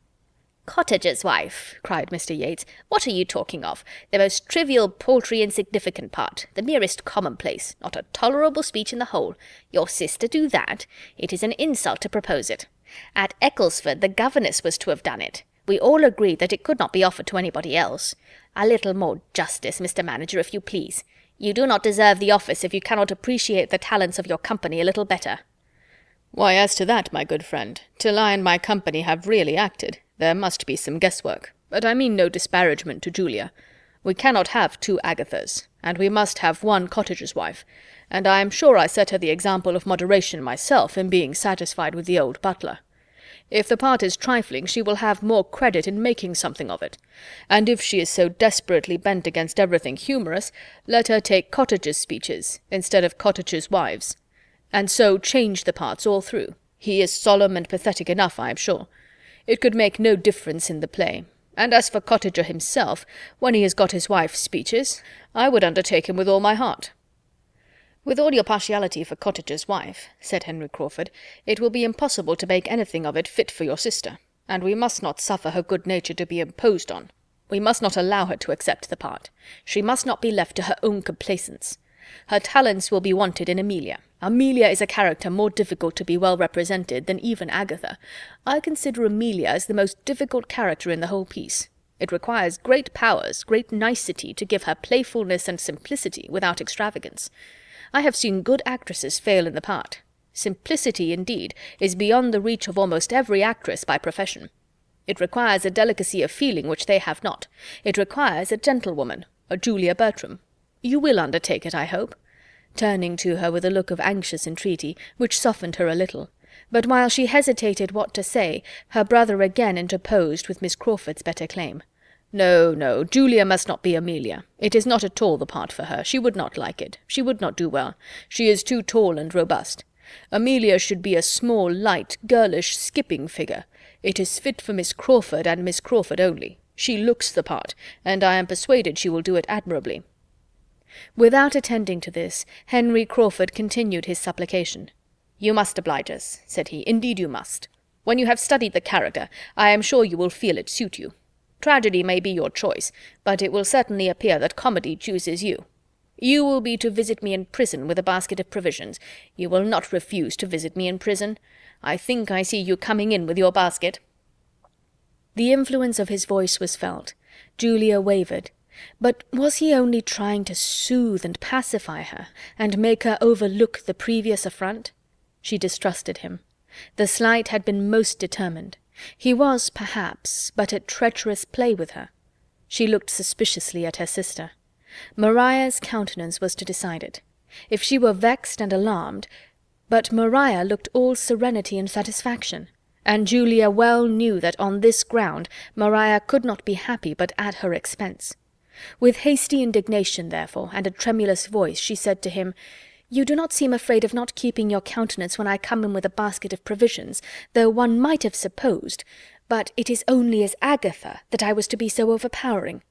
"Cottager's wife," cried Mr. Yates. "What are you talking of? The most trivial, paltry, insignificant part, the merest commonplace, not a tolerable speech in the whole. Your sister do that? It is an insult to propose it. At Ecclesford the governess was to have done it. We all agreed that it could not be offered to anybody else. A little more justice, Mr. Manager, if you please. You do not deserve the office if you cannot appreciate the talents of your company a little better." "Why, as to that, my good friend, till I and my company have really acted, there must be some guesswork. But I mean no disparagement to Julia. We cannot have 2 Agathas, and we must have 1 cottager's wife, and I am sure I set her the example of moderation myself in being satisfied with the old butler. If the part is trifling, she will have more credit in making something of it, and if she is so desperately bent against everything humorous, let her take cottagers' speeches instead of cottagers' wives, and so change the parts all through. He is solemn and pathetic enough, I am sure. It could make no difference in the play, and as for Cottager himself, when he has got his wife's speeches, I would undertake him with all my heart." "With all your partiality for Cottager's wife," said Henry Crawford, "it will be impossible to make anything of it fit for your sister, and we must not suffer her good nature to be imposed on. We must not allow her to accept the part. She must not be left to her own complaisance. Her talents will be wanted in Amelia. Amelia is a character more difficult to be well represented than even Agatha. I consider Amelia as the most difficult character in the whole piece. It requires great powers, great nicety, to give her playfulness and simplicity without extravagance. I have seen good actresses fail in the part. Simplicity, indeed, is beyond the reach of almost every actress by profession. It requires a delicacy of feeling which they have not. It requires a gentlewoman, a Julia Bertram. You will undertake it, I hope?" turning to her with a look of anxious entreaty, which softened her a little. But while she hesitated what to say, her brother again interposed with Miss Crawford's better claim. "No, no, Julia must not be Amelia. It is not at all the part for her. She would not like it. She would not do well. She is too tall and robust. Amelia should be a small, light, girlish, skipping figure. It is fit for Miss Crawford and Miss Crawford only. She looks the part, and I am persuaded she will do it admirably." Without attending to this, Henry Crawford continued his supplication. "You must oblige us," said he. "Indeed you must. When you have studied the character, I am sure you will feel it suit you. Tragedy may be your choice, but it will certainly appear that comedy chooses you. You will be to visit me in prison with a basket of provisions. You will not refuse to visit me in prison. I think I see you coming in with your basket." The influence of his voice was felt. Julia wavered. But was he only trying to soothe and pacify her, and make her overlook the previous affront? She distrusted him. The slight had been most determined. He was, perhaps, but at treacherous play with her. She looked suspiciously at her sister. Maria's countenance was to decide it. If she were vexed and alarmed— but Maria looked all serenity and satisfaction, and Julia well knew that on this ground Maria could not be happy but at her expense. With hasty indignation, therefore, and a tremulous voice, she said to him, "You do not seem afraid of not keeping your countenance when I come in with a basket of provisions, though one might have supposed— but it is only as Agatha that I was to be so overpowering."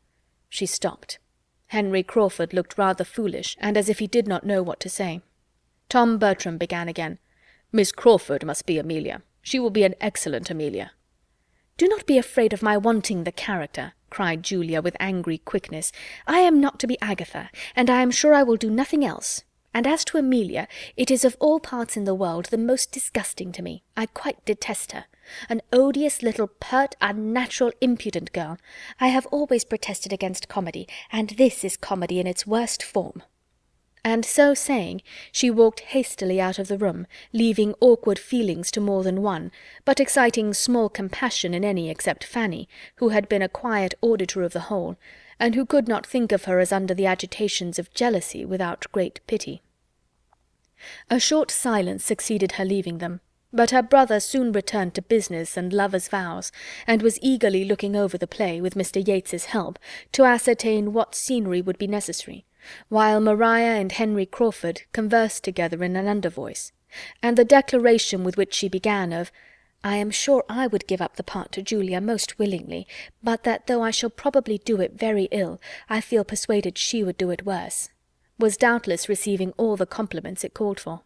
She stopped. Henry Crawford looked rather foolish, and as if he did not know what to say. Tom Bertram began again. "Miss Crawford must be Amelia. She will be an excellent Amelia." "Do not be afraid of my wanting the character," cried Julia with angry quickness. "I am not to be Agatha, and I am sure I will do nothing else. And as to Amelia, it is of all parts in the world the most disgusting to me. I quite detest her. An odious little pert, unnatural, impudent girl. I have always protested against comedy, and this is comedy in its worst form." And so saying, she walked hastily out of the room, leaving awkward feelings to more than one, but exciting small compassion in any except Fanny, who had been a quiet auditor of the whole, and who could not think of her as under the agitations of jealousy without great pity. A short silence succeeded her leaving them, but her brother soon returned to business and lovers' vows, and was eagerly looking over the play, with Mr. Yates's help, to ascertain what scenery would be necessary, while Maria and Henry Crawford conversed together in an undervoice, and the declaration with which she began of "I am sure I would give up the part to Julia most willingly, but that though I shall probably do it very ill, I feel persuaded she would do it worse," was doubtless receiving all the compliments it called for.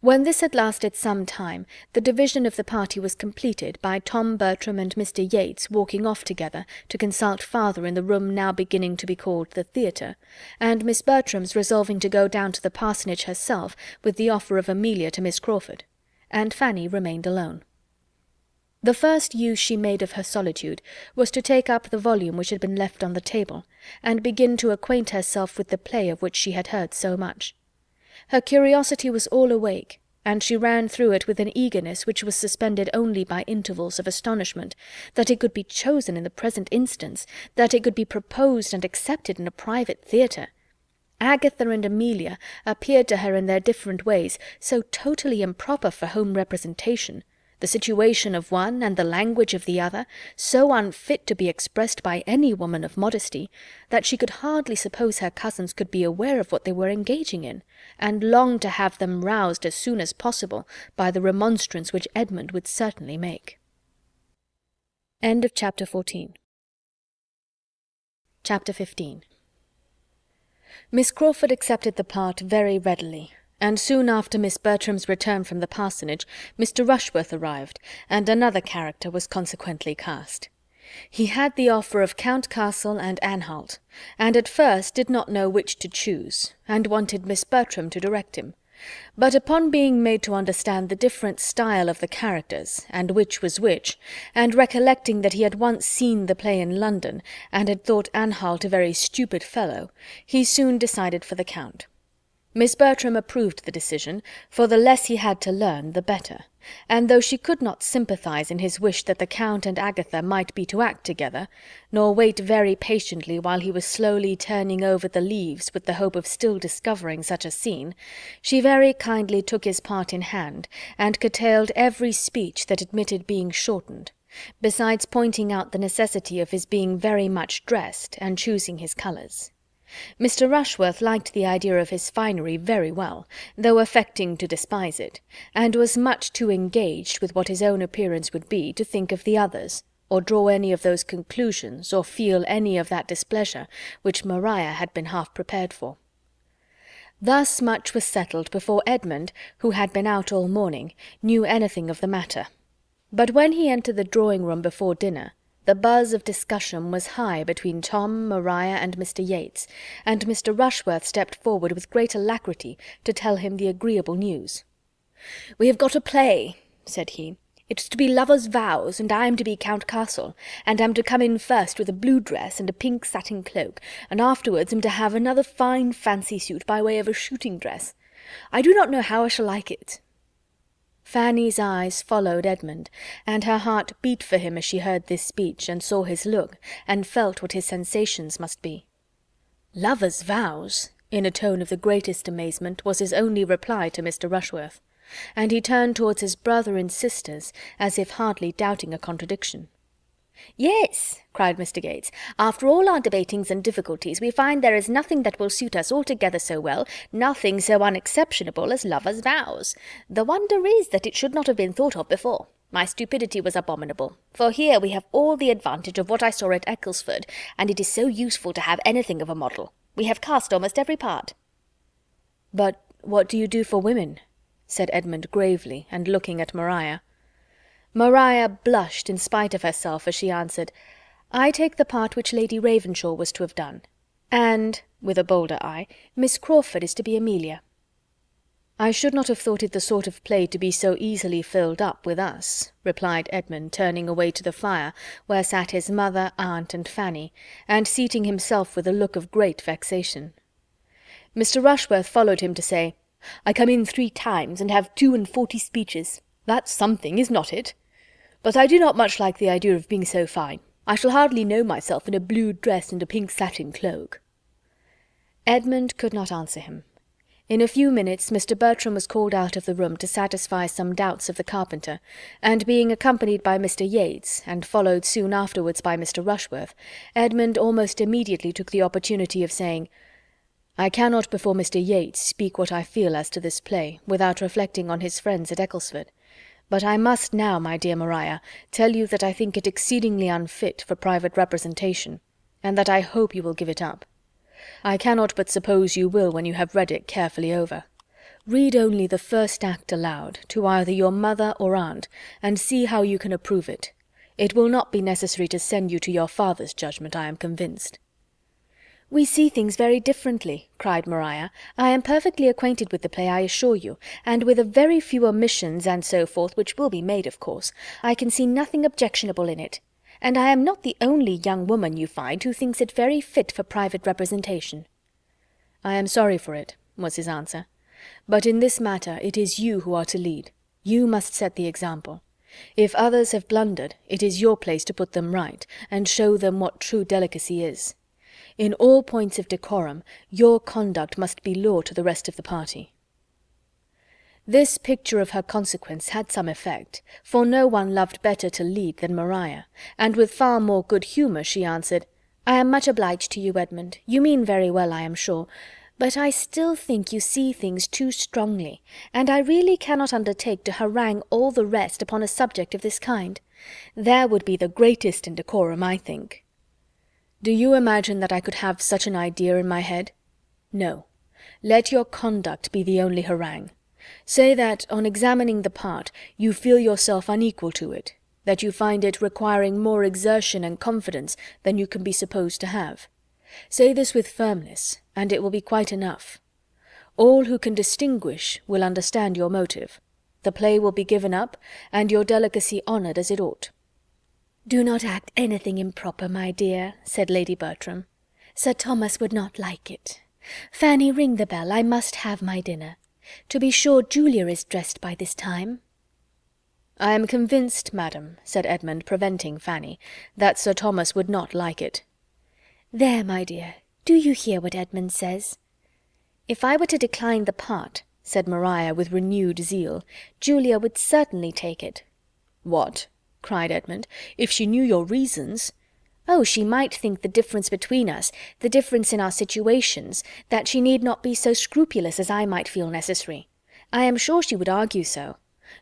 When this had lasted some time, the division of the party was completed by Tom Bertram and Mr. Yates walking off together to consult farther in the room now beginning to be called the theatre, and Miss Bertram's resolving to go down to the parsonage herself with the offer of Amelia to Miss Crawford, and Fanny remained alone. The first use she made of her solitude was to take up the volume which had been left on the table, and begin to acquaint herself with the play of which she had heard so much. Her curiosity was all awake, and she ran through it with an eagerness which was suspended only by intervals of astonishment, that it could be chosen in the present instance, that it could be proposed and accepted in a private theatre. Agatha and Amelia appeared to her in their different ways so totally improper for home representation, the situation of one and the language of the other so unfit to be expressed by any woman of modesty, that she could hardly suppose her cousins could be aware of what they were engaging in, and longed to have them roused as soon as possible by the remonstrance which Edmund would certainly make. End of Chapter 14. Chapter 15. Miss Crawford accepted the part very readily, and soon after Miss Bertram's return from the parsonage, Mr. Rushworth arrived, and another character was consequently cast. He had the offer of Count Castle and Anhalt, and at first did not know which to choose, and wanted Miss Bertram to direct him. But upon being made to understand the different style of the characters, and which was which, and recollecting that he had once seen the play in London, and had thought Anhalt a very stupid fellow, he soon decided for the Count. Miss Bertram approved the decision, for the less he had to learn the better, and though she could not sympathize in his wish that the Count and Agatha might be to act together, nor wait very patiently while he was slowly turning over the leaves with the hope of still discovering such a scene, she very kindly took his part in hand, and curtailed every speech that admitted being shortened, besides pointing out the necessity of his being very much dressed, and choosing his colours. Mr. Rushworth liked the idea of his finery very well, though affecting to despise it, and was much too engaged with what his own appearance would be to think of the others, or draw any of those conclusions, or feel any of that displeasure which Maria had been half prepared for. Thus much was settled before Edmund, who had been out all morning, knew anything of the matter. But when he entered the drawing-room before dinner, the buzz of discussion was high between Tom, Maria, and Mr. Yates, and Mr. Rushworth stepped forward with great alacrity to tell him the agreeable news. "We have got a play," said he. "It's to be Lovers' Vows, and I am to be Count Castle, and am to come in first with a blue dress and a pink satin cloak, and afterwards am to have another fine fancy suit by way of a shooting dress. I do not know how I shall like it." Fanny's eyes followed Edmund, and her heart beat for him as she heard this speech, and saw his look, and felt what his sensations must be. "Lovers' vows!" in a tone of the greatest amazement, was his only reply to Mr. Rushworth, and he turned towards his brother and sisters, as if hardly doubting a contradiction. "Yes," cried Mr. Gates, "after all our debatings and difficulties, we find there is nothing that will suit us altogether so well, nothing so unexceptionable as Lovers' Vows. The wonder is that it should not have been thought of before. My stupidity was abominable, for here we have all the advantage of what I saw at Ecclesford, and it is so useful to have anything of a model. We have cast almost every part." "But what do you do for women?" said Edmund gravely, and looking at Maria. Maria blushed in spite of herself as she answered, "I take the part which Lady Ravenshaw was to have done, and," with a bolder eye, "Miss Crawford is to be Amelia." "I should not have thought it the sort of play to be so easily filled up with us," replied Edmund, turning away to the fire, where sat his mother, aunt, and Fanny, and seating himself with a look of great vexation. Mr. Rushworth followed him to say, "I come in 3 times, and have 42 speeches. That's something, is not it? But I do not much like the idea of being so fine. I shall hardly know myself in a blue dress and a pink satin cloak." Edmund could not answer him. In a few minutes Mr. Bertram was called out of the room to satisfy some doubts of the carpenter, and being accompanied by Mr. Yates, and followed soon afterwards by Mr. Rushworth, Edmund almost immediately took the opportunity of saying, "I cannot before Mr. Yates speak what I feel as to this play, without reflecting on his friends at Ecclesford. But I must now, my dear Maria, tell you that I think it exceedingly unfit for private representation, and that I hope you will give it up. I cannot but suppose you will when you have read it carefully over. Read only the first act aloud, to either your mother or aunt, and see how you can approve it. It will not be necessary to send you to your father's judgment, I am convinced." "We see things very differently," cried Maria. "I am perfectly acquainted with the play, I assure you, and with a very few omissions and so forth, which will be made, of course, I can see nothing objectionable in it. And I am not the only young woman, you find, who thinks it very fit for private representation." "I am sorry for it," was his answer. "But in this matter it is you who are to lead. You must set the example. If others have blundered, it is your place to put them right, and show them what true delicacy is. In all points of decorum, your conduct must be law to the rest of the party." This picture of her consequence had some effect, for no one loved better to lead than Maria, and with far more good humour she answered, "I am much obliged to you, Edmund. You mean very well, I am sure, but I still think you see things too strongly, and I really cannot undertake to harangue all the rest upon a subject of this kind. There would be the greatest indecorum, I think." "Do you imagine that I could have such an idea in my head? No. Let your conduct be the only harangue. Say that, on examining the part, you feel yourself unequal to it, that you find it requiring more exertion and confidence than you can be supposed to have. Say this with firmness, and it will be quite enough. All who can distinguish will understand your motive. The play will be given up, and your delicacy honoured as it ought." "Do not act anything improper, my dear," said Lady Bertram. "Sir Thomas would not like it. Fanny, ring the bell. I must have my dinner. To be sure, Julia is dressed by this time." "I am convinced, madam," said Edmund, preventing Fanny, "that Sir Thomas would not like it." "There, my dear, do you hear what Edmund says?" "If I were to decline the part," said Maria with renewed zeal, "Julia would certainly take it." "What?" cried Edmund. "If she knew your reasons—" "Oh, she might think the difference between us, the difference in our situations, that she need not be so scrupulous as I might feel necessary. I am sure she would argue so.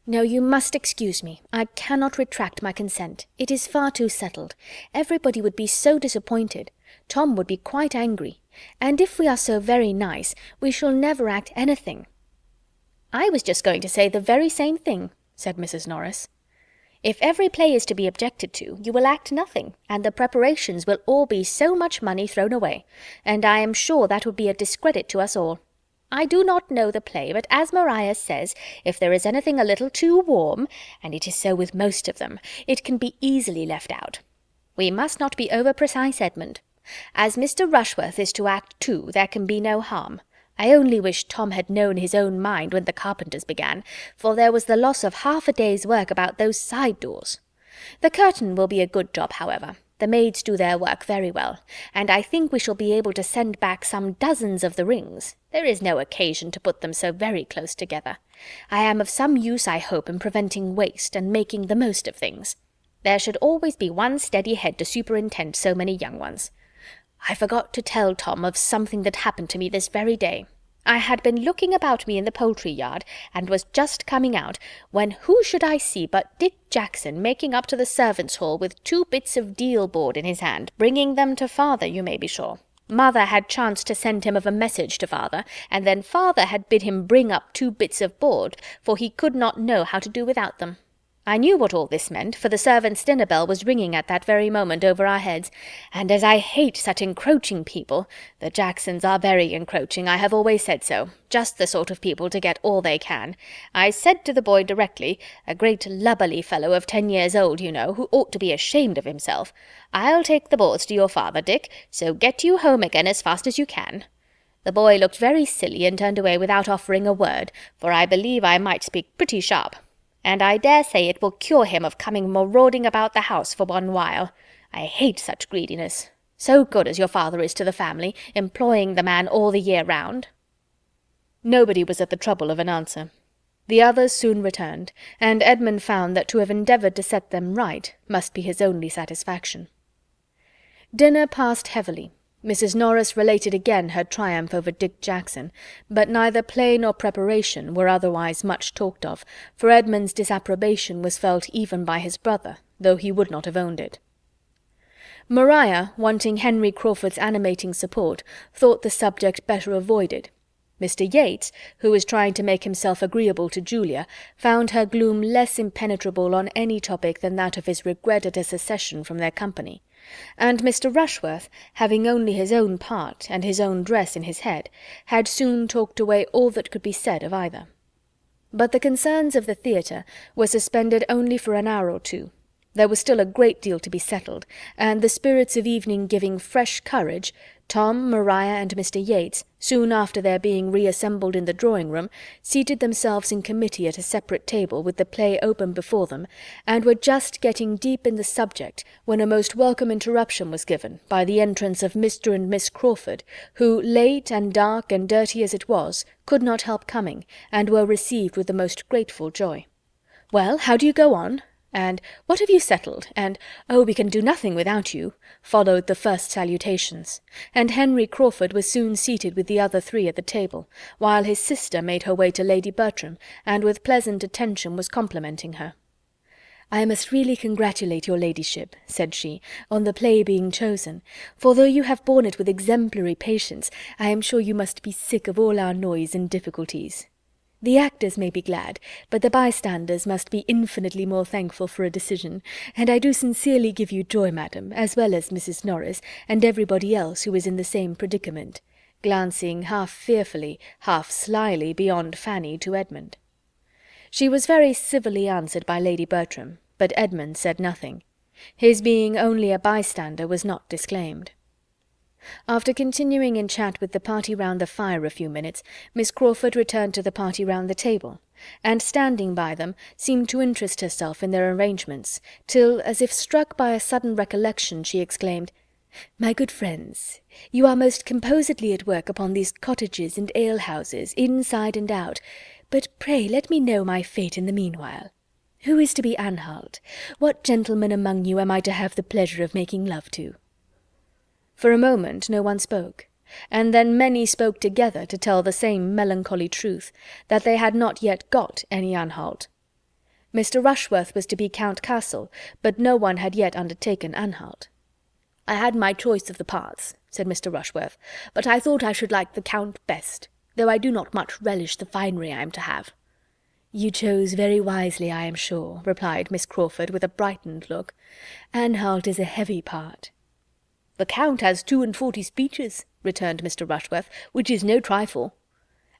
No, you must excuse me. I cannot retract my consent. It is far too settled. Everybody would be so disappointed. Tom would be quite angry. And if we are so very nice, we shall never act anything." "I was just going to say the very same thing," said Mrs. Norris. "If every play is to be objected to, you will act nothing, and the preparations will all be so much money thrown away, and I am sure that would be a discredit to us all. I do not know the play, but as Maria says, if there is anything a little too warm, and it is so with most of them, it can be easily left out. We must not be over-precise, Edmund. As Mr. Rushworth is to act too, there can be no harm. I only wish Tom had known his own mind when the carpenters began, for there was the loss of half a day's work about those side doors. The curtain will be a good job, however. The maids do their work very well, and I think we shall be able to send back some dozens of the rings. There is no occasion to put them so very close together. I am of some use, I hope, in preventing waste and making the most of things. There should always be one steady head to superintend so many young ones. I forgot to tell Tom of something that happened to me this very day. I had been looking about me in the poultry yard, and was just coming out, when who should I see but Dick Jackson making up to the servants' hall with 2 bits of deal board in his hand, bringing them to father, you may be sure. Mother had chanced to send him of a message to father, and then father had bid him bring up 2 bits of board, for he could not know how to do without them. I knew what all this meant, for the servants' dinner bell was ringing at that very moment over our heads, and as I hate such encroaching people— the Jacksons are very encroaching, I have always said so, just the sort of people to get all they can— I said to the boy directly, a great lubberly fellow of 10 years old, you know, who ought to be ashamed of himself, "I'll take the boards to your father, Dick, so get you home again as fast as you can." The boy looked very silly and turned away without offering a word, for I believe I might speak pretty sharp. And I dare say it will cure him of coming marauding about the house for one while. I hate such greediness. So good as your father is to the family, employing the man all the year round." Nobody was at the trouble of an answer. The others soon returned, and Edmund found that to have endeavoured to set them right must be his only satisfaction. Dinner passed heavily. Mrs. Norris related again her triumph over Dick Jackson, but neither play nor preparation were otherwise much talked of, for Edmund's disapprobation was felt even by his brother, though he would not have owned it. Maria, wanting Henry Crawford's animating support, thought the subject better avoided. Mr. Yates, who was trying to make himself agreeable to Julia, found her gloom less impenetrable on any topic than that of his regret at a secession from their company. And Mr. Rushworth, having only his own part and his own dress in his head, had soon talked away all that could be said of either. But the concerns of the theatre were suspended only for an hour or two. There was still a great deal to be settled, and the spirits of evening giving fresh courage, Tom, Maria, and Mr. Yates, soon after their being reassembled in the drawing-room, seated themselves in committee at a separate table with the play open before them, and were just getting deep in the subject when a most welcome interruption was given by the entrance of Mr. and Miss Crawford, who, late and dark and dirty as it was, could not help coming, and were received with the most grateful joy. "Well, how do you go on?" and "What have you settled?" and "Oh, we can do nothing without you," followed the first salutations, and Henry Crawford was soon seated with the other 3 at the table, while his sister made her way to Lady Bertram, and with pleasant attention was complimenting her. "I must really congratulate your ladyship," said she, "on the play being chosen, for though you have borne it with exemplary patience, I am sure you must be sick of all our noise and difficulties. The actors may be glad, but the bystanders must be infinitely more thankful for a decision, and I do sincerely give you joy, madam, as well as Mrs. Norris, and everybody else who is in the same predicament," glancing half fearfully, half slyly beyond Fanny to Edmund. She was very civilly answered by Lady Bertram, but Edmund said nothing. His being only a bystander was not disclaimed. After continuing in chat with the party round the fire a few minutes, Miss Crawford returned to the party round the table, and standing by them, seemed to interest herself in their arrangements, till, as if struck by a sudden recollection, she exclaimed, "My good friends, you are most composedly at work upon these cottages and alehouses, inside and out, but pray let me know my fate in the meanwhile. Who is to be Anhalt? What gentleman among you am I to have the pleasure of making love to?" For a moment no one spoke, and then many spoke together to tell the same melancholy truth, that they had not yet got any Anhalt. Mr. Rushworth was to be Count Castle, but no one had yet undertaken Anhalt. "I had my choice of the parts," said Mr. Rushworth, "but I thought I should like the Count best, though I do not much relish the finery I am to have." "You chose very wisely, I am sure," replied Miss Crawford, with a brightened look. "Anhalt is a heavy part." "The Count has 42 speeches," returned Mr. Rushworth, "which is no trifle."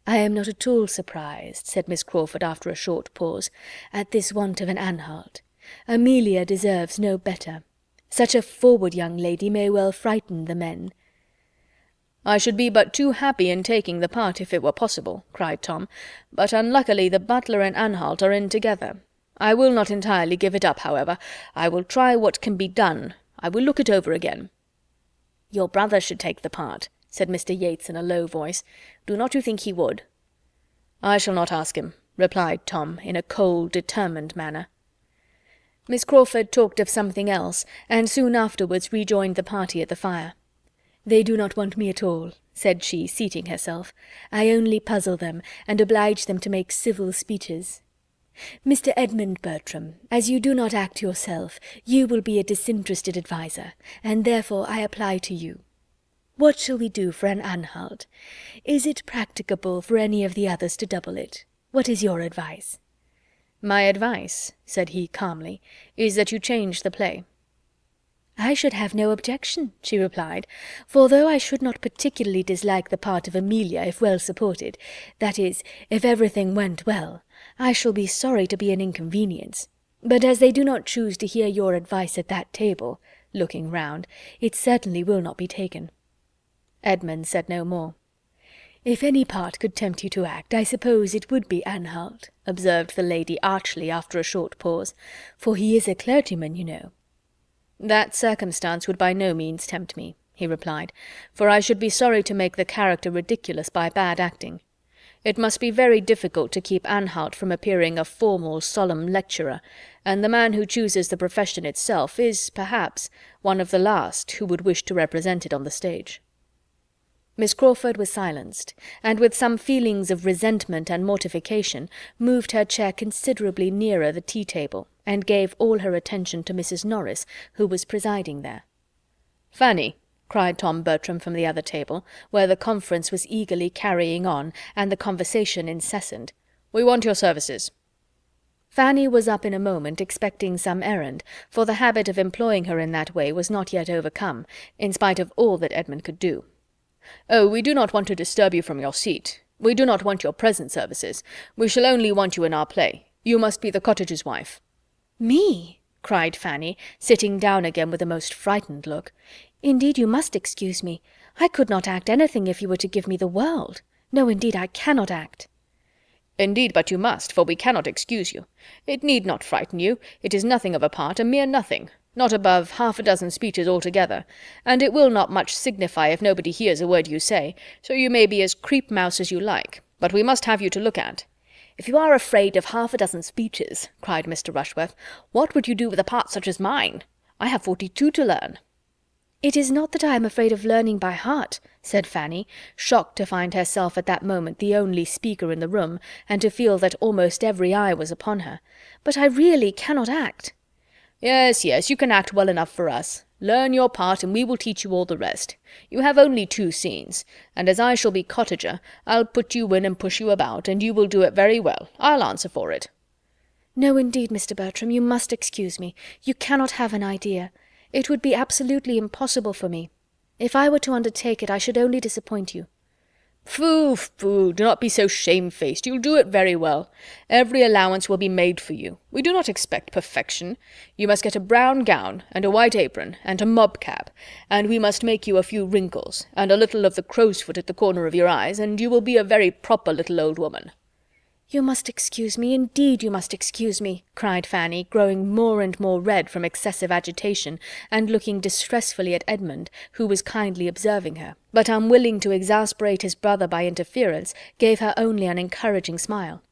"I am not at all surprised," said Miss Crawford after a short pause, "at this want of an Anhalt. Amelia deserves no better. Such a forward young lady may well frighten the men." "I should be but too happy in taking the part if it were possible," cried Tom, "but unluckily the butler and Anhalt are in together. I will not entirely give it up, however. I will try what can be done. I will look it over again." "Your brother should take the part," said Mr. Yates in a low voice. "Do not you think he would?" "I shall not ask him," replied Tom, in a cold, determined manner. Miss Crawford talked of something else, and soon afterwards rejoined the party at the fire. "They do not want me at all," said she, seating herself. "I only puzzle them, and oblige them to make civil speeches. Mr. Edmund Bertram, as you do not act yourself, you will be a disinterested adviser, and therefore I apply to you. What shall we do for an Anhalt? Is it practicable for any of the others to double it? What is your advice?" "My advice," said he calmly, "is that you change the play." "I should have no objection," she replied, "for though I should not particularly dislike the part of Amelia if well supported, that is, if everything went well, I shall be sorry to be an inconvenience. But as they do not choose to hear your advice at that table," looking round, "it certainly will not be taken." Edmund said no more. "If any part could tempt you to act, I suppose it would be Anhalt," observed the lady archly after a short pause, "for he is a clergyman, you know." "That circumstance would by no means tempt me," he replied, "for I should be sorry to make the character ridiculous by bad acting. It must be very difficult to keep Anhalt from appearing a formal, solemn lecturer, and the man who chooses the profession itself is, perhaps, one of the last who would wish to represent it on the stage." Miss Crawford was silenced, and with some feelings of resentment and mortification moved her chair considerably nearer the tea-table, and gave all her attention to Mrs. Norris, who was presiding there. "Fanny," cried Tom Bertram from the other table, where the conference was eagerly carrying on, and the conversation incessant, "we want your services." Fanny was up in a moment, expecting some errand, for the habit of employing her in that way was not yet overcome, in spite of all that Edmund could do. "Oh, we do not want to disturb you from your seat. We do not want your present services. We shall only want you in our play. You must be the cottager's wife." "Me?" cried Fanny, sitting down again with a most frightened look. "Indeed you must excuse me. I could not act anything if you were to give me the world. No, indeed, I cannot act." "Indeed, but you must, for we cannot excuse you. It need not frighten you. It is nothing of a part, a mere nothing. Not above 6 speeches altogether, and it will not much signify if nobody hears a word you say, so you may be as creep-mouse as you like, but we must have you to look at." "If you are afraid of 6 speeches," cried Mr. Rushworth, "what would you do with a part such as mine? I have 42 to learn." "It is not that I am afraid of learning by heart," said Fanny, shocked to find herself at that moment the only speaker in the room, and to feel that almost every eye was upon her, "but I really cannot act." Yes, yes, you can act well enough for us. Learn your part, and we will teach you all the rest. You have only 2 scenes, and as I shall be cottager, I'll put you in and push you about, and you will do it very well. I'll answer for it." "No, indeed, Mr. Bertram, you must excuse me. You cannot have an idea. It would be absolutely impossible for me. If I were to undertake it, I should only disappoint you." "Phoo, phoo, do not be so shamefaced. You'll do it very well. Every allowance will be made for you. We do not expect perfection. You must get a brown gown, and a white apron, and a mob cap, and we must make you a few wrinkles, and a little of the crow's foot at the corner of your eyes, and you will be a very proper little old woman." "You must excuse me, indeed you must excuse me," cried Fanny, growing more and more red from excessive agitation, and looking distressfully at Edmund, who was kindly observing her, but unwilling to exasperate his brother by interference, gave her only an encouraging smile.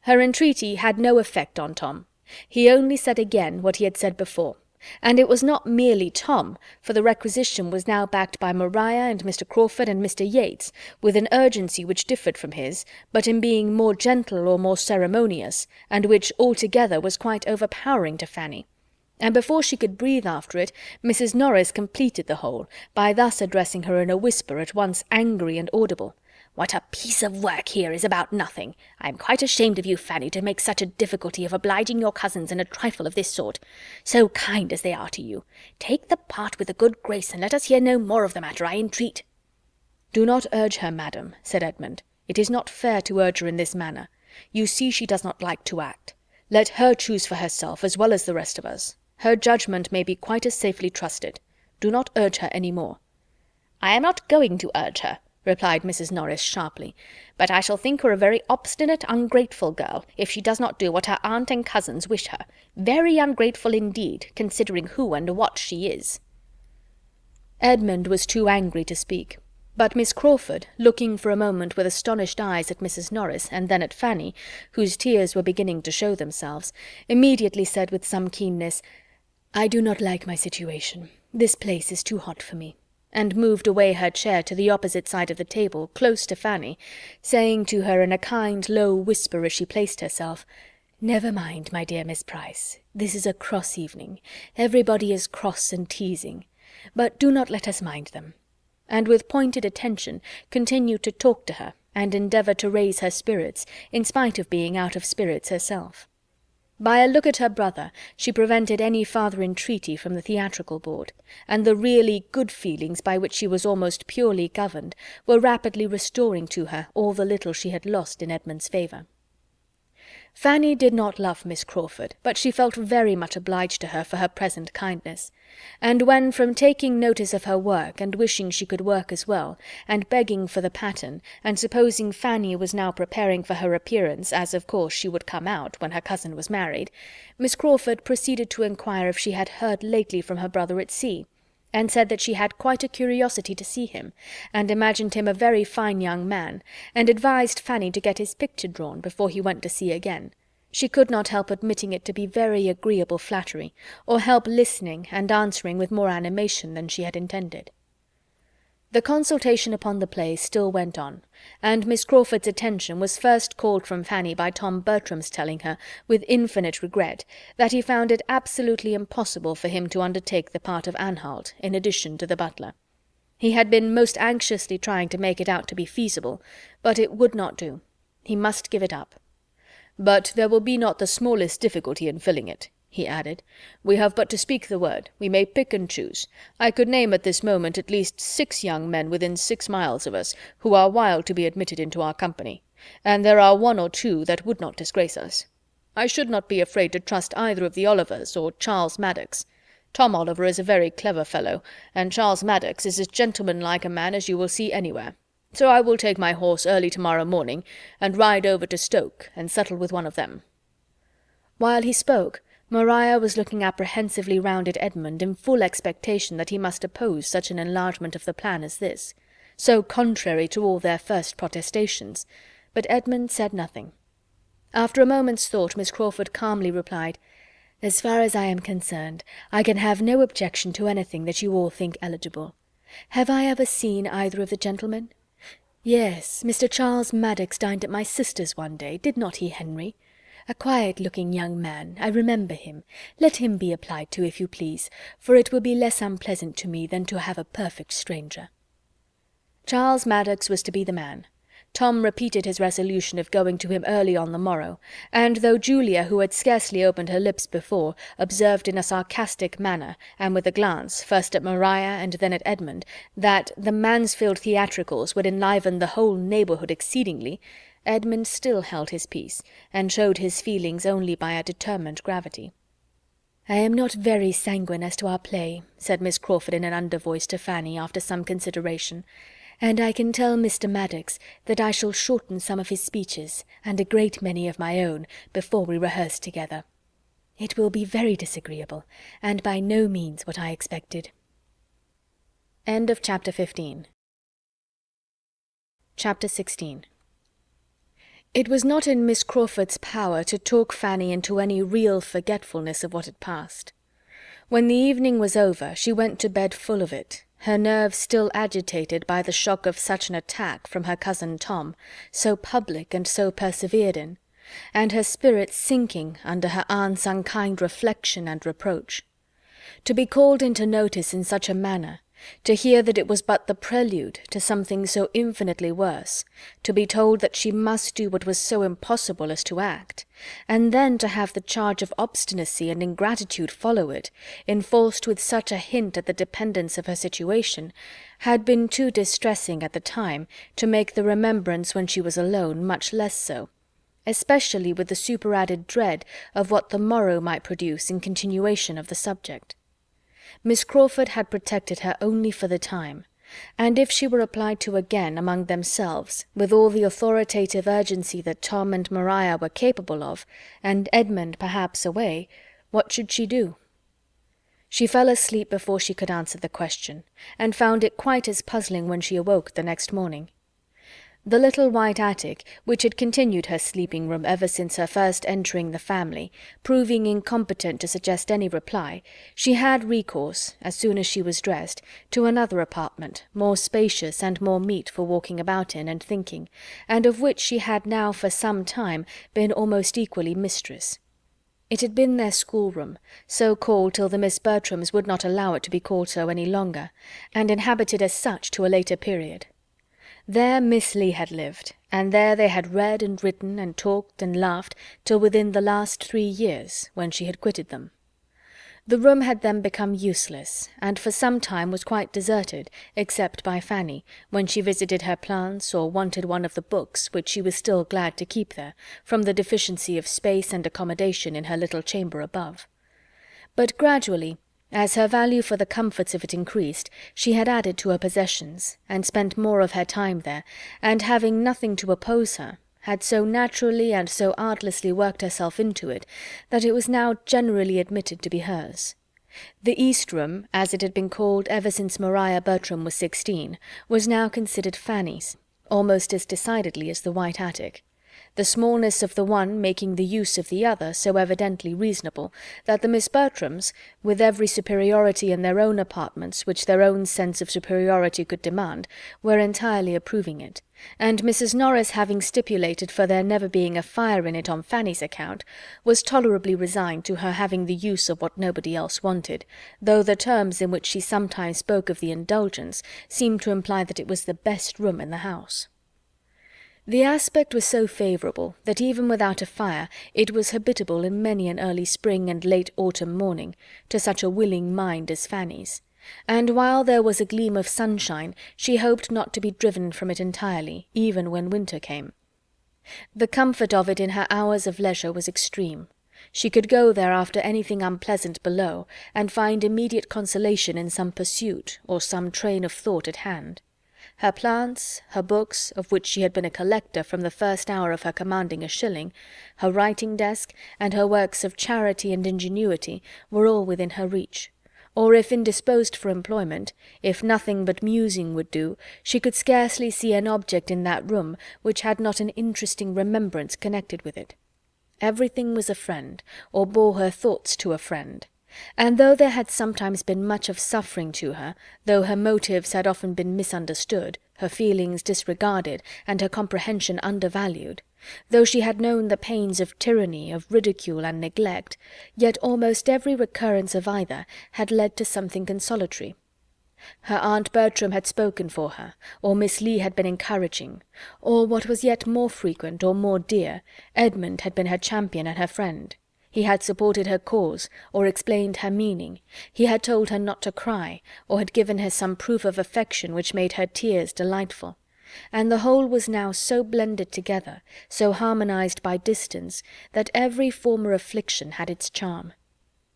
Her entreaty had no effect on Tom. He only said again what he had said before, And it was not merely Tom, for the requisition was now backed by Maria and Mr. Crawford and Mr. Yates, with an urgency which differed from his, but in being more gentle or more ceremonious, and which altogether was quite overpowering to Fanny. And before she could breathe after it, Mrs. Norris completed the whole, by thus addressing her in a whisper at once angry and audible. "What a piece of work here is about nothing! I am quite ashamed of you, Fanny, to make such a difficulty of obliging your cousins in a trifle of this sort, so kind as they are to you. Take the part with a good grace, and let us hear no more of the matter, I entreat." "Do not urge her, madam," said Edmund. "It is not fair to urge her in this manner. You see she does not like to act. Let her choose for herself, as well as the rest of us. Her judgment may be quite as safely trusted. Do not urge her any more." "I am not going to urge her," replied Mrs. Norris sharply, "but I shall think her a very obstinate, ungrateful girl, if she does not do what her aunt and cousins wish her. Very ungrateful indeed, considering who and what she is." Edmund was too angry to speak, but Miss Crawford, looking for a moment with astonished eyes at Mrs. Norris, and then at Fanny, whose tears were beginning to show themselves, immediately said with some keenness, "I do not like my situation. This place is too hot for me," and moved away her chair to the opposite side of the table, close to Fanny, saying to her in a kind, low whisper as she placed herself, "Never mind, my dear Miss Price. This is a cross evening. Everybody is cross and teasing. But do not let us mind them," and with pointed attention continued to talk to her and endeavour to raise her spirits, in spite of being out of spirits herself. By a look at her brother she prevented any farther entreaty from the theatrical board, and the really good feelings by which she was almost purely governed were rapidly restoring to her all the little she had lost in Edmund's favour. Fanny did not love Miss Crawford, but she felt very much obliged to her for her present kindness, and when, from taking notice of her work, and wishing she could work as well, and begging for the pattern, and supposing Fanny was now preparing for her appearance, as of course she would come out when her cousin was married, Miss Crawford proceeded to inquire if she had heard lately from her brother at sea, and said that she had quite a curiosity to see him, and imagined him a very fine young man, and advised Fanny to get his picture drawn before he went to sea again. She could not help admitting it to be very agreeable flattery, or help listening and answering with more animation than she had intended. The consultation upon the play still went on, and Miss Crawford's attention was first called from Fanny by Tom Bertram's telling her, with infinite regret, that he found it absolutely impossible for him to undertake the part of Anhalt, in addition to the butler. He had been most anxiously trying to make it out to be feasible, but it would not do. He must give it up. "But there will be not the smallest difficulty in filling it," he added. "We have but to speak the word. We may pick and choose. I could name at this moment at least 6 young men within 6 miles of us, who are wild to be admitted into our company, and there are 1 or 2 that would not disgrace us. I should not be afraid to trust either of the Olivers or Charles Maddox. Tom Oliver is a very clever fellow, and Charles Maddox is as gentlemanlike a man as you will see anywhere. So I will take my horse early to-morrow morning, and ride over to Stoke, and settle with one of them." While he spoke, Maria was looking apprehensively round at Edmund in full expectation that he must oppose such an enlargement of the plan as this, so contrary to all their first protestations, but Edmund said nothing. After a moment's thought, Miss Crawford calmly replied, "As far as I am concerned, I can have no objection to anything that you all think eligible. Have I ever seen either of the gentlemen? Yes, Mr. Charles Maddox dined at my sister's one day, did not he, Henry? A quiet-looking young man, I remember him. Let him be applied to, if you please, for it will be less unpleasant to me than to have a perfect stranger." Charles Maddox was to be the man. Tom repeated his resolution of going to him early on the morrow, and though Julia, who had scarcely opened her lips before, observed in a sarcastic manner, and with a glance, first at Maria and then at Edmund, that the Mansfield theatricals would enliven the whole neighbourhood exceedingly, Edmund still held his peace, and showed his feelings only by a determined gravity. "I am not very sanguine as to our play," said Miss Crawford in an under-voice to Fanny, after some consideration, "and I can tell Mr. Maddox that I shall shorten some of his speeches, and a great many of my own, before we rehearse together. It will be very disagreeable, and by no means what I expected." End of Chapter 15. Chapter 16. It was not in Miss Crawford's power to talk Fanny into any real forgetfulness of what had passed. When the evening was over, she went to bed full of it, her nerves still agitated by the shock of such an attack from her cousin Tom, so public and so persevered in, and her spirits sinking under her aunt's unkind reflection and reproach. To be called into notice in such a manner, to hear that it was but the prelude to something so infinitely worse, to be told that she must do what was so impossible as to act, and then to have the charge of obstinacy and ingratitude follow it, enforced with such a hint at the dependence of her situation, had been too distressing at the time to make the remembrance when she was alone much less so, especially with the superadded dread of what the morrow might produce in continuation of the subject. Miss Crawford had protected her only for the time, and if she were applied to again among themselves, with all the authoritative urgency that Tom and Maria were capable of, and Edmund perhaps away, what should she do? She fell asleep before she could answer the question, and found it quite as puzzling when she awoke the next morning. The little white attic, which had continued her sleeping room ever since her first entering the family, proving incompetent to suggest any reply, she had recourse, as soon as she was dressed, to another apartment, more spacious and more meet for walking about in and thinking, and of which she had now for some time been almost equally mistress. It had been their schoolroom, so called till the Miss Bertrams would not allow it to be called so any longer, and inhabited as such to a later period. There Miss Lee had lived, and there they had read and written and talked and laughed till within the last 3 years, when she had quitted them. The room had then become useless, and for some time was quite deserted, except by Fanny, when she visited her plants or wanted one of the books which she was still glad to keep there, from the deficiency of space and accommodation in her little chamber above. But gradually, as her value for the comforts of it increased, she had added to her possessions, and spent more of her time there, and having nothing to oppose her, had so naturally and so artlessly worked herself into it, that it was now generally admitted to be hers. The East Room, as it had been called ever since Maria Bertram was 16, was now considered Fanny's, almost as decidedly as the white attic, the smallness of the one making the use of the other so evidently reasonable, that the Miss Bertrams, with every superiority in their own apartments which their own sense of superiority could demand, were entirely approving it, and Mrs. Norris having stipulated for there never being a fire in it on Fanny's account, was tolerably resigned to her having the use of what nobody else wanted, though the terms in which she sometimes spoke of the indulgence seemed to imply that it was the best room in the house. The aspect was so favourable that even without a fire it was habitable in many an early spring and late autumn morning, to such a willing mind as Fanny's, and while there was a gleam of sunshine she hoped not to be driven from it entirely, even when winter came. The comfort of it in her hours of leisure was extreme. She could go there after anything unpleasant below, and find immediate consolation in some pursuit or some train of thought at hand. Her plants, her books, of which she had been a collector from the first hour of her commanding a shilling, her writing-desk, and her works of charity and ingenuity were all within her reach, or if indisposed for employment, if nothing but musing would do, she could scarcely see an object in that room which had not an interesting remembrance connected with it. Everything was a friend, or bore her thoughts to a friend. And though there had sometimes been much of suffering to her, though her motives had often been misunderstood, her feelings disregarded, and her comprehension undervalued, though she had known the pains of tyranny, of ridicule and neglect, yet almost every recurrence of either had led to something consolatory. Her Aunt Bertram had spoken for her, or Miss Lee had been encouraging, or, what was yet more frequent or more dear, Edmund had been her champion and her friend. He had supported her cause, or explained her meaning. He had told her not to cry, or had given her some proof of affection which made her tears delightful. And the whole was now so blended together, so harmonized by distance, that every former affliction had its charm.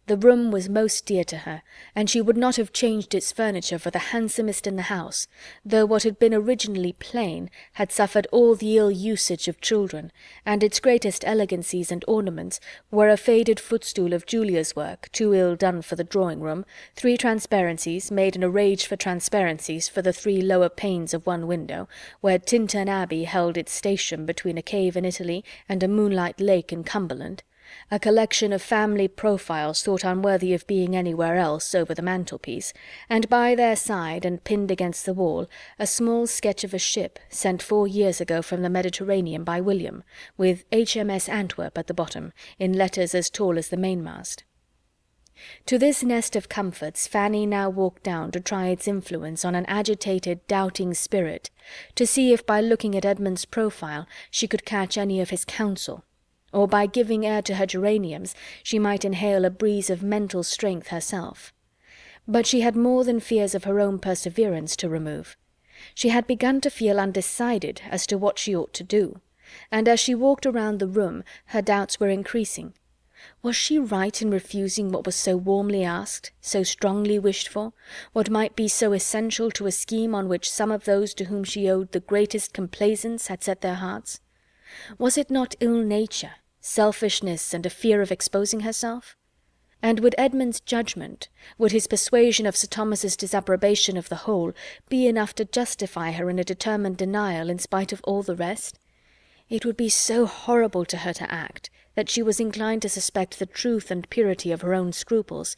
The room was most dear to her, and she would not have changed its furniture for the handsomest in the house, though what had been originally plain had suffered all the ill usage of children, and its greatest elegancies and ornaments were a faded footstool of Julia's work, too ill done for the drawing-room, 3 transparencies, made in a rage for transparencies, for the 3 lower panes of one window, where Tintern Abbey held its station between a cave in Italy and a moonlight lake in Cumberland, a collection of family profiles thought unworthy of being anywhere else over the mantelpiece, and by their side and pinned against the wall a small sketch of a ship sent 4 years ago from the Mediterranean by William, with HMS Antwerp at the bottom, in letters as tall as the mainmast. To this nest of comforts Fanny now walked down to try its influence on an agitated, doubting spirit, to see if by looking at Edmund's profile she could catch any of his counsel, or by giving air to her geraniums she might inhale a breeze of mental strength herself. But she had more than fears of her own perseverance to remove. She had begun to feel undecided as to what she ought to do, and as she walked around the room her doubts were increasing. Was she right in refusing what was so warmly asked, so strongly wished for, what might be so essential to a scheme on which some of those to whom she owed the greatest complaisance had set their hearts? Was it not ill-nature, selfishness, and a fear of exposing herself? And would Edmund's judgment, would his persuasion of Sir Thomas's disapprobation of the whole, be enough to justify her in a determined denial in spite of all the rest? It would be so horrible to her to act, that she was inclined to suspect the truth and purity of her own scruples,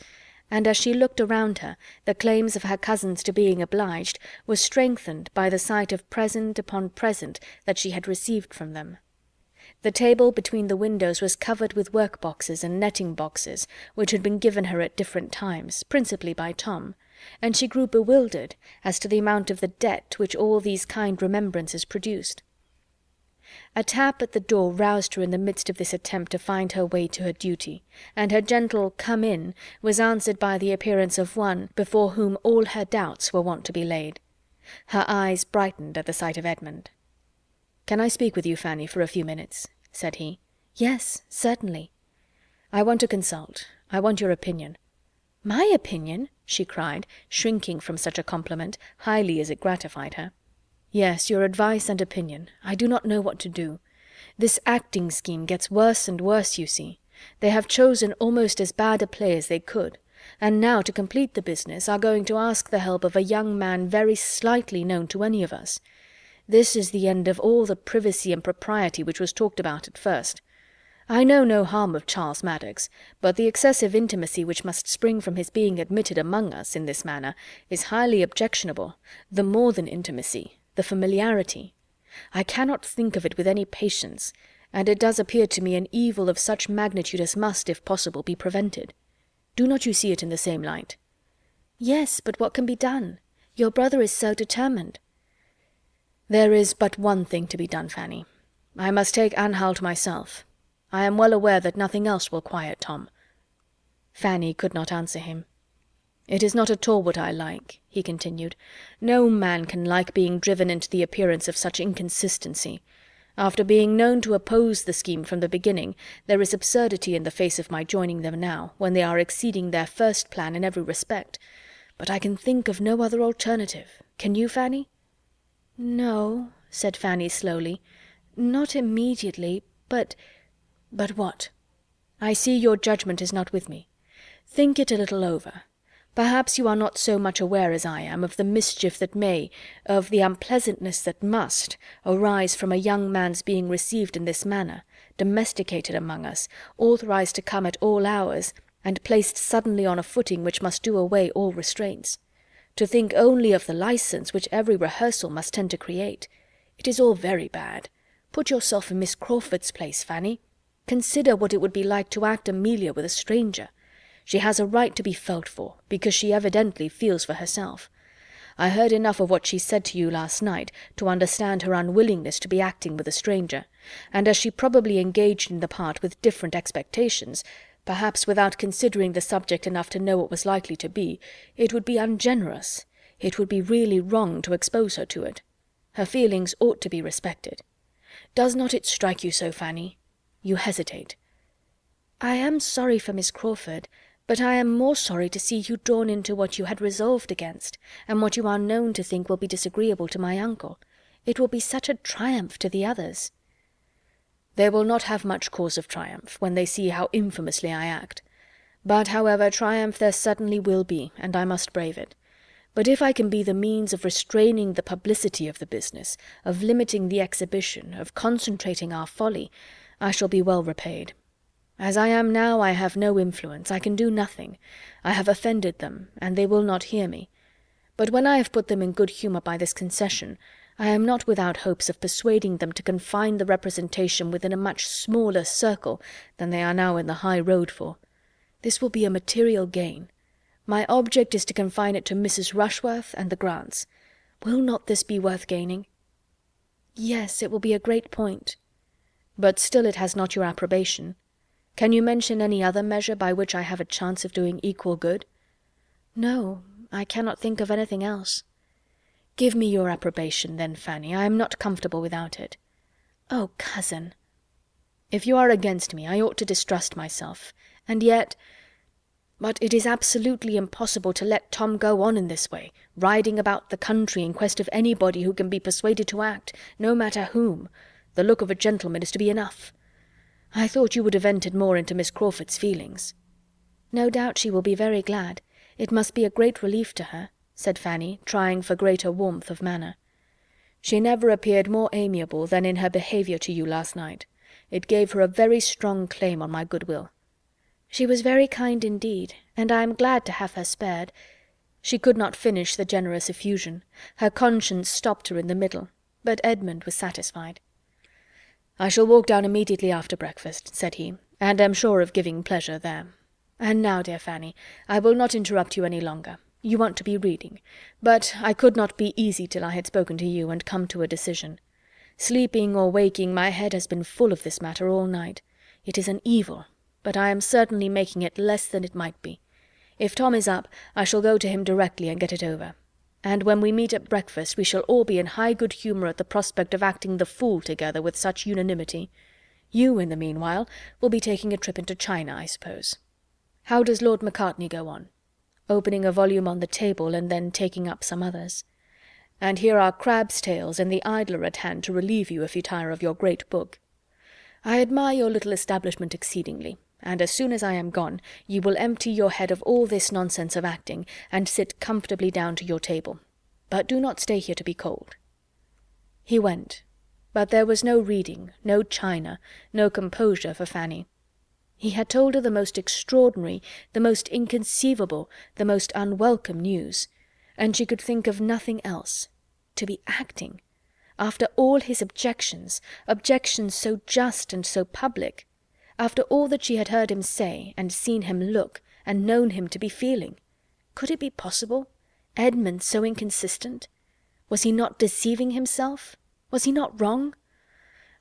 and as she looked around her, the claims of her cousins to being obliged were strengthened by the sight of present upon present that she had received from them. The table between the windows was covered with work-boxes and netting-boxes, which had been given her at different times, principally by Tom, and she grew bewildered as to the amount of the debt which all these kind remembrances produced. A tap at the door roused her in the midst of this attempt to find her way to her duty, and her gentle "come in" was answered by the appearance of one before whom all her doubts were wont to be laid. Her eyes brightened at the sight of Edmund. "Can I speak with you, Fanny, for a few minutes?" said he. "Yes, certainly." "I want to consult. I want your opinion." "My opinion?" she cried, shrinking from such a compliment, highly as it gratified her. "Yes, your advice and opinion. I do not know what to do. This acting scheme gets worse and worse, you see. They have chosen almost as bad a play as they could, and now, to complete the business, are going to ask the help of a young man very slightly known to any of us. This is the end of all the privacy and propriety which was talked about at first. I know no harm of Charles Maddox, but the excessive intimacy which must spring from his being admitted among us in this manner is highly objectionable, the more than intimacy, the familiarity. I cannot think of it with any patience, and it does appear to me an evil of such magnitude as must, if possible, be prevented. Do not you see it in the same light?" "Yes, but what can be done? Your brother is so determined." "There is but one thing to be done, Fanny. I must take Anhalt myself. I am well aware that nothing else will quiet Tom." Fanny could not answer him. "It is not at all what I like," he continued. "No man can like being driven into the appearance of such inconsistency. After being known to oppose the scheme from the beginning, there is absurdity in the face of my joining them now, when they are exceeding their first plan in every respect. But I can think of no other alternative. Can you, Fanny?" "No," said Fanny slowly, "not immediately, but—" "But what? I see your judgment is not with me. Think it a little over. Perhaps you are not so much aware as I am of the mischief that may, of the unpleasantness that must, arise from a young man's being received in this manner, domesticated among us, authorized to come at all hours, and placed suddenly on a footing which must do away all restraints. To think only of the license which every rehearsal must tend to create. It is all very bad. Put yourself in Miss Crawford's place, Fanny. Consider what it would be like to act Amelia with a stranger. She has a right to be felt for, because she evidently feels for herself. I heard enough of what she said to you last night to understand her unwillingness to be acting with a stranger, and as she probably engaged in the part with different expectations, perhaps without considering the subject enough to know what was likely to be, it would be ungenerous, it would be really wrong to expose her to it. Her feelings ought to be respected. Does not it strike you so, Fanny? You hesitate." "I am sorry for Miss Crawford, but I am more sorry to see you drawn into what you had resolved against, and what you are known to think will be disagreeable to my uncle. It will be such a triumph to the others." "They will not have much cause of triumph, when they see how infamously I act. But, however, triumph there certainly will be, and I must brave it. But if I can be the means of restraining the publicity of the business, of limiting the exhibition, of concentrating our folly, I shall be well repaid. As I am now, I have no influence, I can do nothing. I have offended them, and they will not hear me. But when I have put them in good humour by this concession, I am not without hopes of persuading them to confine the representation within a much smaller circle than they are now in the high road for. This will be a material gain. My object is to confine it to Mrs. Rushworth and the Grants. Will not this be worth gaining? Yes, it will be a great point. But still it has not your approbation. Can you mention any other measure by which I have a chance of doing equal good? No, I cannot think of anything else. Give me your approbation, then, Fanny. I am not comfortable without it. Oh, cousin! If you are against me, I ought to distrust myself. And yet— But it is absolutely impossible to let Tom go on in this way, riding about the country in quest of anybody who can be persuaded to act, no matter whom. The look of a gentleman is to be enough. I thought you would have entered more into Miss Crawford's feelings. No doubt she will be very glad. It must be a great relief to her, said Fanny, trying for greater warmth of manner. She never appeared more amiable than in her behaviour to you last night. It gave her a very strong claim on my goodwill. She was very kind indeed, and I am glad to have her spared. She could not finish the generous effusion. Her conscience stopped her in the middle, but Edmund was satisfied. I shall walk down immediately after breakfast, said he, and am sure of giving pleasure there. And now, dear Fanny, I will not interrupt you any longer. You want to be reading, but I could not be easy till I had spoken to you and come to a decision. Sleeping or waking, my head has been full of this matter all night. It is an evil, but I am certainly making it less than it might be. If Tom is up, I shall go to him directly and get it over. And when we meet at breakfast, we shall all be in high good humour at the prospect of acting the fool together with such unanimity. You, in the meanwhile, will be taking a trip into China, I suppose. How does Lord Macartney go on? Opening a volume on the table and then taking up some others. And here are Crab's Tales and The Idler at hand to relieve you if you tire of your great book. I admire your little establishment exceedingly, and as soon as I am gone, you will empty your head of all this nonsense of acting, and sit comfortably down to your table. But do not stay here to be cold. He went, but there was no reading, no china, no composure for Fanny. He had told her the most extraordinary, the most inconceivable, the most unwelcome news, and she could think of nothing else. To be acting! After all his objections, objections so just and so public, after all that she had heard him say, and seen him look, and known him to be feeling. Could it be possible? Edmund so inconsistent? Was he not deceiving himself? Was he not wrong?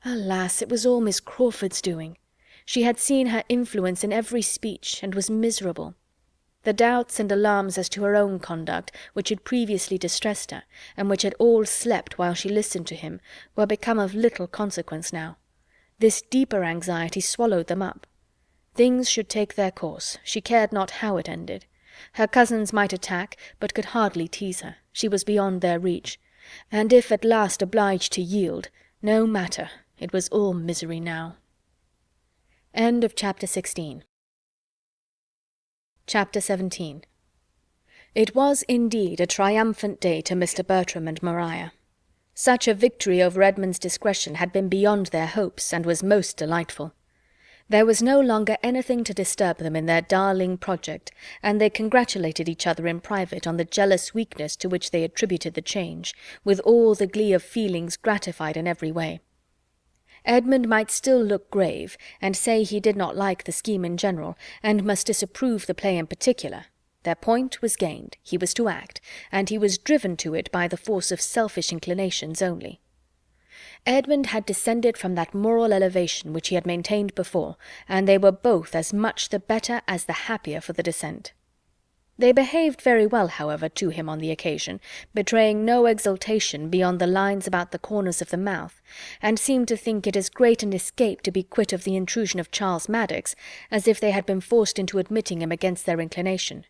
Alas, it was all Miss Crawford's doing. She had seen her influence in every speech, and was miserable. The doubts and alarms as to her own conduct, which had previously distressed her, and which had all slept while she listened to him, were become of little consequence now. This deeper anxiety swallowed them up. Things should take their course. She cared not how it ended. Her cousins might attack, but could hardly tease her. She was beyond their reach. And if at last obliged to yield, no matter. It was all misery now. End of chapter 16. Chapter 17. It was indeed a triumphant day to Mr. Bertram and Maria. Such a victory over Edmund's discretion had been beyond their hopes, and was most delightful. There was no longer anything to disturb them in their darling project, and they congratulated each other in private on the jealous weakness to which they attributed the change, with all the glee of feelings gratified in every way. Edmund might still look grave, and say he did not like the scheme in general, and must disapprove the play in particular. Their point was gained, he was to act, and he was driven to it by the force of selfish inclinations only. Edmund had descended from that moral elevation which he had maintained before, and they were both as much the better as the happier for the descent. They behaved very well, however, to him on the occasion, betraying no exultation beyond the lines about the corners of the mouth, and seemed to think it as great an escape to be quit of the intrusion of Charles Maddox as if they had been forced into admitting him against their inclination.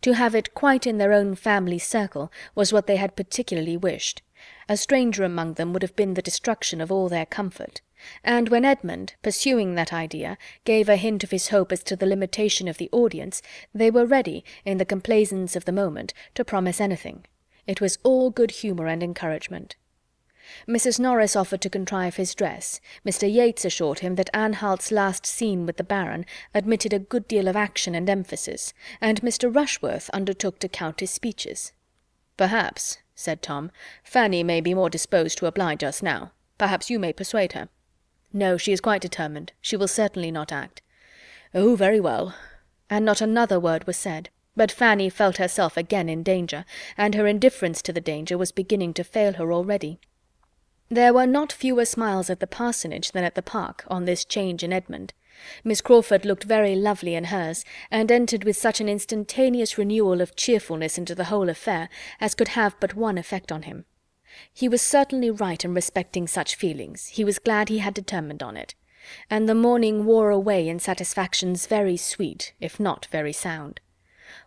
To have it quite in their own family circle was what they had particularly wished. A stranger among them would have been the destruction of all their comfort. And when Edmund, pursuing that idea, gave a hint of his hope as to the limitation of the audience, they were ready, in the complaisance of the moment, to promise anything. It was all good humour and encouragement. Mrs. Norris offered to contrive his dress, Mr. Yates assured him that Anne Halt's last scene with the Baron admitted a good deal of action and emphasis, and Mr. Rushworth undertook to count his speeches. "Perhaps," said Tom, "Fanny may be more disposed to oblige us now. Perhaps you may persuade her." "No, she is quite determined. She will certainly not act." "Oh, very well." And not another word was said. But Fanny felt herself again in danger, and her indifference to the danger was beginning to fail her already. There were not fewer smiles at the parsonage than at the park on this change in Edmund. Miss Crawford looked very lovely in hers, and entered with such an instantaneous renewal of cheerfulness into the whole affair as could have but one effect on him. He was certainly right in respecting such feelings, he was glad he had determined on it. And the morning wore away in satisfactions very sweet, if not very sound.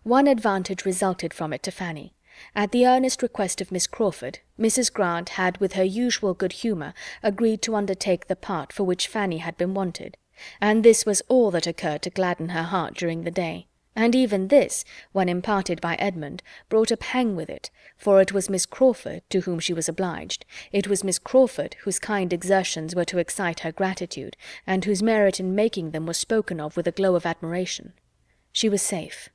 One advantage resulted from it to Fanny. At the earnest request of Miss Crawford, Mrs. Grant had with her usual good humour agreed to undertake the part for which Fanny had been wanted, and this was all that occurred to gladden her heart during the day. And even this, when imparted by Edmund, brought a pang with it, for it was Miss Crawford to whom she was obliged, it was Miss Crawford whose kind exertions were to excite her gratitude, and whose merit in making them was spoken of with a glow of admiration. She was safe,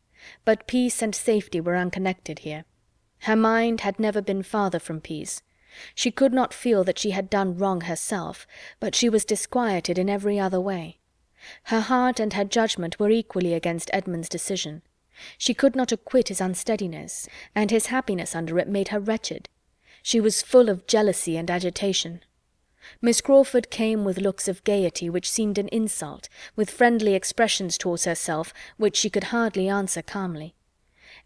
but peace and safety were unconnected here. Her mind had never been farther from peace. She could not feel that she had done wrong herself, but she was disquieted in every other way. Her heart and her judgment were equally against Edmund's decision. She could not acquit his unsteadiness, and his happiness under it made her wretched. She was full of jealousy and agitation. Miss Crawford came with looks of gaiety which seemed an insult, with friendly expressions towards herself which she could hardly answer calmly.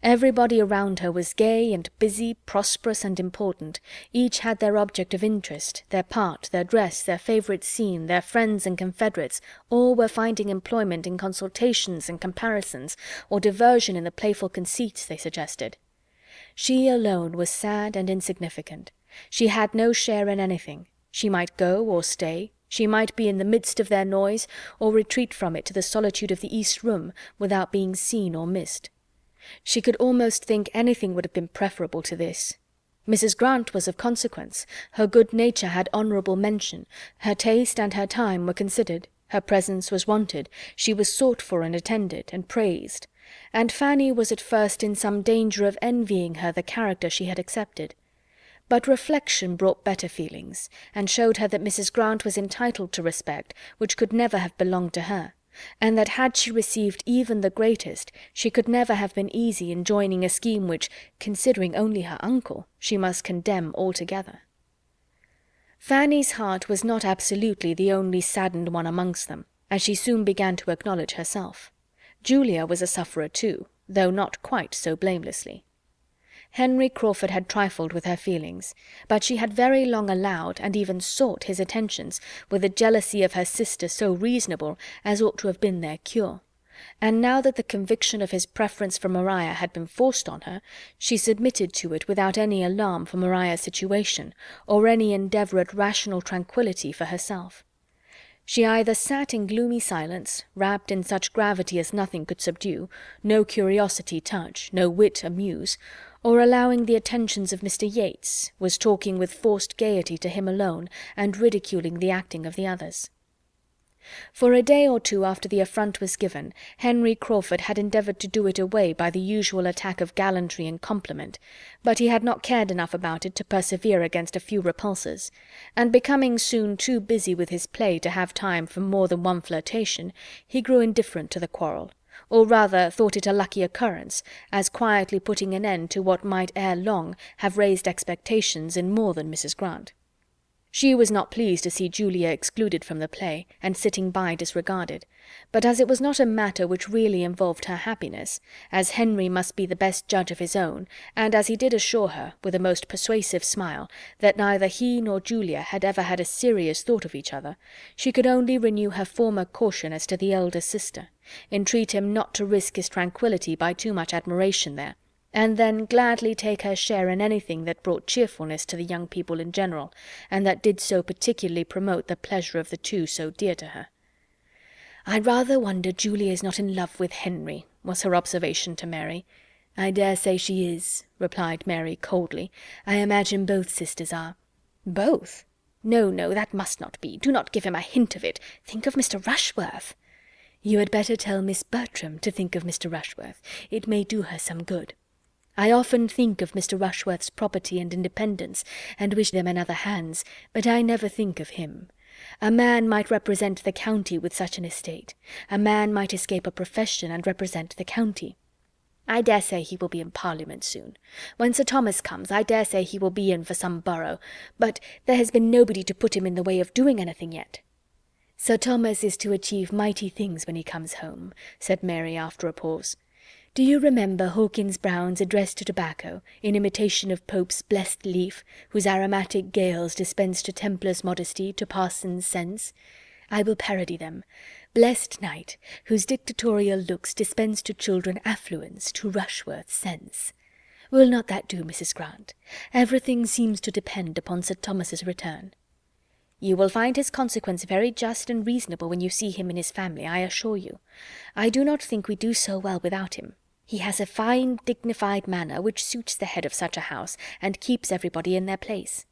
Everybody around her was gay and busy, prosperous and important. Each had their object of interest, their part, their dress, their favourite scene, their friends and confederates. All were finding employment in consultations and comparisons, or diversion in the playful conceits they suggested. She alone was sad and insignificant. She had no share in anything. She might go or stay. She might be in the midst of their noise, or retreat from it to the solitude of the east room, without being seen or missed. She could almost think anything would have been preferable to this. Mrs. Grant was of consequence, her good nature had honourable mention, her taste and her time were considered, her presence was wanted, she was sought for and attended, and praised, and Fanny was at first in some danger of envying her the character she had accepted. But reflection brought better feelings, and showed her that Mrs. Grant was entitled to respect which could never have belonged to her, and that had she received even the greatest, she could never have been easy in joining a scheme which, considering only her uncle, she must condemn altogether. Fanny's heart was not absolutely the only saddened one amongst them, as she soon began to acknowledge herself. Julia was a sufferer too, though not quite so blamelessly. Henry Crawford had trifled with her feelings, but she had very long allowed and even sought his attentions with a jealousy of her sister so reasonable as ought to have been their cure, and now that the conviction of his preference for Maria had been forced on her, she submitted to it without any alarm for Maria's situation, or any endeavour at rational tranquillity for herself. She either sat in gloomy silence, wrapped in such gravity as nothing could subdue, no curiosity touch, no wit amuse, or allowing the attentions of Mr. Yates, was talking with forced gaiety to him alone, and ridiculing the acting of the others. For a day or two after the affront was given, Henry Crawford had endeavoured to do it away by the usual attack of gallantry and compliment, but he had not cared enough about it to persevere against a few repulses, and becoming soon too busy with his play to have time for more than one flirtation, he grew indifferent to the quarrel, or rather thought it a lucky occurrence, as quietly putting an end to what might ere long have raised expectations in more than Mrs. Grant. She was not pleased to see Julia excluded from the play, and sitting by disregarded, but as it was not a matter which really involved her happiness, as Henry must be the best judge of his own, and as he did assure her, with a most persuasive smile, that neither he nor Julia had ever had a serious thought of each other, she could only renew her former caution as to the elder sister, entreat him not to risk his tranquillity by too much admiration there, and then gladly take her share in anything that brought cheerfulness to the young people in general, and that did so particularly promote the pleasure of the two so dear to her. "I rather wonder Julia is not in love with Henry," was her observation to Mary. "I dare say she is," replied Mary coldly. "I imagine both sisters are. Both? No, no, that must not be. Do not give him a hint of it. Think of Mr. Rushworth. You had better tell Miss Bertram to think of Mr. Rushworth. It may do her some good. I often think of Mr. Rushworth's property and independence, and wish them in other hands, but I never think of him. A man might represent the county with such an estate. A man might escape a profession and represent the county. I dare say he will be in Parliament soon. When Sir Thomas comes, I dare say he will be in for some borough, but there has been nobody to put him in the way of doing anything yet. Sir Thomas is to achieve mighty things when he comes home, said Mary after a pause. Do you remember Hawkins Brown's Address to Tobacco, in imitation of Pope's Blessed Leaf, whose aromatic gales dispense to Templar's modesty, to parson's sense? I will parody them. Blessed night, whose dictatorial looks dispense to children affluence, to Rushworth's sense. Will not that do, Mrs. Grant? Everything seems to depend upon Sir Thomas's return. You will find his consequence very just and reasonable when you see him in his family, I assure you. I do not think we do so well without him. He has a fine, dignified manner which suits the head of such a house, and keeps everybody in their place.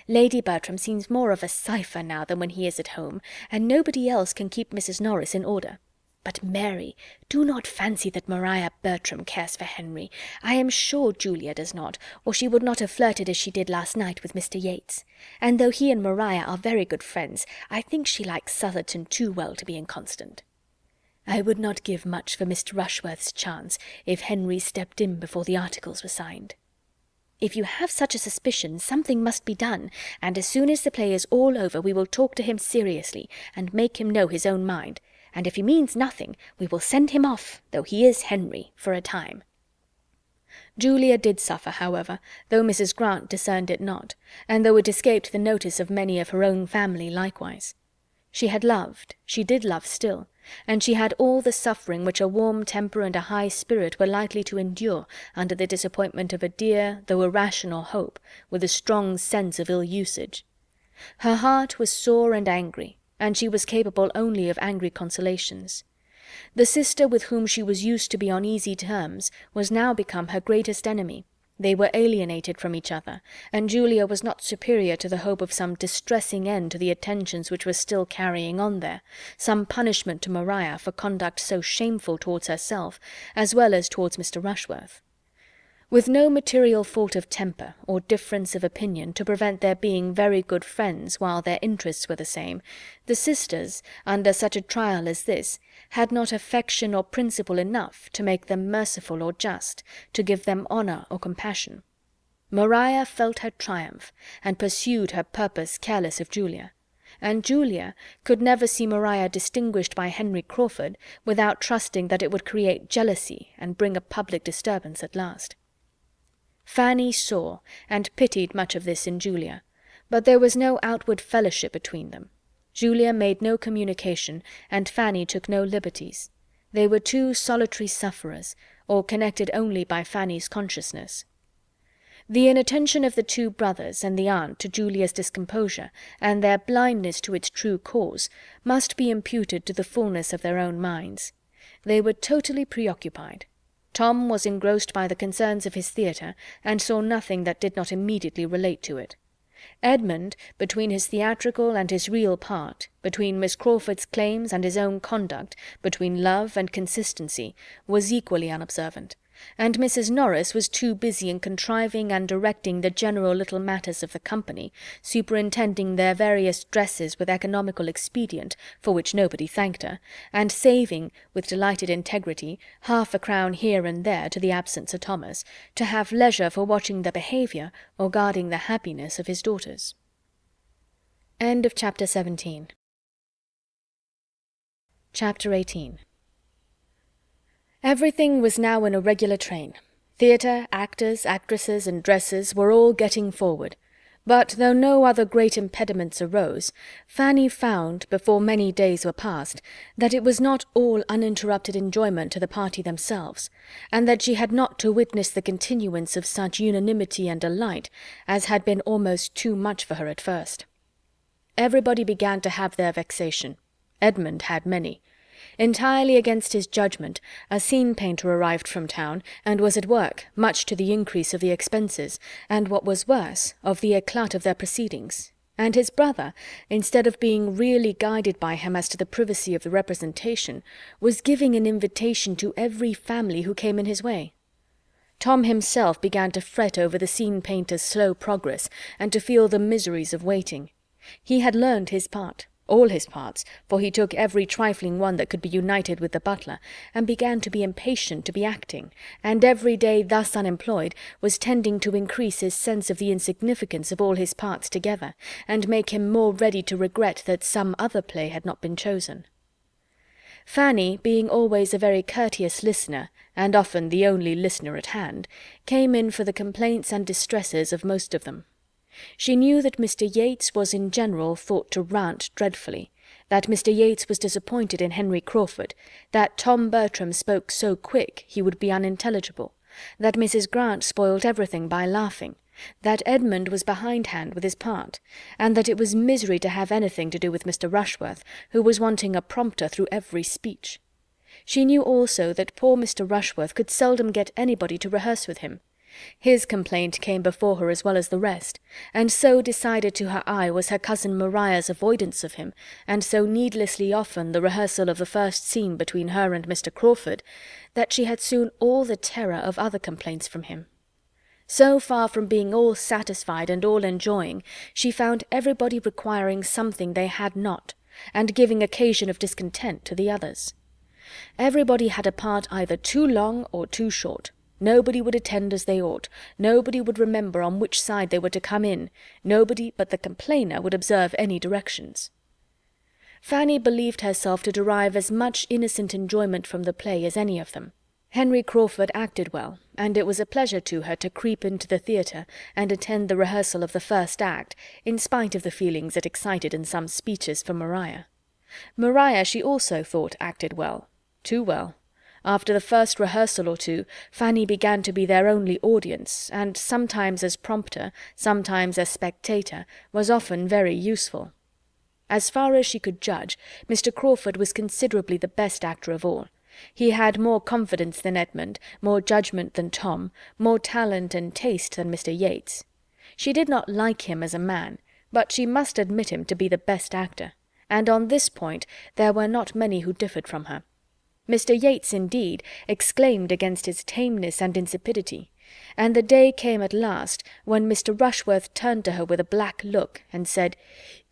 Lady Bertram seems more of a cipher now than when he is at home, and nobody else can keep Mrs. Norris in order. But, Mary, do not fancy that Maria Bertram cares for Henry. I am sure Julia does not, or she would not have flirted as she did last night with Mr. Yates. And though he and Maria are very good friends, I think she likes Sutherton too well to be inconstant. I would not give much for Mr. Rushworth's chance if Henry stepped in before the articles were signed. If you have such a suspicion, something must be done, and as soon as the play is all over we will talk to him seriously, and make him know his own mind, and if he means nothing, we will send him off, though he is Henry, for a time. Julia did suffer, however, though Mrs. Grant discerned it not, and though it escaped the notice of many of her own family likewise. She had loved, she did love still, and she had all the suffering which a warm temper and a high spirit were likely to endure under the disappointment of a dear, though irrational hope, with a strong sense of ill usage. Her heart was sore and angry, and she was capable only of angry consolations. The sister with whom she was used to be on easy terms was now become her greatest enemy. They were alienated from each other, and Julia was not superior to the hope of some distressing end to the attentions which were still carrying on there, some punishment to Maria for conduct so shameful towards herself, as well as towards Mr. Rushworth. With no material fault of temper or difference of opinion to prevent their being very good friends while their interests were the same, the sisters, under such a trial as this, had not affection or principle enough to make them merciful or just, to give them honour or compassion. Maria felt her triumph, and pursued her purpose careless of Julia, and Julia could never see Maria distinguished by Henry Crawford without trusting that it would create jealousy and bring a public disturbance at last. Fanny saw and pitied much of this in Julia, but there was no outward fellowship between them. Julia made no communication, and Fanny took no liberties. They were two solitary sufferers, or connected only by Fanny's consciousness. The inattention of the two brothers and the aunt to Julia's discomposure, and their blindness to its true cause, must be imputed to the fullness of their own minds. They were totally preoccupied. Tom was engrossed by the concerns of his theatre, and saw nothing that did not immediately relate to it. Edmund, between his theatrical and his real part, between Miss Crawford's claims and his own conduct, between love and consistency, was equally unobservant, and Mrs. Norris was too busy in contriving and directing the general little matters of the company, superintending their various dresses with economical expedient, for which nobody thanked her, and saving, with delighted integrity, half a crown here and there to the absent Sir Thomas, to have leisure for watching the behaviour or guarding the happiness of his daughters. End of chapter 17. Chapter 18. Everything was now in a regular train. Theatre, actors, actresses, and dresses were all getting forward. But though no other great impediments arose, Fanny found, before many days were past, that it was not all uninterrupted enjoyment to the party themselves, and that she had not to witness the continuance of such unanimity and delight as had been almost too much for her at first. Everybody began to have their vexation. Edmund had many. Entirely against his judgment, a scene-painter arrived from town, and was at work, much to the increase of the expenses, and what was worse, of the éclat of their proceedings. And his brother, instead of being really guided by him as to the privacy of the representation, was giving an invitation to every family who came in his way. Tom himself began to fret over the scene-painter's slow progress, and to feel the miseries of waiting. He had learned his part, all his parts, for he took every trifling one that could be united with the butler, and began to be impatient to be acting, and every day thus unemployed was tending to increase his sense of the insignificance of all his parts together, and make him more ready to regret that some other play had not been chosen. Fanny, being always a very courteous listener, and often the only listener at hand, came in for the complaints and distresses of most of them. She knew that Mr. Yates was in general thought to rant dreadfully, that Mr. Yates was disappointed in Henry Crawford, that Tom Bertram spoke so quick he would be unintelligible, that Mrs. Grant spoilt everything by laughing, that Edmund was behindhand with his part, and that it was misery to have anything to do with Mr. Rushworth, who was wanting a prompter through every speech. She knew also that poor Mr. Rushworth could seldom get anybody to rehearse with him. His complaint came before her as well as the rest, and so decided to her eye was her cousin Maria's avoidance of him, and so needlessly often the rehearsal of the first scene between her and Mr. Crawford, that she had soon all the terror of other complaints from him. So far from being all satisfied and all enjoying, she found everybody requiring something they had not, and giving occasion of discontent to the others. Everybody had a part either too long or too short. Nobody would attend as they ought, nobody would remember on which side they were to come in, nobody but the complainer would observe any directions. Fanny believed herself to derive as much innocent enjoyment from the play as any of them. Henry Crawford acted well, and it was a pleasure to her to creep into the theatre and attend the rehearsal of the first act, in spite of the feelings it excited in some speeches from Maria. Maria she also thought acted well, too well. After the first rehearsal or two, Fanny began to be their only audience, and sometimes as prompter, sometimes as spectator, was often very useful. As far as she could judge, Mr. Crawford was considerably the best actor of all. He had more confidence than Edmund, more judgment than Tom, more talent and taste than Mr. Yates. She did not like him as a man, but she must admit him to be the best actor, and on this point there were not many who differed from her. Mr. Yates, indeed, exclaimed against his tameness and insipidity, and the day came at last when Mr. Rushworth turned to her with a black look, and said,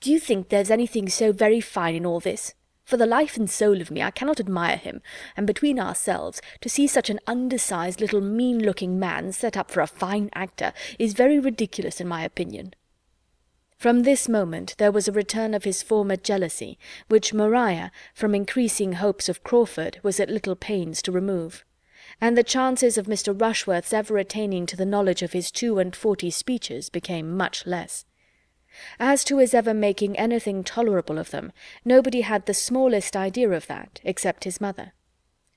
"Do you think there's anything so very fine in all this? For the life and soul of me, I cannot admire him, and between ourselves, to see such an undersized little mean-looking man set up for a fine actor is very ridiculous in my opinion." From this moment there was a return of his former jealousy, which Maria, from increasing hopes of Crawford, was at little pains to remove, and the chances of Mr. Rushworth's ever attaining to the knowledge of his 42 speeches became much less. As to his ever making anything tolerable of them, nobody had the smallest idea of that, except his mother.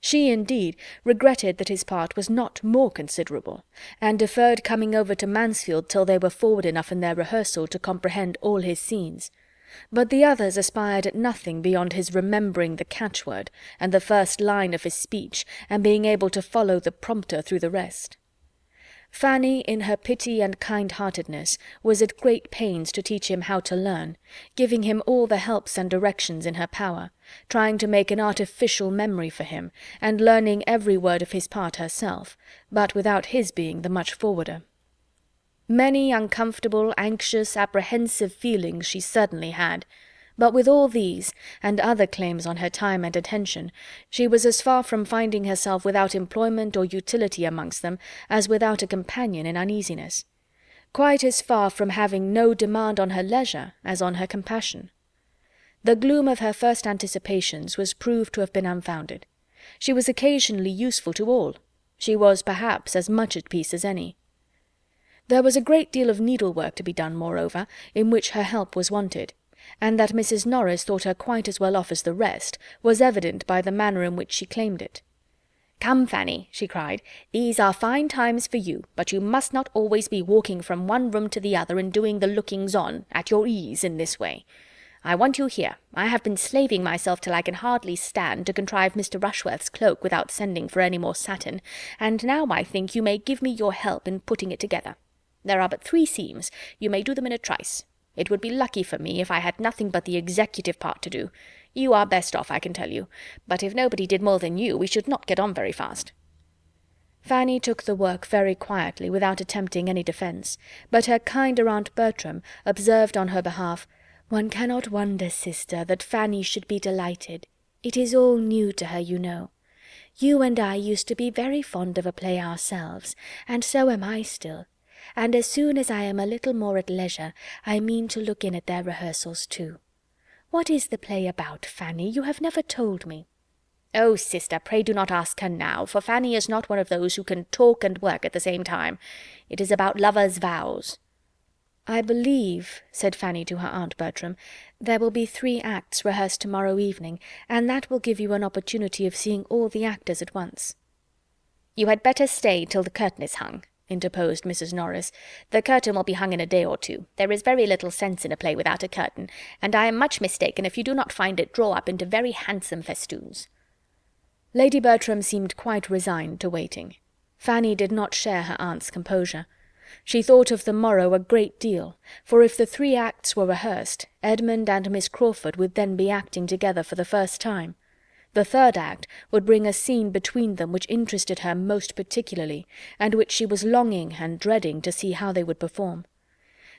She, indeed, regretted that his part was not more considerable, and deferred coming over to Mansfield till they were forward enough in their rehearsal to comprehend all his scenes. But the others aspired at nothing beyond his remembering the catchword, and the first line of his speech, and being able to follow the prompter through the rest. Fanny, in her pity and kind-heartedness, was at great pains to teach him how to learn, giving him all the helps and directions in her power, trying to make an artificial memory for him, and learning every word of his part herself, but without his being the much forwarder. Many uncomfortable, anxious, apprehensive feelings she certainly had, but with all these, and other claims on her time and attention, she was as far from finding herself without employment or utility amongst them as without a companion in uneasiness, quite as far from having no demand on her leisure as on her compassion. The gloom of her first anticipations was proved to have been unfounded. She was occasionally useful to all. She was perhaps as much at peace as any. There was a great deal of needlework to be done, moreover, in which her help was wanted, and that Mrs. Norris thought her quite as well off as the rest was evident by the manner in which she claimed it. "Come, Fanny," she cried, "these are fine times for you, but you must not always be walking from one room to the other and doing the lookings-on, at your ease, in this way. I want you here. I have been slaving myself till I can hardly stand to contrive Mr. Rushworth's cloak without sending for any more satin, and now I think you may give me your help in putting it together. There are but 3 seams. You may do them in a trice. It would be lucky for me if I had nothing but the executive part to do. You are best off, I can tell you, but if nobody did more than you, we should not get on very fast." Fanny took the work very quietly, without attempting any defence, but her kinder Aunt Bertram observed on her behalf, "One cannot wonder, sister, that Fanny should be delighted. It is all new to her, you know. You and I used to be very fond of a play ourselves, and so am I still, and as soon as I am a little more at leisure, I mean to look in at their rehearsals too. What is the play about, Fanny? You have never told me." "Oh, sister, pray do not ask her now, for Fanny is not one of those who can talk and work at the same time. It is about lovers' vows." "I believe," said Fanny to her Aunt Bertram, "there will be 3 acts rehearsed tomorrow evening, and that will give you an opportunity of seeing all the actors at once." "You had better stay till the curtain is hung," interposed Mrs. Norris. "The curtain will be hung in a day or 2. There is very little sense in a play without a curtain, and I am much mistaken if you do not find it draw up into very handsome festoons." Lady Bertram seemed quite resigned to waiting. Fanny did not share her aunt's composure. She thought of the morrow a great deal, for if the 3 acts were rehearsed, Edmund and Miss Crawford would then be acting together for the first time. The 3rd act would bring a scene between them which interested her most particularly, and which she was longing and dreading to see how they would perform.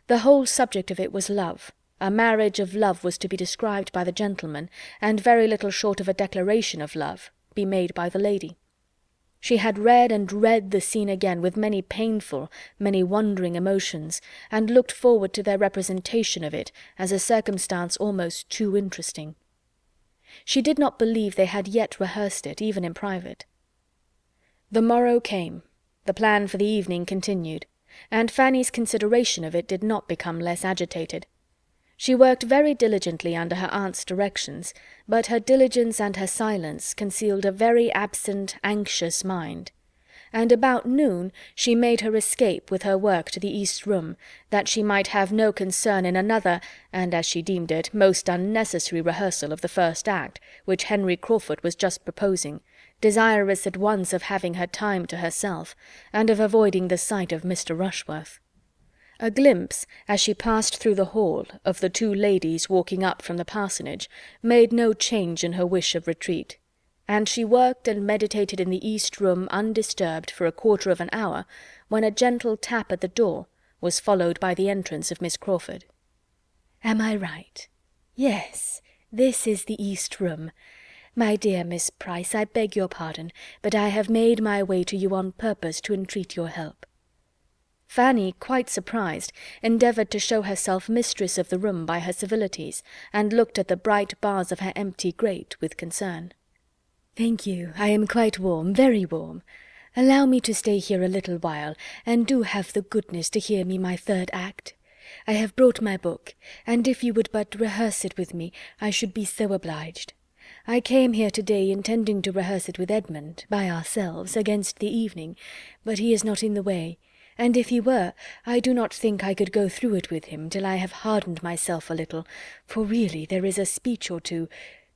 The whole subject of it was love. A marriage of love was to be described by the gentleman, and very little short of a declaration of love be made by the lady. She had read and read the scene again with many painful, many wondering emotions, and looked forward to their representation of it as a circumstance almost too interesting. She did not believe they had yet rehearsed it, even in private. The morrow came. The plan for the evening continued, and Fanny's consideration of it did not become less agitated. She worked very diligently under her aunt's directions, but her diligence and her silence concealed a very absent, anxious mind, and about noon she made her escape with her work to the east room, that she might have no concern in another, and, as she deemed it, most unnecessary rehearsal of the 1st act, which Henry Crawford was just proposing, desirous at once of having her time to herself, and of avoiding the sight of Mr. Rushworth. A glimpse, as she passed through the hall, of the 2 ladies walking up from the parsonage, made no change in her wish of retreat, and she worked and meditated in the east room undisturbed for a quarter of an hour, when a gentle tap at the door was followed by the entrance of Miss Crawford. "Am I right? Yes, this is the east room. My dear Miss Price, I beg your pardon, but I have made my way to you on purpose to entreat your help." Fanny, quite surprised, endeavoured to show herself mistress of the room by her civilities, and looked at the bright bars of her empty grate with concern. "Thank you, I am quite warm, very warm. Allow me to stay here a little while, and do have the goodness to hear me my 3rd act. I have brought my book, and if you would but rehearse it with me, I should be so obliged. I came here to-day intending to rehearse it with Edmund, by ourselves, against the evening, but he is not in the way, and if he were, I do not think I could go through it with him till I have hardened myself a little, for really there is a speech or 2.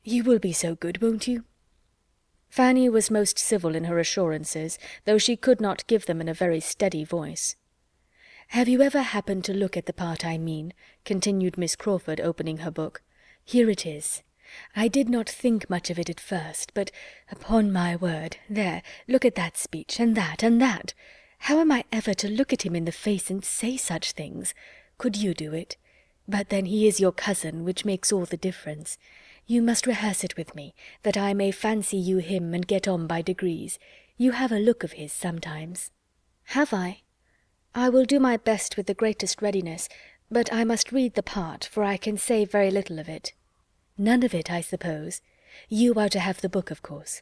You will be so good, won't you?" Fanny was most civil in her assurances, though she could not give them in a very steady voice. "Have you ever happened to look at the part I mean?" continued Miss Crawford, opening her book. "Here it is. I did not think much of it at first, but, upon my word, there, look at that speech, and that, and that. How am I ever to look at him in the face and say such things? Could you do it? But then he is your cousin, which makes all the difference. You must rehearse it with me, that I may fancy you him and get on by degrees. You have a look of his sometimes." "Have I? I will do my best with the greatest readiness, but I must read the part, for I can say very little of it." "None of it, I suppose. You are to have the book, of course.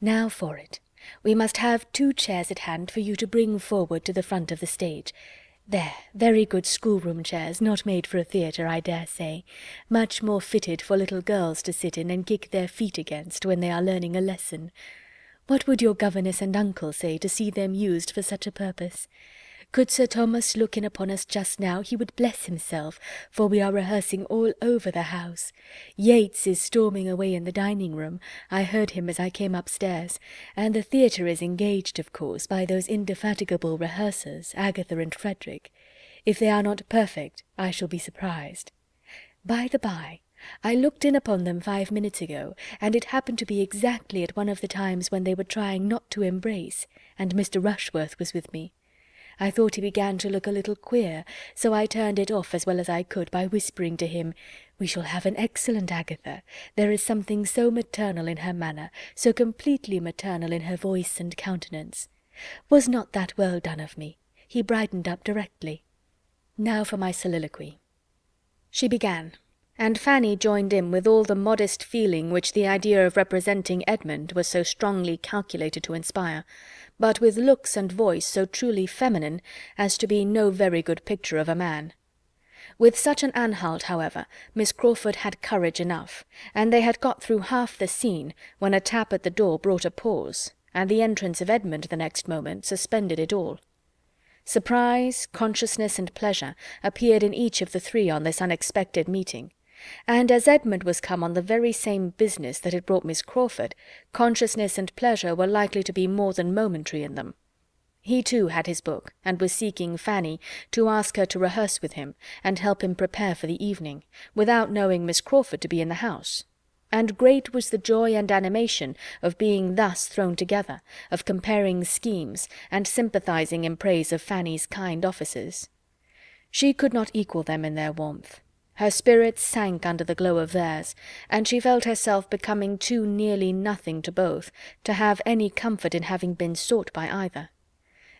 Now for it. We must have 2 chairs at hand for you to bring forward to the front of the stage. There, very good schoolroom chairs, not made for a theatre, I dare say, much more fitted for little girls to sit in and kick their feet against when they are learning a lesson. What would your governess and uncle say to see them used for such a purpose? Could Sir Thomas look in upon us just now, he would bless himself, for we are rehearsing all over the house. Yates is storming away in the dining-room. I heard him as I came upstairs, and the theatre is engaged, of course, by those indefatigable rehearsers, Agatha and Frederick. If they are not perfect, I shall be surprised. By the by, I looked in upon them 5 minutes ago, and it happened to be exactly at one of the times when they were trying not to embrace, and Mr. Rushworth was with me. I thought he began to look a little queer, so I turned it off as well as I could by whispering to him, "We shall have an excellent Agatha. There is something so maternal in her manner, so completely maternal in her voice and countenance. Was not that well done of me?" He brightened up directly. Now for my soliloquy. She began, and Fanny joined in with all the modest feeling which the idea of representing Edmund was so strongly calculated to inspire, but with looks and voice so truly feminine as to be no very good picture of a man. With such an Anhalt, however, Miss Crawford had courage enough, and they had got through half the scene when a tap at the door brought a pause, and the entrance of Edmund the next moment suspended it all. Surprise, consciousness, and pleasure appeared in each of the three on this unexpected meeting, and as Edmund was come on the very same business that had brought Miss Crawford, consciousness and pleasure were likely to be more than momentary in them. He too had his book, and was seeking Fanny to ask her to rehearse with him, and help him prepare for the evening, without knowing Miss Crawford to be in the house. And great was the joy and animation of being thus thrown together, of comparing schemes, and sympathizing in praise of Fanny's kind offices. She could not equal them in their warmth. Her spirits sank under the glow of theirs, and she felt herself becoming too nearly nothing to both to have any comfort in having been sought by either.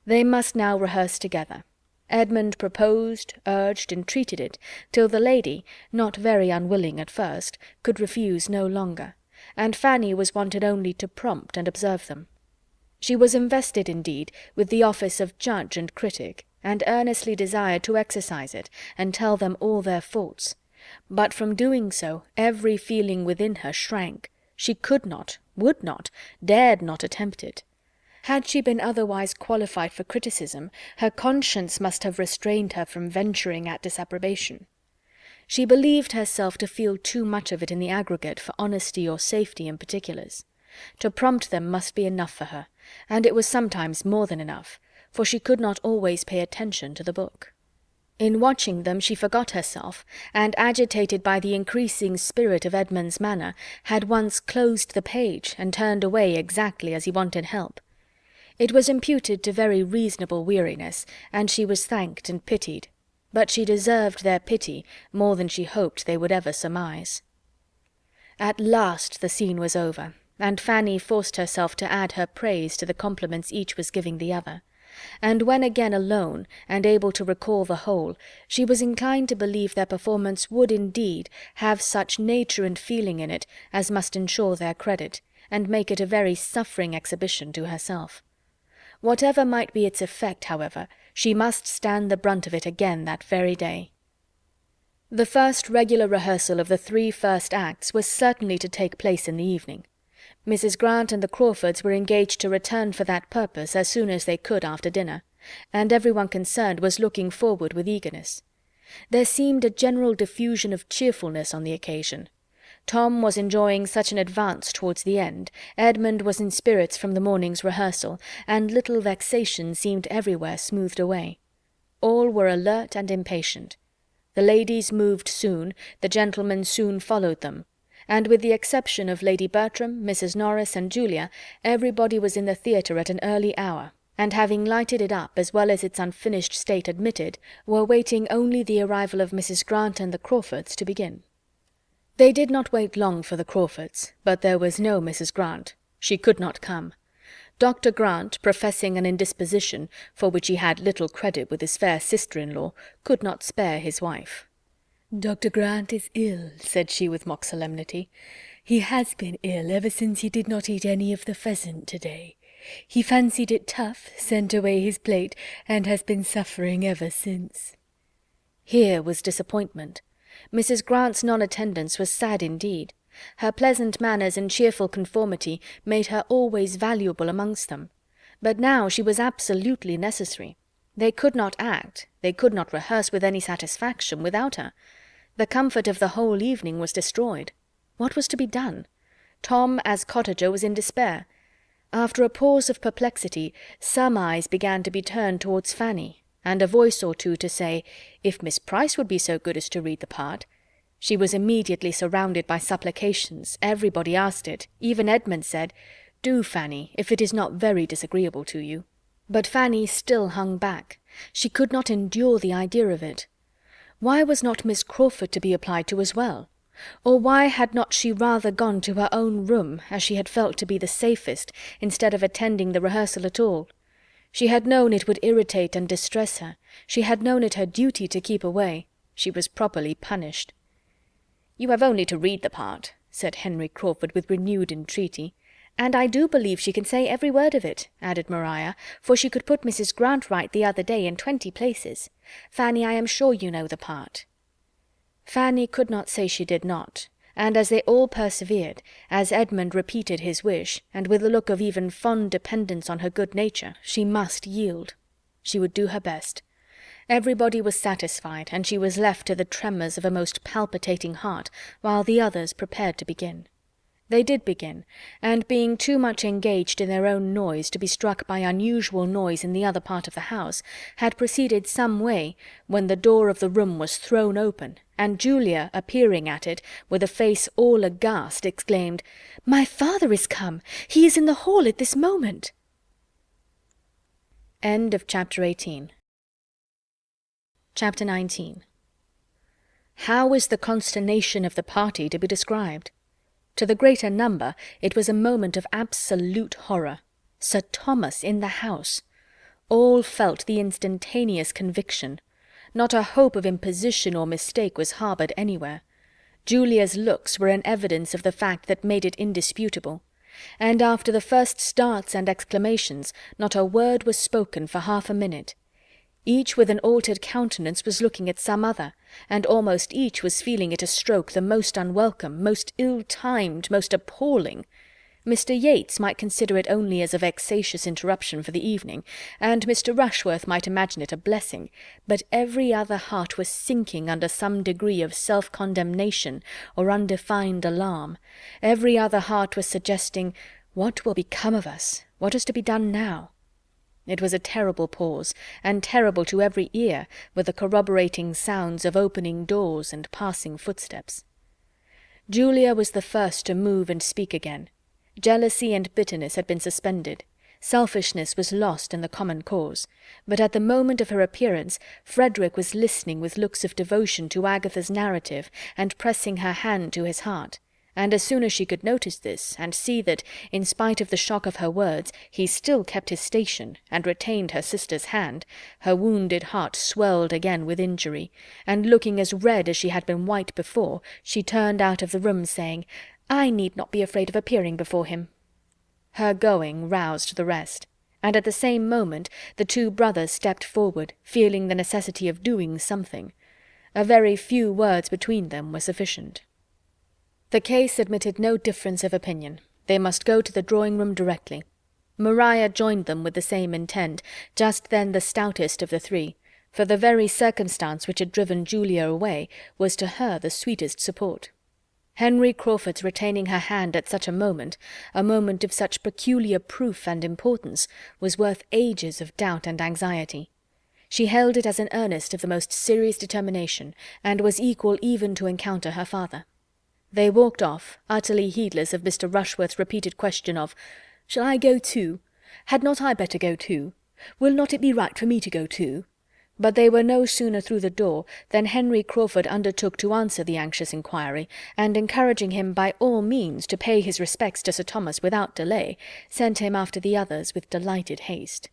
They must now rehearse together. Edmund proposed, urged, entreated it, till the lady, not very unwilling at first, could refuse no longer, and Fanny was wanted only to prompt and observe them. She was invested, indeed, with the office of judge and critic, and earnestly desired to exercise it, and tell them all their faults. But from doing so every feeling within her shrank. She could not, would not, dared not attempt it. Had she been otherwise qualified for criticism, her conscience must have restrained her from venturing at disapprobation. She believed herself to feel too much of it in the aggregate for honesty or safety in particulars. To prompt them must be enough for her, and it was sometimes more than enough, for she could not always pay attention to the book. In watching them she forgot herself, and, agitated by the increasing spirit of Edmund's manner, had once closed the page and turned away exactly as he wanted help. It was imputed to very reasonable weariness, and she was thanked and pitied, but she deserved their pity more than she hoped they would ever surmise. At last the scene was over, and Fanny forced herself to add her praise to the compliments each was giving the other, and when again alone, and able to recall the whole, she was inclined to believe their performance would indeed have such nature and feeling in it as must ensure their credit, and make it a very suffering exhibition to herself. Whatever might be its effect, however, she must stand the brunt of it again that very day. The first regular rehearsal of the 3 first acts was certainly to take place in the evening. Mrs. Grant and the Crawfords were engaged to return for that purpose as soon as they could after dinner, and everyone concerned was looking forward with eagerness. There seemed a general diffusion of cheerfulness on the occasion. Tom was enjoying such an advance towards the end, Edmund was in spirits from the morning's rehearsal, and little vexation seemed everywhere smoothed away. All were alert and impatient. The ladies moved soon, the gentlemen soon followed them, and with the exception of Lady Bertram, Mrs. Norris, and Julia, everybody was in the theatre at an early hour, and having lighted it up as well as its unfinished state admitted, were waiting only the arrival of Mrs. Grant and the Crawfords to begin. They did not wait long for the Crawfords, but there was no Mrs. Grant. She could not come. Dr. Grant, professing an indisposition, for which he had little credit with his fair sister-in-law, could not spare his wife. "Dr. Grant is ill," said she with mock solemnity. "He has been ill ever since he did not eat any of the pheasant to-day. He fancied it tough, sent away his plate, and has been suffering ever since." Here was disappointment. Mrs. Grant's non-attendance was sad indeed. Her pleasant manners and cheerful conformity made her always valuable amongst them, but now she was absolutely necessary. They could not act, they could not rehearse with any satisfaction without her. The comfort of the whole evening was destroyed. What was to be done? Tom, as cottager, was in despair. After a pause of perplexity, some eyes began to be turned towards Fanny, and a voice or two to say, if Miss Price would be so good as to read the part. She was immediately surrounded by supplications. Everybody asked it. Even Edmund said, "Do, Fanny, if it is not very disagreeable to you." But Fanny still hung back. She could not endure the idea of it. Why was not Miss Crawford to be applied to as well? Or why had not she rather gone to her own room, as she had felt to be the safest, instead of attending the rehearsal at all? She had known it would irritate and distress her. She had known it her duty to keep away. She was properly punished. "You have only to read the part," said Henry Crawford with renewed entreaty. "And I do believe she can say every word of it," added Maria, "for she could put Mrs. Grant right the other day in 20 places. Fanny, I am sure you know the part." Fanny could not say she did not, and as they all persevered, as Edmund repeated his wish, and with a look of even fond dependence on her good nature, she must yield. She would do her best. Everybody was satisfied, and she was left to the tremors of a most palpitating heart, while the others prepared to begin. They did begin, and being too much engaged in their own noise to be struck by unusual noise in the other part of the house, had proceeded some way, when the door of the room was thrown open, and Julia, appearing at it, with a face all aghast, exclaimed, "My father is come! He is in the hall at this moment!" End of Chapter 18. Chapter 19. How is the consternation of the party to be described? To the greater number it was a moment of absolute horror. Sir Thomas in the house! All felt the instantaneous conviction. Not a hope of imposition or mistake was harboured anywhere. Julia's looks were an evidence of the fact that made it indisputable. And after the first starts and exclamations, not a word was spoken for half a minute. Each with an altered countenance was looking at some other, and almost each was feeling it a stroke the most unwelcome, most ill-timed, most appalling. Mr. Yates might consider it only as a vexatious interruption for the evening, and Mr. Rushworth might imagine it a blessing, but every other heart was sinking under some degree of self-condemnation or undefined alarm. Every other heart was suggesting, "What will become of us? What is to be done now?" It was a terrible pause, and terrible to every ear, with the corroborating sounds of opening doors and passing footsteps. Julia was the first to move and speak again. Jealousy and bitterness had been suspended. Selfishness was lost in the common cause. But at the moment of her appearance, Frederick was listening with looks of devotion to Agatha's narrative, and pressing her hand to his heart. And as soon as she could notice this, and see that, in spite of the shock of her words, he still kept his station, and retained her sister's hand, her wounded heart swelled again with injury, and looking as red as she had been white before, she turned out of the room, saying, "I need not be afraid of appearing before him." Her going roused the rest, and at the same moment the two brothers stepped forward, feeling the necessity of doing something. A very few words between them were sufficient. The case admitted no difference of opinion. They must go to the drawing-room directly. Maria joined them with the same intent, just then the stoutest of the three, for the very circumstance which had driven Julia away was to her the sweetest support. Henry Crawford's retaining her hand at such a moment of such peculiar proof and importance, was worth ages of doubt and anxiety. She held it as an earnest of the most serious determination, and was equal even to encounter her father. They walked off, utterly heedless of Mr. Rushworth's repeated question of, "Shall I go too? Had not I better go too? Will not it be right for me to go too?" But they were no sooner through the door than Henry Crawford undertook to answer the anxious inquiry, and encouraging him by all means to pay his respects to Sir Thomas without delay, sent him after the others with delighted haste.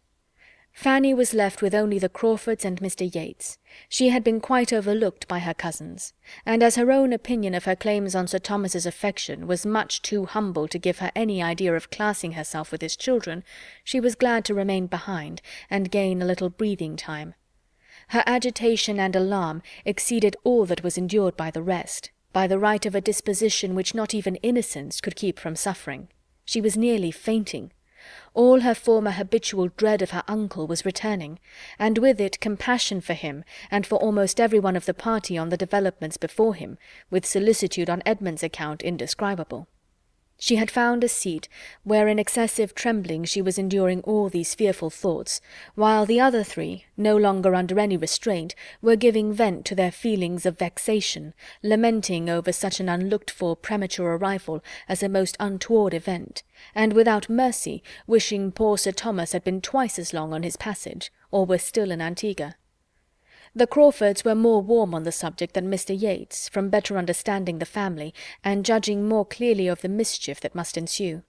Fanny was left with only the Crawfords and Mr. Yates. She had been quite overlooked by her cousins, and as her own opinion of her claims on Sir Thomas's affection was much too humble to give her any idea of classing herself with his children, she was glad to remain behind, and gain a little breathing time. Her agitation and alarm exceeded all that was endured by the rest, by the right of a disposition which not even innocence could keep from suffering. She was nearly fainting. All her former habitual dread of her uncle was returning, and with it compassion for him and for almost every one of the party on the developments before him, with solicitude on Edmund's account indescribable. She had found a seat where in excessive trembling she was enduring all these fearful thoughts, while the other three, no longer under any restraint, were giving vent to their feelings of vexation, lamenting over such an unlooked-for premature arrival as a most untoward event, and without mercy wishing poor Sir Thomas had been twice as long on his passage, or were still in Antigua. The Crawfords were more warm on the subject than Mr. Yates, from better understanding the family, and judging more clearly of the mischief that must ensue.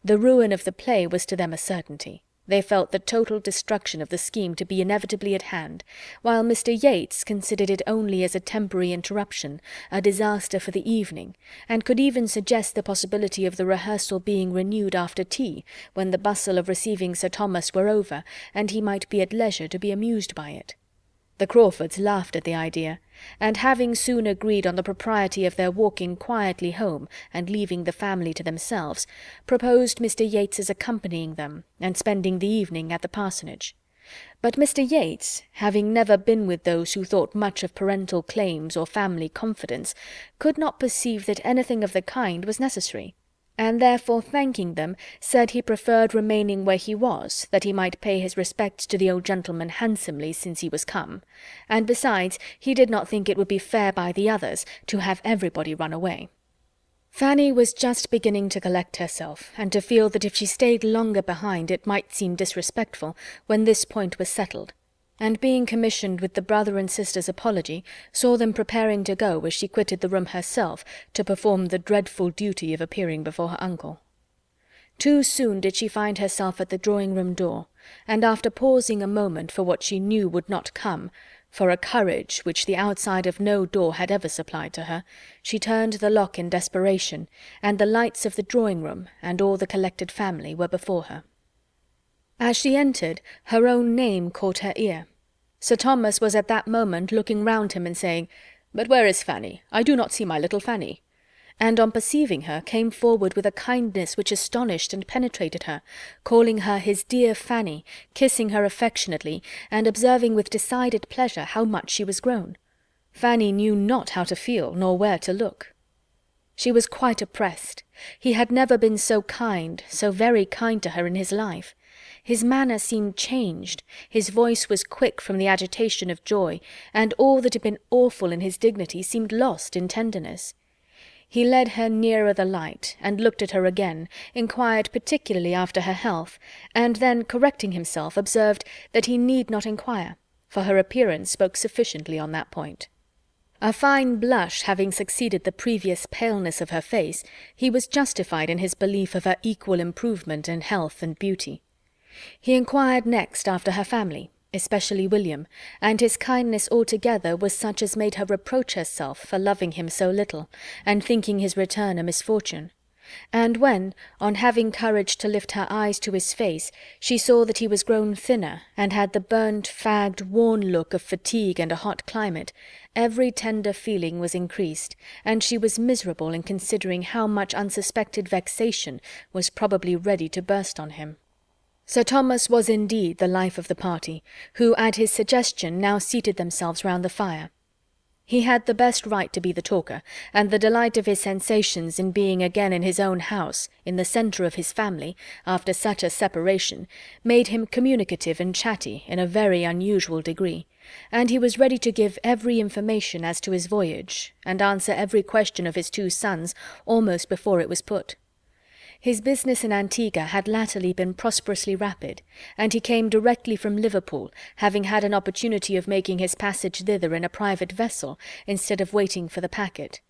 The ruin of the play was to them a certainty. They felt the total destruction of the scheme to be inevitably at hand, while Mr. Yates considered it only as a temporary interruption, a disaster for the evening, and could even suggest the possibility of the rehearsal being renewed after tea, when the bustle of receiving Sir Thomas were over, and he might be at leisure to be amused by it. The Crawfords laughed at the idea, and having soon agreed on the propriety of their walking quietly home and leaving the family to themselves, proposed Mr. Yates's accompanying them and spending the evening at the parsonage. But Mr. Yates, having never been with those who thought much of parental claims or family confidence, could not perceive that anything of the kind was necessary, and therefore thanking them, said he preferred remaining where he was, that he might pay his respects to the old gentleman handsomely since he was come, and besides he did not think it would be fair by the others to have everybody run away. Fanny was just beginning to collect herself, and to feel that if she stayed longer behind it might seem disrespectful, when this point was settled, and being commissioned with the brother and sister's apology, saw them preparing to go as she quitted the room herself to perform the dreadful duty of appearing before her uncle. Too soon did she find herself at the drawing-room door, and after pausing a moment for what she knew would not come, for a courage which the outside of no door had ever supplied to her, she turned the lock in desperation, and the lights of the drawing-room and all the collected family were before her. As she entered, her own name caught her ear. Sir Thomas was at that moment looking round him and saying, "But where is Fanny? I do not see my little Fanny," and on perceiving her came forward with a kindness which astonished and penetrated her, calling her his dear Fanny, kissing her affectionately, and observing with decided pleasure how much she was grown. Fanny knew not how to feel, nor where to look. She was quite oppressed. He had never been so kind, so very kind to her in his life. His manner seemed changed, his voice was quick from the agitation of joy, and all that had been awful in his dignity seemed lost in tenderness. He led her nearer the light, and looked at her again, inquired particularly after her health, and then, correcting himself, observed that he need not inquire, for her appearance spoke sufficiently on that point. A fine blush having succeeded the previous paleness of her face, he was justified in his belief of her equal improvement in health and beauty. He inquired next after her family, especially William, and his kindness altogether was such as made her reproach herself for loving him so little, and thinking his return a misfortune. And when, on having courage to lift her eyes to his face, she saw that he was grown thinner, and had the burnt, fagged, worn look of fatigue and a hot climate, every tender feeling was increased, and she was miserable in considering how much unsuspected vexation was probably ready to burst on him. Sir Thomas was indeed the life of the party, who at his suggestion now seated themselves round the fire. He had the best right to be the talker, and the delight of his sensations in being again in his own house, in the centre of his family, after such a separation, made him communicative and chatty in a very unusual degree, and he was ready to give every information as to his voyage, and answer every question of his two sons almost before it was put. His business in Antigua had latterly been prosperously rapid, and he came directly from Liverpool, having had an opportunity of making his passage thither in a private vessel, instead of waiting for the packet,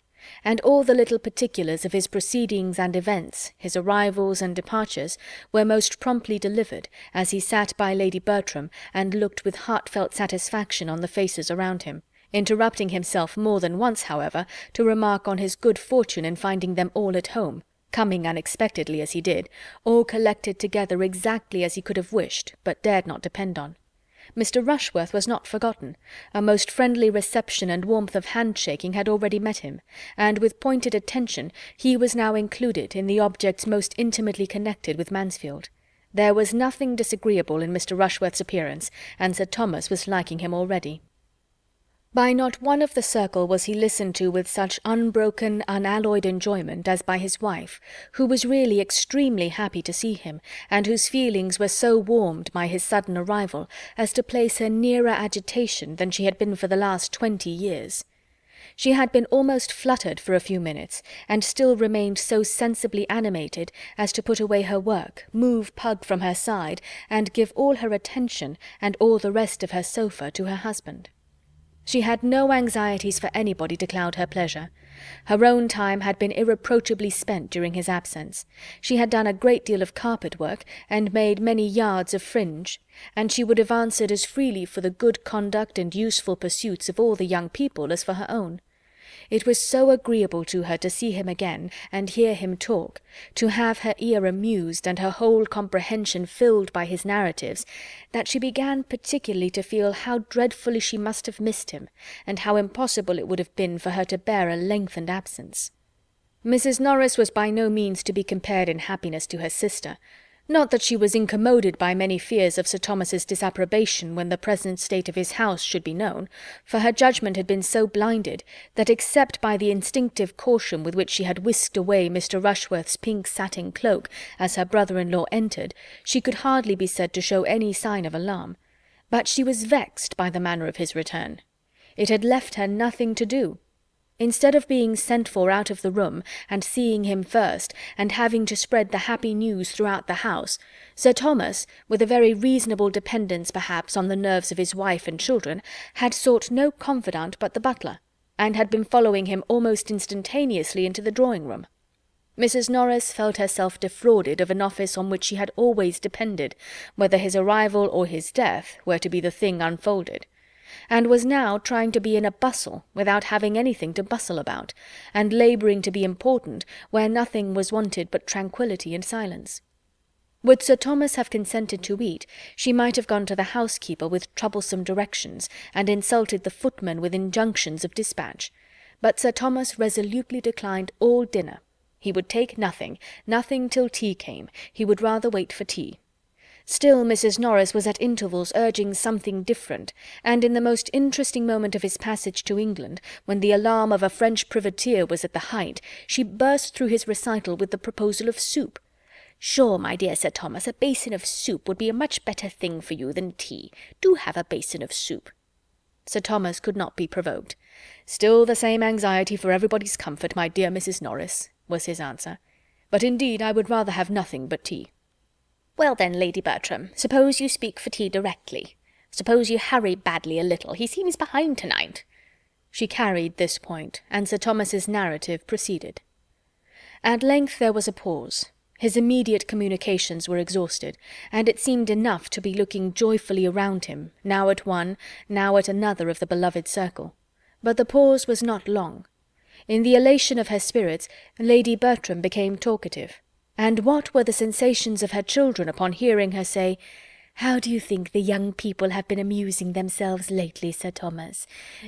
and all the little particulars of his proceedings and events, his arrivals and departures, were most promptly delivered, as he sat by Lady Bertram and looked with heartfelt satisfaction on the faces around him, interrupting himself more than once, however, to remark on his good fortune in finding them all at home, coming unexpectedly as he did, all collected together exactly as he could have wished, but dared not depend on. Mr. Rushworth was not forgotten. A most friendly reception and warmth of handshaking had already met him, and with pointed attention he was now included in the objects most intimately connected with Mansfield. There was nothing disagreeable in Mr. Rushworth's appearance, and Sir Thomas was liking him already. By not one of the circle was he listened to with such unbroken, unalloyed enjoyment as by his wife, who was really extremely happy to see him, and whose feelings were so warmed by his sudden arrival as to place her nearer agitation than she had been for the last 20 years. She had been almost fluttered for a few minutes, and still remained so sensibly animated as to put away her work, move Pug from her side, and give all her attention, and all the rest of her sofa, to her husband. She had no anxieties for anybody to cloud her pleasure. Her own time had been irreproachably spent during his absence. She had done a great deal of carpet work, and made many yards of fringe, and she would have answered as freely for the good conduct and useful pursuits of all the young people as for her own. It was so agreeable to her to see him again, and hear him talk, to have her ear amused and her whole comprehension filled by his narratives, that she began particularly to feel how dreadfully she must have missed him, and how impossible it would have been for her to bear a lengthened absence. Mrs. Norris was by no means to be compared in happiness to her sister. Not that she was incommoded by many fears of Sir Thomas's disapprobation when the present state of his house should be known, for her judgment had been so blinded that, except by the instinctive caution with which she had whisked away Mr. Rushworth's pink satin cloak as her brother-in-law entered, she could hardly be said to show any sign of alarm. But she was vexed by the manner of his return. It had left her nothing to do. Instead of being sent for out of the room, and seeing him first, and having to spread the happy news throughout the house, Sir Thomas, with a very reasonable dependence perhaps on the nerves of his wife and children, had sought no confidant but the butler, and had been following him almost instantaneously into the drawing-room. Mrs. Norris felt herself defrauded of an office on which she had always depended, whether his arrival or his death were to be the thing unfolded, and was now trying to be in a bustle without having anything to bustle about, and labouring to be important where nothing was wanted but tranquillity and silence. Would Sir Thomas have consented to eat, she might have gone to the housekeeper with troublesome directions, and insulted the footman with injunctions of dispatch. But Sir Thomas resolutely declined all dinner. He would take nothing, nothing till tea came. He would rather wait for tea. Still Mrs. Norris was at intervals urging something different, and in the most interesting moment of his passage to England, when the alarm of a French privateer was at the height, she burst through his recital with the proposal of soup. "Sure, my dear Sir Thomas, a basin of soup would be a much better thing for you than tea. Do have a basin of soup." Sir Thomas could not be provoked. "Still the same anxiety for everybody's comfort, my dear Mrs. Norris," was his answer. "But indeed I would rather have nothing but tea." "Well then, Lady Bertram, suppose you speak for tea directly. Suppose you hurry badly a little. He seems behind to-night." She carried this point, and Sir Thomas's narrative proceeded. At length there was a pause. His immediate communications were exhausted, and it seemed enough to be looking joyfully around him, now at one, now at another of the beloved circle. But the pause was not long. In the elation of her spirits, Lady Bertram became talkative. And what were the sensations of her children upon hearing her say, "How do you think the young people have been amusing themselves lately, Sir Thomas?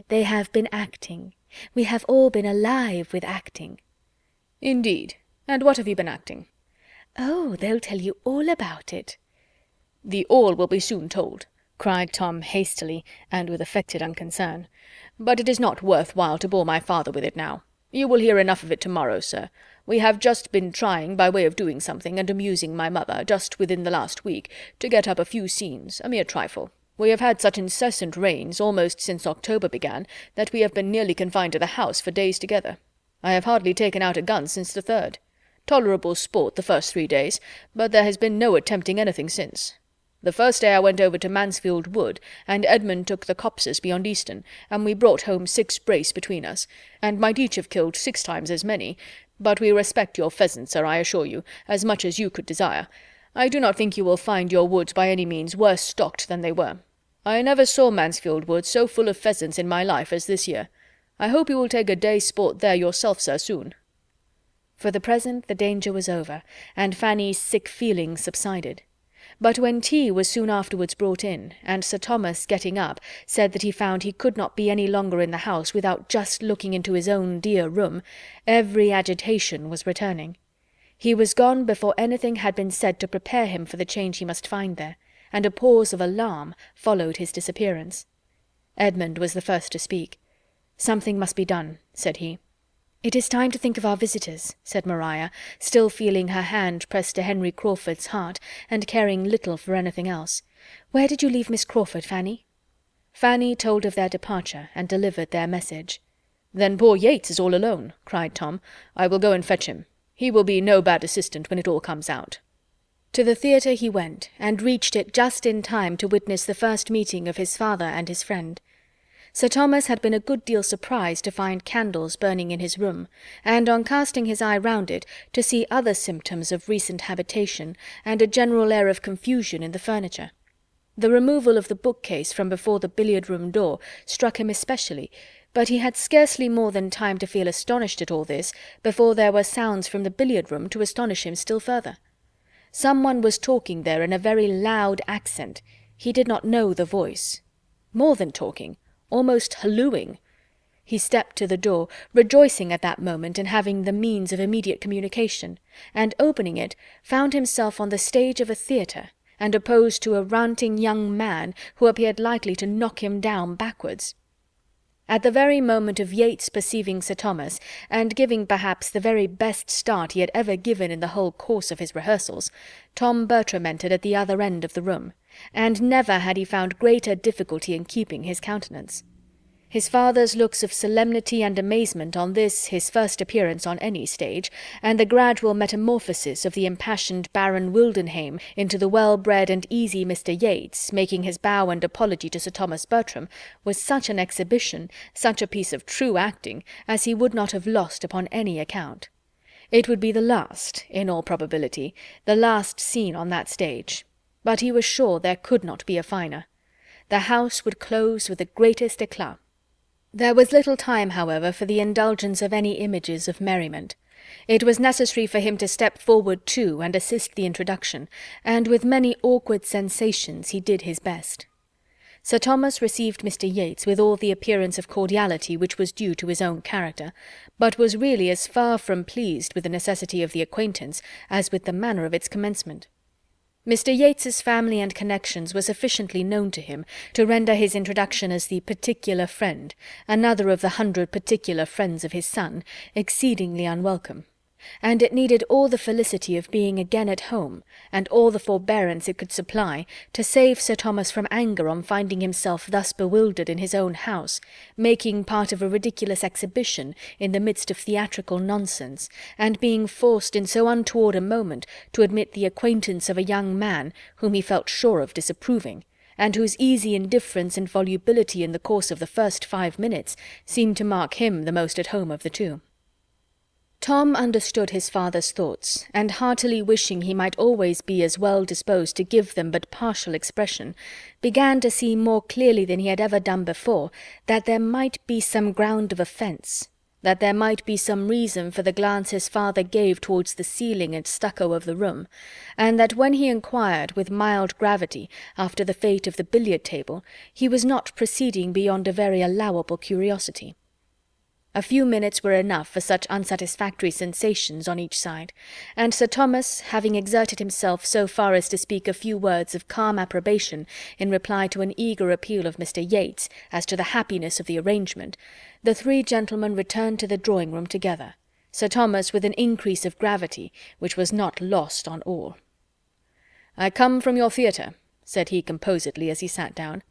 They have been acting. We have all been alive with acting." "Indeed. And what have you been acting?" "Oh, they'll tell you all about it." "The all will be soon told," cried Tom hastily, and with affected unconcern. "But it is not worth while to bore my father with it now. You will hear enough of it to-morrow, sir. We have just been trying, by way of doing something, and amusing my mother, just within the last week, to get up a few scenes, a mere trifle. We have had such incessant rains, almost since October began, that we have been nearly confined to the house for days together. I have hardly taken out a gun since the 3rd. Tolerable sport the first 3 days, but there has been no attempting anything since. The first day I went over to Mansfield Wood, and Edmund took the copses beyond Easton, and we brought home 6 brace between us, and might each have killed 6 times as many, but we respect your pheasants, sir, I assure you, as much as you could desire. I do not think you will find your woods by any means worse stocked than they were. I never saw Mansfield Wood so full of pheasants in my life as this year. I hope you will take a day's sport there yourself, sir, soon." For the present the danger was over, and Fanny's sick feelings subsided. But when tea was soon afterwards brought in, and Sir Thomas, getting up, said that he found he could not be any longer in the house without just looking into his own dear room, every agitation was returning. He was gone before anything had been said to prepare him for the change he must find there, and a pause of alarm followed his disappearance. Edmund was the first to speak. "Something must be done," said he. "It is time to think of our visitors," said Maria, still feeling her hand pressed to Henry Crawford's heart, and caring little for anything else. "Where did you leave Miss Crawford, Fanny?" Fanny told of their departure, and delivered their message. "Then poor Yates is all alone," cried Tom. "I will go and fetch him. He will be no bad assistant when it all comes out." To the theatre he went, and reached it just in time to witness the first meeting of his father and his friend. Sir Thomas had been a good deal surprised to find candles burning in his room, and on casting his eye round it, to see other symptoms of recent habitation, and a general air of confusion in the furniture. The removal of the bookcase from before the billiard-room door struck him especially, but he had scarcely more than time to feel astonished at all this before there were sounds from the billiard-room to astonish him still further. Someone was talking there in a very loud accent. He did not know the voice. More than talking, almost hallooing. He stepped to the door, rejoicing at that moment in having the means of immediate communication, and opening it, found himself on the stage of a theatre, and opposed to a ranting young man who appeared likely to knock him down backwards. At the very moment of Yates perceiving Sir Thomas, and giving perhaps the very best start he had ever given in the whole course of his rehearsals, Tom Bertram entered at the other end of the room, and never had he found greater difficulty in keeping his countenance. His father's looks of solemnity and amazement on this his first appearance on any stage, and the gradual metamorphosis of the impassioned Baron Wildenhame into the well-bred and easy Mr. Yates, making his bow and apology to Sir Thomas Bertram, was such an exhibition, such a piece of true acting, as he would not have lost upon any account. It would be the last, in all probability, the last scene on that stage, but he was sure there could not be a finer. The house would close with the greatest eclat. There was little time, however, for the indulgence of any images of merriment. It was necessary for him to step forward too and assist the introduction, and with many awkward sensations he did his best. Sir Thomas received Mr. Yates with all the appearance of cordiality which was due to his own character, but was really as far from pleased with the necessity of the acquaintance as with the manner of its commencement. Mr. Yates's family and connections were sufficiently known to him to render his introduction as the particular friend, another of the 100 particular friends of his son, exceedingly unwelcome, and it needed all the felicity of being again at home, and all the forbearance it could supply, to save Sir Thomas from anger on finding himself thus bewildered in his own house, making part of a ridiculous exhibition in the midst of theatrical nonsense, and being forced in so untoward a moment to admit the acquaintance of a young man whom he felt sure of disapproving, and whose easy indifference and volubility in the course of the first 5 minutes seemed to mark him the most at home of the two. Tom understood his father's thoughts, and heartily wishing he might always be as well disposed to give them but partial expression, began to see more clearly than he had ever done before that there might be some ground of offence, that there might be some reason for the glance his father gave towards the ceiling and stucco of the room, and that when he inquired with mild gravity after the fate of the billiard-table, he was not proceeding beyond a very allowable curiosity. A few minutes were enough for such unsatisfactory sensations on each side, and Sir Thomas, having exerted himself so far as to speak a few words of calm approbation in reply to an eager appeal of Mr. Yates as to the happiness of the arrangement, the 3 gentlemen returned to the drawing-room together, Sir Thomas with an increase of gravity which was not lost on all. "I come from your theatre," said he composedly as he sat down.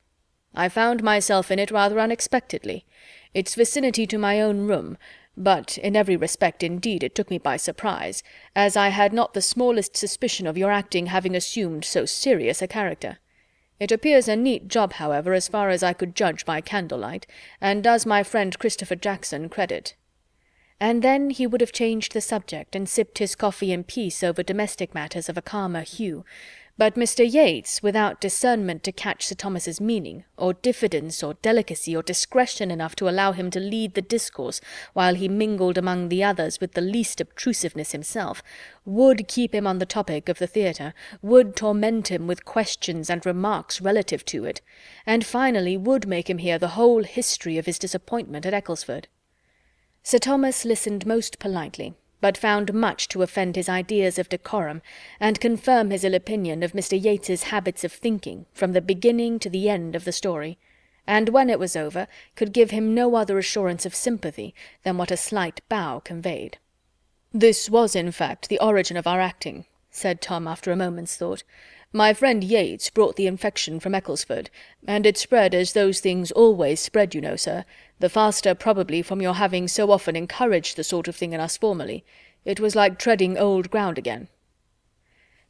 "I found myself in it rather unexpectedly. Its vicinity to my own room, but in every respect indeed it took me by surprise, as I had not the smallest suspicion of your acting having assumed so serious a character. It appears a neat job, however, as far as I could judge by candlelight, and does my friend Christopher Jackson credit." And then he would have changed the subject, and sipped his coffee in peace over domestic matters of a calmer hue, but Mr. Yates, without discernment to catch Sir Thomas's meaning, or diffidence, or delicacy, or discretion enough to allow him to lead the discourse while he mingled among the others with the least obtrusiveness himself, would keep him on the topic of the theatre, would torment him with questions and remarks relative to it, and finally would make him hear the whole history of his disappointment at Ecclesford. Sir Thomas listened most politely, but found much to offend his ideas of decorum, and confirm his ill opinion of Mr. Yates's habits of thinking, from the beginning to the end of the story, and when it was over, could give him no other assurance of sympathy than what a slight bow conveyed. "This was, in fact, the origin of our acting," said Tom after a moment's thought. "My friend Yates brought the infection from Ecclesford, and it spread as those things always spread, you know, sir, the faster probably from your having so often encouraged the sort of thing in us formerly. It was like treading old ground again."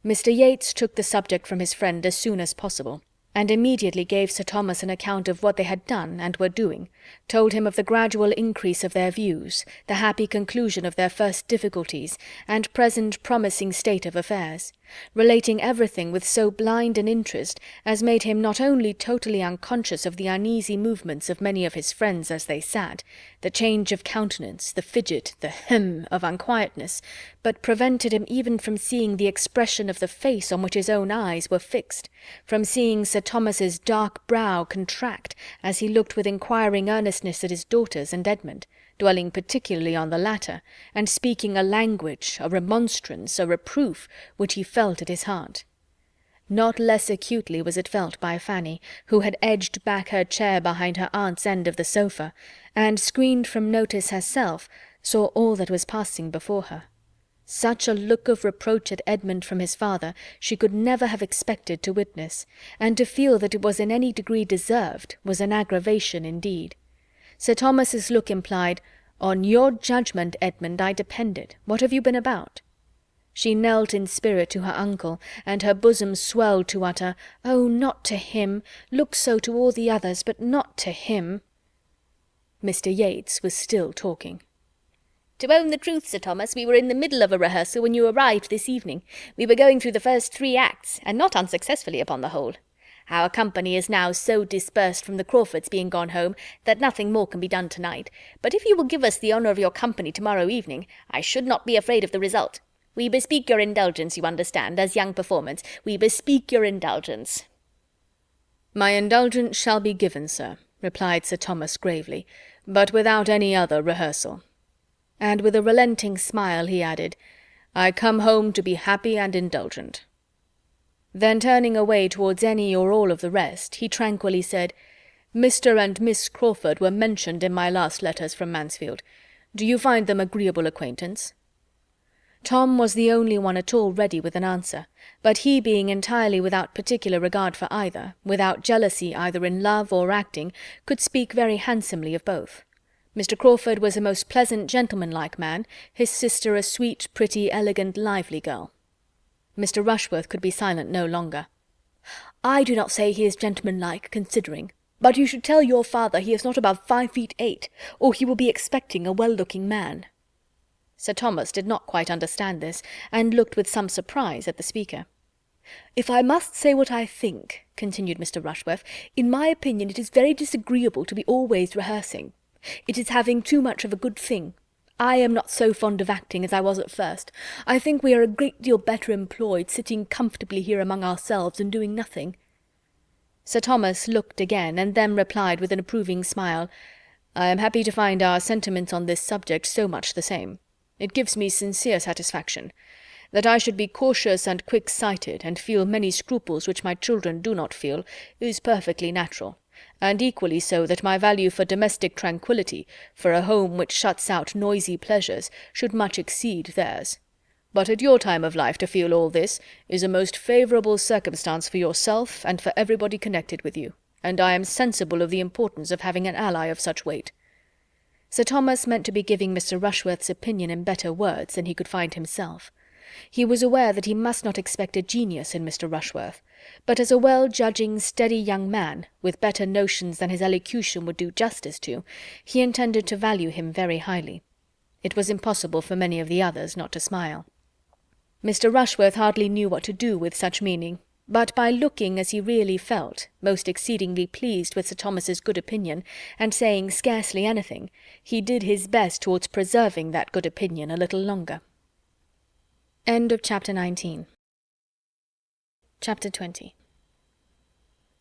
Mr. Yates took the subject from his friend as soon as possible, and immediately gave Sir Thomas an account of what they had done and were doing, told him of the gradual increase of their views, the happy conclusion of their first difficulties, and present promising state of affairs, relating everything with so blind an interest as made him not only totally unconscious of the uneasy movements of many of his friends as they sat, the change of countenance, the fidget, the hem of unquietness, but prevented him even from seeing the expression of the face on which his own eyes were fixed, from seeing Sir Thomas's dark brow contract as he looked with inquiring earnestness at his daughters and Edmund, dwelling particularly on the latter, and speaking a language, a remonstrance, a reproof, which he felt at his heart. Not less acutely was it felt by Fanny, who had edged back her chair behind her aunt's end of the sofa, and, screened from notice herself, saw all that was passing before her. Such a look of reproach at Edmund from his father she could never have expected to witness, and to feel that it was in any degree deserved was an aggravation indeed. Sir Thomas's look implied, "On your judgment, Edmund, I depended. What have you been about?" She knelt in spirit to her uncle, and her bosom swelled to utter, "Oh, not to him! Look so to all the others, but not to him!" Mr. Yates was still talking. "To own the truth, Sir Thomas, we were in the middle of a rehearsal when you arrived this evening. We were going through the first 3 acts, and not unsuccessfully upon the whole. Our company is now so dispersed from the Crawfords being gone home that nothing more can be done tonight, but if you will give us the honour of your company tomorrow evening, I should not be afraid of the result. We bespeak your indulgence, you understand, as young performers. We bespeak your indulgence." "My indulgence shall be given, sir," replied Sir Thomas gravely, "but without any other rehearsal." And with a relenting smile he added, "I come home to be happy and indulgent." Then turning away towards any or all of the rest, he tranquilly said, "Mr. and Miss Crawford were mentioned in my last letters from Mansfield. Do you find them agreeable acquaintance?" Tom was the only one at all ready with an answer, but he being entirely without particular regard for either, without jealousy either in love or acting, could speak very handsomely of both. Mr. Crawford was a most pleasant gentlemanlike man, his sister a sweet, pretty, elegant, lively girl. Mr. Rushworth could be silent no longer. "I do not say he is gentlemanlike, considering, but you should tell your father he is not above 5 feet 8, or he will be expecting a well-looking man." Sir Thomas did not quite understand this, and looked with some surprise at the speaker. "If I must say what I think," continued Mr. Rushworth, "in my opinion it is very disagreeable to be always rehearsing. It is having too much of a good thing. I am not so fond of acting as I was at first. I think we are a great deal better employed sitting comfortably here among ourselves and doing nothing." Sir Thomas looked again, and then replied with an approving smile, "I am happy to find our sentiments on this subject so much the same. It gives me sincere satisfaction. That I should be cautious and quick-sighted, and feel many scruples which my children do not feel, is perfectly natural, and equally so that my value for domestic tranquillity, for a home which shuts out noisy pleasures, should much exceed theirs. But at your time of life to feel all this, is a most favourable circumstance for yourself and for everybody connected with you, and I am sensible of the importance of having an ally of such weight." Sir Thomas meant to be giving Mr. Rushworth's opinion in better words than he could find himself. He was aware that he must not expect a genius in Mr. Rushworth, but as a well-judging, steady young man, with better notions than his elocution would do justice to, he intended to value him very highly. It was impossible for many of the others not to smile. Mr. Rushworth hardly knew what to do with such meaning, but by looking as he really felt, most exceedingly pleased with Sir Thomas's good opinion, and saying scarcely anything, he did his best towards preserving that good opinion a little longer. End of chapter 19. Chapter 20.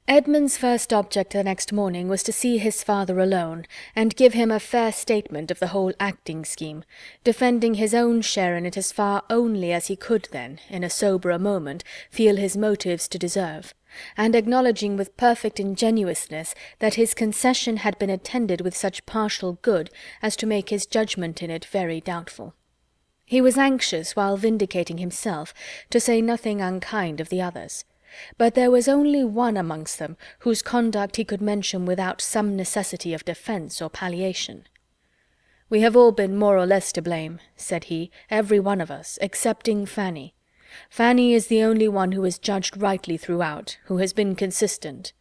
Edmund's first object the next morning was to see his father alone, and give him a fair statement of the whole acting scheme, defending his own share in it as far only as he could then, in a soberer moment, feel his motives to deserve, and acknowledging with perfect ingenuousness that his concession had been attended with such partial good as to make his judgment in it very doubtful. He was anxious, while vindicating himself, to say nothing unkind of the others. But there was only one amongst them whose conduct he could mention without some necessity of defence or palliation. "We have all been more or less to blame," said he, "every one of us, excepting Fanny. Fanny is the only one who has judged rightly throughout, who has been consistent.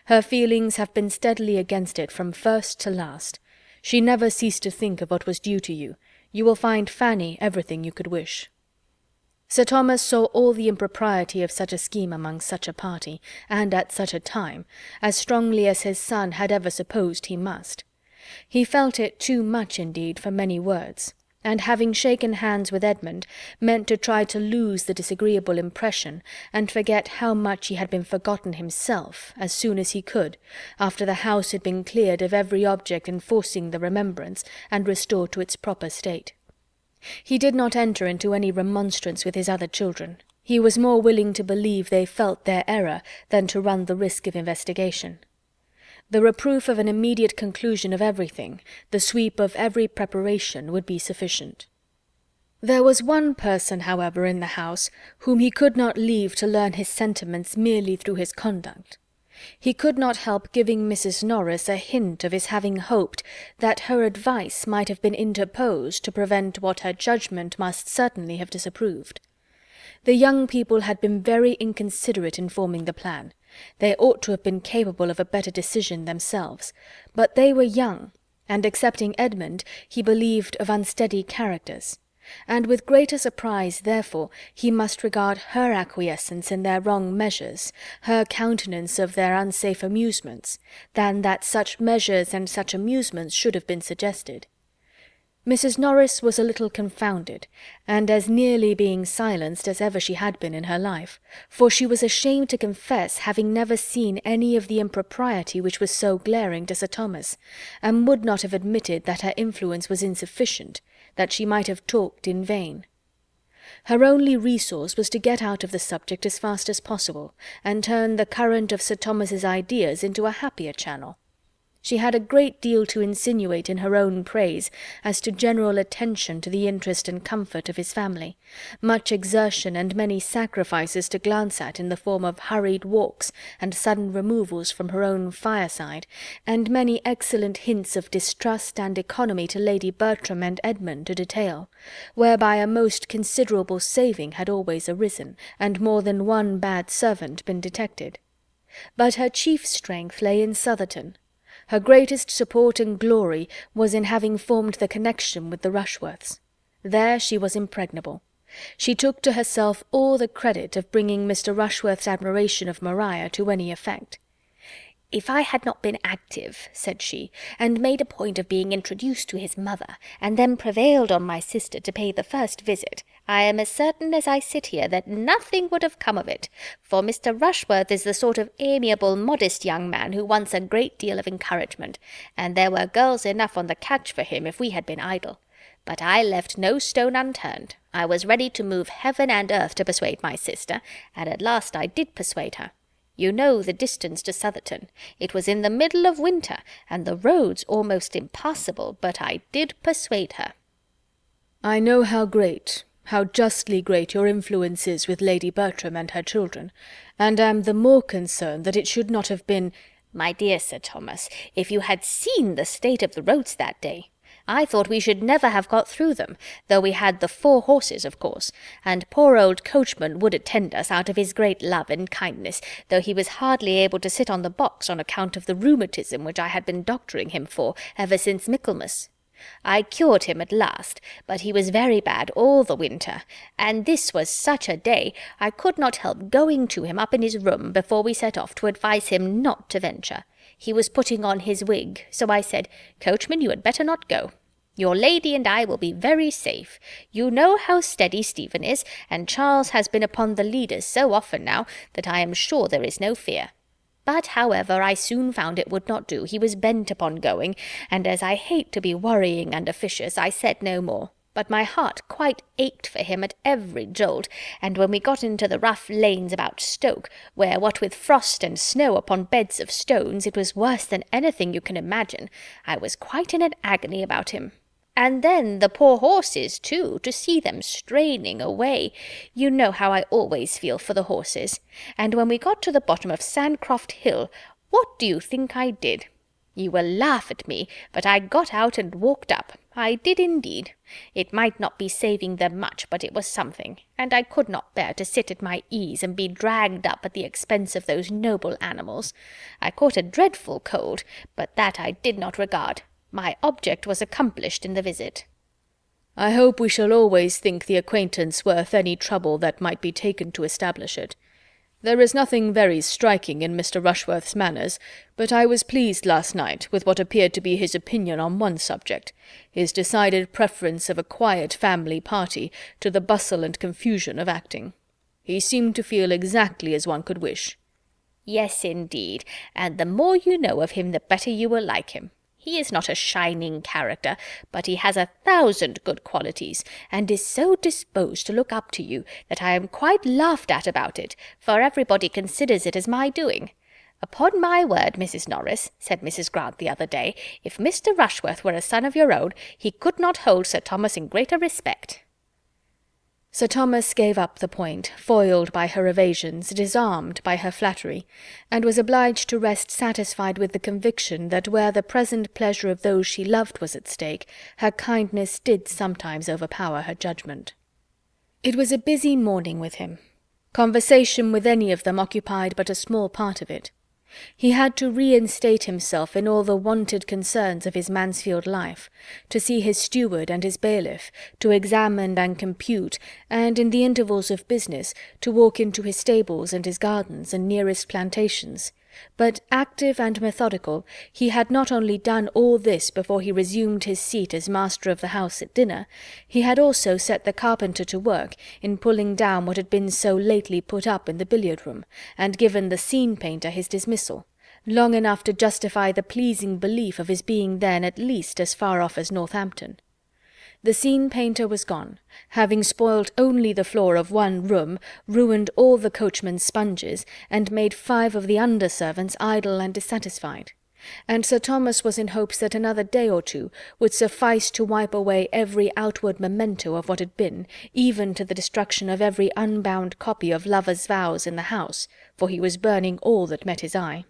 Her feelings have been steadily against it from first to last. She never ceased to think of what was due to you. You will find Fanny everything you could wish." Sir Thomas saw all the impropriety of such a scheme among such a party, and at such a time, as strongly as his son had ever supposed he must. He felt it too much indeed for many words, and having shaken hands with Edmund, meant to try to lose the disagreeable impression, and forget how much he had been forgotten himself as soon as he could, after the house had been cleared of every object enforcing the remembrance, and restored to its proper state. He did not enter into any remonstrance with his other children. He was more willing to believe they felt their error than to run the risk of investigation. The reproof of an immediate conclusion of everything, the sweep of every preparation, would be sufficient. There was one person, however, in the house whom he could not leave to learn his sentiments merely through his conduct. He could not help giving Mrs. Norris a hint of his having hoped that her advice might have been interposed to prevent what her judgment must certainly have disapproved. The young people had been very inconsiderate in forming the plan. They ought to have been capable of a better decision themselves, but they were young, and excepting Edmund, he believed of unsteady characters, and with greater surprise, therefore, he must regard her acquiescence in their wrong measures, her countenance of their unsafe amusements, than that such measures and such amusements should have been suggested. Mrs. Norris was a little confounded, and as nearly being silenced as ever she had been in her life, for she was ashamed to confess having never seen any of the impropriety which was so glaring to Sir Thomas, and would not have admitted that her influence was insufficient, that she might have talked in vain. Her only resource was to get out of the subject as fast as possible, and turn the current of Sir Thomas's ideas into a happier channel. She had a great deal to insinuate in her own praise as to general attention to the interest and comfort of his family, much exertion and many sacrifices to glance at in the form of hurried walks and sudden removals from her own fireside, and many excellent hints of distrust and economy to Lady Bertram and Edmund to detail, whereby a most considerable saving had always arisen, and more than one bad servant been detected. But her chief strength lay in Southerton. Her greatest support and glory was in having formed the connection with the Rushworths. There she was impregnable. She took to herself all the credit of bringing Mr. Rushworth's admiration of Maria to any effect. "If I had not been active," said she, "and made a point of being introduced to his mother, and then prevailed on my sister to pay the first visit, I am as certain as I sit here that nothing would have come of it, for Mr. Rushworth is the sort of amiable, modest young man who wants a great deal of encouragement, and there were girls enough on the catch for him if we had been idle. But I left no stone unturned. I was ready to move heaven and earth to persuade my sister, and at last I did persuade her. You know the distance to Southerton. It was in the middle of winter, and the roads almost impassable, but I did persuade her." "I know how great, how justly great your influence is with Lady Bertram and her children, and am the more concerned that it should not have been—" "My dear Sir Thomas, if you had seen the state of the roads that day! I thought we should never have got through them, though we had the 4 horses, of course, and poor old coachman would attend us out of his great love and kindness, though he was hardly able to sit on the box on account of the rheumatism which I had been doctoring him for ever since Michaelmas. I cured him at last, but he was very bad all the winter, and this was such a day I could not help going to him up in his room before we set off to advise him not to venture. He was putting on his wig, so I said, 'Coachman, you had better not go. Your lady and I will be very safe. You know how steady Stephen is, and Charles has been upon the leaders so often now that I am sure there is no fear.' But, however, I soon found it would not do. He was bent upon going, and as I hate to be worrying and officious, I said no more. But my heart quite ached for him at every jolt, and when we got into the rough lanes about Stoke, where, what with frost and snow upon beds of stones, it was worse than anything you can imagine, I was quite in an agony about him. And then the poor horses, too, to see them straining away. You know how I always feel for the horses. And when we got to the bottom of Sandcroft Hill, what do you think I did? You will laugh at me, but I got out and walked up. I did indeed. It might not be saving them much, but it was something, and I could not bear to sit at my ease and be dragged up at the expense of those noble animals. I caught a dreadful cold, but that I did not regard. My object was accomplished in the visit. I hope we shall always think the acquaintance worth any trouble that might be taken to establish it. There is nothing very striking in Mr. Rushworth's manners, but I was pleased last night with what appeared to be his opinion on one subject, his decided preference of a quiet family party to the bustle and confusion of acting. He seemed to feel exactly as one could wish. Yes, indeed, and the more you know of him, the better you will like him. He is not a shining character, but he has 1,000 good qualities, and is so disposed to look up to you that I am quite laughed at about it, for everybody considers it as my doing. Upon my word, Mrs. Norris, said Mrs. Grant the other day, if Mr. Rushworth were a son of your own, he could not hold Sir Thomas in greater respect. Sir Thomas gave up the point, foiled by her evasions, disarmed by her flattery, and was obliged to rest satisfied with the conviction that where the present pleasure of those she loved was at stake, her kindness did sometimes overpower her judgment. It was a busy morning with him. Conversation with any of them occupied but a small part of it. He had to reinstate himself in all the wonted concerns of his Mansfield life, to see his steward and his bailiff, to examine and compute, and, in the intervals of business, to walk into his stables and his gardens and nearest plantations. But, active and methodical, he had not only done all this before he resumed his seat as master of the house at dinner, he had also set the carpenter to work in pulling down what had been so lately put up in the billiard-room, and given the scene-painter his dismissal, long enough to justify the pleasing belief of his being then at least as far off as Northampton. The scene-painter was gone, having spoilt only the floor of one room, ruined all the coachman's sponges, and made 5 of the under-servants idle and dissatisfied. And Sir Thomas was in hopes that another day or 2 would suffice to wipe away every outward memento of what had been, even to the destruction of every unbound copy of Lovers' Vows in the house, for he was burning all that met his eye.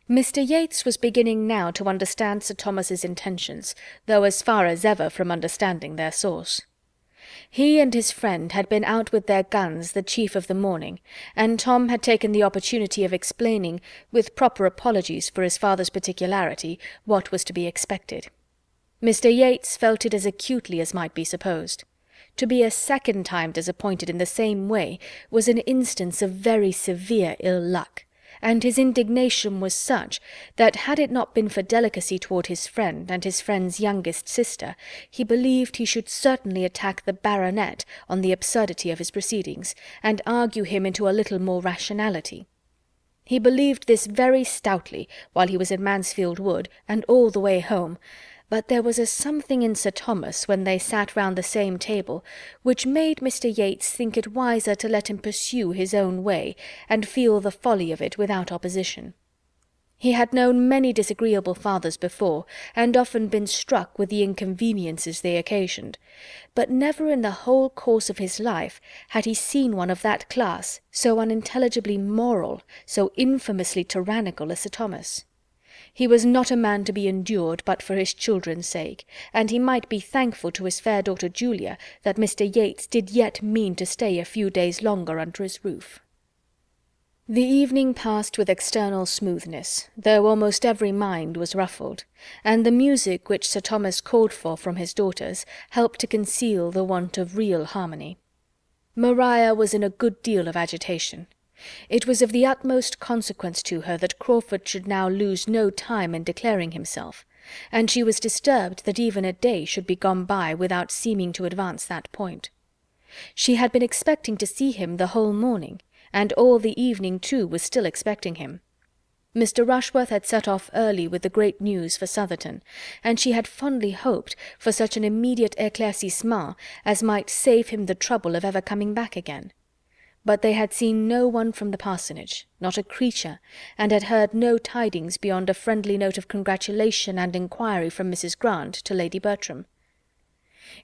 Mr. Yates was beginning now to understand Sir Thomas's intentions, though as far as ever from understanding their source. He and his friend had been out with their guns the chief of the morning, and Tom had taken the opportunity of explaining, with proper apologies for his father's particularity, what was to be expected. Mr. Yates felt it as acutely as might be supposed. To be a second time disappointed in the same way was an instance of very severe ill luck, and his indignation was such that, had it not been for delicacy toward his friend and his friend's youngest sister, he believed he should certainly attack the baronet on the absurdity of his proceedings, and argue him into a little more rationality. He believed this very stoutly while he was in Mansfield Wood, and all the way home, but there was a something in Sir Thomas when they sat round the same table, which made Mr. Yates think it wiser to let him pursue his own way, and feel the folly of it without opposition. He had known many disagreeable fathers before, and often been struck with the inconveniences they occasioned, but never in the whole course of his life had he seen one of that class, so unintelligibly moral, so infamously tyrannical as Sir Thomas. He was not a man to be endured but for his children's sake, and he might be thankful to his fair daughter Julia that Mr. Yates did yet mean to stay a few days longer under his roof. The evening passed with external smoothness, though almost every mind was ruffled, and the music which Sir Thomas called for from his daughters helped to conceal the want of real harmony. Maria was in a good deal of agitation. It was of the utmost consequence to her that Crawford should now lose no time in declaring himself, and she was disturbed that even a day should be gone by without seeming to advance that point. She had been expecting to see him the whole morning, and all the evening too was still expecting him. Mr. Rushworth had set off early with the great news for Southerton, and she had fondly hoped for such an immediate éclaircissement as might save him the trouble of ever coming back again. But they had seen no one from the parsonage, not a creature, and had heard no tidings beyond a friendly note of congratulation and inquiry from Mrs. Grant to Lady Bertram.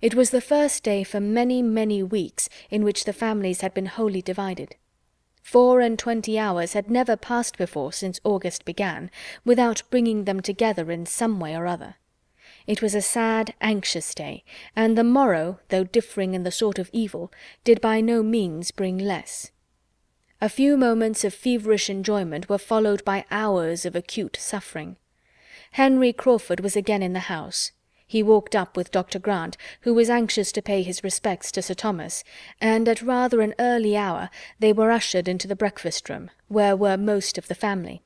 It was the first day for many, many weeks in which the families had been wholly divided. 24 hours had never passed before since August began, without bringing them together in some way or other. It was a sad, anxious day, and the morrow, though differing in the sort of evil, did by no means bring less. A few moments of feverish enjoyment were followed by hours of acute suffering. Henry Crawford was again in the house. He walked up with Dr. Grant, who was anxious to pay his respects to Sir Thomas, and at rather an early hour they were ushered into the breakfast-room, where were most of the family.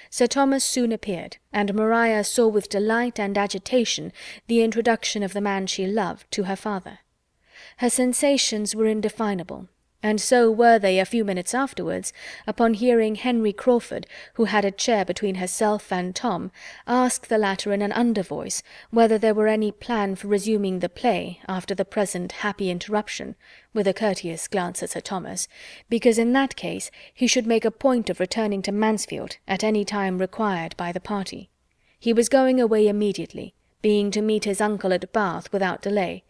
Sir Thomas soon appeared, and Maria saw with delight and agitation the introduction of the man she loved to her father. Her sensations were indefinable, and so were they a few minutes afterwards, upon hearing Henry Crawford, who had a chair between herself and Tom, ask the latter in an under voice whether there were any plan for resuming the play after the present happy interruption, with a courteous glance at Sir Thomas, because in that case he should make a point of returning to Mansfield at any time required by the party. He was going away immediately, being to meet his uncle at Bath without delay,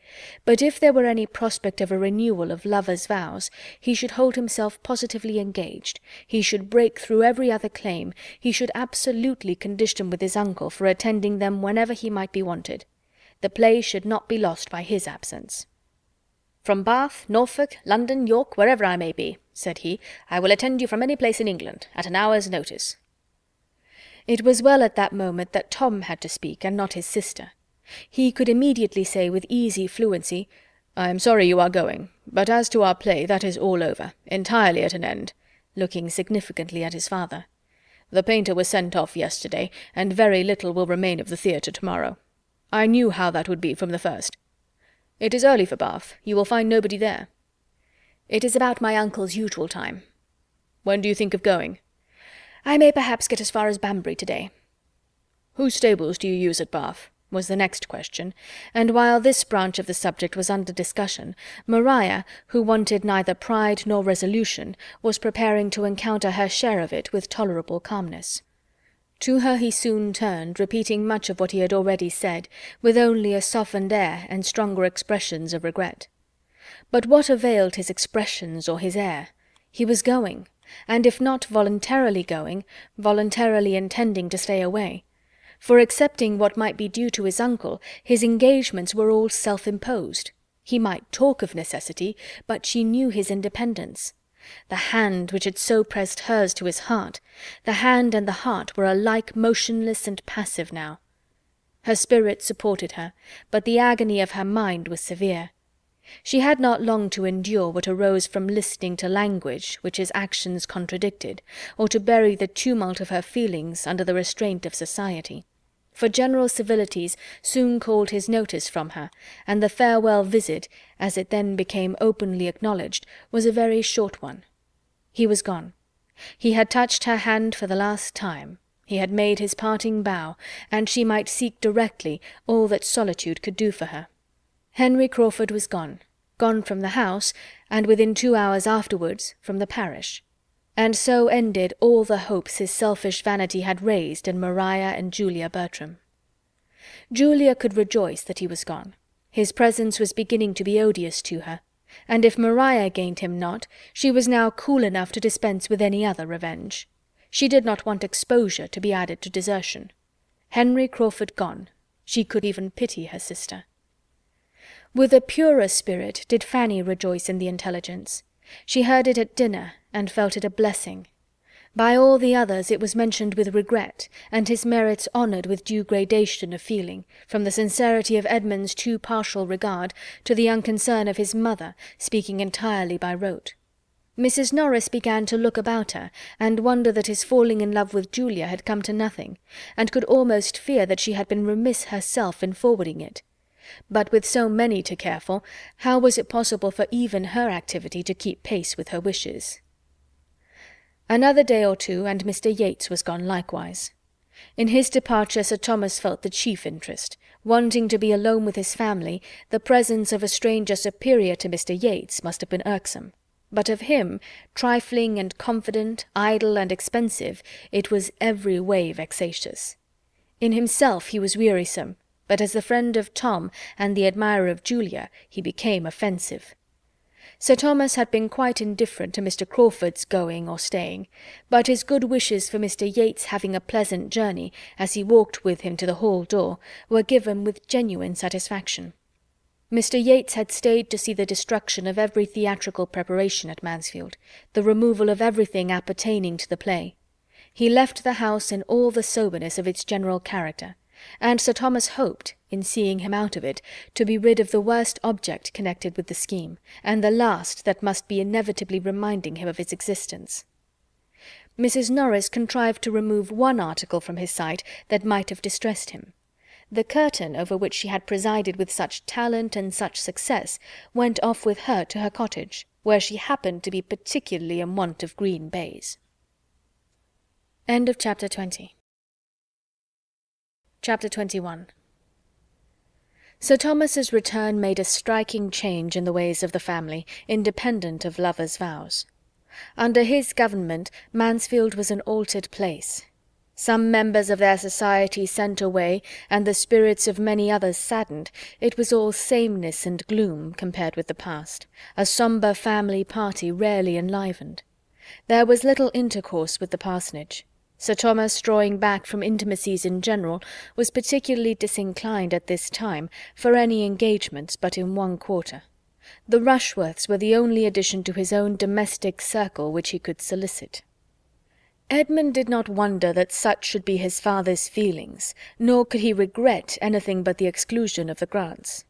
but if there were any prospect of a renewal of lovers' vows, he should hold himself positively engaged, he should break through every other claim, he should absolutely condition with his uncle for attending them whenever he might be wanted. The play should not be lost by his absence. "From Bath, Norfolk, London, York, wherever I may be," said he, "I will attend you from any place in England, at an hour's notice." It was well at that moment that Tom had to speak, and not his sister. He could immediately say with easy fluency, "I am sorry you are going, but as to our play, that is all over, entirely at an end," looking significantly at his father. "The painter was sent off yesterday, and very little will remain of the theatre to-morrow. I knew how that would be from the first. It is early for Bath. You will find nobody there." "It is about my uncle's usual time." "When do you think of going?" "I may perhaps get as far as Banbury to-day." "Whose stables do you use at Bath?" was the next question, and while this branch of the subject was under discussion, Maria, who wanted neither pride nor resolution, was preparing to encounter her share of it with tolerable calmness. To her he soon turned, repeating much of what he had already said, with only a softened air and stronger expressions of regret. But what availed his expressions or his air? He was going, and if not voluntarily going, voluntarily intending to stay away. For excepting what might be due to his uncle, his engagements were all self-imposed. He might talk of necessity, but she knew his independence. The hand which had so pressed hers to his heart, the hand and the heart were alike motionless and passive now. Her spirit supported her, but the agony of her mind was severe. She had not long to endure what arose from listening to language which his actions contradicted, or to bury the tumult of her feelings under the restraint of society. For general civilities soon called his notice from her, and the farewell visit, as it then became openly acknowledged, was a very short one. He was gone. He had touched her hand for the last time. He had made his parting bow, and she might seek directly all that solitude could do for her. Henry Crawford was gone from the house, and within 2 hours afterwards from the parish. And so ended all the hopes his selfish vanity had raised in Maria and Julia Bertram. Julia could rejoice that he was gone. His presence was beginning to be odious to her, and if Maria gained him not, she was now cool enough to dispense with any other revenge. She did not want exposure to be added to desertion. Henry Crawford gone, she could even pity her sister. With a purer spirit did Fanny rejoice in the intelligence. She heard it at dinner, and felt it a blessing. By all the others it was mentioned with regret, and his merits honoured with due gradation of feeling, from the sincerity of Edmund's too partial regard to the unconcern of his mother, speaking entirely by rote. Mrs. Norris began to look about her, and wonder that his falling in love with Julia had come to nothing, and could almost fear that she had been remiss herself in forwarding it. But with so many to care for, how was it possible for even her activity to keep pace with her wishes? Another day or two, and Mr. Yates was gone likewise. In his departure Sir Thomas felt the chief interest. Wanting to be alone with his family, the presence of a stranger superior to Mr. Yates must have been irksome. But of him, trifling and confident, idle and expensive, it was every way vexatious. In himself he was wearisome, but as the friend of Tom and the admirer of Julia he became offensive. Sir Thomas had been quite indifferent to Mr. Crawford's going or staying, but his good wishes for Mr. Yates having a pleasant journey, as he walked with him to the hall door, were given with genuine satisfaction. Mr. Yates had stayed to see the destruction of every theatrical preparation at Mansfield, the removal of everything appertaining to the play. He left the house in all the soberness of its general character, and Sir Thomas hoped, in seeing him out of it, to be rid of the worst object connected with the scheme, and the last that must be inevitably reminding him of its existence. Mrs. Norris contrived to remove one article from his sight that might have distressed him. The curtain over which she had presided with such talent and such success went off with her to her cottage, where she happened to be particularly in want of green baize. End of chapter 20. Chapter 21. Sir Thomas's return made a striking change in the ways of the family, independent of lovers' vows. Under his government Mansfield was an altered place. Some members of their society sent away, and the spirits of many others saddened. It was all sameness and gloom compared with the past, a sombre family party rarely enlivened. There was little intercourse with the parsonage. Sir Thomas, drawing back from intimacies in general, was particularly disinclined at this time for any engagements but in one quarter. The Rushworths were the only addition to his own domestic circle which he could solicit. Edmund did not wonder that such should be his father's feelings, nor could he regret anything but the exclusion of the Grants.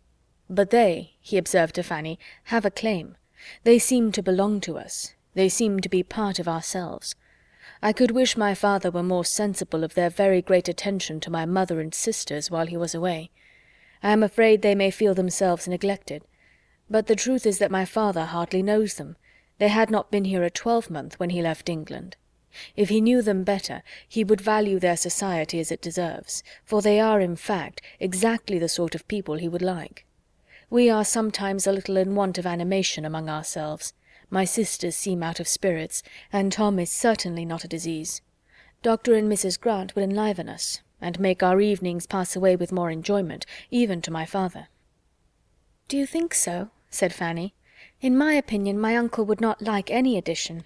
"But they," he observed to Fanny, "have a claim. They seem to belong to us. They seem to be part of ourselves. I could wish my father were more sensible of their very great attention to my mother and sisters while he was away. I am afraid they may feel themselves neglected. But the truth is that my father hardly knows them. They had not been here a twelvemonth when he left England. If he knew them better, he would value their society as it deserves, for they are, in fact, exactly the sort of people he would like. We are sometimes a little in want of animation among ourselves. My sisters seem out of spirits, and Tom is certainly not at his ease. Dr. and Mrs. Grant will enliven us, and make our evenings pass away with more enjoyment, even to my father." "Do you think so?" said Fanny. "In my opinion, my uncle would not like any addition.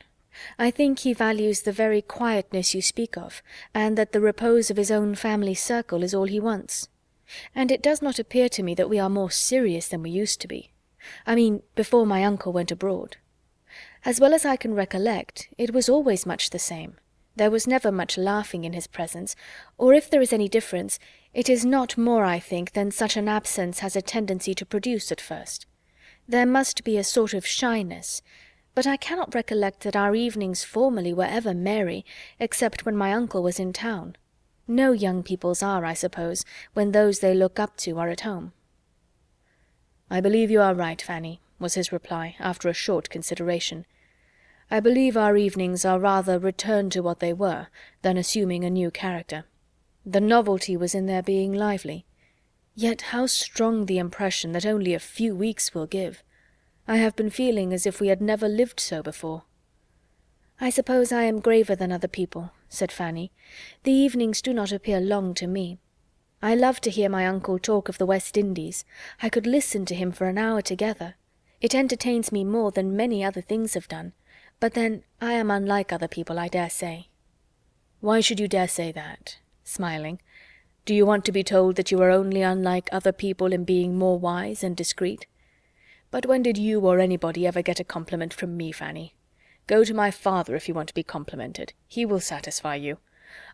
I think he values the very quietness you speak of, and that the repose of his own family circle is all he wants. And it does not appear to me that we are more serious than we used to be. I mean, before my uncle went abroad. As well as I can recollect, it was always much the same. There was never much laughing in his presence, or if there is any difference, it is not more, I think, than such an absence has a tendency to produce at first. There must be a sort of shyness, but I cannot recollect that our evenings formerly were ever merry, except when my uncle was in town. No young people's are, I suppose, when those they look up to are at home." "I believe you are right, Fanny," was his reply, after a short consideration. "I believe our evenings are rather returned to what they were, than assuming a new character. The novelty was in their being lively. Yet how strong the impression that only a few weeks will give! I have been feeling as if we had never lived so before." "I suppose I am graver than other people," said Fanny. "The evenings do not appear long to me. I love to hear my uncle talk of the West Indies. I could listen to him for an hour together. It entertains me more than many other things have done. But then I am unlike other people, I dare say." "Why should you dare say that?" smiling. "Do you want to be told that you are only unlike other people in being more wise and discreet? But when did you or anybody ever get a compliment from me, Fanny? Go to my father if you want to be complimented. He will satisfy you.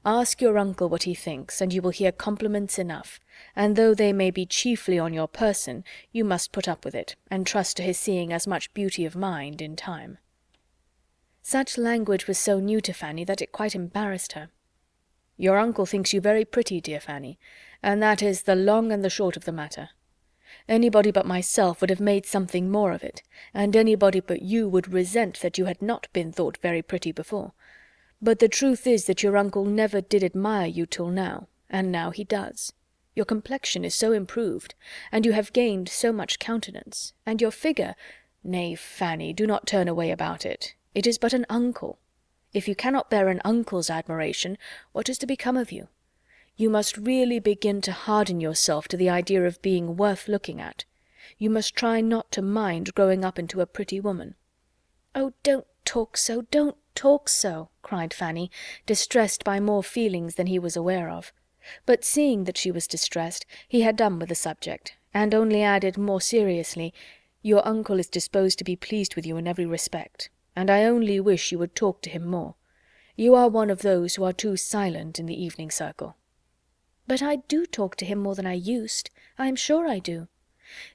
Ask your uncle what he thinks, and you will hear compliments enough, and though they may be chiefly on your person, you must put up with it, and trust to his seeing as much beauty of mind in time." Such language was so new to Fanny that it quite embarrassed her. "Your uncle thinks you very pretty, dear Fanny, and that is the long and the short of the matter. Anybody but myself would have made something more of it, and anybody but you would resent that you had not been thought very pretty before. But the truth is that your uncle never did admire you till now, and now he does. Your complexion is so improved, and you have gained so much countenance, and your figure— Nay, Fanny, do not turn away about it. It is but an uncle. If you cannot bear an uncle's admiration, what is to become of you? You must really begin to harden yourself to the idea of being worth looking at. You must try not to mind growing up into a pretty woman." "Oh, don't talk so, don't talk so," cried Fanny, distressed by more feelings than he was aware of. But seeing that she was distressed, he had done with the subject, and only added more seriously, "Your uncle is disposed to be pleased with you in every respect, and I only wish you would talk to him more. You are one of those who are too silent in the evening circle." "But I do talk to him more than I used. I am sure I do.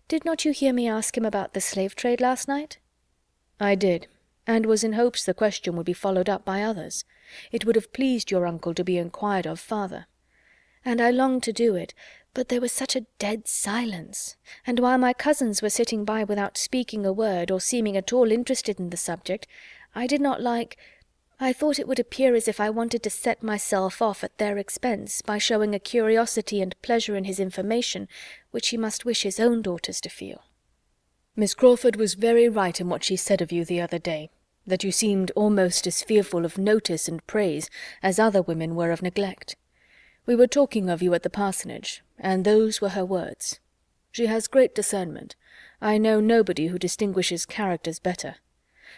Did not you hear me ask him about the slave trade last night?" "I did, and was in hopes the question would be followed up by others. It would have pleased your uncle to be inquired of farther." "And I longed to do it, but there was such a dead silence, and while my cousins were sitting by without speaking a word or seeming at all interested in the subject, I did not I thought it would appear as if I wanted to set myself off at their expense by showing a curiosity and pleasure in his information which he must wish his own daughters to feel." "Miss Crawford was very right in what she said of you the other day, that you seemed almost as fearful of notice and praise as other women were of neglect. We were talking of you at the parsonage, and those were her words. She has great discernment. I know nobody who distinguishes characters better.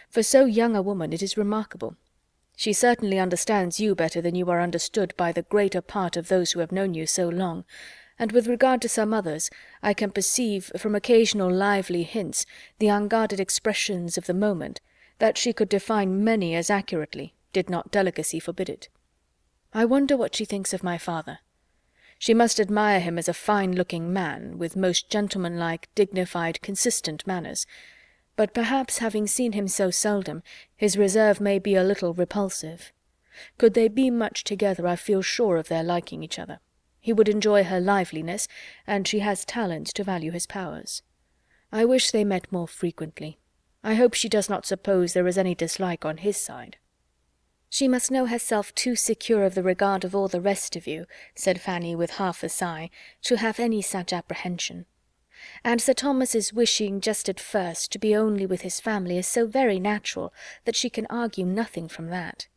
For so young a woman it is remarkable. She certainly understands you better than you are understood by the greater part of those who have known you so long, and with regard to some others, I can perceive, from occasional lively hints, the unguarded expressions of the moment, that she could define many as accurately, did not delicacy forbid it. I wonder what she thinks of my father. She must admire him as a fine-looking man, with most gentlemanlike, dignified, consistent manners, but perhaps, having seen him so seldom, his reserve may be a little repulsive. Could they be much together, I feel sure of their liking each other. He would enjoy her liveliness, and she has talent to value his powers. I wish they met more frequently. I hope she does not suppose there is any dislike on his side." "She must know herself too secure of the regard of all the rest of you," said Fanny with half a sigh, "to have any such apprehension. And Sir Thomas's wishing just at first to be only with his family is so very natural that she can argue nothing from that.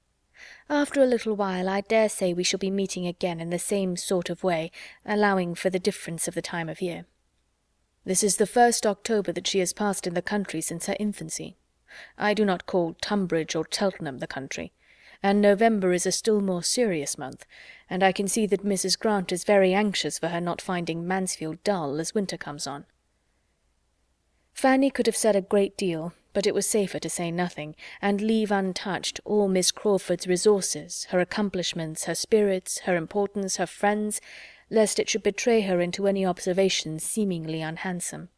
After a little while I dare say we shall be meeting again in the same sort of way, allowing for the difference of the time of year." "This is the 1st October that she has passed in the country since her infancy. I do not call Tunbridge or Cheltenham the country, and November is a still more serious month, and I can see that Mrs. Grant is very anxious for her not finding Mansfield dull as winter comes on." Fanny could have said a great deal, but it was safer to say nothing, and leave untouched all Miss Crawford's resources, her accomplishments, her spirits, her importance, her friends, lest it should betray her into any observations seemingly unhandsome.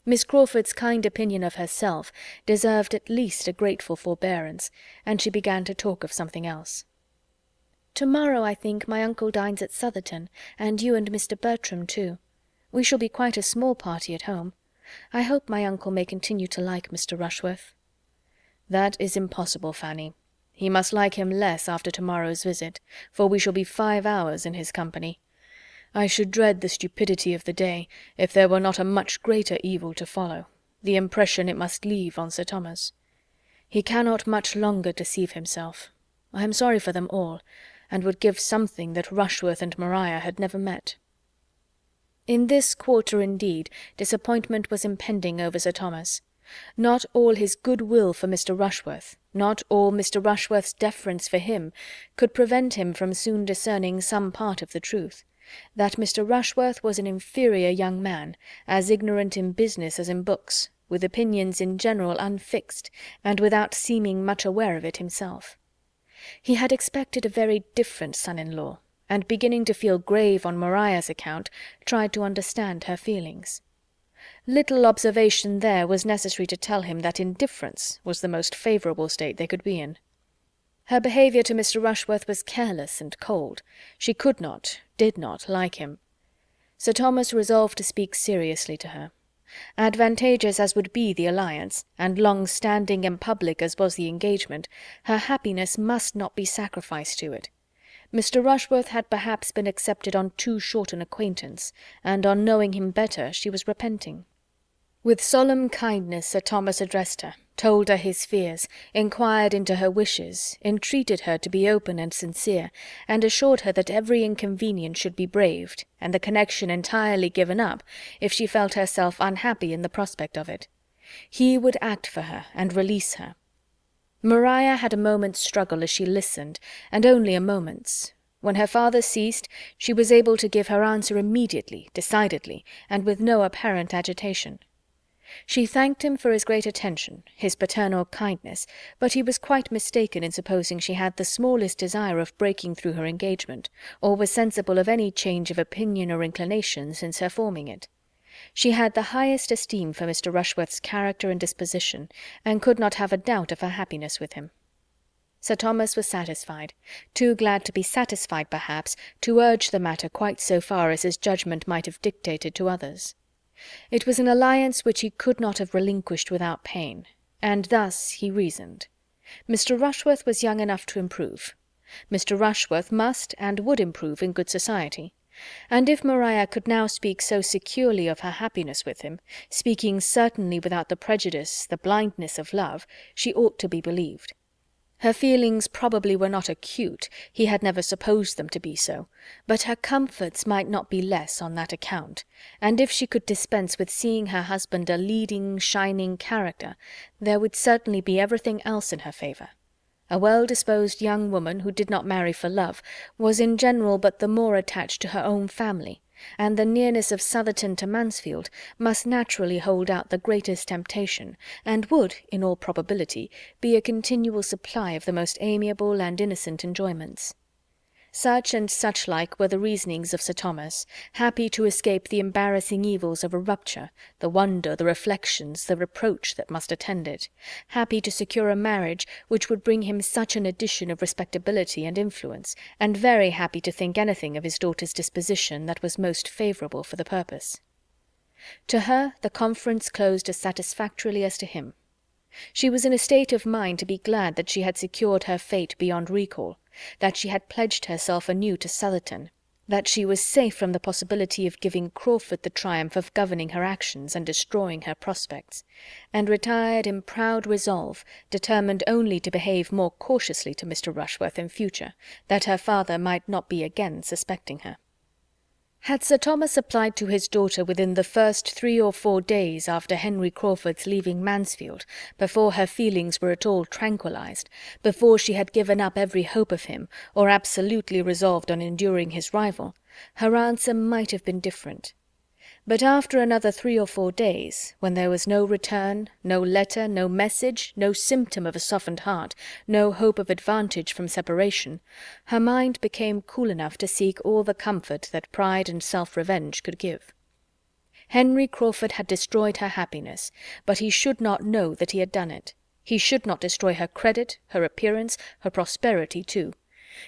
Miss Crawford's kind opinion of herself deserved at least a grateful forbearance, and she began to talk of something else. "To-morrow, I think, my uncle dines at Southerton, and you and Mr. Bertram too. We shall be quite a small party at home. I hope my uncle may continue to like Mr. Rushworth." "That is impossible, Fanny. He must like him less after to-morrow's visit, for we shall be 5 hours in his company. I should dread the stupidity of the day, if there were not a much greater evil to follow, the impression it must leave on Sir Thomas. He cannot much longer deceive himself. I am sorry for them all, and would give something that Rushworth and Maria had never met." In this quarter, indeed, disappointment was impending over Sir Thomas. Not all his good will for Mr. Rushworth, not all Mr. Rushworth's deference for him, could prevent him from soon discerning some part of the truth, that Mr. Rushworth was an inferior young man, as ignorant in business as in books, with opinions in general unfixed, and without seeming much aware of it himself. He had expected a very different son-in-law, and beginning to feel grave on Maria's account, tried to understand her feelings. Little observation there was necessary to tell him that indifference was the most favourable state they could be in. Her behaviour to Mr. Rushworth was careless and cold. She could not, did not like him. Sir Thomas resolved to speak seriously to her. Advantageous as would be the alliance, and long-standing and public as was the engagement, her happiness must not be sacrificed to it. Mr. Rushworth had perhaps been accepted on too short an acquaintance, and on knowing him better she was repenting. With solemn kindness Sir Thomas addressed her, told her his fears, inquired into her wishes, entreated her to be open and sincere, and assured her that every inconvenience should be braved, and the connection entirely given up, if she felt herself unhappy in the prospect of it. He would act for her and release her. Maria had a moment's struggle as she listened, and only a moment's. When her father ceased, she was able to give her answer immediately, decidedly, and with no apparent agitation. She thanked him for his great attention, his paternal kindness, but he was quite mistaken in supposing she had the smallest desire of breaking through her engagement, or was sensible of any change of opinion or inclination since her forming it. She had the highest esteem for Mr. Rushworth's character and disposition, and could not have a doubt of her happiness with him. Sir Thomas was satisfied, too glad to be satisfied, perhaps, to urge the matter quite so far as his judgment might have dictated to others. It was an alliance which he could not have relinquished without pain, and thus he reasoned. Mr. Rushworth was young enough to improve. Mr. Rushworth must and would improve in good society. And if Maria could now speak so securely of her happiness with him, speaking certainly without the prejudice, the blindness of love, she ought to be believed. Her feelings probably were not acute, he had never supposed them to be so, but her comforts might not be less on that account, and if she could dispense with seeing her husband a leading, shining character, there would certainly be everything else in her favour. A well-disposed young woman who did not marry for love was in general but the more attached to her own family, and the nearness of Southerton to Mansfield must naturally hold out the greatest temptation, and would, in all probability, be a continual supply of the most amiable and innocent enjoyments. Such and such like were the reasonings of Sir Thomas, happy to escape the embarrassing evils of a rupture, the wonder, the reflections, the reproach that must attend it, happy to secure a marriage which would bring him such an addition of respectability and influence, and very happy to think anything of his daughter's disposition that was most favourable for the purpose. To her the conference closed as satisfactorily as to him. She was in a state of mind to be glad that she had secured her fate beyond recall, that she had pledged herself anew to Southerton, that she was safe from the possibility of giving Crawford the triumph of governing her actions and destroying her prospects, and retired in proud resolve, determined only to behave more cautiously to Mr. Rushworth in future, that her father might not be again suspecting her. Had Sir Thomas applied to his daughter within the first 3 or 4 days after Henry Crawford's leaving Mansfield, before her feelings were at all tranquillized, before she had given up every hope of him, or absolutely resolved on enduring his rival, her answer might have been different. But after another 3 or 4 days, when there was no return, no letter, no message, no symptom of a softened heart, no hope of advantage from separation, her mind became cool enough to seek all the comfort that pride and self-revenge could give. Henry Crawford had destroyed her happiness, but he should not know that he had done it. He should not destroy her credit, her appearance, her prosperity too.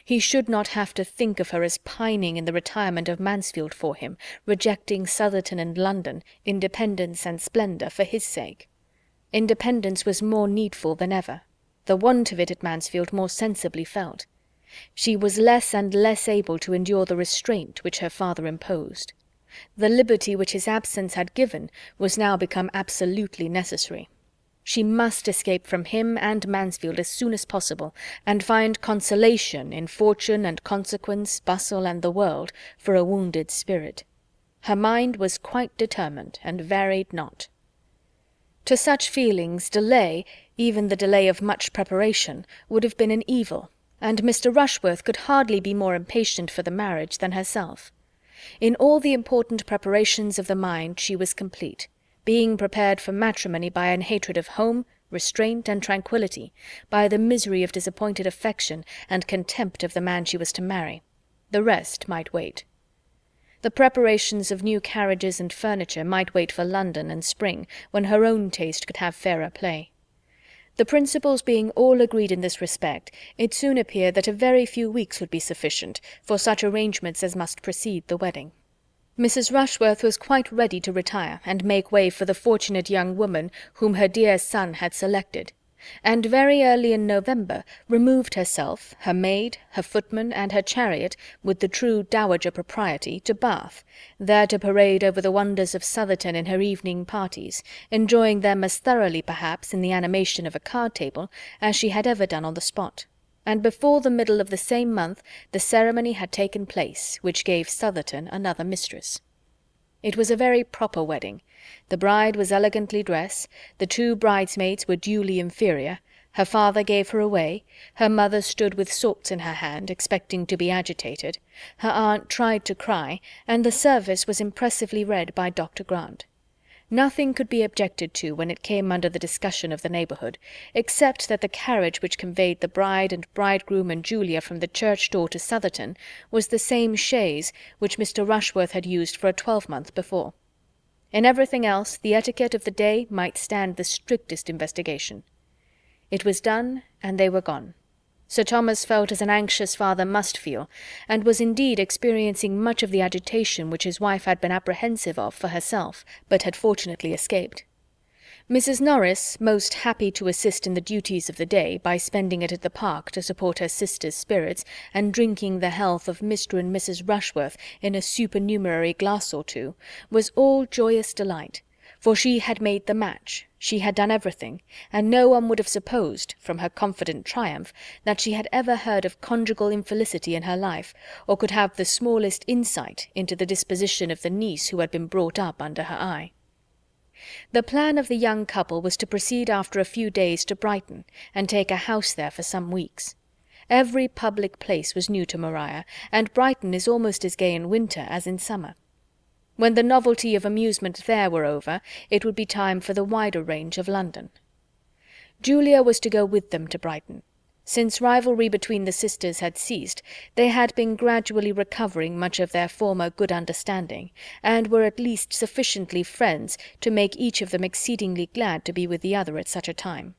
He should not have to think of her as pining in the retirement of Mansfield for him, rejecting Southerton and London, independence and splendour for his sake. Independence was more needful than ever, the want of it at Mansfield more sensibly felt. She was less and less able to endure the restraint which her father imposed. The liberty which his absence had given was now become absolutely necessary. She must escape from him and Mansfield as soon as possible, and find consolation in fortune and consequence, bustle, and the world, for a wounded spirit. Her mind was quite determined, and varied not. To such feelings, delay, even the delay of much preparation, would have been an evil, and Mr. Rushworth could hardly be more impatient for the marriage than herself. In all the important preparations of the mind she was complete, being prepared for matrimony by an hatred of home, restraint, and tranquillity, by the misery of disappointed affection and contempt of the man she was to marry. The rest might wait. The preparations of new carriages and furniture might wait for London and spring, when her own taste could have fairer play. The principals being all agreed in this respect, it soon appeared that a very few weeks would be sufficient for such arrangements as must precede the wedding. Mrs. Rushworth was quite ready to retire and make way for the fortunate young woman whom her dear son had selected, and very early in November removed herself, her maid, her footman, and her chariot, with the true dowager propriety, to Bath, there to parade over the wonders of Southerton in her evening parties, enjoying them as thoroughly, perhaps, in the animation of a card-table, as she had ever done on the spot. And before the middle of the same month the ceremony had taken place, which gave Southerton another mistress. It was a very proper wedding. The bride was elegantly dressed, the two bridesmaids were duly inferior, her father gave her away, her mother stood with salts in her hand, expecting to be agitated, her aunt tried to cry, and the service was impressively read by Dr. Grant. Nothing could be objected to when it came under the discussion of the neighbourhood, except that the carriage which conveyed the bride and bridegroom and Julia from the church door to Southerton was the same chaise which Mr. Rushworth had used for a twelvemonth before. In everything else the etiquette of the day might stand the strictest investigation. It was done, and they were gone. Sir Thomas felt as an anxious father must feel, and was indeed experiencing much of the agitation which his wife had been apprehensive of for herself, but had fortunately escaped. Mrs. Norris, most happy to assist in the duties of the day by spending it at the Park to support her sister's spirits, and drinking the health of Mr. and Mrs. Rushworth in a supernumerary glass or two, was all joyous delight, for she had made the match, she had done everything, and no one would have supposed, from her confident triumph, that she had ever heard of conjugal infelicity in her life, or could have the smallest insight into the disposition of the niece who had been brought up under her eye. The plan of the young couple was to proceed after a few days to Brighton, and take a house there for some weeks. Every public place was new to Maria, and Brighton is almost as gay in winter as in summer. When the novelty of amusement there were over, it would be time for the wider range of London. Julia was to go with them to Brighton. Since rivalry between the sisters had ceased, they had been gradually recovering much of their former good understanding, and were at least sufficiently friends to make each of them exceedingly glad to be with the other at such a time.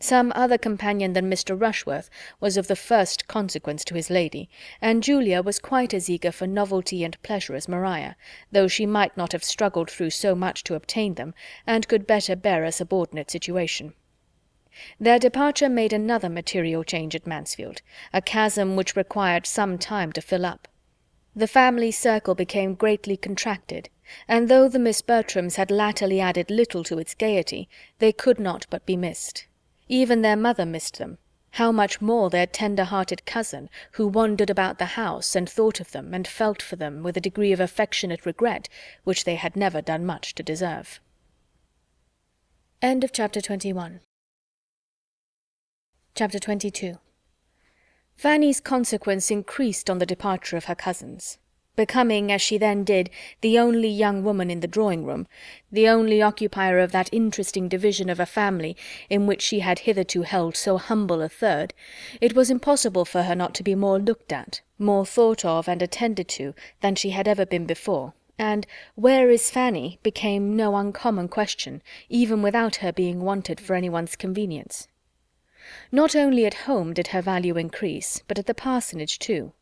Some other companion than Mr. Rushworth was of the first consequence to his lady, and Julia was quite as eager for novelty and pleasure as Maria, though she might not have struggled through so much to obtain them, and could better bear a subordinate situation. Their departure made another material change at Mansfield, a chasm which required some time to fill up. The family circle became greatly contracted, and though the Miss Bertrams had latterly added little to its gaiety, they could not but be missed. Even their mother missed them. How much more their tender-hearted cousin, who wandered about the house and thought of them and felt for them with a degree of affectionate regret which they had never done much to deserve. End of Chapter 21. Chapter 22. Fanny's consequence increased on the departure of her cousins. Becoming, as she then did, the only young woman in the drawing-room, the only occupier of that interesting division of a family in which she had hitherto held so humble a third, it was impossible for her not to be more looked at, more thought of and attended to than she had ever been before, and "Where is Fanny?" became no uncommon question, even without her being wanted for anyone's convenience. Not only at home did her value increase, but at the parsonage too.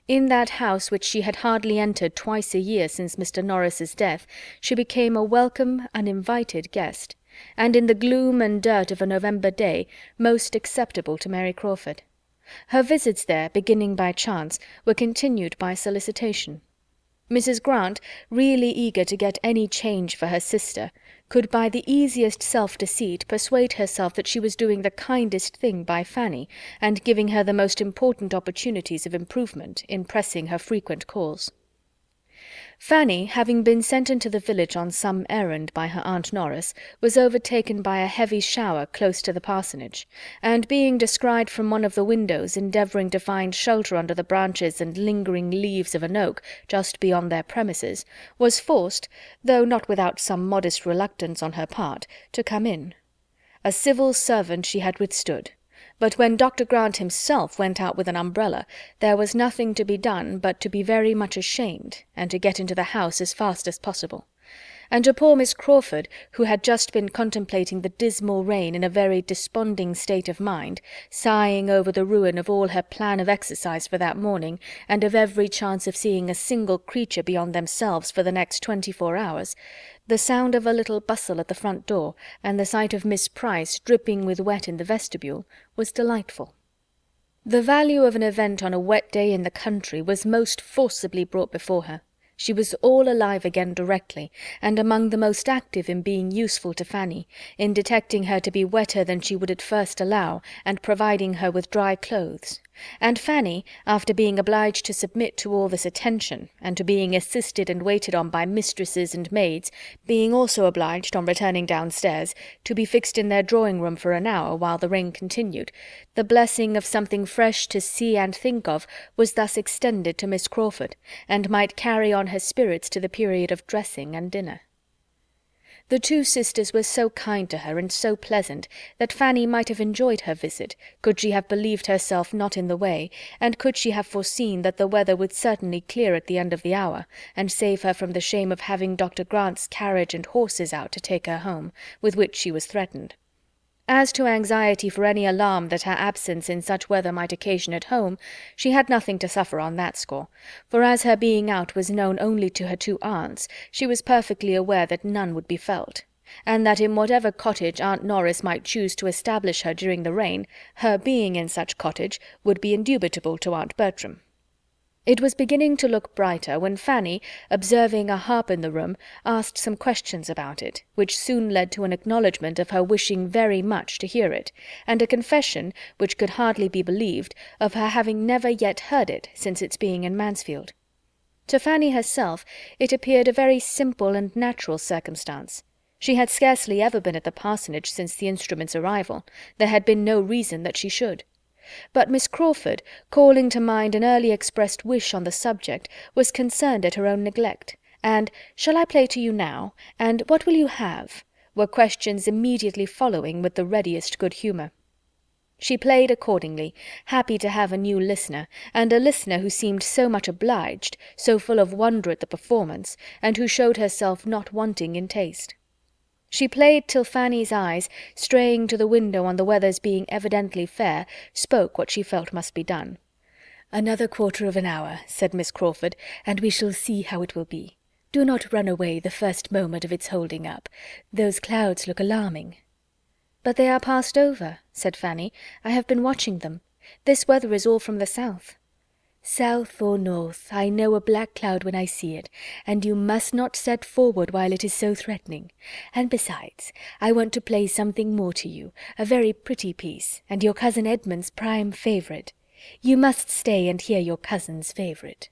In that house which she had hardly entered twice a year since Mr. Norris's death, she became a welcome, uninvited guest, and in the gloom and dirt of a November day most acceptable to Mary Crawford. Her visits there, beginning by chance, were continued by solicitation. Mrs. Grant, really eager to get any change for her sister, could by the easiest self-deceit persuade herself that she was doing the kindest thing by Fanny, and giving her the most important opportunities of improvement in pressing her frequent calls. Fanny, having been sent into the village on some errand by her Aunt Norris, was overtaken by a heavy shower close to the parsonage, and being descried from one of the windows endeavouring to find shelter under the branches and lingering leaves of an oak just beyond their premises, was forced, though not without some modest reluctance on her part, to come in. A civil servant she had withstood, but when Dr. Grant himself went out with an umbrella, there was nothing to be done but to be very much ashamed, and to get into the house as fast as possible. and to poor Miss Crawford, who had just been contemplating the dismal rain in a very desponding state of mind, sighing over the ruin of all her plan of exercise for that morning, and of every chance of seeing a single creature beyond themselves for the next 24 hours, the sound of a little bustle at the front door, and the sight of Miss Price dripping with wet in the vestibule, was delightful. The value of an event on a wet day in the country was most forcibly brought before her. She was all alive again directly, and among the most active in being useful to Fanny, in detecting her to be wetter than she would at first allow, and providing her with dry clothes. And Fanny, after being obliged to submit to all this attention, and to being assisted and waited on by mistresses and maids, being also obliged, on returning downstairs, to be fixed in their drawing-room for an hour while the rain continued, the blessing of something fresh to see and think of was thus extended to Miss Crawford, and might carry on her spirits to the period of dressing and dinner. The two sisters were so kind to her and so pleasant that Fanny might have enjoyed her visit, could she have believed herself not in the way, and could she have foreseen that the weather would certainly clear at the end of the hour, and save her from the shame of having Dr. Grant's carriage and horses out to take her home, with which she was threatened. As to anxiety for any alarm that her absence in such weather might occasion at home, she had nothing to suffer on that score, for as her being out was known only to her two aunts, she was perfectly aware that none would be felt, and that in whatever cottage Aunt Norris might choose to establish her during the rain, her being in such cottage would be indubitable to Aunt Bertram. It was beginning to look brighter when Fanny, observing a harp in the room, asked some questions about it, which soon led to an acknowledgment of her wishing very much to hear it, and a confession, which could hardly be believed, of her having never yet heard it since its being in Mansfield. To Fanny herself it appeared a very simple and natural circumstance. She had scarcely ever been at the parsonage since the instrument's arrival. There had been no reason that she should. But Miss Crawford, calling to mind an early expressed wish on the subject, was concerned at her own neglect, and "Shall I play to you now?" and "What will you have?" were questions immediately following with the readiest good humour. She played accordingly, happy to have a new listener, and a listener who seemed so much obliged, so full of wonder at the performance, and who showed herself not wanting in taste. She played till Fanny's eyes, straying to the window on the weather's being evidently fair, spoke what she felt must be done. "Another quarter of an hour," said Miss Crawford, "and we shall see how it will be. Do not run away the first moment of its holding up. Those clouds look alarming." "But they are passed over," said Fanny. "I have been watching them. This weather is all from the south." "South or north, I know a black cloud when I see it, and you must not set forward while it is so threatening. And besides, I want to play something more to you, a very pretty piece, and your cousin Edmund's prime favourite. You must stay and hear your cousin's favourite."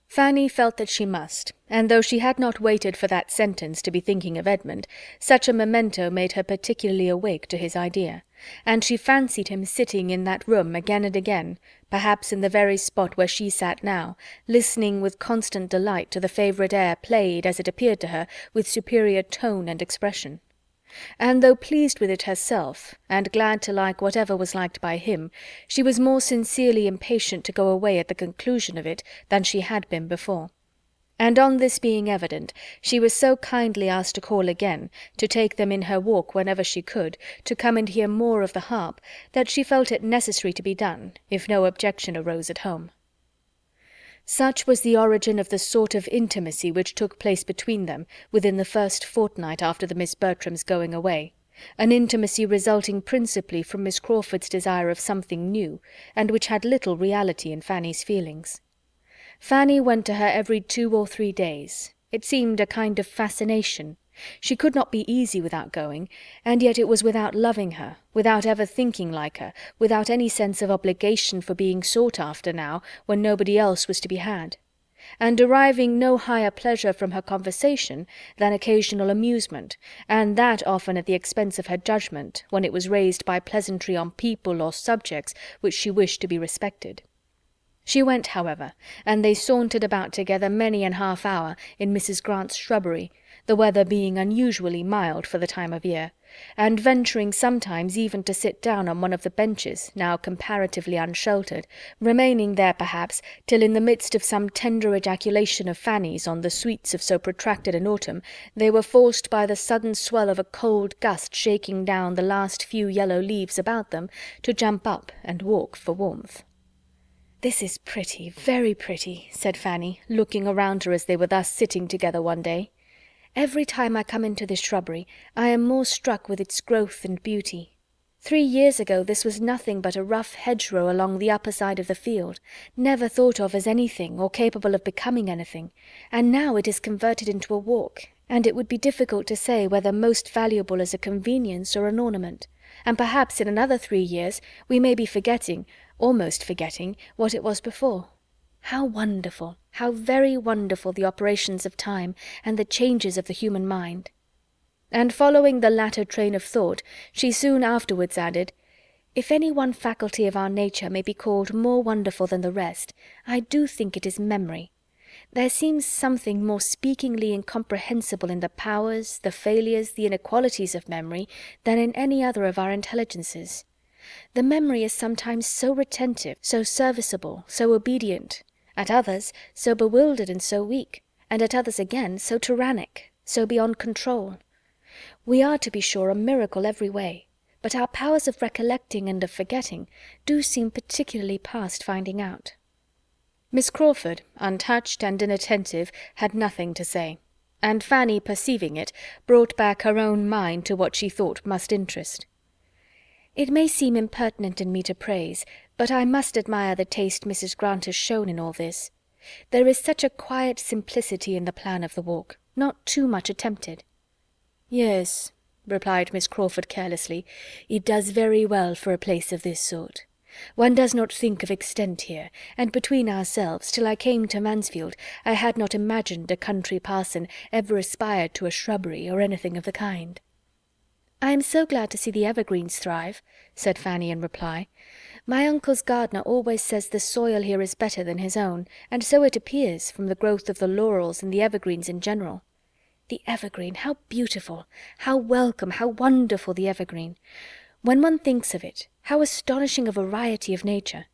Fanny felt that she must, and though she had not waited for that sentence to be thinking of Edmund, such a memento made her particularly awake to his idea, and she fancied him sitting in that room again and again, perhaps in the very spot where she sat now, listening with constant delight to the favourite air played, as it appeared to her, with superior tone and expression. And though pleased with it herself, and glad to like whatever was liked by him, she was more sincerely impatient to go away at the conclusion of it than she had been before. And on this being evident, she was so kindly asked to call again, to take them in her walk whenever she could, to come and hear more of the harp, that she felt it necessary to be done, if no objection arose at home. Such was the origin of the sort of intimacy which took place between them within the first fortnight after the Miss Bertrams' going away, an intimacy resulting principally from Miss Crawford's desire of something new, and which had little reality in Fanny's feelings. Fanny went to her every 2 or 3 days. It seemed a kind of fascination. She could not be easy without going, and yet it was without loving her, without ever thinking like her, without any sense of obligation for being sought after now, when nobody else was to be had, and deriving no higher pleasure from her conversation than occasional amusement, and that often at the expense of her judgment, when it was raised by pleasantry on people or subjects which she wished to be respected. She went, however, and they sauntered about together many an half hour in Mrs. Grant's shrubbery, the weather being unusually mild for the time of year, and venturing sometimes even to sit down on one of the benches, now comparatively unsheltered, remaining there perhaps till in the midst of some tender ejaculation of Fanny's on the sweets of so protracted an autumn, they were forced by the sudden swell of a cold gust shaking down the last few yellow leaves about them to jump up and walk for warmth. "This is pretty, very pretty," said Fanny, looking around her as they were thus sitting together one day. "Every time I come into this shrubbery I am more struck with its growth and beauty. 3 years ago this was nothing but a rough hedgerow along the upper side of the field, never thought of as anything or capable of becoming anything, and now it is converted into a walk, and it would be difficult to say whether most valuable as a convenience or an ornament, and perhaps in another 3 years we may be forgetting, almost forgetting, what it was before. How wonderful, how very wonderful the operations of time and the changes of the human mind!" And following the latter train of thought, she soon afterwards added, "If any one faculty of our nature may be called more wonderful than the rest, I do think it is memory. There seems something more speakingly incomprehensible in the powers, the failures, the inequalities of memory than in any other of our intelligences. The memory is sometimes so retentive, so serviceable, so obedient; at others so bewildered and so weak, and at others again so tyrannic, so beyond control. We are, to be sure, a miracle every way, but our powers of recollecting and of forgetting do seem particularly past finding out." Miss Crawford, untouched and inattentive, had nothing to say, and Fanny, perceiving it, brought back her own mind to what she thought must interest. "It may seem impertinent in me to praise, but I must admire the taste Mrs. Grant has shown in all this. There is such a quiet simplicity in the plan of the walk, not too much attempted." "Yes," replied Miss Crawford carelessly, "it does very well for a place of this sort. One does not think of extent here, and between ourselves, till I came to Mansfield, I had not imagined a country parson ever aspired to a shrubbery or anything of the kind." "I am so glad to see the evergreens thrive," said Fanny in reply. "My uncle's gardener always says the soil here is better than his own, and so it appears, from the growth of the laurels and the evergreens in general. The evergreen, how beautiful, how welcome, how wonderful the evergreen! When one thinks of it, how astonishing a variety of nature!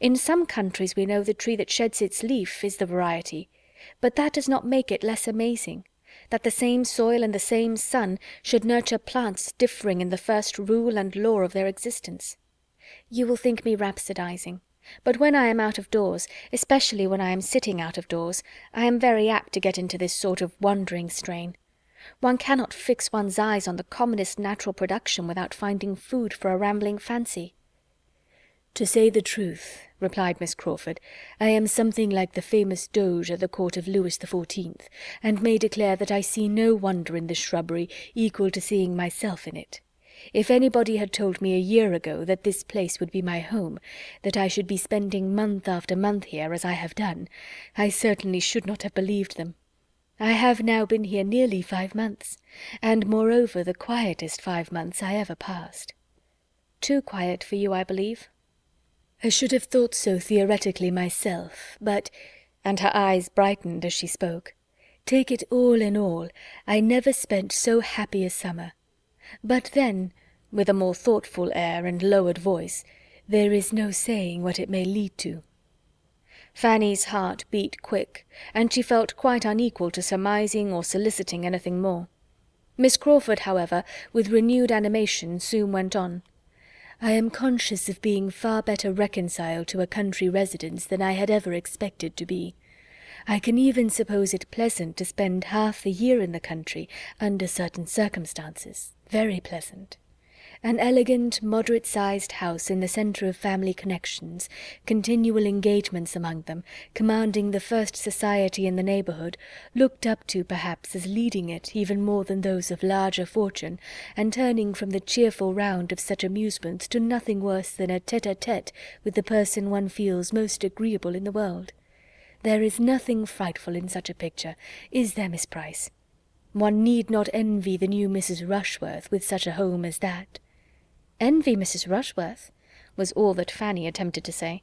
In some countries we know the tree that sheds its leaf is the variety, but that does not make it less amazing, that the same soil and the same sun should nurture plants differing in the first rule and law of their existence. You will think me rhapsodizing, but when I am out of doors, especially when I am sitting out of doors, I am very apt to get into this sort of wandering strain. One cannot fix one's eyes on the commonest natural production without finding food for a rambling fancy." "To say the truth," replied Miss Crawford, "I am something like the famous Doge at the court of Louis XIV, and may declare that I see no wonder in this shrubbery equal to seeing myself in it. If anybody had told me a year ago that this place would be my home, that I should be spending month after month here, as I have done, I certainly should not have believed them. I have now been here nearly 5 months, and moreover the quietest 5 months I ever passed." "Too quiet for you, I believe." "I should have thought so theoretically myself, but—" and her eyes brightened as she spoke. "Take it all in all, I never spent so happy a summer. But then," with a more thoughtful air and lowered voice, "there is no saying what it may lead to." Fanny's heart beat quick, and she felt quite unequal to surmising or soliciting anything more. Miss Crawford, however, with renewed animation, soon went on. "I am conscious of being far better reconciled to a country residence than I had ever expected to be. I can even suppose it pleasant to spend half the year in the country, under certain circumstances, very pleasant. An elegant, moderate-sized house in the centre of family connections, continual engagements among them, commanding the first society in the neighbourhood, looked up to perhaps as leading it even more than those of larger fortune, and turning from the cheerful round of such amusements to nothing worse than a tete-a-tete with the person one feels most agreeable in the world. There is nothing frightful in such a picture, is there, Miss Price? One need not envy the new Mrs. Rushworth with such a home as that." "Envy Mrs. Rushworth?" was all that Fanny attempted to say.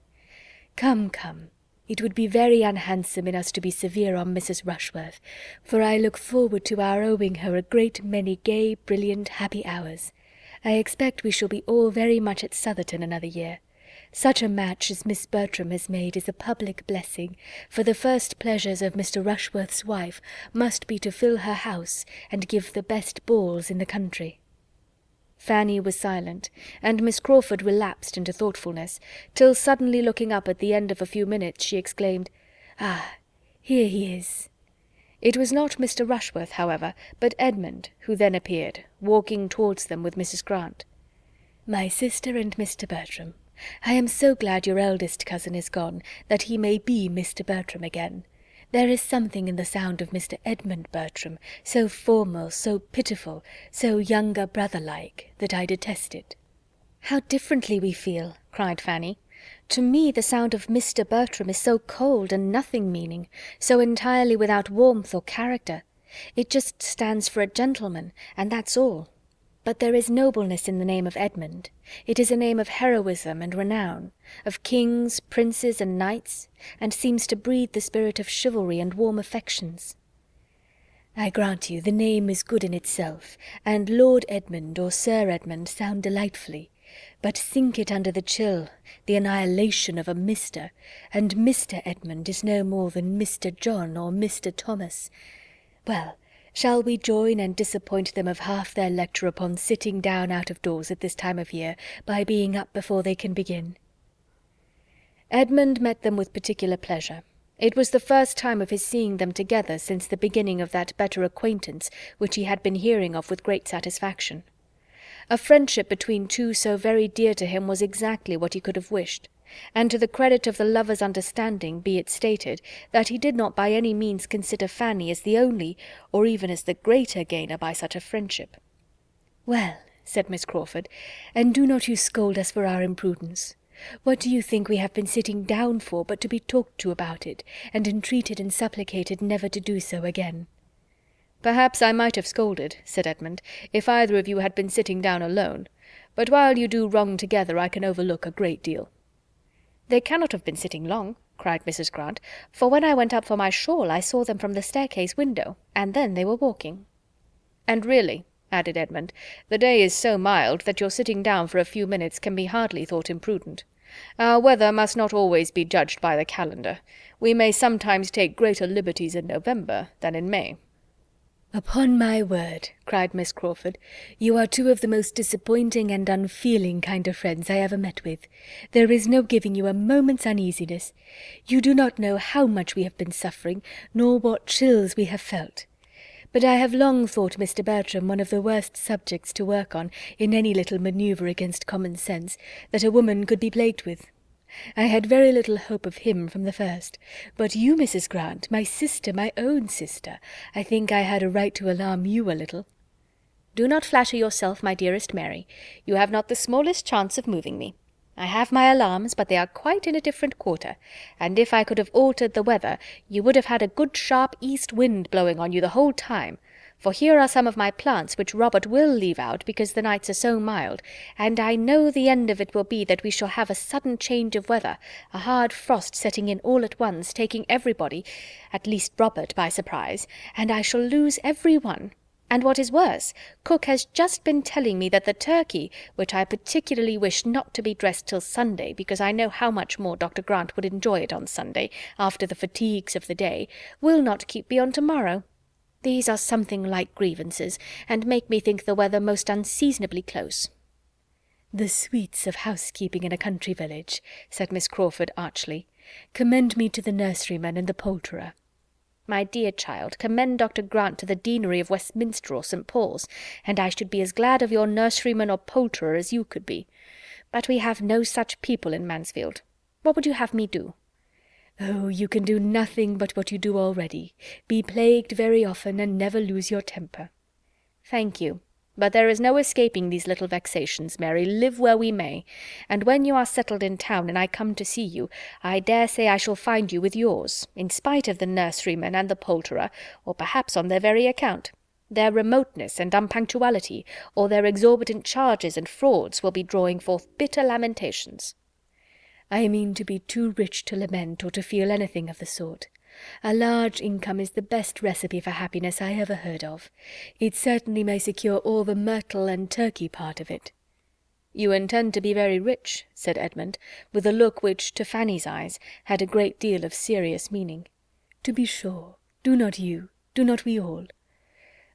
"Come, come, It would be very unhandsome in us to be severe on Mrs. Rushworth, for I look forward to our owing her a great many gay, brilliant, happy hours. I expect we shall be all very much at Southerton another year. Such a match as Miss Bertram has made is a public blessing, for the first pleasures of Mr. Rushworth's wife must be to fill her house and give the best balls in the country." Fanny was silent, and Miss Crawford relapsed into thoughtfulness, till suddenly looking up at the end of a few minutes, she exclaimed, "Ah, here he is." It was not Mr. Rushworth, however, but Edmund, who then appeared, walking towards them with Mrs. Grant. "My sister and Mr. Bertram, I am so glad your eldest cousin is gone, that he may be Mr. Bertram again. There is something in the sound of Mr. Edmund Bertram, so formal, so pitiful, so younger brother-like, that I detest it." "How differently we feel!" cried Fanny. "To me the sound of Mr. Bertram is so cold and nothing meaning, so entirely without warmth or character. It just stands for a gentleman, and that's all. But there is nobleness in the name of Edmund. It is a name of heroism and renown, of kings, princes, and knights, and seems to breathe the spirit of chivalry and warm affections." "I grant you the name is good in itself, and Lord Edmund or Sir Edmund sound delightfully, but sink it under the chill, the annihilation of a Mr., and Mr. Edmund is no more than Mr. John or Mr. Thomas. Well, shall we join and disappoint them of half their lecture upon sitting down out of doors at this time of year, by being up before they can begin?" Edmund met them with particular pleasure. It was the first time of his seeing them together since the beginning of that better acquaintance which he had been hearing of with great satisfaction. A friendship between two so very dear to him was exactly what he could have wished, and to the credit of the lovers' understanding be it stated that he did not by any means consider Fanny as the only, or even as the greater gainer by such a friendship. "Well," said Miss Crawford, "and do not you scold us for our imprudence. What do you think we have been sitting down for but to be talked to about it, and entreated and supplicated never to do so again?" "Perhaps I might have scolded," said Edmund, "if either of you had been sitting down alone, but while you do wrong together I can overlook a great deal." "They cannot have been sitting long," cried Mrs. Grant, "for when I went up for my shawl I saw them from the staircase window, and then they were walking." "And really," added Edmund, "the day is so mild that your sitting down for a few minutes can be hardly thought imprudent. Our weather must not always be judged by the calendar. We may sometimes take greater liberties in November than in May." "Upon my word," cried Miss Crawford, "you are two of the most disappointing and unfeeling kind of friends I ever met with. There is no giving you a moment's uneasiness. You do not know how much we have been suffering, nor what chills we have felt. But I have long thought Mr. Bertram one of the worst subjects to work on, in any little manoeuvre against common sense, that a woman could be plagued with. I had very little hope of him from the first, but you, Mrs. Grant, my sister, my own sister, I think I had a right to alarm you a little." "Do not flatter yourself, my dearest Mary. You have not the smallest chance of moving me. I have my alarms, but they are quite in a different quarter, and if I could have altered the weather, you would have had a good sharp east wind blowing on you the whole time, for here are some of my plants which Robert will leave out because the nights are so mild, and I know the end of it will be that we shall have a sudden change of weather, a hard frost setting in all at once, taking everybody, at least Robert, by surprise, and I shall lose every one. And what is worse, cook has just been telling me that the turkey, which I particularly wish not to be dressed till Sunday, because I know how much more Dr. Grant would enjoy it on Sunday, after the fatigues of the day, will not keep beyond to-morrow. These are something like grievances, and make me think the weather most unseasonably close." "The sweets of housekeeping in a country village," said Miss Crawford archly. "Commend me to the nurseryman and the poulterer." "My dear child, commend Dr. Grant to the Deanery of Westminster or St. Paul's, and I should be as glad of your nurseryman or poulterer as you could be. But we have no such people in Mansfield. What would you have me do?" "Oh, you can do nothing but what you do already. Be plagued very often, and never lose your temper." "Thank you. But there is no escaping these little vexations, Mary, live where we may, and when you are settled in town and I come to see you, I dare say I shall find you with yours, in spite of the nurseryman and the poulterer, or perhaps on their very account. Their remoteness and unpunctuality, or their exorbitant charges and frauds, will be drawing forth bitter lamentations." I mean to be too rich to lament or to feel anything of the sort. A large income is the best recipe for happiness I ever heard of. It certainly may secure all the myrtle and turkey part of it." "You intend to be very rich," said Edmund, with a look which, to Fanny's eyes, had a great deal of serious meaning. "To be sure. Do not you? Do not we all?"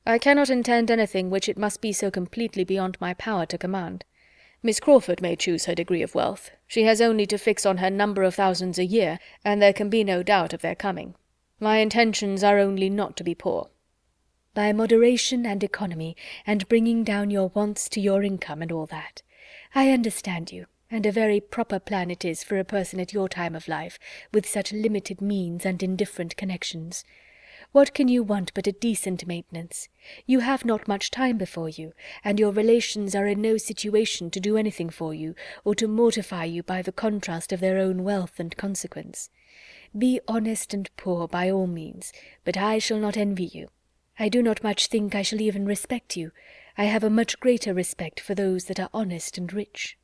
"I cannot intend anything which it must be so completely beyond my power to command. Miss Crawford may choose her degree of wealth. She has only to fix on her number of thousands a year, and there can be no doubt of their coming. My intentions are only not to be poor." "By moderation and economy, and bringing down your wants to your income, and all that. I understand you, and a very proper plan it is for a person at your time of life, with such limited means and indifferent connections. What can you want but a decent maintenance? You have not much time before you, and your relations are in no situation to do anything for you, or to mortify you by the contrast of their own wealth and consequence. Be honest and poor by all means, but I shall not envy you. I do not much think I shall even respect you. I have a much greater respect for those that are honest and rich."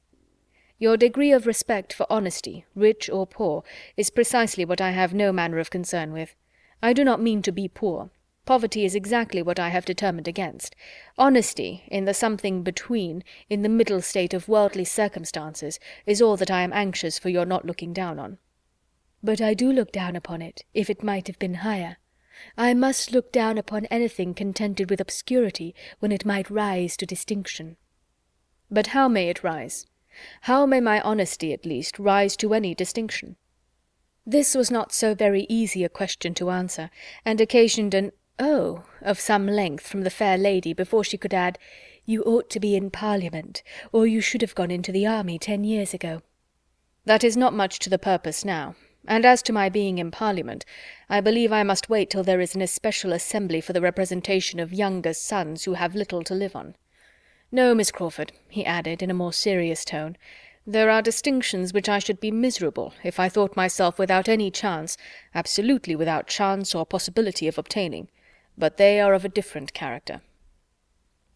"Your degree of respect for honesty, rich or poor, is precisely what I have no manner of concern with. I do not mean to be poor. Poverty is exactly what I have determined against. Honesty, in the something between, in the middle state of worldly circumstances, is all that I am anxious for your not looking down on." "But I do look down upon it, if it might have been higher. I must look down upon anything contented with obscurity, when it might rise to distinction." "But how may it rise? How may my honesty, at least, rise to any distinction?" This was not so very easy a question to answer, and occasioned an "Oh" of some length from the fair lady before she could add, "You ought to be in Parliament, or you should have gone into the army 10 years ago." "That is not much to the purpose now. And as to my being in Parliament, I believe I must wait till there is an especial assembly for the representation of younger sons who have little to live on. No, Miss Crawford," he added, in a more serious tone, "there are distinctions which I should be miserable if I thought myself without any chance, absolutely without chance or possibility of obtaining, but they are of a different character."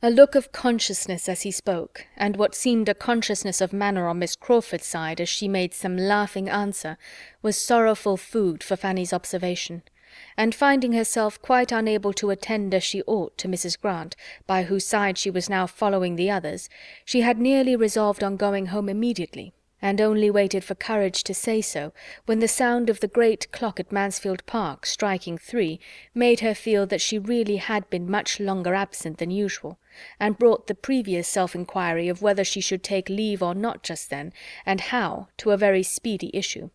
A look of consciousness as he spoke, and what seemed a consciousness of manner on Miss Crawford's side as she made some laughing answer, was sorrowful food for Fanny's observation, and finding herself quite unable to attend as she ought to Mrs. Grant, by whose side she was now following the others, she had nearly resolved on going home immediately, and only waited for courage to say so, when the sound of the great clock at Mansfield Park striking 3 made her feel that she really had been much longer absent than usual, and brought the previous self-inquiry of whether she should take leave or not just then, and how, to a very speedy issue.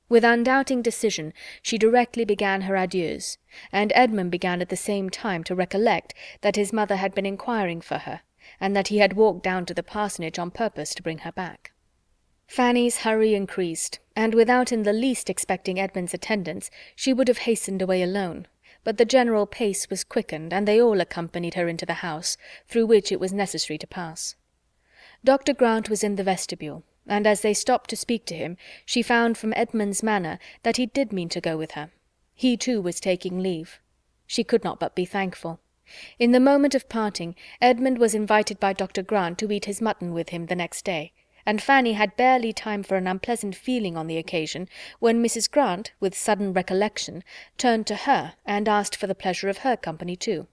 With undoubting decision she directly began her adieus, and Edmund began at the same time to recollect that his mother had been inquiring for her, and that he had walked down to the parsonage on purpose to bring her back. Fanny's hurry increased, and without in the least expecting Edmund's attendance, she would have hastened away alone, but the general pace was quickened, and they all accompanied her into the house, through which it was necessary to pass. Dr. Grant was in the vestibule, and as they stopped to speak to him, she found from Edmund's manner that he did mean to go with her. He too was taking leave. She could not but be thankful. In the moment of parting, Edmund was invited by Dr. Grant to eat his mutton with him the next day, and Fanny had barely time for an unpleasant feeling on the occasion, when Mrs. Grant, with sudden recollection, turned to her and asked for the pleasure of her company too.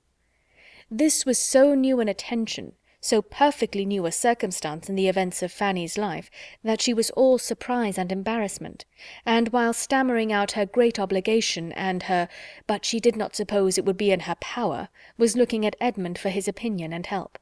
This was so new an attention, so perfectly new a circumstance in the events of Fanny's life, that she was all surprise and embarrassment, and while stammering out her great obligation and her "but she did not suppose it would be in her power," was looking at Edmund for his opinion and help.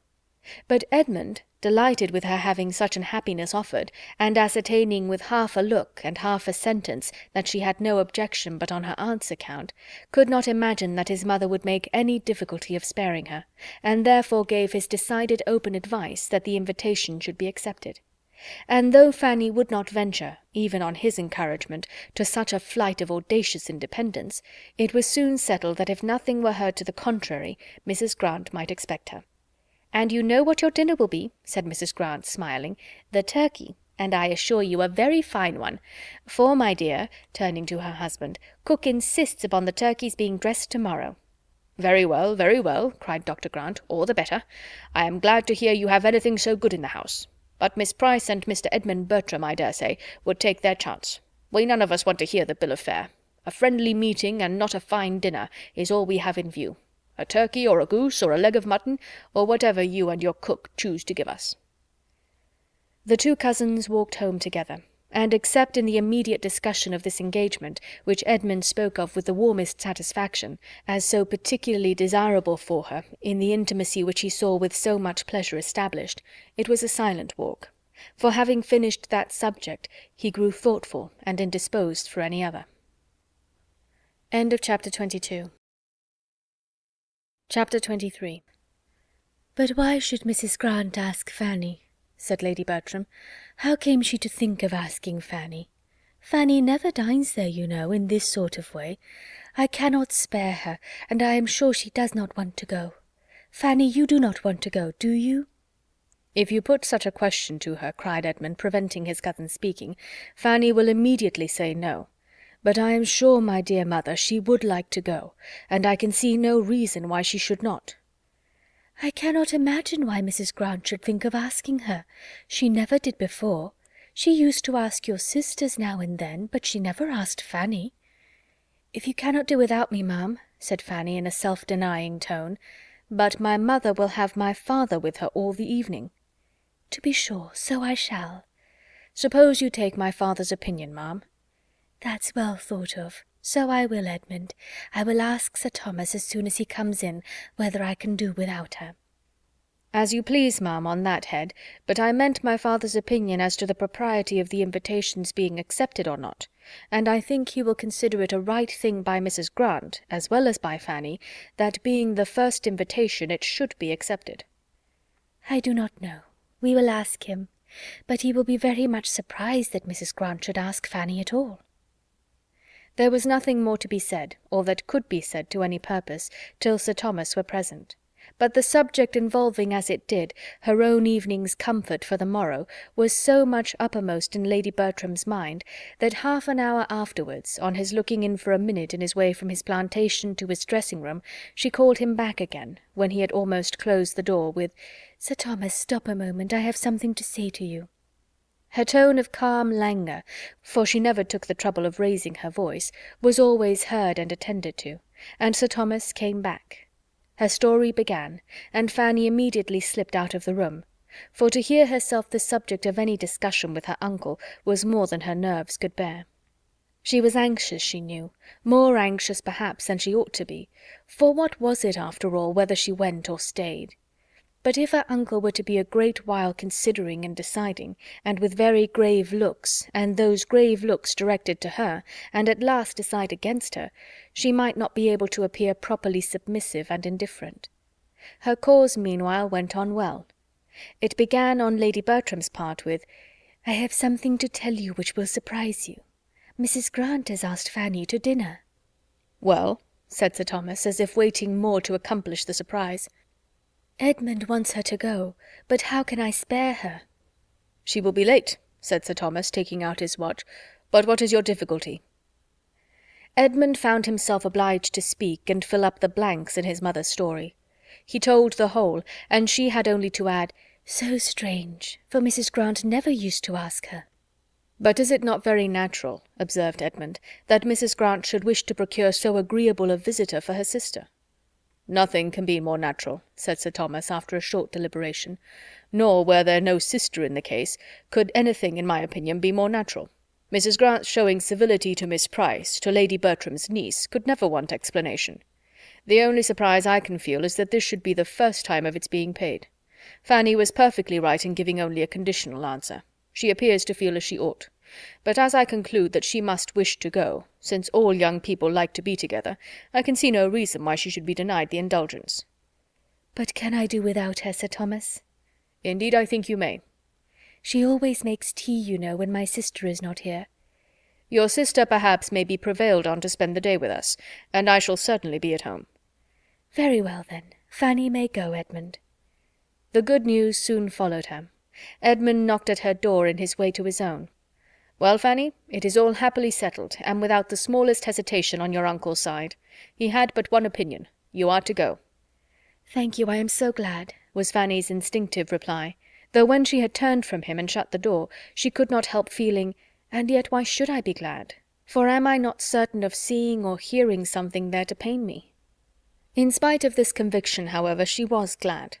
But Edmund, delighted with her having such an happiness offered, and ascertaining with half a look and half a sentence that she had no objection but on her aunt's account, could not imagine that his mother would make any difficulty of sparing her, and therefore gave his decided open advice that the invitation should be accepted. And though Fanny would not venture, even on his encouragement, to such a flight of audacious independence, it was soon settled that if nothing were heard to the contrary, Mrs. Grant might expect her. "And you know what your dinner will be," said Mrs. Grant, smiling. "The turkey, and I assure you a very fine one. For, my dear," turning to her husband, "cook insists upon the turkey's being dressed to-morrow." very well," cried Dr. Grant. "All the better. I am glad to hear you have anything so good in the house. But Miss Price and Mr. Edmund Bertram, I dare say, would take their chance. We none of us want to hear the bill of fare. A friendly meeting, and not a fine dinner, is all we have in view. A turkey or a goose or a leg of mutton, or whatever you and your cook choose to give us." The two cousins walked home together, and except in the immediate discussion of this engagement, which Edmund spoke of with the warmest satisfaction, as so particularly desirable for her, in the intimacy which he saw with so much pleasure established, it was a silent walk, for having finished that subject, he grew thoughtful and indisposed for any other. End of chapter 22. Chapter 23. "But why should Mrs. Grant ask Fanny?" said Lady Bertram. "How came she to think of asking Fanny? Fanny never dines there, you know, in this sort of way. I cannot spare her, and I am sure she does not want to go. Fanny, you do not want to go, do you?" "If you put such a question to her," cried Edmund, preventing his cousin speaking, "Fanny will immediately say no. But I am sure, my dear mother, she would like to go, and I can see no reason why she should not." "I cannot imagine why Mrs. Grant should think of asking her. She never did before. She used to ask your sisters now and then, but she never asked Fanny." "If you cannot do without me, ma'am," said Fanny in a self-denying tone, "but my mother will have my father with her all the evening." "To be sure, so I shall." "Suppose you take my father's opinion, ma'am." "That's well thought of. So I will, Edmund. I will ask Sir Thomas as soon as he comes in whether I can do without her." "As you please, ma'am, on that head, but I meant my father's opinion as to the propriety of the invitation's being accepted or not, and I think he will consider it a right thing by Mrs. Grant, as well as by Fanny, that being the first invitation it should be accepted." "I do not know. We will ask him. But he will be very much surprised that Mrs. Grant should ask Fanny at all." There was nothing more to be said, or that could be said to any purpose, till Sir Thomas were present. But the subject involving, as it did, her own evening's comfort for the morrow, was so much uppermost in Lady Bertram's mind, that half an hour afterwards, on his looking in for a minute in his way from his plantation to his dressing-room, she called him back again, when he had almost closed the door, with, "Sir Thomas, stop a moment, I have something to say to you." Her tone of calm languor, for she never took the trouble of raising her voice, was always heard and attended to, and Sir Thomas came back. Her story began, and Fanny immediately slipped out of the room, for to hear herself the subject of any discussion with her uncle was more than her nerves could bear. She was anxious, she knew, more anxious perhaps than she ought to be, for what was it, after all, whether she went or stayed? But if her uncle were to be a great while considering and deciding, and with very grave looks, and those grave looks directed to her, and at last decide against her, she might not be able to appear properly submissive and indifferent. Her cause, meanwhile, went on well. It began on Lady Bertram's part with, "I have something to tell you which will surprise you. Mrs. Grant has asked Fanny to dinner." "Well," said Sir Thomas, as if waiting more to accomplish the surprise. "Edmund wants her to go, but how can I spare her?" "She will be late," said Sir Thomas, taking out his watch. "But what is your difficulty?" Edmund found himself obliged to speak and fill up the blanks in his mother's story. He told the whole, and she had only to add, "So strange, for Mrs. Grant never used to ask her." "But is it not very natural," observed Edmund, "that Mrs. Grant should wish to procure so agreeable a visitor for her sister?" "Nothing can be more natural," said Sir Thomas, after a short deliberation. "Nor, were there no sister in the case, could anything, in my opinion, be more natural. Mrs. Grant's showing civility to Miss Price, to Lady Bertram's niece, could never want explanation. The only surprise I can feel is that this should be the first time of its being paid. Fanny was perfectly right in giving only a conditional answer. She appears to feel as she ought. But as I conclude that she must wish to go, since all young people like to be together, I can see no reason why she should be denied the indulgence." "But can I do without her, Sir Thomas?" "Indeed, I think you may." "She always makes tea, you know, when my sister is not here." "Your sister perhaps may be prevailed on to spend the day with us, and I shall certainly be at home." "Very well, then. Fanny may go, Edmund." The good news soon followed her. Edmund knocked at her door in his way to his own. "Well, Fanny, it is all happily settled, and without the smallest hesitation on your uncle's side. He had but one opinion. You are to go." "Thank you, I am so glad," was Fanny's instinctive reply. though when she had turned from him and shut the door, she could not help feeling, and yet why should I be glad? For am I not certain of seeing or hearing something there to pain me? In spite of this conviction, however, she was glad.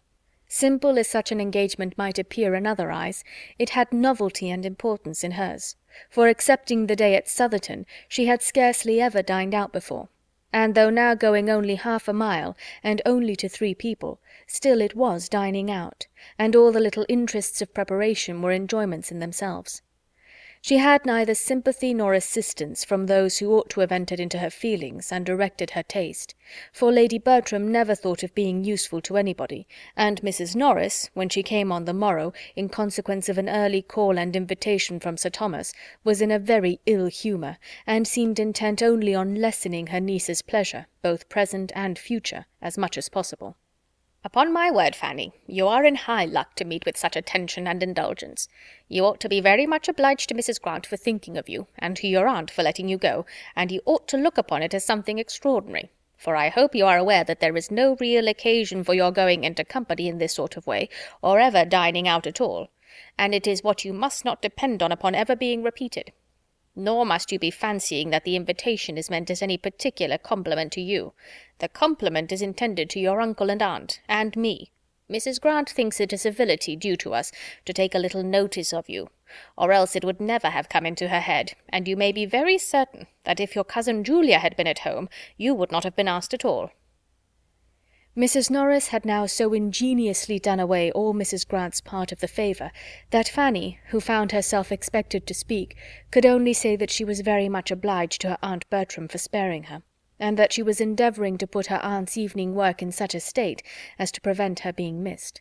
Simple as such an engagement might appear in other eyes, it had novelty and importance in hers, for excepting the day at Southerton, she had scarcely ever dined out before, and though now going only half a mile, and only to 3 people, still it was dining out, and all the little interests of preparation were enjoyments in themselves. She had neither sympathy nor assistance from those who ought to have entered into her feelings and directed her taste, for Lady Bertram never thought of being useful to anybody, and Mrs. Norris, when she came on the morrow, in consequence of an early call and invitation from Sir Thomas, was in a very ill humour, and seemed intent only on lessening her niece's pleasure, both present and future, as much as possible. Upon my word, Fanny, you are in high luck to meet with such attention and indulgence. You ought to be very much obliged to Mrs. Grant for thinking of you, and to your aunt for letting you go, and you ought to look upon it as something extraordinary, for I hope you are aware that there is no real occasion for your going into company in this sort of way, or ever dining out at all, and it is what you must not depend on upon ever being repeated. Nor must you be fancying that the invitation is meant as any particular compliment to you. The compliment is intended to your uncle and aunt, and me. Mrs. Grant thinks it a civility due to us to take a little notice of you, or else it would never have come into her head, and you may be very certain that if your cousin Julia had been at home, you would not have been asked at all. Mrs. Norris had now so ingeniously done away all Mrs. Grant's part of the favour, that Fanny, who found herself expected to speak, could only say that she was very much obliged to her Aunt Bertram for sparing her, and that she was endeavouring to put her aunt's evening work in such a state as to prevent her being missed.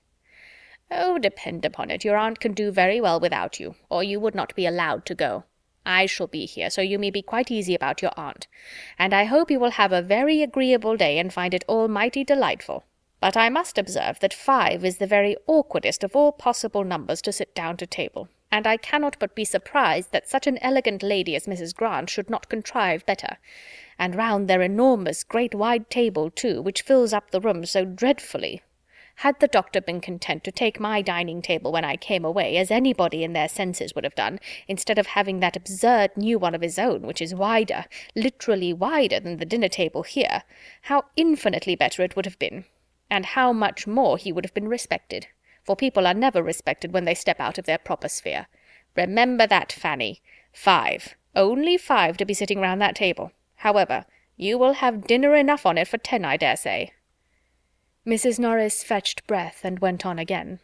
Oh, depend upon it, your aunt can do very well without you, or you would not be allowed to go. I shall be here, so you may be quite easy about your aunt, and I hope you will have a very agreeable day and find it all mighty delightful. But I must observe that 5 is the very awkwardest of all possible numbers to sit down to table, and I cannot but be surprised that such an elegant lady as Mrs. Grant should not contrive better, and round their enormous great wide table too, which fills up the room so dreadfully. Had the doctor been content to take my dining-table when I came away, as anybody in their senses would have done, instead of having that absurd new one of his own, which is wider, literally wider than the dinner-table here, how infinitely better it would have been, and how much more he would have been respected, for people are never respected when they step out of their proper sphere. Remember that, Fanny. 5, only 5 to be sitting round that table. However, you will have dinner enough on it for 10, I dare say. Mrs. Norris fetched breath and went on again.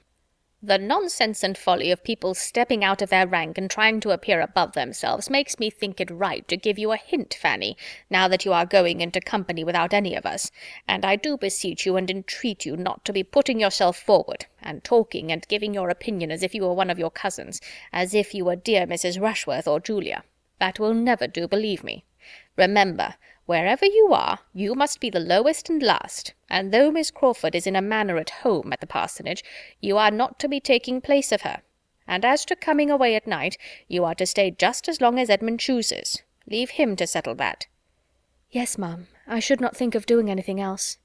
The nonsense and folly of people stepping out of their rank and trying to appear above themselves makes me think it right to give you a hint, Fanny, now that you are going into company without any of us, and I do beseech you and entreat you not to be putting yourself forward, and talking and giving your opinion as if you were one of your cousins, as if you were dear Mrs. Rushworth or Julia. That will never do, believe me. Remember, wherever you are, you must be the lowest and last, and though Miss Crawford is in a manner at home at the parsonage, you are not to be taking place of her. And as to coming away at night, you are to stay just as long as Edmund chooses. Leave him to settle that. Yes, ma'am, I should not think of doing anything else.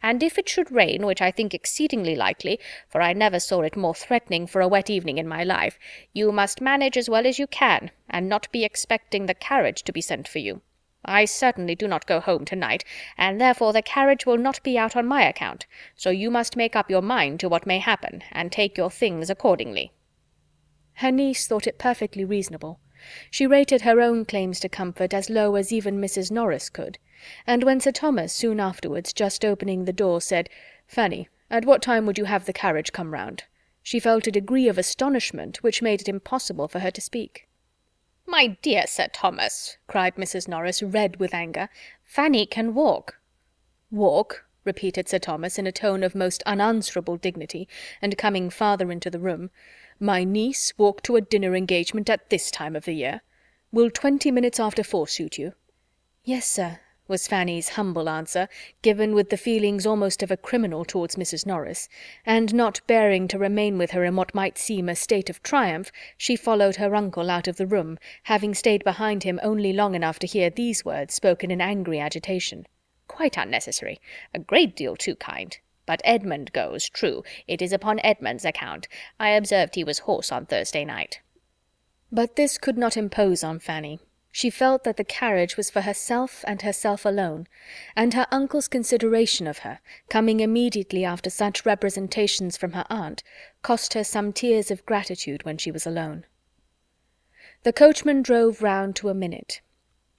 And if it should rain, which I think exceedingly likely, for I never saw it more threatening for a wet evening in my life, you must manage as well as you can, and not be expecting the carriage to be sent for you. I certainly do not go home to-night, and therefore the carriage will not be out on my account, so you must make up your mind to what may happen, and take your things accordingly. Her niece thought it perfectly reasonable. She rated her own claims to comfort as low as even Mrs. Norris could, and when Sir Thomas, soon afterwards, just opening the door, said, "Fanny, at what time would you have the carriage come round?" she felt a degree of astonishment which made it impossible for her to speak. "My dear Sir Thomas," cried Mrs. Norris, red with anger, "Fanny can walk." "Walk?" repeated Sir Thomas in a tone of most unanswerable dignity, and coming farther into the room. "My niece walk to a dinner engagement at this time of the year? Will 20 minutes after 4 suit you?" "Yes, sir," was Fanny's humble answer, given with the feelings almost of a criminal towards Mrs. Norris, and not bearing to remain with her in what might seem a state of triumph, she followed her uncle out of the room, having stayed behind him only long enough to hear these words spoken in angry agitation. "Quite unnecessary. A great deal too kind. But Edmund goes, true, it is upon Edmund's account. I observed he was hoarse on Thursday night. But this could not impose on Fanny. She felt that the carriage was for herself and herself alone, and her uncle's consideration of her, coming immediately after such representations from her aunt, cost her some tears of gratitude when she was alone. The coachman drove round to a minute.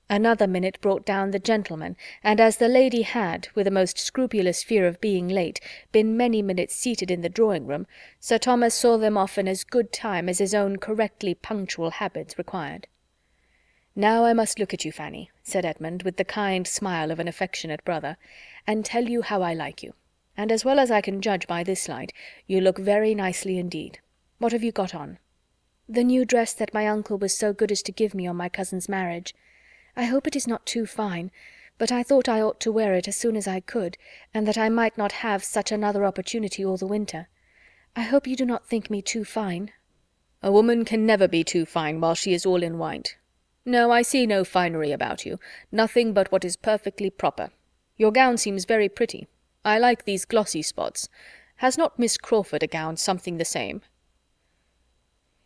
Another minute brought down the gentleman, and as the lady had, with a most scrupulous fear of being late, been many minutes seated in the drawing-room, Sir Thomas saw them off in as good time as his own correctly punctual habits required. "Now I must look at you, Fanny," said Edmund, with the kind smile of an affectionate brother, "and tell you how I like you. And as well as I can judge by this light, you look very nicely indeed. What have you got on?" "The new dress that my uncle was so good as to give me on my cousin's marriage. I hope it is not too fine, but I thought I ought to wear it as soon as I could, and that I might not have such another opportunity all the winter. I hope you do not think me too fine." "A woman can never be too fine while she is all in white. No, I see no finery about you, nothing but what is perfectly proper. Your gown seems very pretty. I like these glossy spots. Has not Miss Crawford a gown something the same?"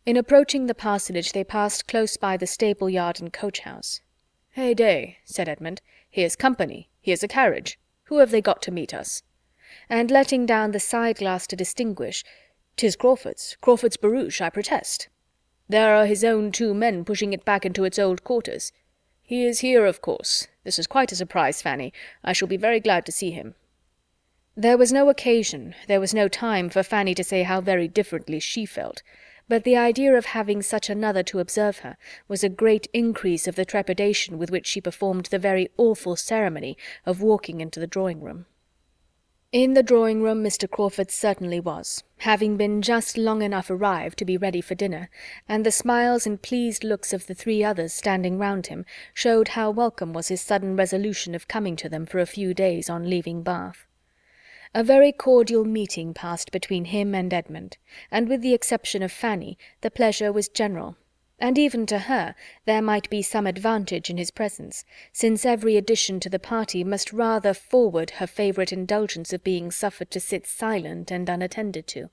In approaching the parsonage they passed close by the stable-yard and coach-house. "Hey day," said Edmund, "here's company, here's a carriage. Who have they got to meet us?" And letting down the side-glass to distinguish, "'Tis Crawford's barouche, I protest. There are his own 2 men pushing it back into its old quarters. He is here, of course. This is quite a surprise, Fanny. I shall be very glad to see him." There was no occasion, there was no time for Fanny to say how very differently she felt, but the idea of having such another to observe her was a great increase of the trepidation with which she performed the very awful ceremony of walking into the drawing-room. In the drawing-room Mr. Crawford certainly was, having been just long enough arrived to be ready for dinner, and the smiles and pleased looks of the 3 others standing round him showed how welcome was his sudden resolution of coming to them for a few days on leaving Bath. A very cordial meeting passed between him and Edmund, and with the exception of Fanny, the pleasure was general, and even to her there might be some advantage in his presence, since every addition to the party must rather forward her favourite indulgence of being suffered to sit silent and unattended to.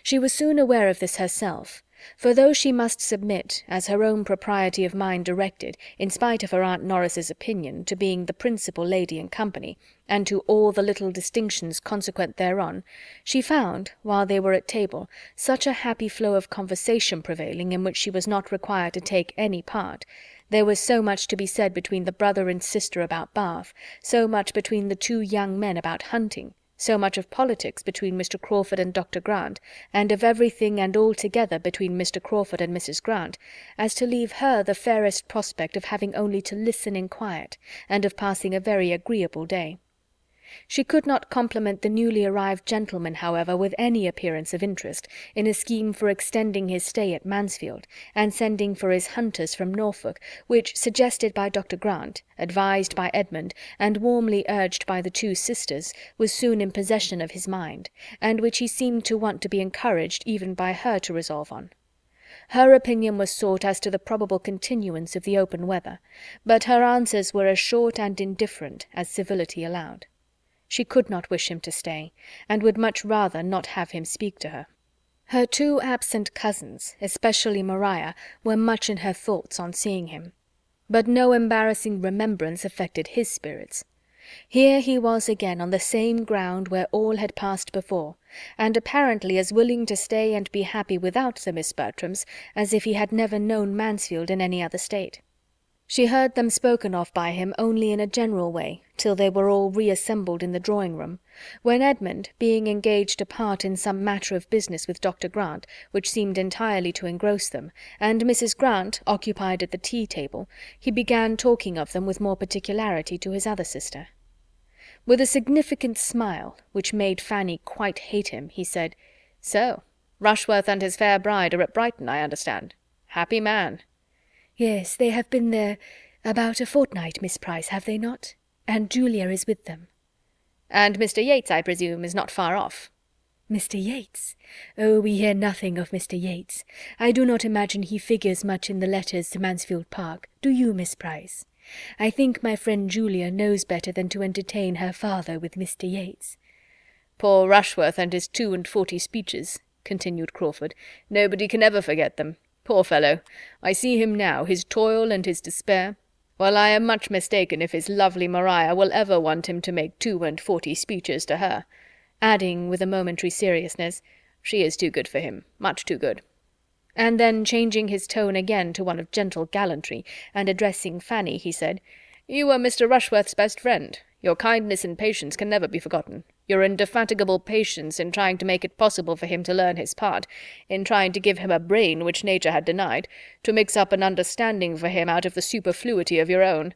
She was soon aware of this herself, for though she must submit, as her own propriety of mind directed, in spite of her Aunt Norris's opinion, to being the principal lady in company, and to all the little distinctions consequent thereon, she found, while they were at table, such a happy flow of conversation prevailing in which she was not required to take any part, there was so much to be said between the brother and sister about Bath, so much between the 2 young men about hunting, so much of politics between Mr. Crawford and Dr. Grant, and of everything and altogether between Mr. Crawford and Mrs. Grant, as to leave her the fairest prospect of having only to listen in quiet, and of passing a very agreeable day. She could not compliment the newly arrived gentleman, however, with any appearance of interest, in a scheme for extending his stay at Mansfield, and sending for his hunters from Norfolk, which, suggested by Dr. Grant, advised by Edmund, and warmly urged by the 2 sisters, was soon in possession of his mind, and which he seemed to want to be encouraged even by her to resolve on. Her opinion was sought as to the probable continuance of the open weather, but her answers were as short and indifferent as civility allowed. She could not wish him to stay, and would much rather not have him speak to her. Her 2 absent cousins, especially Maria, were much in her thoughts on seeing him. But no embarrassing remembrance affected his spirits. Here he was again on the same ground where all had passed before, and apparently as willing to stay and be happy without the Miss Bertrams as if he had never known Mansfield in any other state. She heard them spoken of by him only in a general way, till they were all reassembled in the drawing-room, when Edmund, being engaged apart in some matter of business with Dr. Grant, which seemed entirely to engross them, and Mrs. Grant occupied at the tea-table, he began talking of them with more particularity to his other sister. With a significant smile, which made Fanny quite hate him, he said, "So, Rushworth and his fair bride are at Brighton, I understand. Happy man." "Yes, they have been there about a fortnight, Miss Price, have they not? And Julia is with them." "And Mr. Yates, I presume, is not far off." "Mr. Yates? Oh, we hear nothing of Mr. Yates. I do not imagine he figures much in the letters to Mansfield Park. Do you, Miss Price? I think my friend Julia knows better than to entertain her father with Mr. Yates." Poor Rushworth and his 42 speeches, continued Crawford. Nobody can ever forget them. Poor fellow! I see him now, his toil and his despair. Well, I am much mistaken if his lovely Maria will ever want him to make 42 speeches to her," adding, with a momentary seriousness, "she is too good for him, much too good." And then, changing his tone again to one of gentle gallantry, and addressing Fanny, he said, "You were Mr. Rushworth's best friend. Your kindness and patience can never be forgotten. Your indefatigable patience in trying to make it possible for him to learn his part, in trying to give him a brain which nature had denied, to mix up an understanding for him out of the superfluity of your own.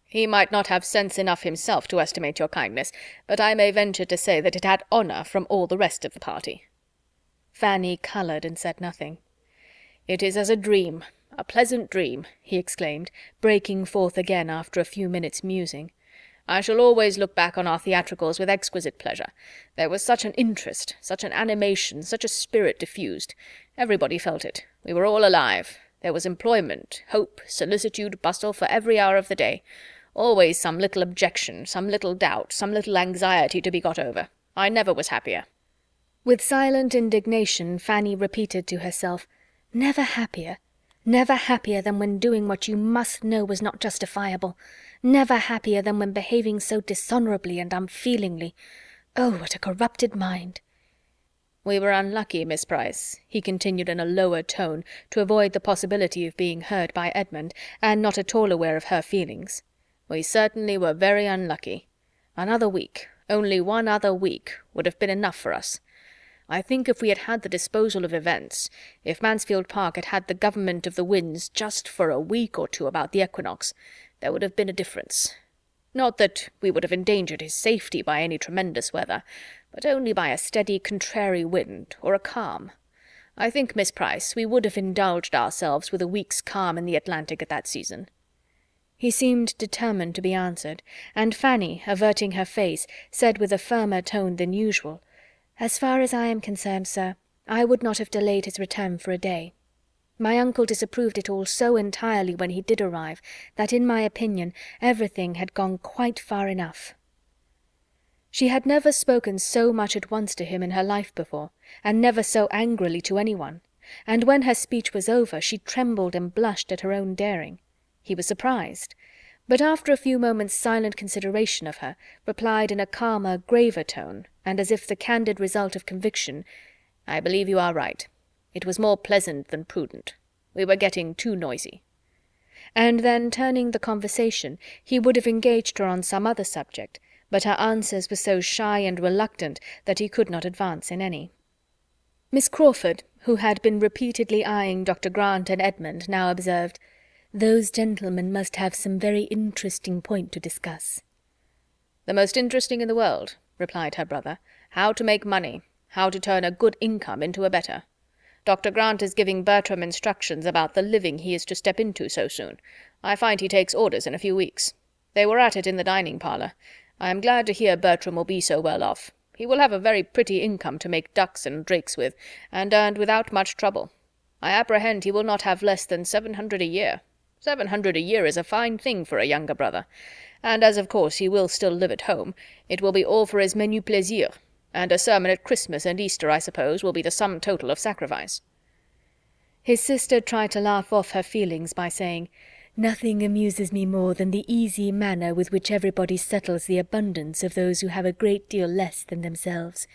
He might not have sense enough himself to estimate your kindness, but I may venture to say that it had honour from all the rest of the party." Fanny coloured and said nothing. "It is as a dream, a pleasant dream," he exclaimed, breaking forth again after a few minutes' musing. "I shall always look back on our theatricals with exquisite pleasure. There was such an interest, such an animation, such a spirit diffused. Everybody felt it. We were all alive. There was employment, hope, solicitude, bustle for every hour of the day. Always some little objection, some little doubt, some little anxiety to be got over. I never was happier." With silent indignation, Fanny repeated to herself, "Never happier. Never happier than when doing what you must know was not justifiable. Never happier than when behaving so dishonourably and unfeelingly. Oh, what a corrupted mind!" "We were unlucky, Miss Price," he continued in a lower tone, to avoid the possibility of being heard by Edmund, and not at all aware of her feelings. "We certainly were very unlucky. Another week, only one other week, would have been enough for us. I think if we had had the disposal of events, if Mansfield Park had had the government of the winds just for a week or two about the equinox, there would have been a difference. Not that we would have endangered his safety by any tremendous weather, but only by a steady contrary wind, or a calm. I think, Miss Price, we would have indulged ourselves with a week's calm in the Atlantic at that season." He seemed determined to be answered, and Fanny, averting her face, said with a firmer tone than usual, "As far as I am concerned, sir, I would not have delayed his return for a day. My uncle disapproved it all so entirely when he did arrive, that in my opinion everything had gone quite far enough." She had never spoken so much at once to him in her life before, and never so angrily to anyone, and when her speech was over she trembled and blushed at her own daring. He was surprised, but after a few moments' silent consideration of her, replied in a calmer, graver tone, and as if the candid result of conviction, "I believe you are right. It was more pleasant than prudent. We were getting too noisy." And then, turning the conversation, he would have engaged her on some other subject, but her answers were so shy and reluctant that he could not advance in any. Miss Crawford, who had been repeatedly eyeing Dr. Grant and Edmund, now observed, "Those gentlemen must have some very interesting point to discuss." "The most interesting in the world," replied her brother. "How to make money, how to turn a good income into a better. Dr. Grant is giving Bertram instructions about the living he is to step into so soon. I find he takes orders in a few weeks. They were at it in the dining-parlour. I am glad to hear Bertram will be so well off. He will have a very pretty income to make ducks and drakes with, and earned without much trouble. I apprehend he will not have less than 700 a year. 700 a year is a fine thing for a younger brother, and as of course he will still live at home, it will be all for his menu plaisir, and a sermon at Christmas and Easter, I suppose, will be the sum total of sacrifice." His sister tried to laugh off her feelings by saying, "Nothing amuses me more than the easy manner with which everybody settles the abundance of those who have a great deal less than themselves.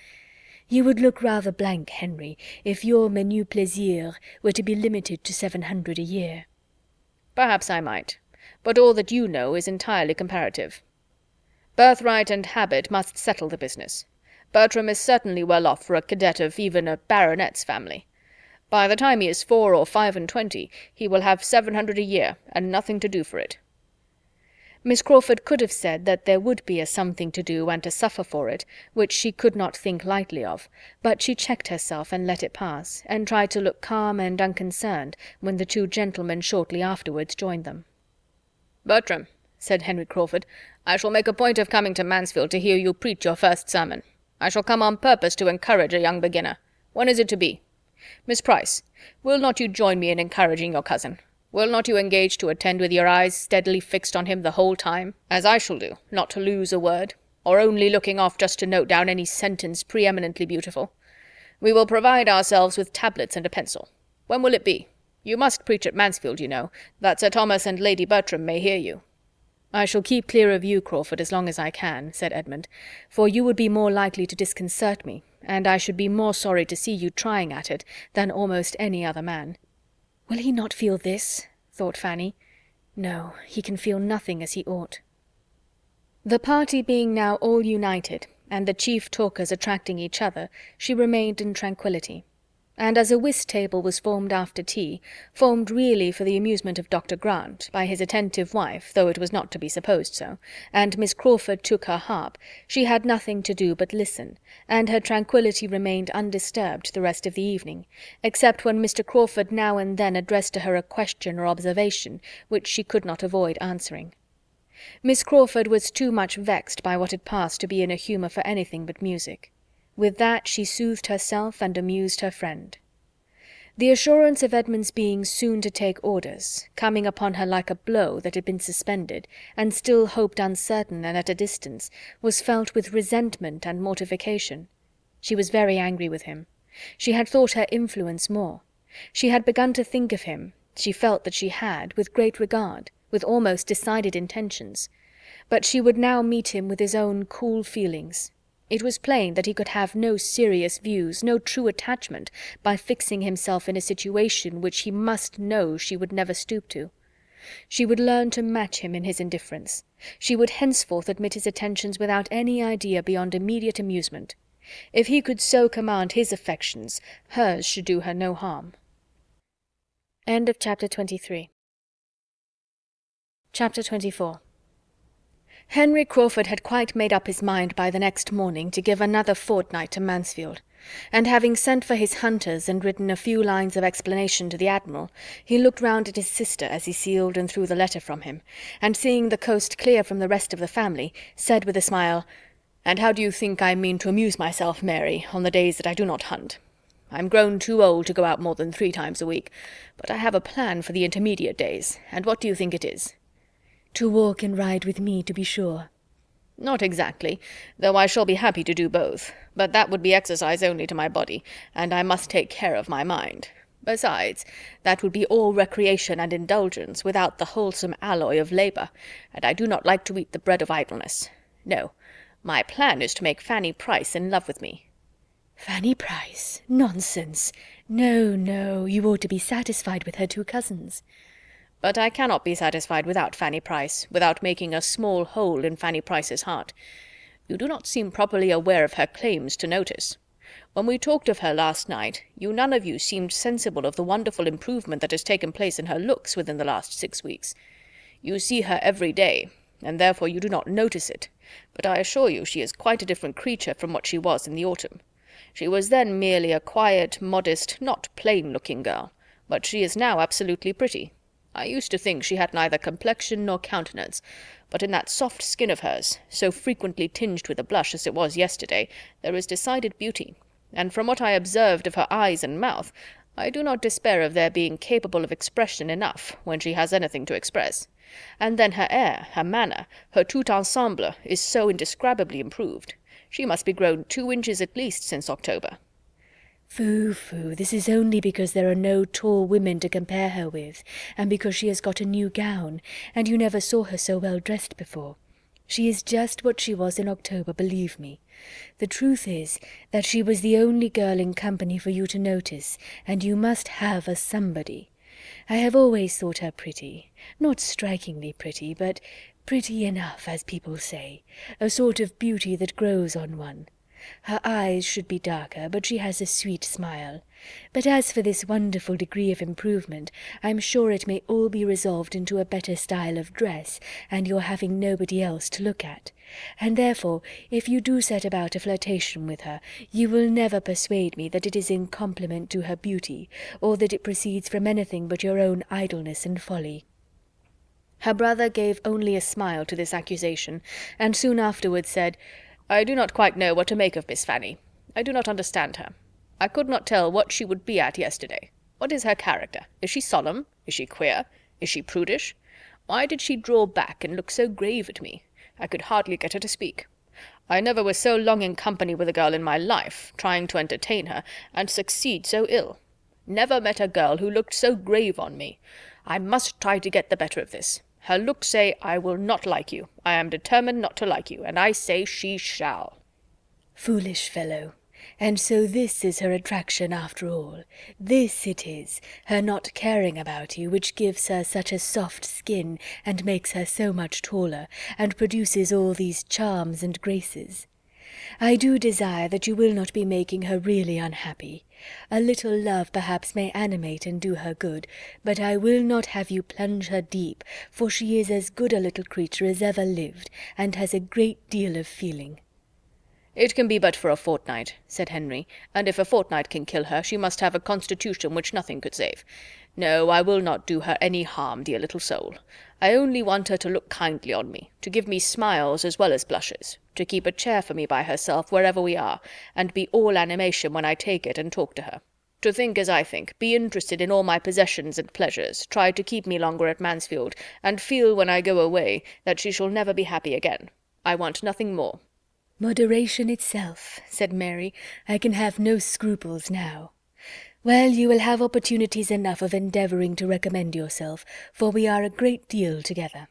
You would look rather blank, Henry, if your menu plaisir were to be limited to 700 a year." "Perhaps I might, but all that you know is entirely comparative. Birthright and habit must settle the business. Bertram is certainly well off for a cadet of even a baronet's family. By the time he is 4 or 25, he will have 700 a year, and nothing to do for it." Miss Crawford could have said that there would be a something to do and to suffer for it, which she could not think lightly of, but she checked herself and let it pass, and tried to look calm and unconcerned when the two gentlemen shortly afterwards joined them. "Bertram," said Henry Crawford, "I shall make a point of coming to Mansfield to hear you preach your first sermon. I shall come on purpose to encourage a young beginner. When is it to be? Miss Price, will not you join me in encouraging your cousin? Will not you engage to attend with your eyes steadily fixed on him the whole time, as I shall do, not to lose a word? or only looking off just to note down any sentence preeminently beautiful. We will provide ourselves with tablets and a pencil. When will it be? You must preach at Mansfield, you know, that Sir Thomas and Lady Bertram may hear you." "I shall keep clear of you, Crawford, as long as I can," said Edmund, "for you would be more likely to disconcert me, and I should be more sorry to see you trying at it than almost any other man." "Will he not feel this?" thought Fanny. "No, he can feel nothing as he ought." The party being now all united, and the chief talkers attracting each other, she remained in tranquillity. And as a whist table was formed after tea, formed really for the amusement of Dr. Grant, by his attentive wife, though it was not to be supposed so, and Miss Crawford took her harp, she had nothing to do but listen, and her tranquillity remained undisturbed the rest of the evening, except when Mr. Crawford now and then addressed to her a question or observation which she could not avoid answering. Miss Crawford was too much vexed by what had passed to be in a humour for anything but music. With that she soothed herself and amused her friend. The assurance of Edmund's being soon to take orders, coming upon her like a blow that had been suspended, and still hoped uncertain and at a distance, was felt with resentment and mortification. She was very angry with him. She had thought her influence more. She had begun to think of him, she felt that she had, with great regard, with almost decided intentions. But she would now meet him with his own cool feelings. It was plain that he could have no serious views, no true attachment, by fixing himself in a situation which he must know she would never stoop to. She would learn to match him in his indifference. She would henceforth admit his attentions without any idea beyond immediate amusement. If he could so command his affections, hers should do her no harm. End of chapter 23. Chapter 24. Henry Crawford had quite made up his mind by the next morning to give another fortnight to Mansfield, and having sent for his hunters and written a few lines of explanation to the Admiral, he looked round at his sister as he sealed and threw the letter from him, and seeing the coast clear from the rest of the family, said with a smile, "And how do you think I mean to amuse myself, Mary, on the days that I do not hunt? I'm grown too old to go out more than 3 times a week, but I have a plan for the intermediate days, and what do you think it is?" "To walk and ride with me, to be sure." "Not exactly, though I shall be happy to do both, but that would be exercise only to my body, and I must take care of my mind. Besides, that would be all recreation and indulgence, without the wholesome alloy of labour, and I do not like to eat the bread of idleness. No, my plan is to make Fanny Price in love with me." "Fanny Price? Nonsense! No, no, you ought to be satisfied with her 2 cousins." "But I cannot be satisfied without Fanny Price, without making a small hole in Fanny Price's heart. You do not seem properly aware of her claims to notice. When we talked of her last night, you none of you seemed sensible of the wonderful improvement that has taken place in her looks within the last 6 weeks. You see her every day, and therefore you do not notice it, but I assure you she is quite a different creature from what she was in the autumn. She was then merely a quiet, modest, not plain-looking girl, but she is now absolutely pretty. I used to think she had neither complexion nor countenance, but in that soft skin of hers, so frequently tinged with a blush as it was yesterday, there is decided beauty, and from what I observed of her eyes and mouth, I do not despair of their being capable of expression enough when she has anything to express. And then her air, her manner, her tout ensemble is so indescribably improved. She must be grown 2 inches at least since October." "Phoo, phoo, this is only because there are no tall women to compare her with, and because she has got a new gown, and you never saw her so well dressed before. She is just what she was in October, believe me. The truth is that she was the only girl in company for you to notice, and you must have a somebody. I have always thought her pretty, not strikingly pretty, but pretty enough, as people say, a sort of beauty that grows on one. Her eyes should be darker, but she has a sweet smile. But as for this wonderful degree of improvement, I'm sure it may all be resolved into a better style of dress, and your having nobody else to look at. And therefore, if you do set about a flirtation with her, you will never persuade me that it is in compliment to her beauty, or that it proceeds from anything but your own idleness and folly." Her brother gave only a smile to this accusation, and soon afterwards said, "I do not quite know what to make of Miss Fanny. I do not understand her. I could not tell what she would be at yesterday. What is her character? Is she solemn? Is she queer? Is she prudish? Why did she draw back and look so grave at me? I could hardly get her to speak. I never was so long in company with a girl in my life, trying to entertain her, and succeed so ill. Never met a girl who looked so grave on me. I must try to get the better of this. Her looks say, I will not like you. I am determined not to like you, and I say she shall. Foolish fellow! And so this is her attraction after all. This it is, her not caring about you, which gives her such a soft skin, and makes her so much taller, and produces all these charms and graces. I do desire that you will not be making her really unhappy. A little love perhaps may animate and do her good, but I will not have you plunge her deep, for she is as good a little creature as ever lived, and has a great deal of feeling. It can be but for a fortnight, said Henry, and if a fortnight can kill her, she must have a constitution which nothing could save. No, I will not do her any harm, dear little soul. I only want her to look kindly on me, to give me smiles as well as blushes, to keep a chair for me by herself wherever we are, and be all animation when I take it and talk to her. To think as I think, be interested in all my possessions and pleasures, try to keep me longer at Mansfield, and feel when I go away that she shall never be happy again. I want nothing more. Moderation itself, said Mary. I can have no scruples now. Well, you will have opportunities enough of endeavouring to recommend yourself, for we are a great deal together.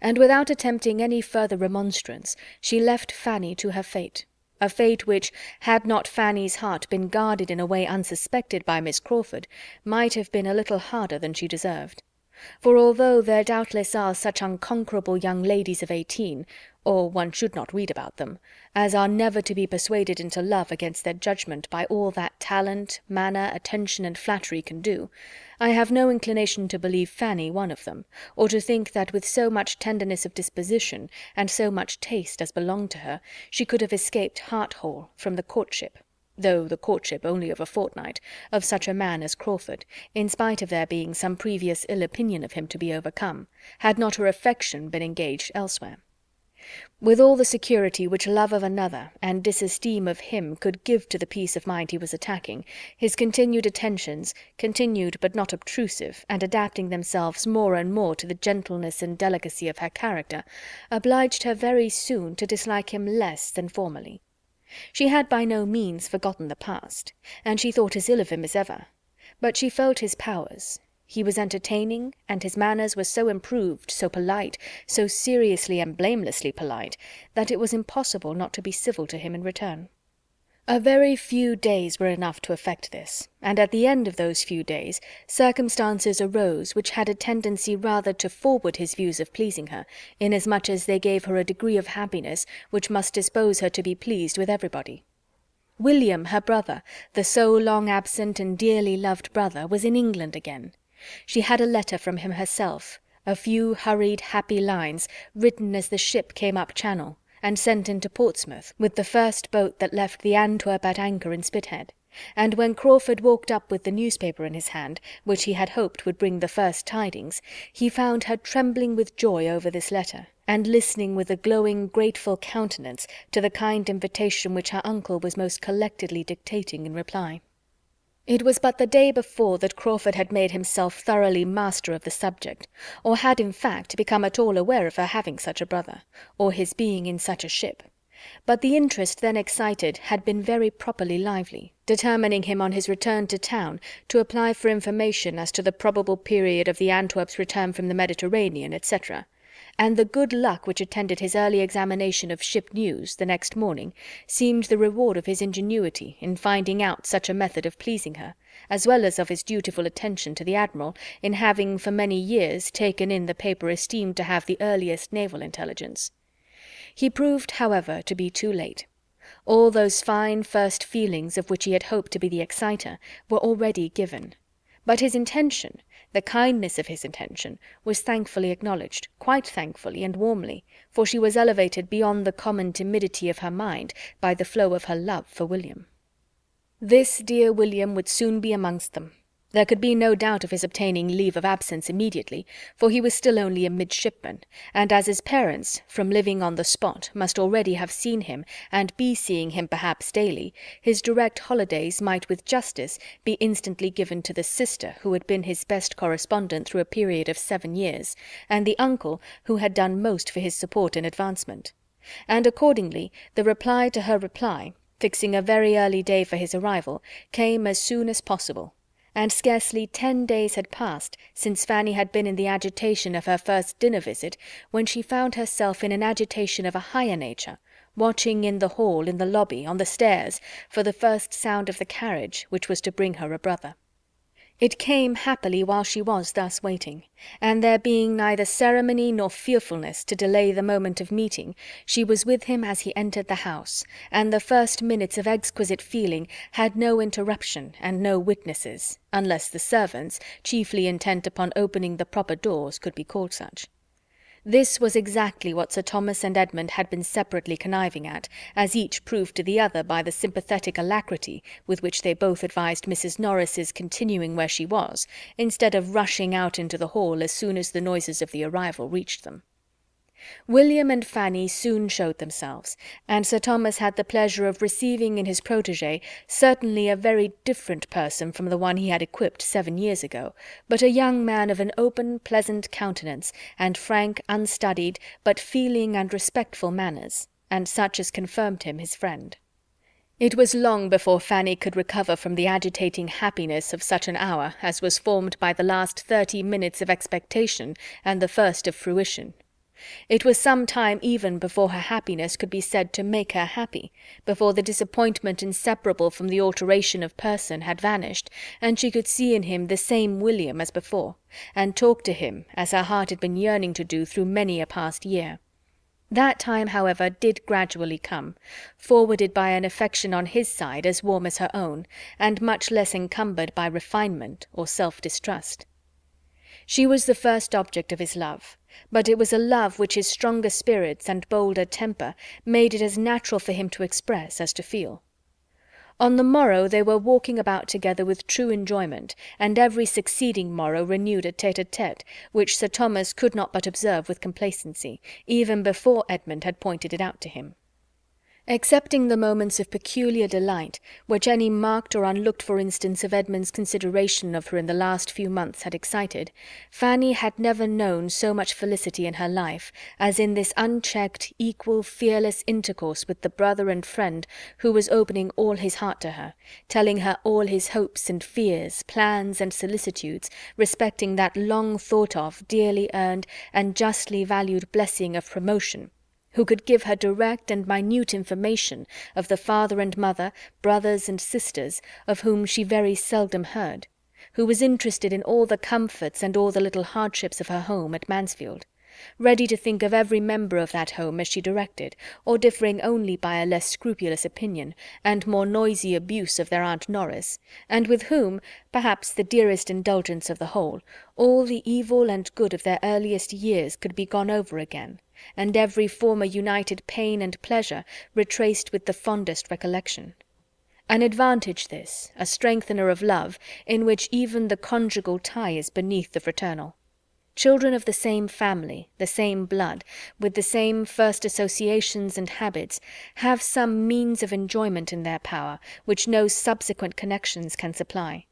And without attempting any further remonstrance, she left Fanny to her fate, a fate which, had not Fanny's heart been guarded in a way unsuspected by Miss Crawford, might have been a little harder than she deserved. For although there doubtless are such unconquerable young ladies of 18, or one should not read about them, as are never to be persuaded into love against their judgment by all that talent, manner, attention, and flattery can do, I have no inclination to believe Fanny one of them, or to think that with so much tenderness of disposition, and so much taste as belonged to her, she could have escaped heart-whole from the courtship, though the courtship only of a fortnight, of such a man as Crawford, in spite of there being some previous ill opinion of him to be overcome, had not her affection been engaged elsewhere. With all the security which love of another and disesteem of him could give to the peace of mind he was attacking, his continued attentions, continued but not obtrusive, and adapting themselves more and more to the gentleness and delicacy of her character, obliged her very soon to dislike him less than formerly. She had by no means forgotten the past, and she thought as ill of him as ever, but she felt his powers. He was entertaining, and his manners were so improved, so polite, so seriously and blamelessly polite, that it was impossible not to be civil to him in return. A very few days were enough to effect this, and at the end of those few days circumstances arose which had a tendency rather to forward his views of pleasing her, inasmuch as they gave her a degree of happiness which must dispose her to be pleased with everybody. William, her brother, the so long absent and dearly loved brother, was in England again. She had a letter from him herself, a few hurried, happy lines, written as the ship came up Channel, and sent into Portsmouth, with the first boat that left the Antwerp at anchor in Spithead, and when Crawford walked up with the newspaper in his hand, which he had hoped would bring the first tidings, he found her trembling with joy over this letter, and listening with a glowing, grateful countenance to the kind invitation which her uncle was most collectedly dictating in reply. It was but the day before that Crawford had made himself thoroughly master of the subject, or had in fact become at all aware of her having such a brother, or his being in such a ship. But the interest then excited had been very properly lively, determining him on his return to town to apply for information as to the probable period of the Antwerp's return from the Mediterranean, etc., and the good luck which attended his early examination of ship news the next morning seemed the reward of his ingenuity in finding out such a method of pleasing her, as well as of his dutiful attention to the Admiral in having for many years taken in the paper esteemed to have the earliest naval intelligence. He proved, however, to be too late. All those fine first feelings of which he had hoped to be the exciter were already given. But his intention, the kindness of his intention, was thankfully acknowledged, quite thankfully and warmly, for she was elevated beyond the common timidity of her mind by the flow of her love for William. This dear William would soon be amongst them. There could be no doubt of his obtaining leave of absence immediately, for he was still only a midshipman, and as his parents, from living on the spot, must already have seen him, and be seeing him perhaps daily, his direct holidays might with justice be instantly given to the sister who had been his best correspondent through a period of 7 years, and the uncle who had done most for his support and advancement. And accordingly the reply to her reply, fixing a very early day for his arrival, came as soon as possible, and scarcely 10 days had passed since Fanny had been in the agitation of her first dinner visit when she found herself in an agitation of a higher nature, watching in the hall, in the lobby, on the stairs, for the first sound of the carriage which was to bring her a brother. It came happily while she was thus waiting, and there being neither ceremony nor fearfulness to delay the moment of meeting, she was with him as he entered the house, and the first minutes of exquisite feeling had no interruption and no witnesses, unless the servants, chiefly intent upon opening the proper doors, could be called such. This was exactly what Sir Thomas and Edmund had been separately conniving at, as each proved to the other by the sympathetic alacrity with which they both advised Mrs. Norris's continuing where she was, instead of rushing out into the hall as soon as the noises of the arrival reached them. William and Fanny soon showed themselves, and Sir Thomas had the pleasure of receiving in his protégé certainly a very different person from the one he had equipped 7 years ago, but a young man of an open, pleasant countenance, and frank, unstudied, but feeling and respectful manners, and such as confirmed him his friend. It was long before Fanny could recover from the agitating happiness of such an hour as was formed by the last 30 minutes of expectation and the first of fruition. It was some time even before her happiness could be said to make her happy, before the disappointment inseparable from the alteration of person had vanished, and she could see in him the same William as before, and talk to him as her heart had been yearning to do through many a past year. That time, however, did gradually come, forwarded by an affection on his side as warm as her own, and much less encumbered by refinement or self-distrust. She was the first object of his love, but it was a love which his stronger spirits and bolder temper made it as natural for him to express as to feel. On the morrow they were walking about together with true enjoyment, and every succeeding morrow renewed a tete-a-tete, which Sir Thomas could not but observe with complacency, even before Edmund had pointed it out to him. Excepting the moments of peculiar delight which any marked or unlooked-for instance of Edmund's consideration of her in the last few months had excited, Fanny had never known so much felicity in her life as in this unchecked, equal, fearless intercourse with the brother and friend who was opening all his heart to her, telling her all his hopes and fears, plans and solicitudes respecting that long-thought-of, dearly earned, and justly valued blessing of promotion, who could give her direct and minute information of the father and mother, brothers and sisters, of whom she very seldom heard, who was interested in all the comforts and all the little hardships of her home at Mansfield, ready to think of every member of that home as she directed, or differing only by a less scrupulous opinion, and more noisy abuse of their Aunt Norris, and with whom, perhaps the dearest indulgence of the whole, all the evil and good of their earliest years could be gone over again, and every former united pain and pleasure retraced with the fondest recollection. An advantage this, a strengthener of love, in which even the conjugal tie is beneath the fraternal. Children of the same family, the same blood, with the same first associations and habits, have some means of enjoyment in their power which no subsequent connections can supply.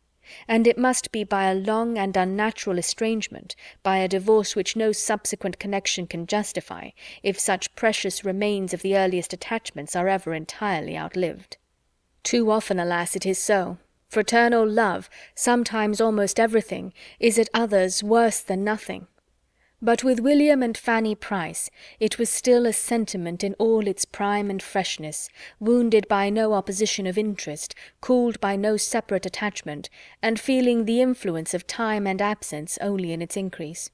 And it must be by a long and unnatural estrangement, by a divorce which no subsequent connection can justify, if such precious remains of the earliest attachments are ever entirely outlived. Too often, alas, it is so. Fraternal love, sometimes almost everything, is at others worse than nothing. But with William and Fanny Price it was still a sentiment in all its prime and freshness, wounded by no opposition of interest, cooled by no separate attachment, and feeling the influence of time and absence only in its increase.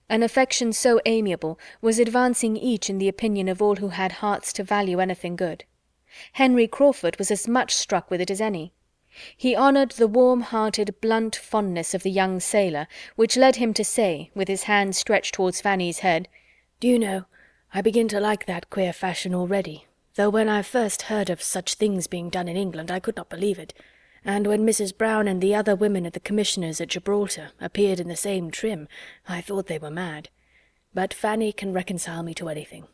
An affection so amiable was advancing each in the opinion of all who had hearts to value anything good. Henry Crawford was as much struck with it as any. He honoured the warm-hearted, blunt fondness of the young sailor, which led him to say, with his hand stretched towards Fanny's head, "Do you know, I begin to like that queer fashion already, though when I first heard of such things being done in England I could not believe it, and when Mrs. Brown and the other women at the Commissioner's at Gibraltar appeared in the same trim, I thought they were mad. But Fanny can reconcile me to anything,"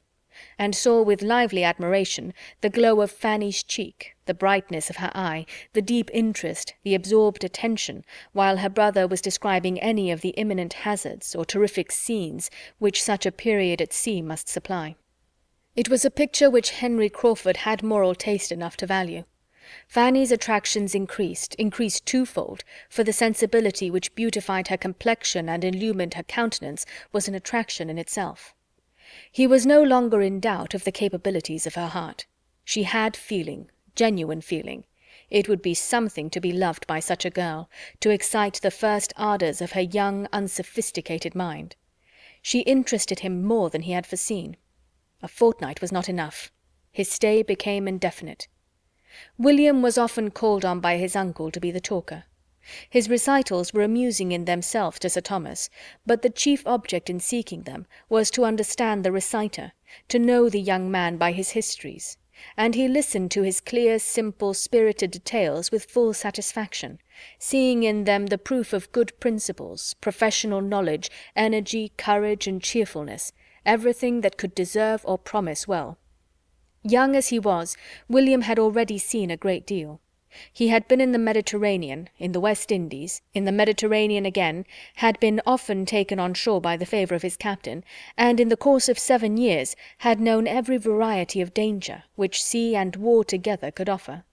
and saw with lively admiration the glow of Fanny's cheek, the brightness of her eye, the deep interest, the absorbed attention, while her brother was describing any of the imminent hazards or terrific scenes which such a period at sea must supply. It was a picture which Henry Crawford had moral taste enough to value. Fanny's attractions increased twofold, for the sensibility which beautified her complexion and illumined her countenance was an attraction in itself. He was no longer in doubt of the capabilities of her heart. She had feeling, genuine feeling. It would be something to be loved by such a girl, to excite the first ardors of her young, unsophisticated mind. She interested him more than he had foreseen. A fortnight was not enough. His stay became indefinite. William was often called on by his uncle to be the talker. His recitals were amusing in themselves to Sir Thomas, but the chief object in seeking them was to understand the reciter, to know the young man by his histories, and he listened to his clear, simple, spirited details with full satisfaction, seeing in them the proof of good principles, professional knowledge, energy, courage, and cheerfulness, everything that could deserve or promise well. Young as he was, William had already seen a great deal. He had been in the Mediterranean, in the West Indies, in the Mediterranean again, had been often taken on shore by the favour of his captain, and in the course of 7 years had known every variety of danger which sea and war together could offer.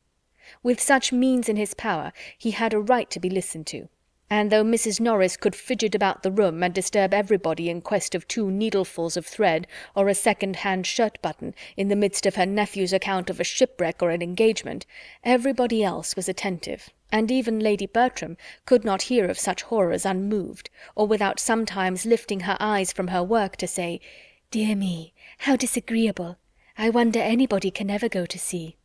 With such means in his power, he had a right to be listened to, and though Mrs. Norris could fidget about the room and disturb everybody in quest of 2 needlefuls of thread or a second-hand shirt-button in the midst of her nephew's account of a shipwreck or an engagement, everybody else was attentive, and even Lady Bertram could not hear of such horrors unmoved, or without sometimes lifting her eyes from her work to say, "Dear me, how disagreeable! I wonder anybody can ever go to sea."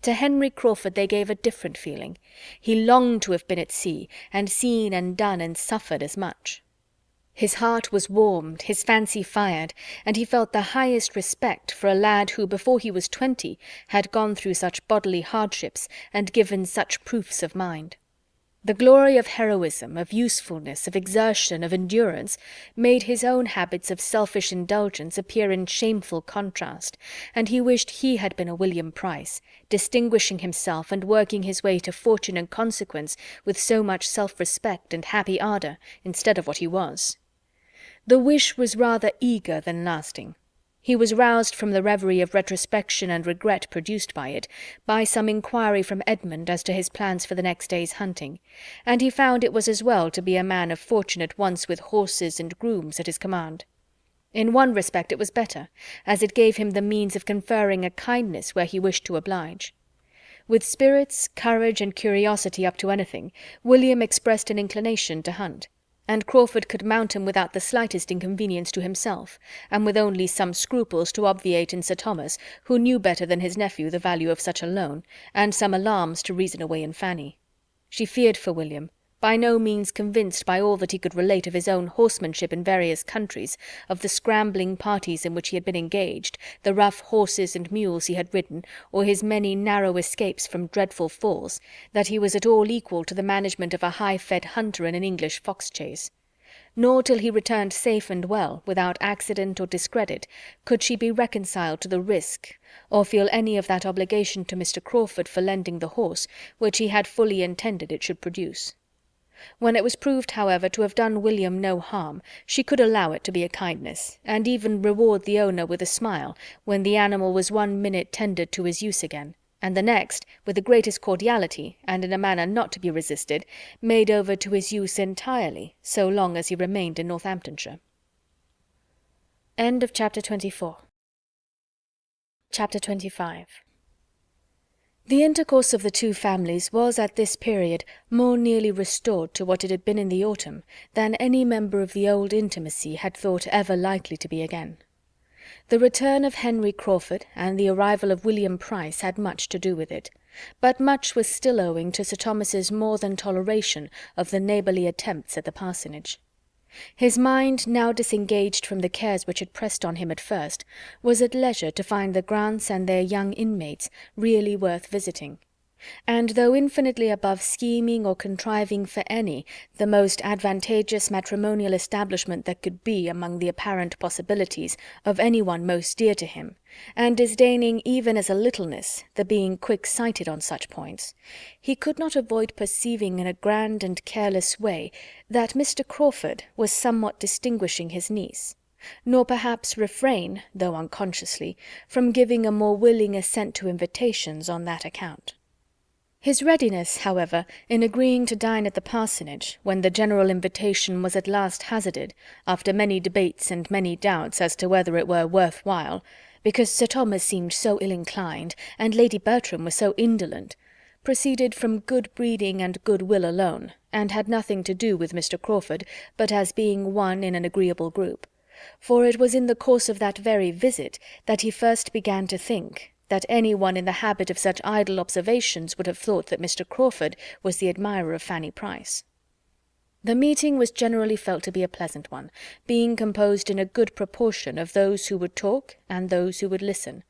To Henry Crawford they gave a different feeling. He longed to have been at sea, and seen and done and suffered as much. His heart was warmed, his fancy fired, and he felt the highest respect for a lad who, before he was 20, had gone through such bodily hardships and given such proofs of mind. The glory of heroism, of usefulness, of exertion, of endurance, made his own habits of selfish indulgence appear in shameful contrast, and he wished he had been a William Price, distinguishing himself and working his way to fortune and consequence with so much self-respect and happy ardour, instead of what he was. The wish was rather eager than lasting. He was roused from the reverie of retrospection and regret produced by it, by some inquiry from Edmund as to his plans for the next day's hunting, and he found it was as well to be a man of fortune at once with horses and grooms at his command. In one respect it was better, as it gave him the means of conferring a kindness where he wished to oblige. With spirits, courage, and curiosity up to anything, William expressed an inclination to hunt, and Crawford could mount him without the slightest inconvenience to himself, and with only some scruples to obviate in Sir Thomas, who knew better than his nephew the value of such a loan, and some alarms to reason away in Fanny. She feared for William, by no means convinced by all that he could relate of his own horsemanship in various countries, of the scrambling parties in which he had been engaged, the rough horses and mules he had ridden, or his many narrow escapes from dreadful falls, that he was at all equal to the management of a high-fed hunter in an English fox-chase. Nor till he returned safe and well, without accident or discredit, could she be reconciled to the risk, or feel any of that obligation to Mr. Crawford for lending the horse, which he had fully intended it should produce. When it was proved, however, to have done William no harm, she could allow it to be a kindness, and even reward the owner with a smile when the animal was 1 minute tendered to his use again, and the next, with the greatest cordiality, and in a manner not to be resisted, made over to his use entirely, so long as he remained in Northamptonshire. End of Chapter 24. Chapter 25. The intercourse of the two families was at this period more nearly restored to what it had been in the autumn than any member of the old intimacy had thought ever likely to be again. The return of Henry Crawford and the arrival of William Price had much to do with it, but much was still owing to Sir Thomas's more than toleration of the neighbourly attempts at the parsonage. His mind, now disengaged from the cares which had pressed on him at first, was at leisure to find the Grants and their young inmates really worth visiting, and though infinitely above scheming or contriving for any the most advantageous matrimonial establishment that could be among the apparent possibilities of any one most dear to him, and disdaining even as a littleness the being quick-sighted on such points, he could not avoid perceiving in a grand and careless way that Mr. Crawford was somewhat distinguishing his niece, nor perhaps refrain, though unconsciously, from giving a more willing assent to invitations on that account. His readiness, however, in agreeing to dine at the parsonage, when the general invitation was at last hazarded, after many debates and many doubts as to whether it were worth while, because Sir Thomas seemed so ill-inclined, and Lady Bertram was so indolent, proceeded from good breeding and good will alone, and had nothing to do with Mr. Crawford but as being one in an agreeable group. For it was in the course of that very visit that he first began to think that any one in the habit of such idle observations would have thought that Mr. Crawford was the admirer of Fanny Price. The meeting was generally felt to be a pleasant one, being composed in a good proportion of those who would talk and those who would listen,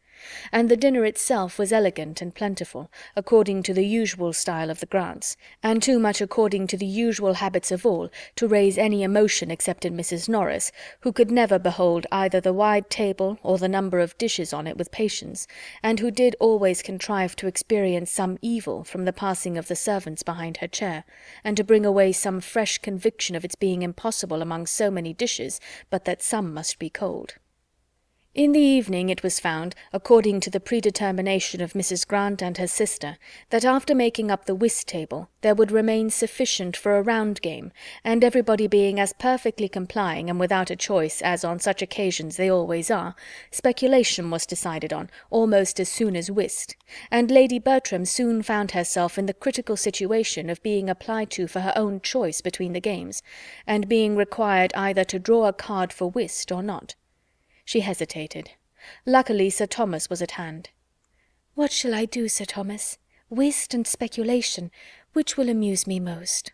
and the dinner itself was elegant and plentiful, according to the usual style of the Grants, and too much according to the usual habits of all, to raise any emotion except in Mrs. Norris, who could never behold either the wide table or the number of dishes on it with patience, and who did always contrive to experience some evil from the passing of the servants behind her chair, and to bring away some fresh conviction of its being impossible among so many dishes but that some must be cold. In the evening it was found, according to the predetermination of Mrs. Grant and her sister, that after making up the whist table there would remain sufficient for a round game, and everybody being as perfectly complying and without a choice as on such occasions they always are, speculation was decided on, almost as soon as whist, and Lady Bertram soon found herself in the critical situation of being applied to for her own choice between the games, and being required either to draw a card for whist or not. She hesitated. Luckily Sir Thomas was at hand. "What shall I do, Sir Thomas? Whist and speculation, which will amuse me most?"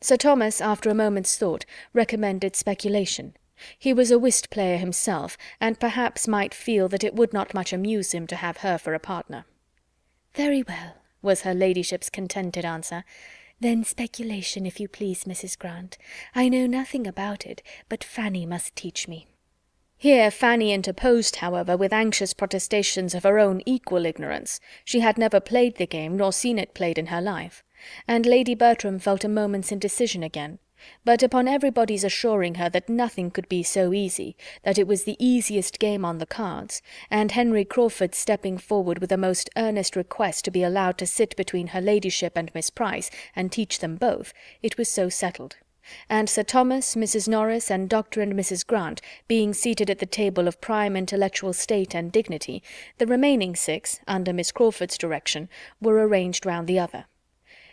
Sir Thomas, after a moment's thought, recommended speculation. He was a whist player himself, and perhaps might feel that it would not much amuse him to have her for a partner. "Very well," was her ladyship's contented answer. "Then speculation, if you please, Mrs. Grant. I know nothing about it, but Fanny must teach me." Here Fanny interposed, however, with anxious protestations of her own equal ignorance. She had never played the game, nor seen it played in her life, and Lady Bertram felt a moment's indecision again, but upon everybody's assuring her that nothing could be so easy, that it was the easiest game on the cards, and Henry Crawford stepping forward with a most earnest request to be allowed to sit between her ladyship and Miss Price, and teach them both, it was so settled. And Sir Thomas, Mrs. Norris, and Dr. and Mrs. Grant being seated at the table of prime intellectual state and dignity, the remaining 6, under Miss Crawford's direction, were arranged round the other.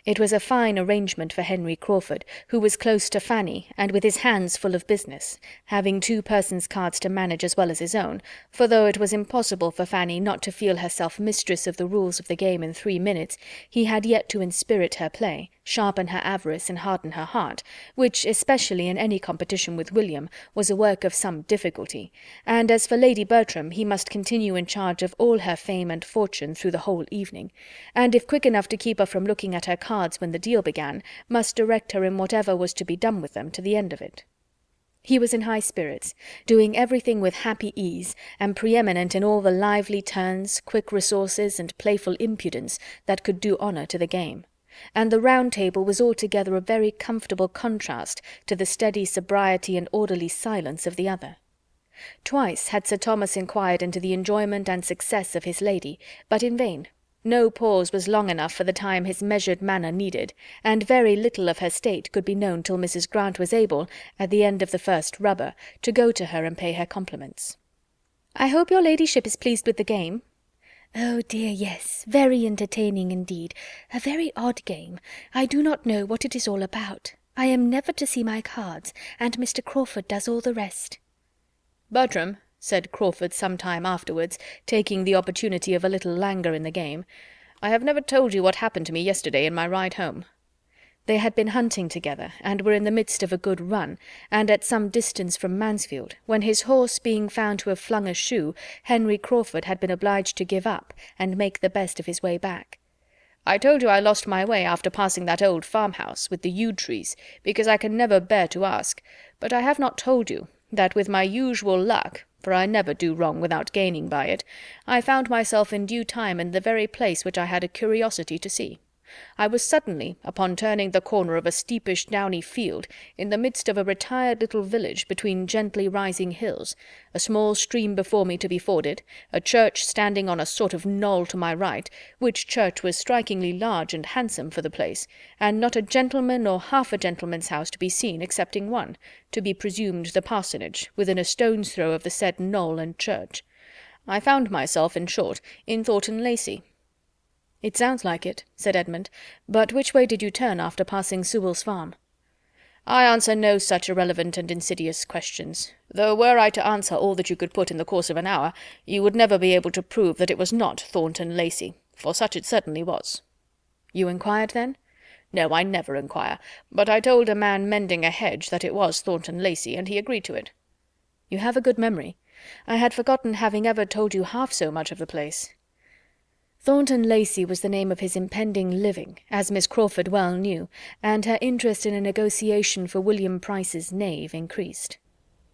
It was a fine arrangement for Henry Crawford, who was close to Fanny, and with his hands full of business, having 2 persons' cards to manage as well as his own, for though it was impossible for Fanny not to feel herself mistress of the rules of the game in 3 minutes, he had yet to inspirit her play, sharpen her avarice, and harden her heart, which, especially in any competition with William, was a work of some difficulty, and as for Lady Bertram, he must continue in charge of all her fame and fortune through the whole evening, and if quick enough to keep her from looking at her cards when the deal began, must direct her in whatever was to be done with them to the end of it. He was in high spirits, doing everything with happy ease, and preeminent in all the lively turns, quick resources, and playful impudence that could do honour to the game, and the round table was altogether a very comfortable contrast to the steady sobriety and orderly silence of the other. Twice had Sir Thomas inquired into the enjoyment and success of his lady, but in vain. No pause was long enough for the time his measured manner needed, and very little of her state could be known till Mrs. Grant was able, at the end of the first rubber, to go to her and pay her compliments. "I hope your ladyship is pleased with the game?" "Oh dear, yes, very entertaining indeed. A very odd game. I do not know what it is all about. I am never to see my cards, and Mr. Crawford does all the rest." "Bertram," said Crawford some time afterwards, taking the opportunity of a little languor in the game, "I have never told you what happened to me yesterday in my ride home." They had been hunting together, and were in the midst of a good run, and at some distance from Mansfield, when his horse being found to have flung a shoe, Henry Crawford had been obliged to give up, and make the best of his way back. "I told you I lost my way after passing that old farmhouse, with the yew trees, because I can never bear to ask, but I have not told you that with my usual luck, for I never do wrong without gaining by it, I found myself in due time in the very place which I had a curiosity to see. I was suddenly, upon turning the corner of a steepish downy field, in the midst of a retired little village between gently rising hills, a small stream before me to be forded, a church standing on a sort of knoll to my right, which church was strikingly large and handsome for the place, and not a gentleman or half a gentleman's house to be seen excepting one, to be presumed the parsonage, within a stone's throw of the said knoll and church. I found myself, in short, in Thornton Lacey. "It sounds like it," said Edmund. "But which way did you turn after passing Sewell's farm?" I answer no such irrelevant and insidious questions, though were I to answer all that you could put in the course of an hour, you would never be able to prove that it was not Thornton Lacey, for such it certainly was. "You inquired, then?" No, I never inquire, but I told a man mending a hedge that it was Thornton Lacey, and he agreed to it. "You have a good memory. I had forgotten having ever told you half so much of the place." Thornton Lacey was the name of his impending living, as Miss Crawford well knew, and her interest in a negotiation for William Price's knave increased.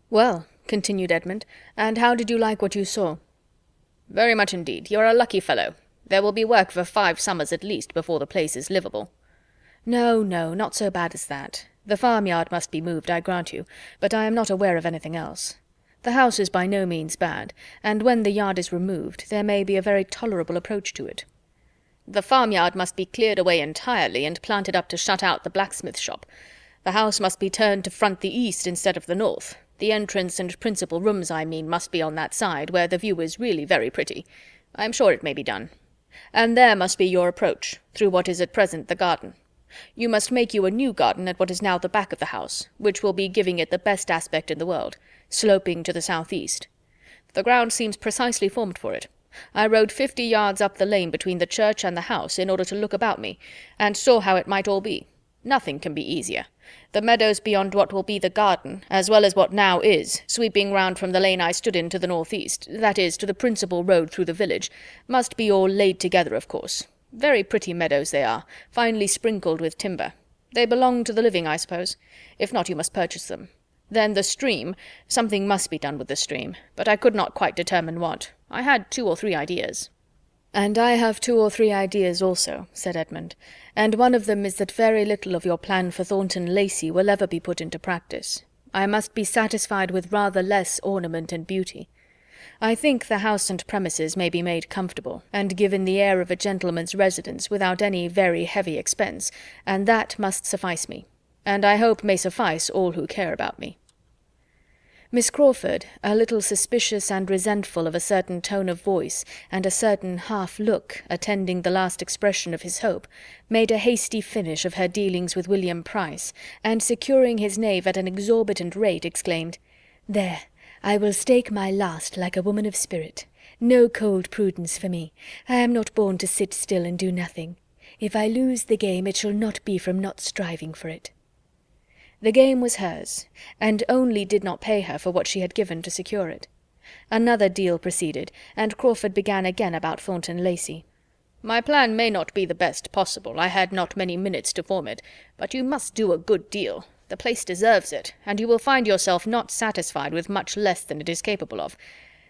"Well," continued Edmund, "and how did you like what you saw?" "Very much indeed. You're a lucky fellow. There will be work for 5 summers at least before the place is livable." "No, no, not so bad as that. The farmyard must be moved, I grant you, but I am not aware of anything else. The house is by no means bad, and when the yard is removed, there may be a very tolerable approach to it." "The farmyard must be cleared away entirely and planted up to shut out the blacksmith shop. The house must be turned to front the east instead of the north. The entrance and principal rooms, I mean, must be on that side, where the view is really very pretty. I am sure it may be done. And there must be your approach, through what is at present the garden. You must make you a new garden at what is now the back of the house, which will be giving it the best aspect in the world, sloping to the southeast. The ground seems precisely formed for it. I rode 50 yards up the lane between the church and the house in order to look about me, and saw how it might all be. Nothing can be easier. The meadows beyond what will be the garden, as well as what now is, sweeping round from the lane I stood in to the northeast, that is, to the principal road through the village, must be all laid together, of course. Very pretty meadows they are, finely sprinkled with timber. They belong to the living, I suppose. If not, you must purchase them. Then the stream, something must be done with the stream, but I could not quite determine what. I had 2 or 3 ideas." "And I have 2 or 3 ideas also," said Edmund, "and one of them is that very little of your plan for Thornton Lacey will ever be put into practice. I must be satisfied with rather less ornament and beauty. I think the house and premises may be made comfortable, and given the air of a gentleman's residence without any very heavy expense, and that must suffice me, and I hope may suffice all who care about me." Miss Crawford, a little suspicious and resentful of a certain tone of voice and a certain half-look attending the last expression of his hope, made a hasty finish of her dealings with William Price, and securing his knave at an exorbitant rate, exclaimed, "There, I will stake my last like a woman of spirit. No cold prudence for me. I am not born to sit still and do nothing. If I lose the game, it shall not be from not striving for it." The game was hers, and only did not pay her for what she had given to secure it. Another deal proceeded, and Crawford began again about Thornton Lacey. "My plan may not be the best possible, I had not many minutes to form it, but you must do a good deal. The place deserves it, and you will find yourself not satisfied with much less than it is capable of.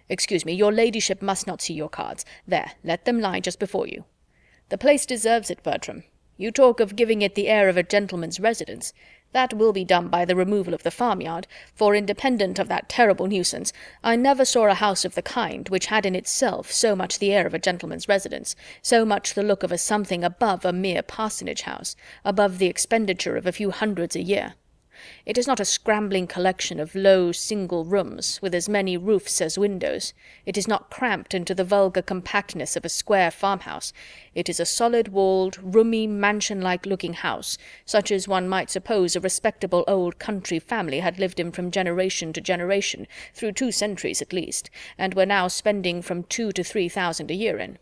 Excuse me, your ladyship must not see your cards. There, let them lie just before you. The place deserves it, Bertram. You talk of giving it the air of a gentleman's residence. That will be done by the removal of the farmyard, for independent of that terrible nuisance, I never saw a house of the kind which had in itself so much the air of a gentleman's residence, so much the look of a something above a mere parsonage house, above the expenditure of a few hundreds a year. It is not a scrambling collection of low single rooms, with as many roofs as windows. It is not cramped into the vulgar compactness of a square farmhouse. It is a solid-walled, roomy, mansion-like looking house, such as one might suppose a respectable old country family had lived in from generation to generation, through 2 centuries at least, and were now spending from 2,000 to 3,000 a year in.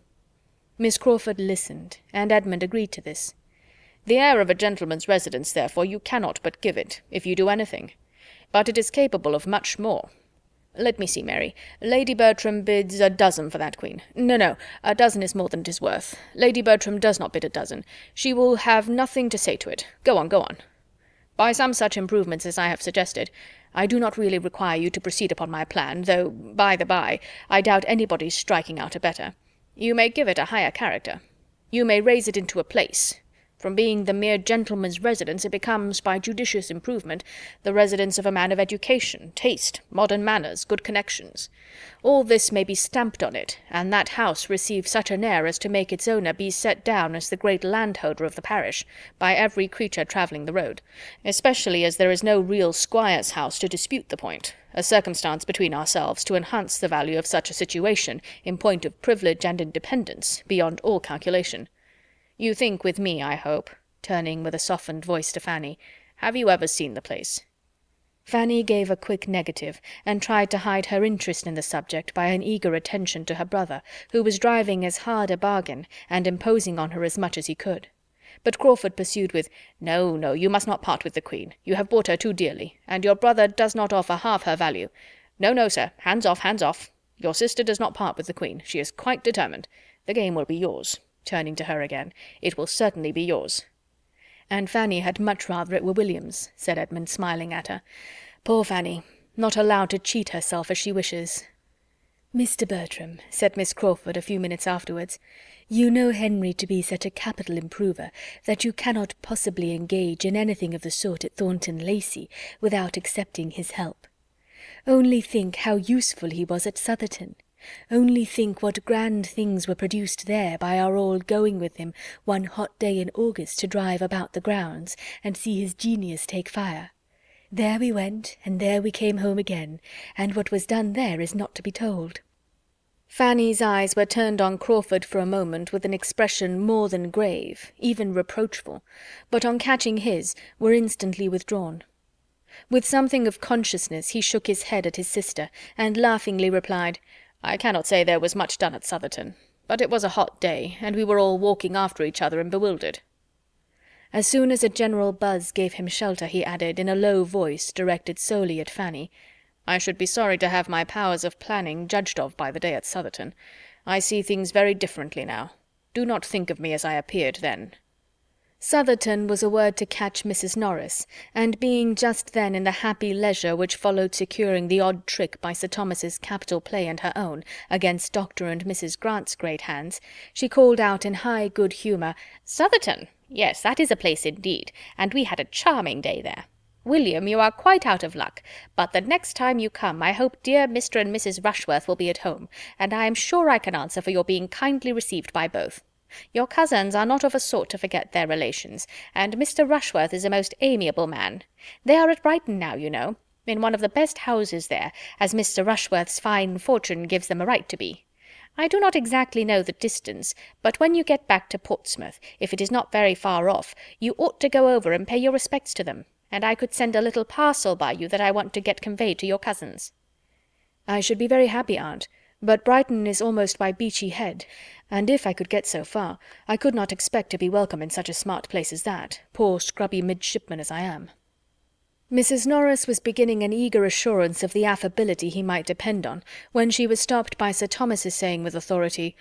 Miss Crawford listened, and Edmund agreed to this. The air of a gentleman's residence, therefore, you cannot but give it, if you do anything. But it is capable of much more. Let me see, Mary. Lady Bertram bids a dozen for that queen. No, a dozen is more than it is worth. Lady Bertram does not bid a dozen. She will have nothing to say to it. Go on. By some such improvements as I have suggested, I do not really require you to proceed upon my plan, though, by the by, I doubt anybody's striking out a better. You may give it a higher character. You may raise it into a place. From being the mere gentleman's residence, it becomes, by judicious improvement, the residence of a man of education, taste, modern manners, good connections. All this may be stamped on it, and that house receive such an air as to make its owner be set down as the great landholder of the parish, by every creature travelling the road, especially as there is no real squire's house to dispute the point, a circumstance between ourselves to enhance the value of such a situation, in point of privilege and independence, beyond all calculation. You think with me, I hope," turning with a softened voice to Fanny. "Have you ever seen the place?" Fanny gave a quick negative, and tried to hide her interest in the subject by an eager attention to her brother, who was driving as hard a bargain, and imposing on her as much as he could. But Crawford pursued with, "No, no, you must not part with the Queen. You have bought her too dearly, and your brother does not offer half her value. No, no, sir, hands off, hands off. Your sister does not part with the Queen. She is quite determined. The game will be yours," turning to her again. "It will certainly be yours." "And Fanny had much rather it were William's," said Edmund, smiling at her. "Poor Fanny, not allowed to cheat herself as she wishes." "Mr. Bertram," said Miss Crawford a few minutes afterwards, "you know Henry to be such a capital improver that you cannot possibly engage in anything of the sort at Thornton Lacey without accepting his help. Only think how useful he was at Southerton. Only think what grand things were produced there by our all going with him one hot day in August to drive about the grounds, and see his genius take fire. There we went, and there we came home again, and what was done there is not to be told." Fanny's eyes were turned on Crawford for a moment with an expression more than grave, even reproachful, but on catching his, were instantly withdrawn. With something of consciousness he shook his head at his sister, and laughingly replied, "I cannot say there was much done at Southerton, but it was a hot day, and we were all walking after each other and bewildered." As soon as a general buzz gave him shelter, he added, in a low voice, directed solely at Fanny, "I should be sorry to have my powers of planning judged of by the day at Southerton. I see things very differently now. Do not think of me as I appeared then." Southerton was a word to catch Mrs. Norris, and being just then in the happy leisure which followed securing the odd trick by Sir Thomas's capital play and her own, against Dr. and Mrs. Grant's great hands, she called out in high good humour, "Southerton! Yes, that is a place indeed, and we had a charming day there. William, you are quite out of luck, but the next time you come I hope dear Mr. and Mrs. Rushworth will be at home, and I am sure I can answer for your being kindly received by both. Your cousins are not of a sort to forget their relations, and Mr. Rushworth is a most amiable man. They are at Brighton now, you know, in one of the best houses there, as Mr. Rushworth's fine fortune gives them a right to be. I do not exactly know the distance, but when you get back to Portsmouth, if it is not very far off, you ought to go over and pay your respects to them, and I could send a little parcel by you that I want to get conveyed to your cousins." "I should be very happy, aunt, but Brighton is almost by Beachy Head, and if I could get so far, I could not expect to be welcome in such a smart place as that, poor scrubby midshipman as I am." Mrs. Norris was beginning an eager assurance of the affability he might depend on, when she was stopped by Sir Thomas's saying with authority,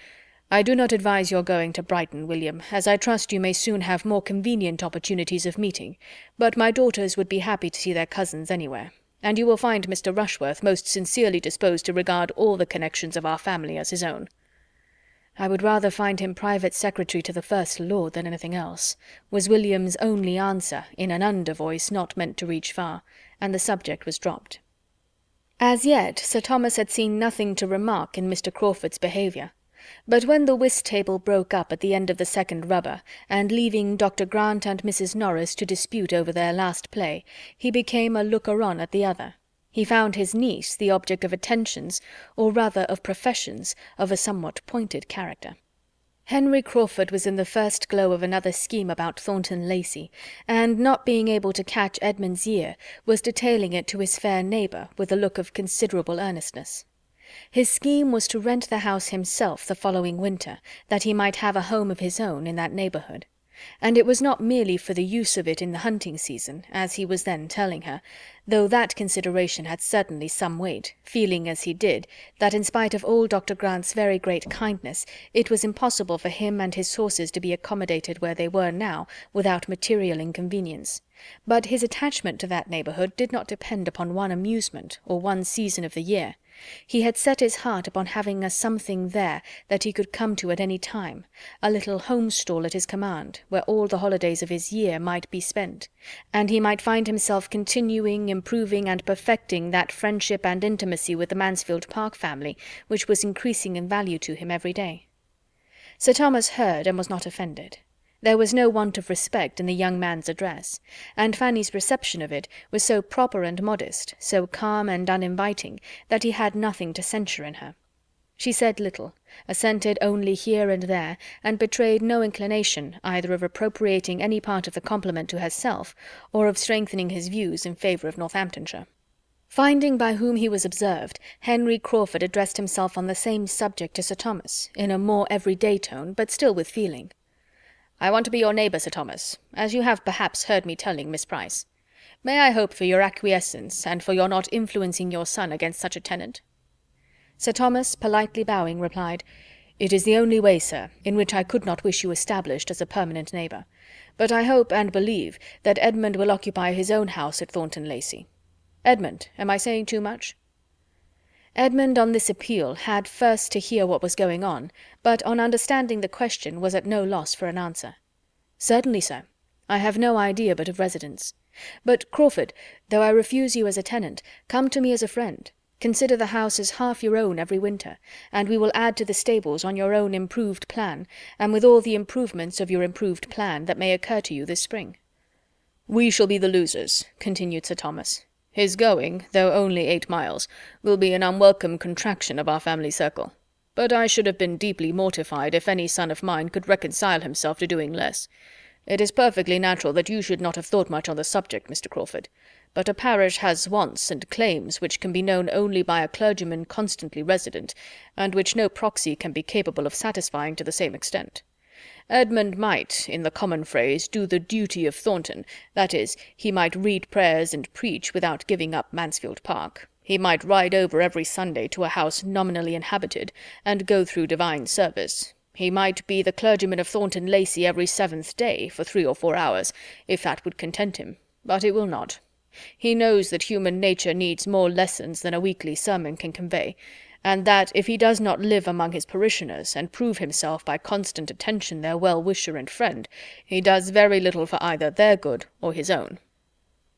"I do not advise your going to Brighton, William, as I trust you may soon have more convenient opportunities of meeting, but my daughters would be happy to see their cousins anywhere, and you will find Mr. Rushworth most sincerely disposed to regard all the connections of our family as his own." "I would rather find him private secretary to the First Lord than anything else," was William's only answer, in an under voice not meant to reach far, and the subject was dropped. As yet Sir Thomas had seen nothing to remark in Mr. Crawford's behaviour, but when the whist table broke up at the end of the second rubber, and leaving Dr. Grant and Mrs. Norris to dispute over their last play, he became a looker-on at the other. He found his niece the object of attentions, or rather of professions, of a somewhat pointed character. Henry Crawford was in the first glow of another scheme about Thornton Lacey, and, not being able to catch Edmund's ear, was detailing it to his fair neighbour with a look of considerable earnestness. His scheme was to rent the house himself the following winter, that he might have a home of his own in that neighbourhood. And it was not merely for the use of it in the hunting season, as he was then telling her, though that consideration had certainly some weight, feeling as he did that in spite of all Dr. Grant's very great kindness, it was impossible for him and his horses to be accommodated where they were now without material inconvenience. But his attachment to that neighbourhood did not depend upon one amusement or one season of the year. He had set his heart upon having a something there that he could come to at any time, a little home-stall at his command, where all the holidays of his year might be spent, and he might find himself continuing, improving, and perfecting that friendship and intimacy with the Mansfield Park family which was increasing in value to him every day. Sir Thomas heard and was not offended. There was no want of respect in the young man's address, and Fanny's reception of it was so proper and modest, so calm and uninviting, that he had nothing to censure in her. She said little, assented only here and there, and betrayed no inclination either of appropriating any part of the compliment to herself, or of strengthening his views in favour of Northamptonshire. Finding by whom he was observed, Henry Crawford addressed himself on the same subject to Sir Thomas, in a more everyday tone, but still with feeling. "I want to be your neighbour, Sir Thomas, as you have perhaps heard me telling Miss Price. May I hope for your acquiescence, and for your not influencing your son against such a tenant?" Sir Thomas, politely bowing, replied, "It is the only way, sir, in which I could not wish you established as a permanent neighbour. But I hope and believe that Edmund will occupy his own house at Thornton Lacey. Edmund, am I saying too much?" Edmund on this appeal had first to hear what was going on, but on understanding the question was at no loss for an answer. "Certainly, sir. I have no idea but of residence. But, Crawford, though I refuse you as a tenant, come to me as a friend. Consider the house as half your own every winter, and we will add to the stables on your own improved plan, and with all the improvements of your improved plan that may occur to you this spring." "We shall be the losers," continued Sir Thomas. "His going, though only 8 miles, will be an unwelcome contraction of our family circle. But I should have been deeply mortified if any son of mine could reconcile himself to doing less. It is perfectly natural that you should not have thought much on the subject, Mr. Crawford, but a parish has wants and claims which can be known only by a clergyman constantly resident, and which no proxy can be capable of satisfying to the same extent. Edmund might, in the common phrase, do the duty of Thornton, that is, he might read prayers and preach without giving up Mansfield Park. He might ride over every Sunday to a house nominally inhabited, and go through divine service. He might be the clergyman of Thornton Lacey every 7th day, for 3 or 4 hours, if that would content him, but it will not. He knows that human nature needs more lessons than a weekly sermon can convey, and that if he does not live among his parishioners, and prove himself by constant attention their well-wisher and friend, he does very little for either their good or his own."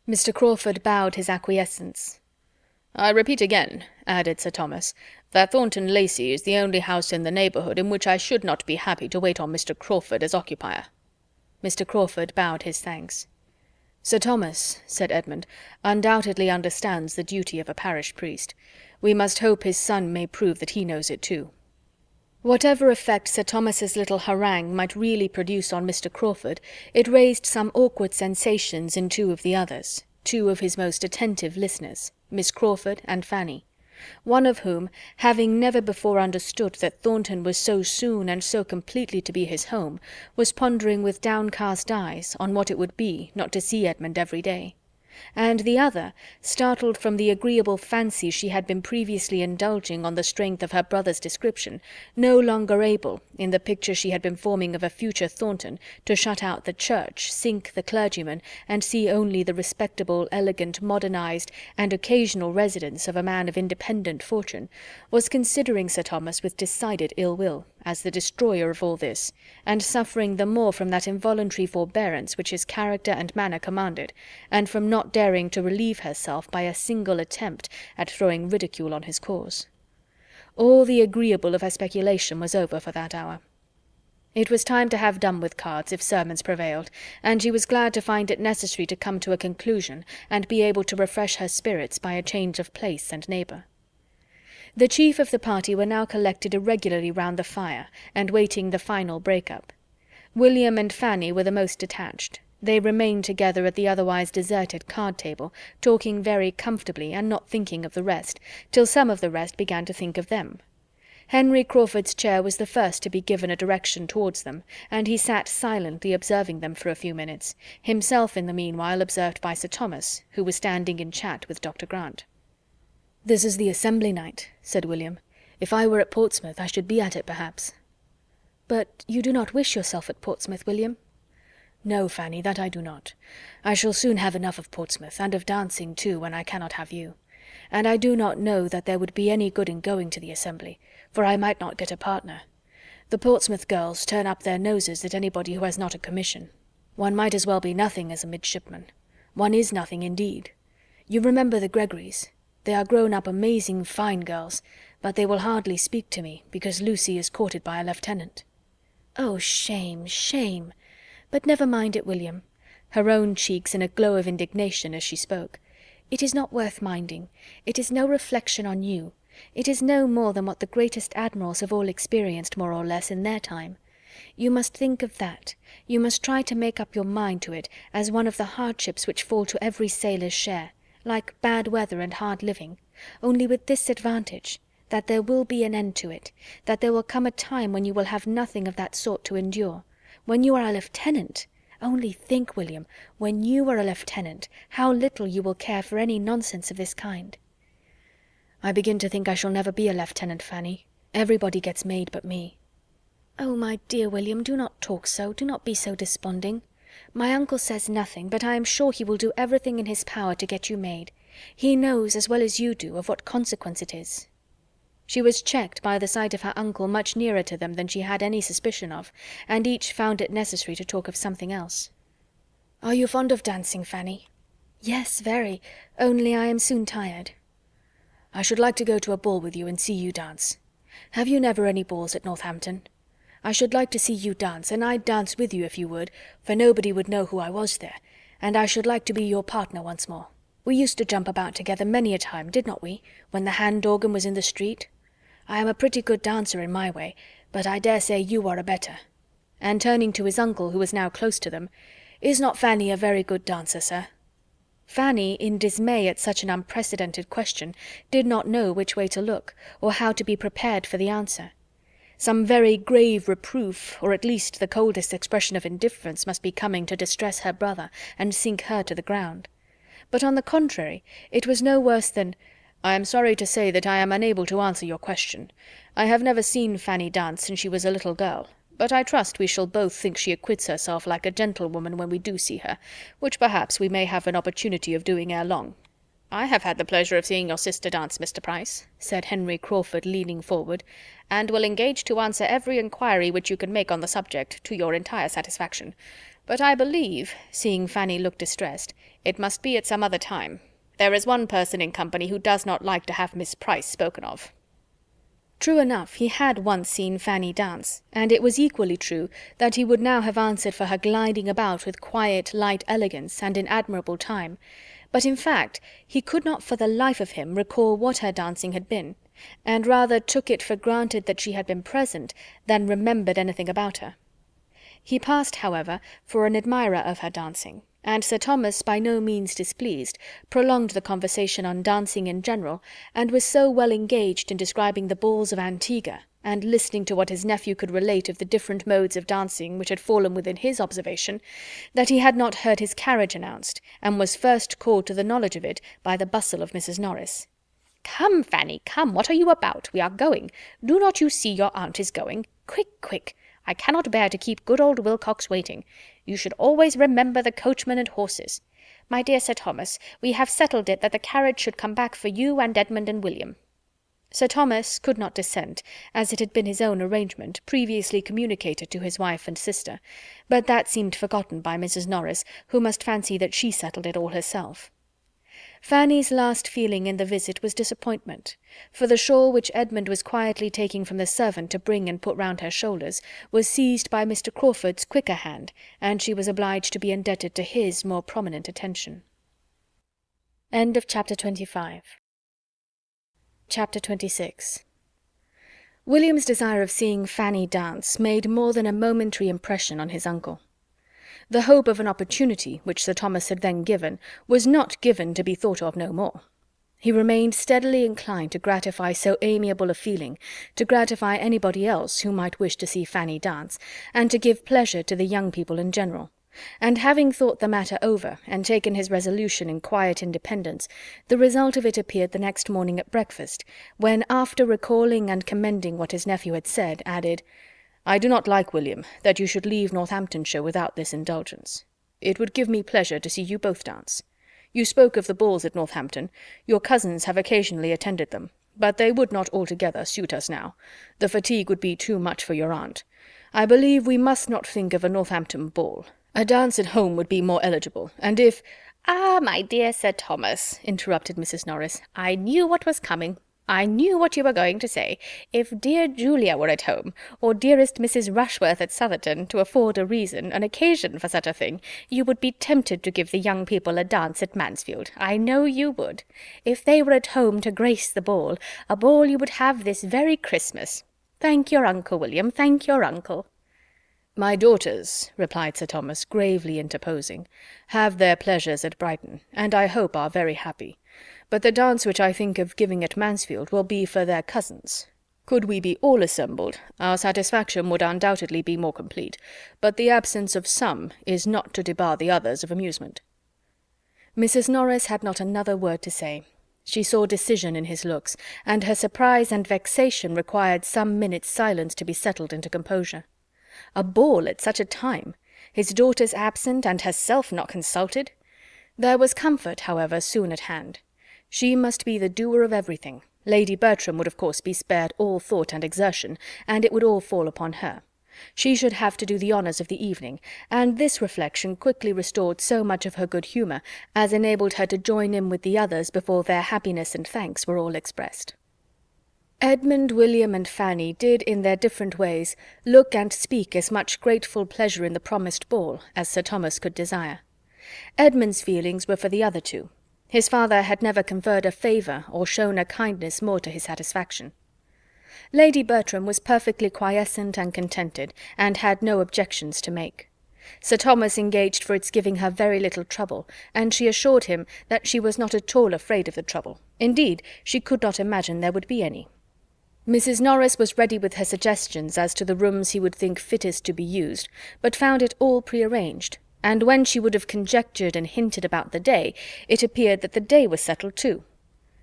Mr. Crawford bowed his acquiescence. "I repeat again," added Sir Thomas, "that Thornton Lacey is the only house in the neighbourhood in which I should not be happy to wait on Mr. Crawford as occupier." Mr. Crawford bowed his thanks. "Sir Thomas," said Edmund, "undoubtedly understands the duty of a parish priest. We must hope his son may prove that he knows it too." Whatever effect Sir Thomas's little harangue might really produce on Mr. Crawford, it raised some awkward sensations in 2 of the others, 2 of his most attentive listeners, Miss Crawford and Fanny. One of whom, having never before understood that Thornton was so soon and so completely to be his home, was pondering with downcast eyes on what it would be not to see Edmund every day. And the other, startled from the agreeable fancy she had been previously indulging on the strength of her brother's description, no longer able, in the picture she had been forming of a future Thornton, to shut out the church, sink the clergyman, and see only the respectable, elegant, modernized, and occasional residence of a man of independent fortune, was considering Sir Thomas with decided ill will, as the destroyer of all this, and suffering the more from that involuntary forbearance which his character and manner commanded, and from not daring to relieve herself by a single attempt at throwing ridicule on his cause. All the agreeable of her speculation was over for that hour. It was time to have done with cards if sermons prevailed, and she was glad to find it necessary to come to a conclusion and be able to refresh her spirits by a change of place and neighbour. The chief of the party were now collected irregularly round the fire, and waiting the final break-up. William and Fanny were the most detached. They remained together at the otherwise deserted card-table, talking very comfortably and not thinking of the rest, till some of the rest began to think of them. Henry Crawford's chair was the first to be given a direction towards them, and he sat silently observing them for a few minutes, himself in the meanwhile observed by Sir Thomas, who was standing in chat with Dr. Grant. "This is the assembly night," said William. "If I were at Portsmouth, I should be at it, perhaps." "But you do not wish yourself at Portsmouth, William?" "No, Fanny, that I do not. I shall soon have enough of Portsmouth, and of dancing too, when I cannot have you. and I do not know that there would be any good in going to the assembly, for I might not get a partner. The Portsmouth girls turn up their noses at anybody who has not a commission. One might as well be nothing as a midshipman. One is nothing indeed. You remember the Gregorys? They are grown up amazing fine girls, but they will hardly speak to me, because Lucy is courted by a lieutenant." "Oh, shame, shame! But never mind it, William," her own cheeks in a glow of indignation as she spoke. "It is not worth minding. It is no reflection on you. It is no more than what the greatest admirals have all experienced, more or less, in their time. You must think of that. You must try to make up your mind to it as one of the hardships which fall to every sailor's share, like bad weather and hard living, only with this advantage, that there will be an end to it, that there will come a time when you will have nothing of that sort to endure. When you are a lieutenant, only think, William, when you are a lieutenant, how little you will care for any nonsense of this kind." "I begin to think I shall never be a lieutenant, Fanny. Everybody gets made but me." "Oh, my dear William, do not talk so, do not be so desponding. My uncle says nothing, but I am sure he will do everything in his power to get you made. He knows, as well as you do, of what consequence it is." She was checked by the sight of her uncle much nearer to them than she had any suspicion of, and each found it necessary to talk of something else. "Are you fond of dancing, Fanny?" "Yes, very, only I am soon tired." "I should like to go to a ball with you and see you dance. Have you never any balls at Northampton? I should like to see you dance, and I'd dance with you if you would, for nobody would know who I was there, and I should like to be your partner once more. We used to jump about together many a time, did not we, when the hand-organ was in the street? I am a pretty good dancer in my way, but I dare say you are a better." And turning to his uncle, who was now close to them, "Is not Fanny a very good dancer, sir?" Fanny, in dismay at such an unprecedented question, did not know which way to look, or how to be prepared for the answer. Some very grave reproof, or at least the coldest expression of indifference, must be coming to distress her brother and sink her to the ground. But on the contrary, it was no worse than, "I am sorry to say that I am unable to answer your question. I have never seen Fanny dance since she was a little girl, but I trust we shall both think she acquits herself like a gentlewoman when we do see her, which perhaps we may have an opportunity of doing ere long." "I have had the pleasure of seeing your sister dance, Mr. Price," said Henry Crawford, leaning forward, "and will engage to answer every inquiry which you can make on the subject, to your entire satisfaction. But I believe," seeing Fanny look distressed, "it must be at some other time. There is one person in company who does not like to have Miss Price spoken of." True enough, he had once seen Fanny dance, and it was equally true that he would now have answered for her gliding about with quiet, light elegance and in admirable time. But in fact he could not for the life of him recall what her dancing had been, and rather took it for granted that she had been present than remembered anything about her. He passed, however, for an admirer of her dancing, and Sir Thomas, by no means displeased, prolonged the conversation on dancing in general, and was so well engaged in describing the balls of Antigua, and listening to what his nephew could relate of the different modes of dancing which had fallen within his observation, that he had not heard his carriage announced, and was first called to the knowledge of it by the bustle of Mrs. Norris. "Come, Fanny, come, what are you about? We are going. Do not you see your aunt is going? Quick, quick! I cannot bear to keep good old Wilcox waiting. You should always remember the coachman and horses. My dear Sir Thomas, we have settled it that the carriage should come back for you and Edmund and William." Sir Thomas could not dissent, as it had been his own arrangement, previously communicated to his wife and sister, but that seemed forgotten by Mrs. Norris, who must fancy that she settled it all herself. Fanny's last feeling in the visit was disappointment, for the shawl which Edmund was quietly taking from the servant to bring and put round her shoulders was seized by Mr. Crawford's quicker hand, and she was obliged to be indebted to his more prominent attention. End of chapter 25. Chapter 26. William's desire of seeing Fanny dance made more than a momentary impression on his uncle. The hope of an opportunity, which Sir Thomas had then given, was not given to be thought of no more. He remained steadily inclined to gratify so amiable a feeling, to gratify anybody else who might wish to see Fanny dance, and to give pleasure to the young people in general. And having thought the matter over, and taken his resolution in quiet independence, the result of it appeared the next morning at breakfast, when, after recalling and commending what his nephew had said, added, "I do not like, William, that you should leave Northamptonshire without this indulgence. It would give me pleasure to see you both dance. You spoke of the balls at Northampton. Your cousins have occasionally attended them, but they would not altogether suit us now. The fatigue would be too much for your aunt. I believe we must not think of a Northampton ball. A dance at home would be more eligible, and if—" "Ah, my dear Sir Thomas," interrupted Mrs. Norris, "I knew what was coming. I knew what you were going to say. If dear Julia were at home, or dearest Mrs. Rushworth at Southerton, to afford a reason, an occasion for such a thing, you would be tempted to give the young people a dance at Mansfield. I know you would. If they were at home to grace the ball, a ball you would have this very Christmas. Thank your uncle, William, thank your uncle." "My daughters," replied Sir Thomas, gravely interposing, "have their pleasures at Brighton, and I hope are very happy. But the dance which I think of giving at Mansfield will be for their cousins. Could we be all assembled, our satisfaction would undoubtedly be more complete, but the absence of some is not to debar the others of amusement." Mrs. Norris had not another word to say. She saw decision in his looks, and her surprise and vexation required some minutes' silence to be settled into composure. A ball at such a time! His daughters absent, and herself not consulted! There was comfort, however, soon at hand. She must be the doer of everything. Lady Bertram would of course be spared all thought and exertion, and it would all fall upon her. She should have to do the honours of the evening, and this reflection quickly restored so much of her good humour as enabled her to join in with the others before their happiness and thanks were all expressed. Edmund, William, and Fanny did in their different ways look and speak as much grateful pleasure in the promised ball as Sir Thomas could desire. Edmund's feelings were for the other two. His father had never conferred a favour or shown a kindness more to his satisfaction. Lady Bertram was perfectly quiescent and contented, and had no objections to make. Sir Thomas engaged for its giving her very little trouble, and she assured him that she was not at all afraid of the trouble. Indeed, she could not imagine there would be any. Mrs. Norris was ready with her suggestions as to the rooms he would think fittest to be used, but found it all prearranged, and when she would have conjectured and hinted about the day, it appeared that the day was settled too.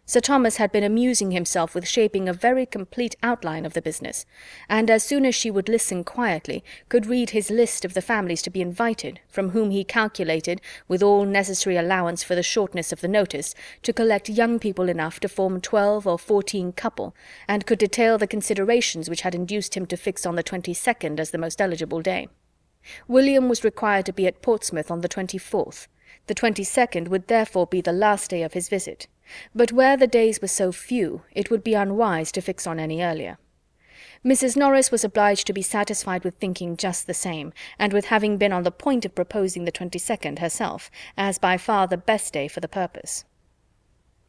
Sir Thomas had been amusing himself with shaping a very complete outline of the business, and as soon as she would listen quietly, could read his list of the families to be invited, from whom he calculated, with all necessary allowance for the shortness of the notice, to collect young people enough to form 12 or 14 couple, and could detail the considerations which had induced him to fix on the 22nd as the most eligible day. William was required to be at Portsmouth on the 24th. The 22nd would therefore be the last day of his visit, but where the days were so few, it would be unwise to fix on any earlier. Mrs. Norris was obliged to be satisfied with thinking just the same, and with having been on the point of proposing the 22nd herself, as by far the best day for the purpose.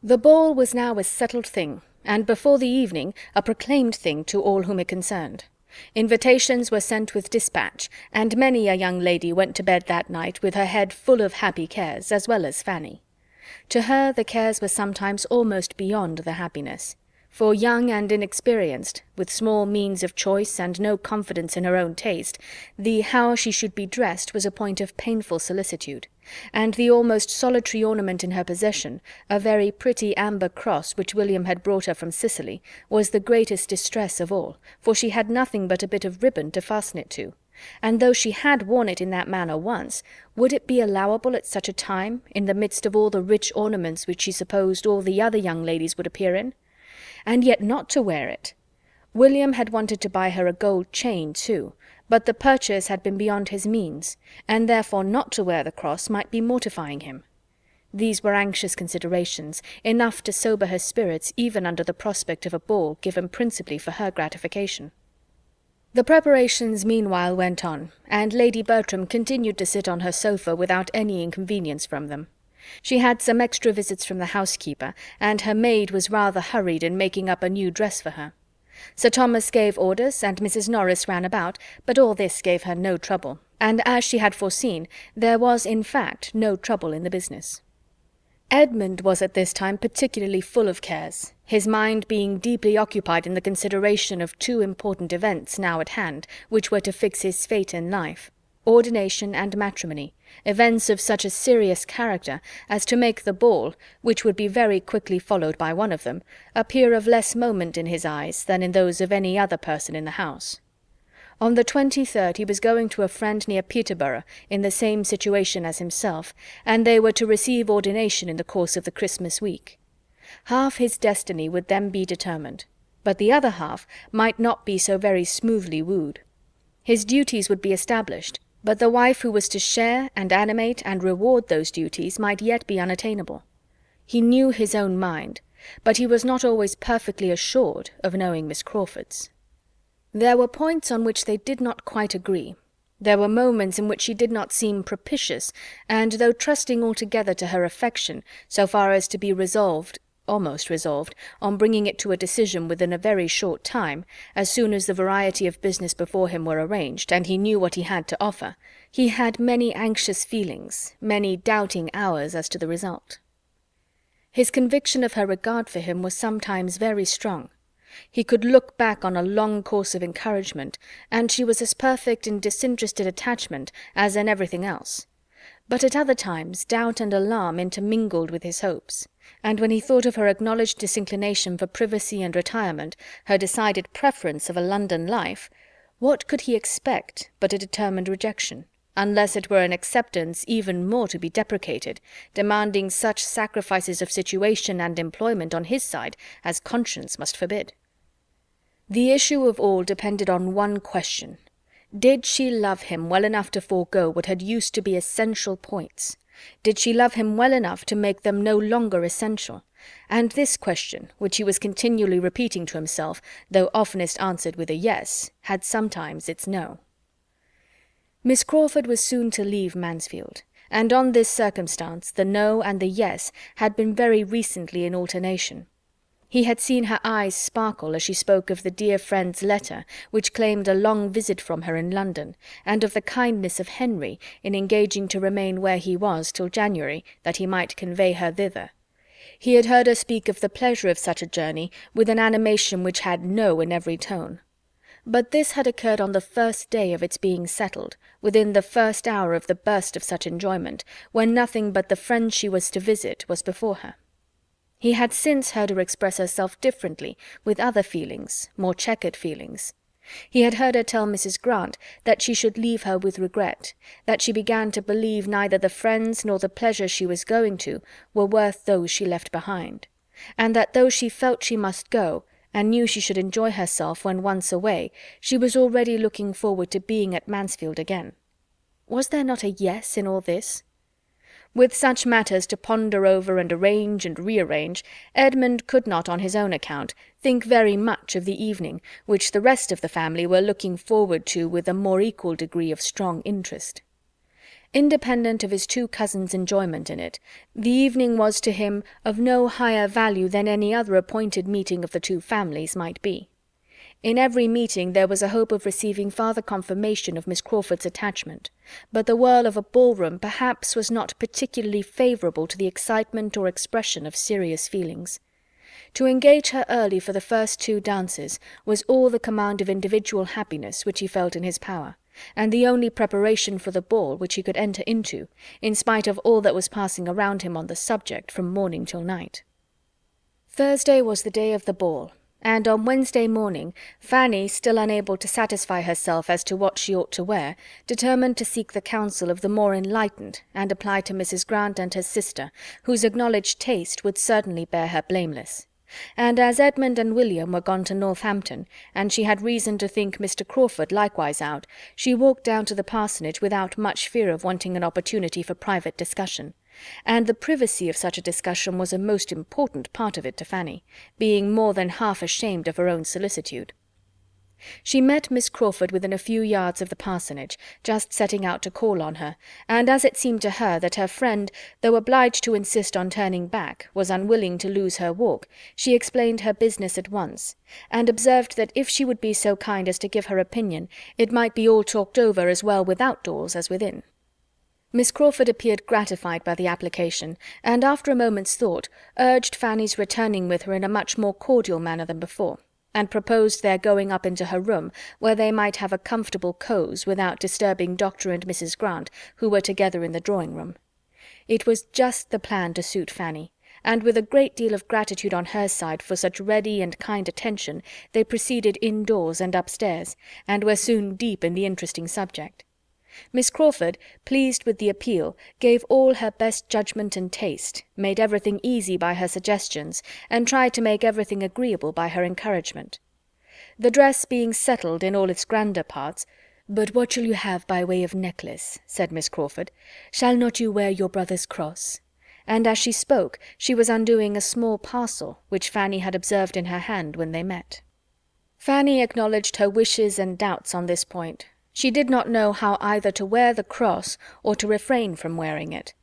The ball was now a settled thing, and before the evening a proclaimed thing to all whom it concerned. Invitations were sent with dispatch, and many a young lady went to bed that night with her head full of happy cares, as well as Fanny. To her the cares were sometimes almost beyond the happiness, for young and inexperienced, with small means of choice and no confidence in her own taste, the how she should be dressed was a point of painful solicitude, and the almost solitary ornament in her possession, a very pretty amber cross which William had brought her from Sicily, was the greatest distress of all, for she had nothing but a bit of ribbon to fasten it to, and though she had worn it in that manner once, would it be allowable at such a time, in the midst of all the rich ornaments which she supposed all the other young ladies would appear in? And yet not to wear it. William had wanted to buy her a gold chain too, but the purchase had been beyond his means, and therefore not to wear the cross might be mortifying him. These were anxious considerations, enough to sober her spirits even under the prospect of a ball given principally for her gratification. The preparations meanwhile went on, and Lady Bertram continued to sit on her sofa without any inconvenience from them. She had some extra visits from the housekeeper, and her maid was rather hurried in making up a new dress for her. Sir Thomas gave orders, and Mrs. Norris ran about, but all this gave her no trouble, and as she had foreseen, there was in fact no trouble in the business. Edmund was at this time particularly full of cares, his mind being deeply occupied in the consideration of two important events now at hand, which were to fix his fate in life: ordination and matrimony, events of such a serious character as to make the ball, which would be very quickly followed by one of them, appear of less moment in his eyes than in those of any other person in the house. On the 23rd he was going to a friend near Peterborough in the same situation as himself, and they were to receive ordination in the course of the Christmas week. Half his destiny would then be determined, but the other half might not be so very smoothly wooed. His duties would be established, but the wife who was to share and animate and reward those duties might yet be unattainable. He knew his own mind, but he was not always perfectly assured of knowing Miss Crawford's. There were points on which they did not quite agree. There were moments in which she did not seem propitious, and though trusting altogether to her affection, so far as to be almost resolved, on bringing it to a decision within a very short time, as soon as the variety of business before him were arranged, and he knew what he had to offer, he had many anxious feelings, many doubting hours as to the result. His conviction of her regard for him was sometimes very strong. He could look back on a long course of encouragement, and she was as perfect in disinterested attachment as in everything else. But at other times doubt and alarm intermingled with his hopes, and when he thought of her acknowledged disinclination for privacy and retirement, her decided preference of a London life, what could he expect but a determined rejection, unless it were an acceptance even more to be deprecated, demanding such sacrifices of situation and employment on his side as conscience must forbid? The issue of all depended on one question. Did she love him well enough to forego what had used to be essential points? Did she love him well enough to make them no longer essential? And this question, which he was continually repeating to himself, though oftenest answered with a yes, had sometimes its no. Miss Crawford was soon to leave Mansfield, and on this circumstance the no and the yes had been very recently in alternation. He had seen her eyes sparkle as she spoke of the dear friend's letter which claimed a long visit from her in London, and of the kindness of Henry in engaging to remain where he was till January, that he might convey her thither. He had heard her speak of the pleasure of such a journey with an animation which had no in every tone. But this had occurred on the first day of its being settled, within the first hour of the burst of such enjoyment, when nothing but the friend she was to visit was before her. He had since heard her express herself differently, with other feelings, more checkered feelings. He had heard her tell Mrs. Grant that she should leave her with regret, that she began to believe neither the friends nor the pleasure she was going to were worth those she left behind, and that though she felt she must go, and knew she should enjoy herself when once away, she was already looking forward to being at Mansfield again. Was there not a yes in all this? With such matters to ponder over and arrange and rearrange, Edmund could not on his own account think very much of the evening, which the rest of the family were looking forward to with a more equal degree of strong interest. Independent of his two cousins' enjoyment in it, the evening was to him of no higher value than any other appointed meeting of the two families might be. In every meeting there was a hope of receiving farther confirmation of Miss Crawford's attachment, but the whirl of a ballroom perhaps was not particularly favourable to the excitement or expression of serious feelings. To engage her early for the first two dances was all the command of individual happiness which he felt in his power, and the only preparation for the ball which he could enter into, in spite of all that was passing around him on the subject from morning till night. Thursday was the day of the ball, and on Wednesday morning Fanny, still unable to satisfy herself as to what she ought to wear, determined to seek the counsel of the more enlightened, and apply to Mrs. Grant and her sister, whose acknowledged taste would certainly bear her blameless. And as Edmund and William were gone to Northampton, and she had reason to think Mr. Crawford likewise out, she walked down to the parsonage without much fear of wanting an opportunity for private discussion. And the privacy of such a discussion was a most important part of it to Fanny, being more than half ashamed of her own solicitude. She met Miss Crawford within a few yards of the parsonage, just setting out to call on her, and as it seemed to her that her friend, though obliged to insist on turning back, was unwilling to lose her walk, she explained her business at once, and observed that if she would be so kind as to give her opinion, it might be all talked over as well without doors as within. Miss Crawford appeared gratified by the application, and after a moment's thought urged Fanny's returning with her in a much more cordial manner than before, and proposed their going up into her room, where they might have a comfortable cause without disturbing Dr. and Mrs. Grant, who were together in the drawing-room. It was just the plan to suit Fanny, and with a great deal of gratitude on her side for such ready and kind attention, they proceeded indoors and upstairs, and were soon deep in the interesting subject. Miss Crawford, pleased with the appeal, gave all her best judgment and taste, made everything easy by her suggestions, and tried to make everything agreeable by her encouragement. The dress being settled in all its grander parts, "But what shall you have by way of necklace?" said Miss Crawford. "Shall not you wear your brother's cross?" And as she spoke, she was undoing a small parcel which Fanny had observed in her hand when they met. Fanny acknowledged her wishes and doubts on this point. She did not know how either to wear the cross or to refrain from wearing it.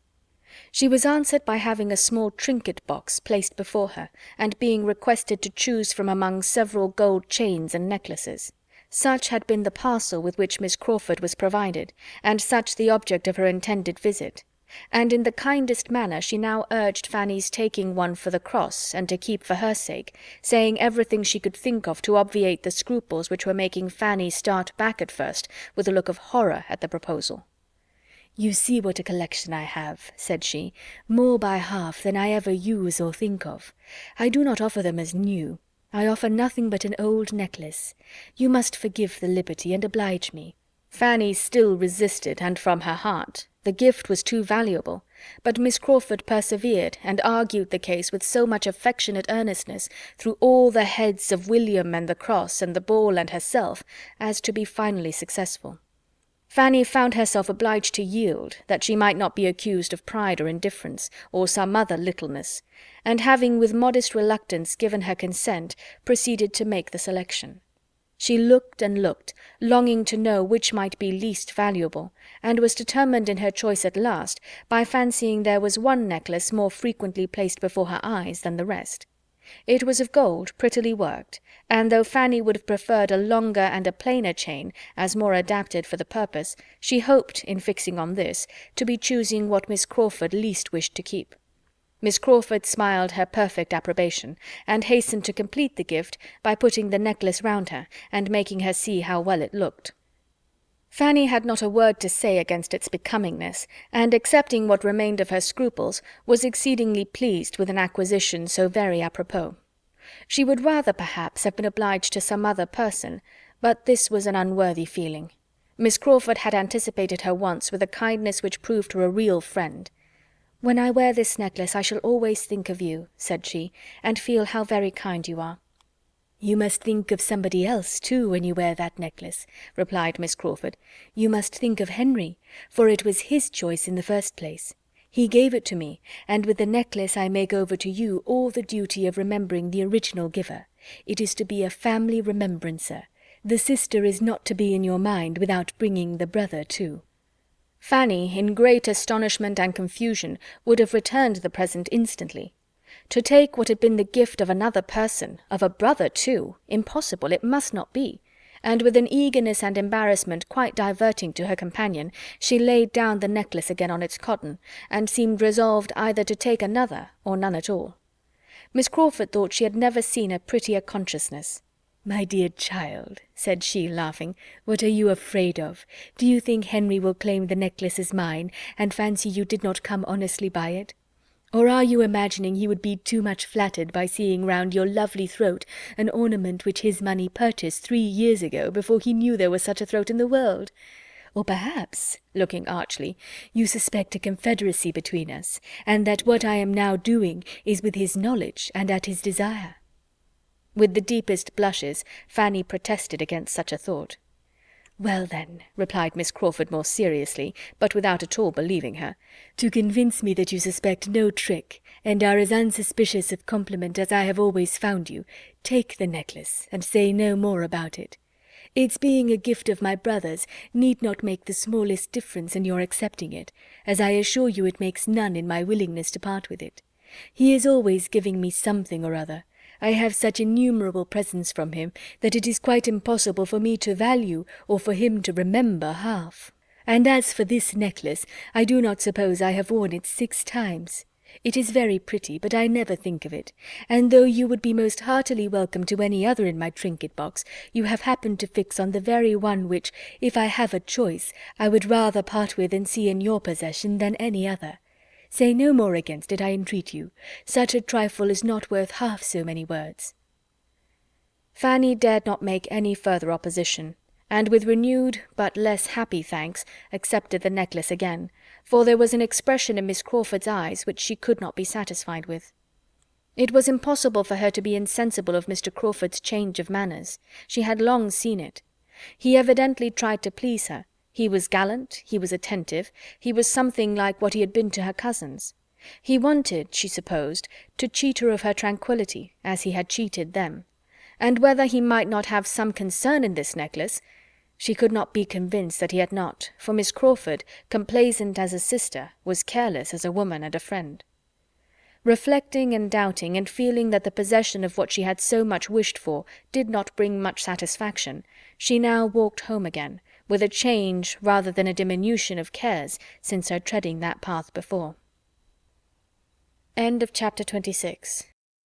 She was answered by having a small trinket box placed before her, and being requested to choose from among several gold chains and necklaces. Such had been the parcel with which Miss Crawford was provided, and such the object of her intended visit. And in the kindest manner she now urged Fanny's taking one for the cross and to keep for her sake, saying everything she could think of to obviate the scruples which were making Fanny start back at first with a look of horror at the proposal. "You see what a collection I have," said she, "more by half than I ever use or think of. I do not offer them as new. I offer nothing but an old necklace. You must forgive the liberty and oblige me." Fanny still resisted, and from her heart. The gift was too valuable, but Miss Crawford persevered and argued the case with so much affectionate earnestness through all the heads of William and the cross and the ball and herself, as to be finally successful. Fanny found herself obliged to yield, that she might not be accused of pride or indifference, or some other littleness, and having with modest reluctance given her consent, proceeded to make the selection. She looked and looked, longing to know which might be least valuable, and was determined in her choice at last by fancying there was one necklace more frequently placed before her eyes than the rest. It was of gold, prettily worked, and though Fanny would have preferred a longer and a plainer chain, as more adapted for the purpose, she hoped, in fixing on this, to be choosing what Miss Crawford least wished to keep. Miss Crawford smiled her perfect approbation, and hastened to complete the gift by putting the necklace round her, and making her see how well it looked. Fanny had not a word to say against its becomingness, and, accepting what remained of her scruples, was exceedingly pleased with an acquisition so very apropos. She would rather, perhaps, have been obliged to some other person, but this was an unworthy feeling. Miss Crawford had anticipated her wants with a kindness which proved her a real friend. "When I wear this necklace I shall always think of you," said she, "and feel how very kind you are." "You must think of somebody else, too, when you wear that necklace," replied Miss Crawford. "You must think of Henry, for it was his choice in the first place. He gave it to me, and with the necklace I make over to you all the duty of remembering the original giver. It is to be a family remembrancer. The sister is not to be in your mind without bringing the brother too." Fanny, in great astonishment and confusion, would have returned the present instantly. To take what had been the gift of another person, of a brother too, impossible, it must not be, and with an eagerness and embarrassment quite diverting to her companion, she laid down the necklace again on its cotton, and seemed resolved either to take another or none at all. Miss Crawford thought she had never seen a prettier consciousness. "My dear child," said she, laughing, "what are you afraid of? Do you think Henry will claim the necklace as mine, and fancy you did not come honestly by it? Or are you imagining he would be too much flattered by seeing round your lovely throat an ornament which his money purchased 3 years ago, before he knew there was such a throat in the world? Or perhaps," looking archly, "you suspect a confederacy between us, and that what I am now doing is with his knowledge and at his desire?" With the deepest blushes, Fanny protested against such a thought. "Well, then," replied Miss Crawford more seriously, but without at all believing her, "to convince me that you suspect no trick, and are as unsuspicious of compliment as I have always found you, take the necklace, and say no more about it. Its being a gift of my brother's need not make the smallest difference in your accepting it, as I assure you it makes none in my willingness to part with it. He is always giving me something or other. I have such innumerable presents from him that it is quite impossible for me to value or for him to remember half. And as for this necklace, I do not suppose I have worn it 6 times. It is very pretty, but I never think of it, and though you would be most heartily welcome to any other in my trinket box, you have happened to fix on the very one which, if I have a choice, I would rather part with and see in your possession than any other. Say no more against it, I entreat you. Such a trifle is not worth half so many words." Fanny dared not make any further opposition, and with renewed but less happy thanks accepted the necklace again, for there was an expression in Miss Crawford's eyes which she could not be satisfied with. It was impossible for her to be insensible of Mr. Crawford's change of manners. She had long seen it. He evidently tried to please her. He was gallant, he was attentive, he was something like what he had been to her cousins. He wanted, she supposed, to cheat her of her tranquillity, as he had cheated them. And whether he might not have some concern in this necklace, she could not be convinced that he had not, for Miss Crawford, complaisant as a sister, was careless as a woman and a friend. Reflecting and doubting, and feeling that the possession of what she had so much wished for did not bring much satisfaction, she now walked home again, with a change rather than a diminution of cares since her treading that path before. End of chapter 26.